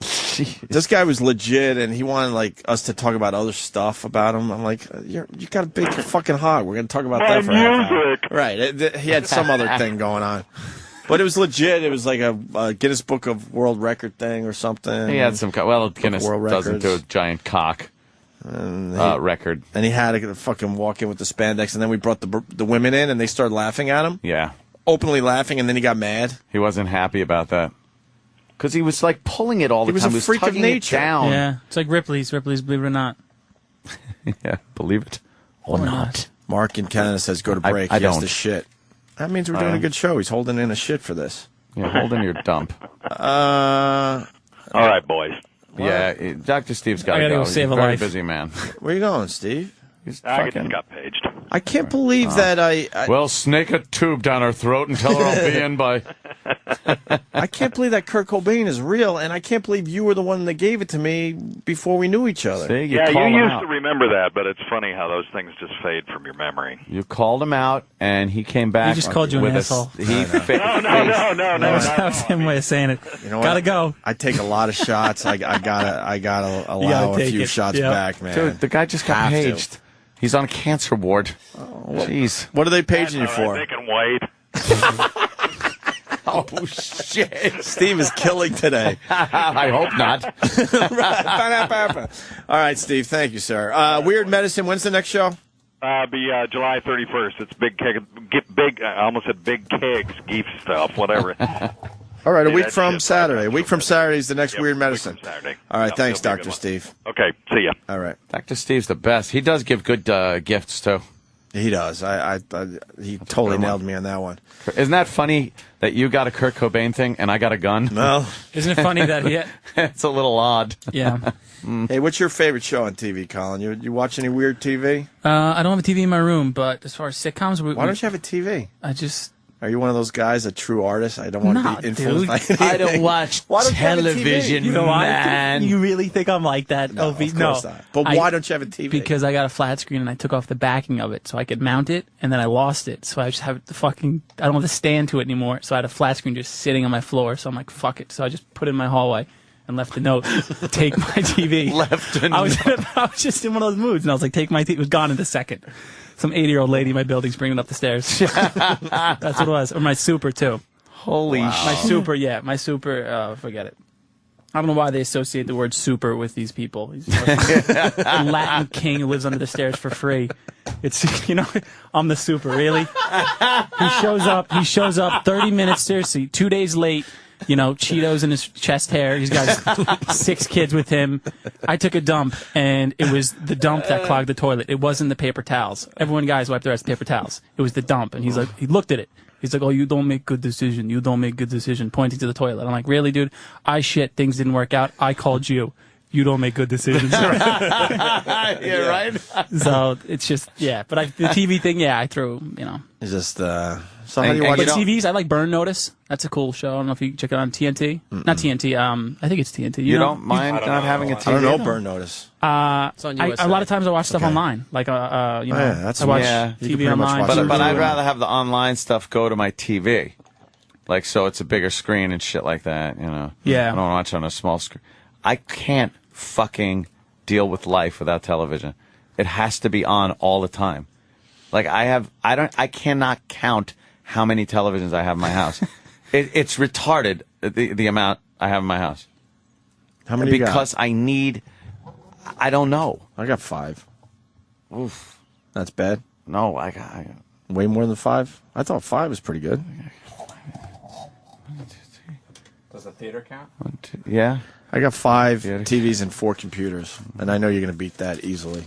This guy was legit, and he wanted us to talk about other stuff about him. I'm like, you got to bake your fucking hog. We're going to talk about that for half an hour. Right. He had some other thing going on. But it was legit. It was like a Guinness Book of World Record thing or something. He had some. Guinness World doesn't Records. do a giant cock record. And he had to fucking walk in with the spandex, and then we brought the women in, and they started laughing at him. Yeah. Openly laughing, and then he got mad. He wasn't happy about that. Because he was pulling it all the time. He was a freak of nature. It down. Yeah, it's like Ripley's, believe it or not. Yeah, believe it or not. Mark in Canada says go to break. I He has don't. to shit. That means we're doing a good show. He's holding in a shit for this. Yeah, hold in your dump. All right, boys. Yeah, Dr. Steve's got to gotta go. go He's save a a very life. busy man. Where you going, Steve? I just got paged. I can't believe that I... Well, snake a tube down her throat and tell her I'll be in by I can't believe that Kurt Cobain is real, and I can't believe you were the one that gave it to me before we knew each other. See, you used to remember that, but it's funny how those things just fade from your memory. You called him out, and he came back. He just called you an asshole. No. That was him way of saying it. You know Gotta what? go. I take a lot of shots. I gotta allow a few shots back, man. Dude, the guy just got paged. He's on a cancer ward. Jeez. What are they paging you for? They can wait. Oh, shit. Steve is killing today. I hope not. All right, Steve. Thank you, sir. Weird Medicine. When's the next show? Be July 31st. It's big I almost said big kegs, geef stuff, whatever. All right, a week from Saturday. A week from Saturday is the next Weird Medicine. Saturday. All right, thanks, Dr. Steve. Okay, see ya. All right. Dr. Steve's the best. He does give good gifts, too. He does. He totally nailed me on that one. Isn't that funny that you got a Kurt Cobain thing and I got a gun? Well, isn't it funny that it's a little odd. Yeah. Hey, what's your favorite show on TV, Colin? You watch any weird TV? I don't have a TV in my room, but as far as sitcoms, why don't you have a TV? Are you one of those guys, a true artist? I don't want to be influenced by anything. I don't watch television, you know why? man. You really think I'm like that, Opie? Of course not. But why don't you have a TV? Because I got a flat screen and I took off the backing of it so I could mount it, and then I lost it. So I just have I don't have to stand to it anymore. So I had a flat screen just sitting on my floor. So I'm like, fuck it. So I just put it in my hallway and left a note, take my TV. I was just in one of those moods, and I was like, take my TV. It was gone in a second. Some 80-year-old lady in my building's bringing it up the stairs. That's what it was. Or my super, too. Holy shit. My super, forget it. I don't know why they associate the word super with these people. He's a Latin king who lives under the stairs for free. It's, I'm the super, really? He shows up 30 minutes, seriously, 2 days late. Cheetos in his chest hair. He's got 6 kids with him. I took a dump, and it was the dump that clogged the toilet. It wasn't the paper towels. Everyone, guys, wiped their ass with paper towels. It was the dump, and he's like, he looked at it. He's like, oh, you don't make good decision. You don't make good decision, pointing to the toilet. I'm like, really, dude? I shit. Things didn't work out. I called you. You don't make good decisions. You're right. So it's just, But the TV thing, I threw, It's just, so how do you watch it? TVs, I like Burn Notice. That's a cool show. I don't know if you can check it on TNT. Not TNT. I think it's TNT. You don't mind not having a TV? I don't know Burn Notice. It's on USA. A lot of times I watch stuff online. Like, I watch TV online. But I'd rather have the online stuff go to my TV. Like, so it's a bigger screen and shit like that, Yeah. I don't watch on a small screen. I can't fucking deal with life without television. It has to be on all the time. Like, I cannot count how many televisions I have in my house. It's retarded, the amount I have in my house. How many Because I don't know. I got 5. Oof. That's bad? No, I got way more than 5? I thought 5 was pretty good. Does the theater count? Yeah. I got 5 TVs and 4 computers, and I know you're going to beat that easily.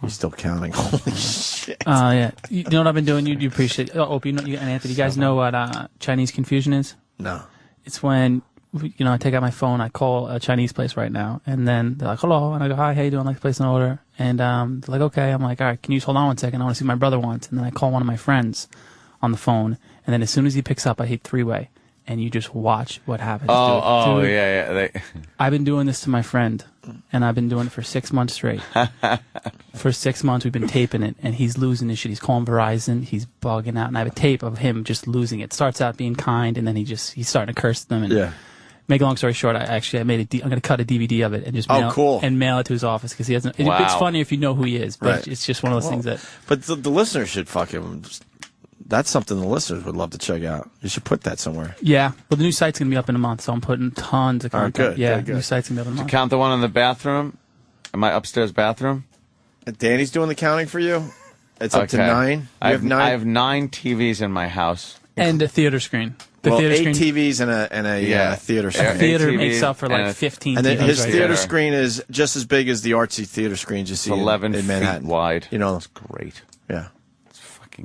He's still counting. Holy shit. Yeah. You know what I've been doing? You appreciate Opie and Anthony, you guys know what Chinese confusion is? No. It's when, I take out my phone, I call a Chinese place right now, and then they're like, hello, and I go, hi, how you doing? I'd like to place an order. And they're like, okay. I'm like, all right, can you just hold on one second? I want to see what my brother wants. And then I call one of my friends on the phone, and then as soon as he picks up, I hit 3-way. And you just watch what happens. Dude. Yeah. I've been doing this to my friend, and I've been doing it for 6 months straight. For 6 months, we've been taping it, and he's losing his shit. He's calling Verizon. He's bugging out, and I have a tape of him just losing it. Starts out being kind, and then he's starting to curse them. And make a long story short, I'm going to cut a DVD of it and just mail it to his office because he hasn't. It's funny if you know who he is, but it's just one of those things that. But the listeners should fucking. That's something the listeners would love to check out. You should put that somewhere. Yeah. Well, the new site's going to be up in a month, so I'm putting tons of content. Good. Yeah, the new site's going to be up in a month. Did you count the one in the bathroom? In my upstairs bathroom? Danny's doing the counting for you? It's up to 9? I have 9 TVs in my house. And a theater screen. The 8 TVs and a theater screen. A theater makes up for like 15 and TVs. And his theater screen is just as big as the artsy theater screens you see 11 in Manhattan. feet wide. That's great. Yeah.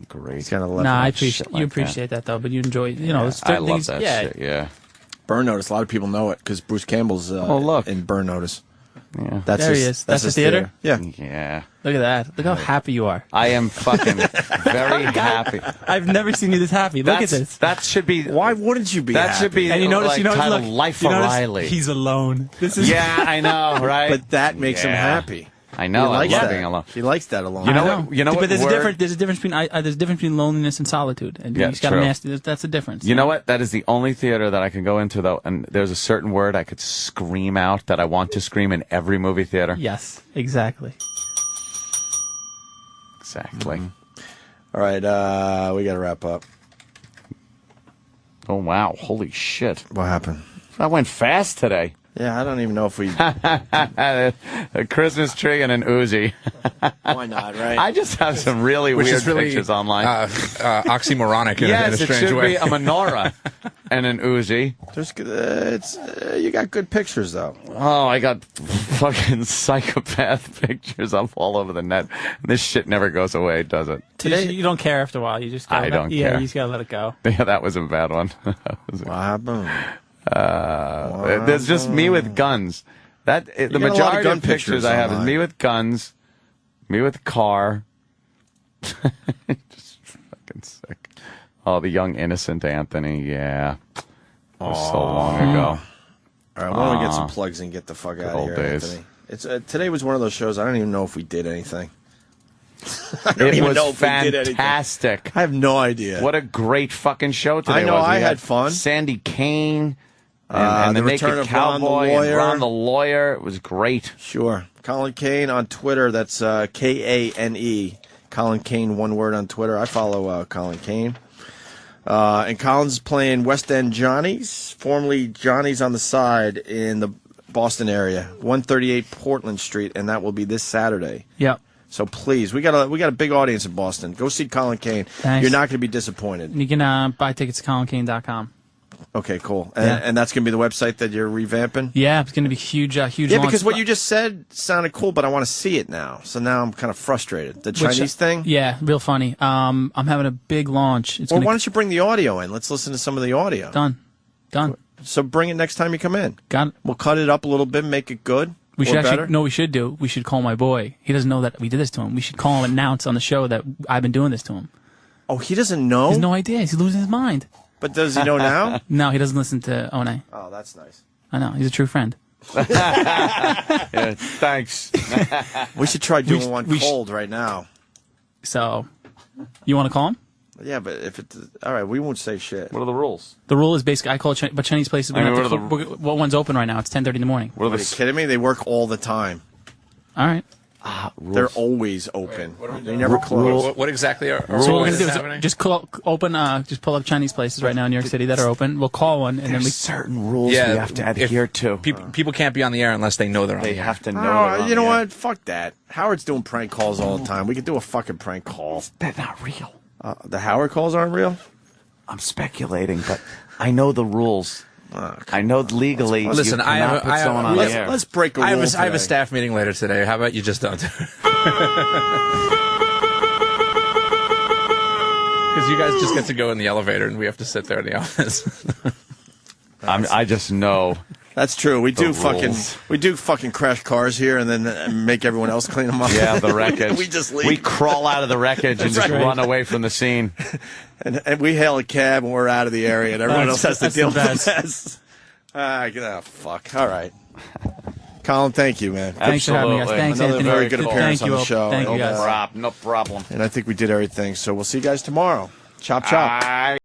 Great. It's kind of I appreciate that though, but you enjoy I love that shit. Yeah. Burn Notice. A lot of people know it because Bruce Campbell's in Burn Notice. Yeah. There he is. That's the theater? Yeah. Yeah. Look at that. Look how happy you are. I am fucking very happy. I've never seen you this happy. Look at this. That should be. Why wouldn't you be That happy? should be. And you notice, like, titled look, Life you notice O'Reilly. he's alone. This is Yeah, I know, right? But that makes him Yeah. happy. I know. He I likes love that. being alone. He likes that alone. You know what? You know but what? there's word- a difference between loneliness and solitude, and Yeah, you just got true. to nasty. That's the difference. You know what? That is the only theater that I can go into, though, and there's a certain word I could scream out that I want to scream in every movie theater. Yes, exactly. Exactly. All right, we got to wrap up. Oh, wow. Holy shit. What happened? I went fast today. Yeah, I don't even know if we... A Christmas tree and an Uzi. Why not, right? I just have some really Which weird is really, pictures online. Oxymoronic in Yes, a strange it should way. be a menorah and an Uzi. There's, you got good pictures, though. Oh, I got fucking psychopath pictures up all over the net. This shit never goes away, does it? Today you don't care after a while. You just gotta I don't yeah, care. you just gotta let it go. Yeah, that was a bad one. What happened? There's just me with guns. The got a lot of majority gun of pictures I have is online. me with guns, me with a car. Just fucking sick. Oh, the young innocent Anthony. Yeah, that was so long ago. All right, why don't we get some plugs and get the fuck out of old here, days. Anthony? It's today was one of those shows. I don't even know if we did anything. It was fantastic. I have no idea. What a great fucking show today. I know, was. We I had fun. Sandy Kane and the the return Naked of Ron the Cowboy and Lawyer. Ron the Lawyer. It was great. Sure. Colin Kane on Twitter. That's Kane. Colin Kane, one word on Twitter. I follow Colin Kane. And Colin's playing West End Johnny's, formerly Johnny's on the Side in the Boston area, 138 Portland Street, and that will be this Saturday. Yep. So please, we got a big audience in Boston. Go see Colin Kane. Thanks. You're not going to be disappointed. You can buy tickets at ColinKane.com. Okay, cool. Yeah. And that's going to be the website that you're revamping? Yeah, it's going to be huge. Huge. Yeah, launch. because what you just said sounded cool, but I want to see it now. So now I'm kind of frustrated. The Chinese thing? Yeah, real funny. I'm having a big launch. It's Well, gonna... why don't you bring the audio in? Let's listen to some of the audio. Done. So bring it next time you come in. Got it. We'll cut it up a little bit, make it good. We should or actually better. no. We should do. We should call my boy. He doesn't know that we did this to him. We should call him and announce on the show that I've been doing this to him. Oh, he doesn't know? He has no idea. He's losing his mind. But does he know now? No, he doesn't listen to One. Oh, that's nice. I know. He's a true friend. Yeah, thanks. We should try doing one cold right now. So, you want to call him? Yeah, but if it's all right, we won't say shit. What are the rules? The rule is basically I call it, but Chinese places. I mean, What one's open right now? It's 10:30 in the morning. Are you kidding me? They work all the time. All right. They're always open. They never close. What exactly are So what we're gonna do happening? is just just pull up Chinese places right now in New York City that are open. We'll call one, and then we certain rules we have to adhere to. People can't be on the air unless they know they're on the air. They have to know. Oh, you know what? Fuck that. Howard's doing prank calls all the time. We could do a fucking prank call. They're not real. The Howard calls aren't real? I'm speculating, but I know the rules. I know legally. Listen, you I cannot have, put someone on the air. Let's break a I rule have a today. staff meeting later today. How about you just don't do it? Because you guys just get to go in the elevator and we have to sit there in the office. I just know. That's true. We do rules. fucking crash cars here and then make everyone else clean them up. Yeah, the wreckage. We just leave. We crawl out of the wreckage and just right. run away from the scene. And we hail a cab and we're out of the area and everyone else has to that's deal the with this. Fuck. All right. Colin, thank you, man. Thanks for having me, guys. Thanks, Another Anthony. very good appearance Thank you, on the show. Thank you, guys. No problem. And I think we did everything. So we'll see you guys tomorrow. Chop, chop.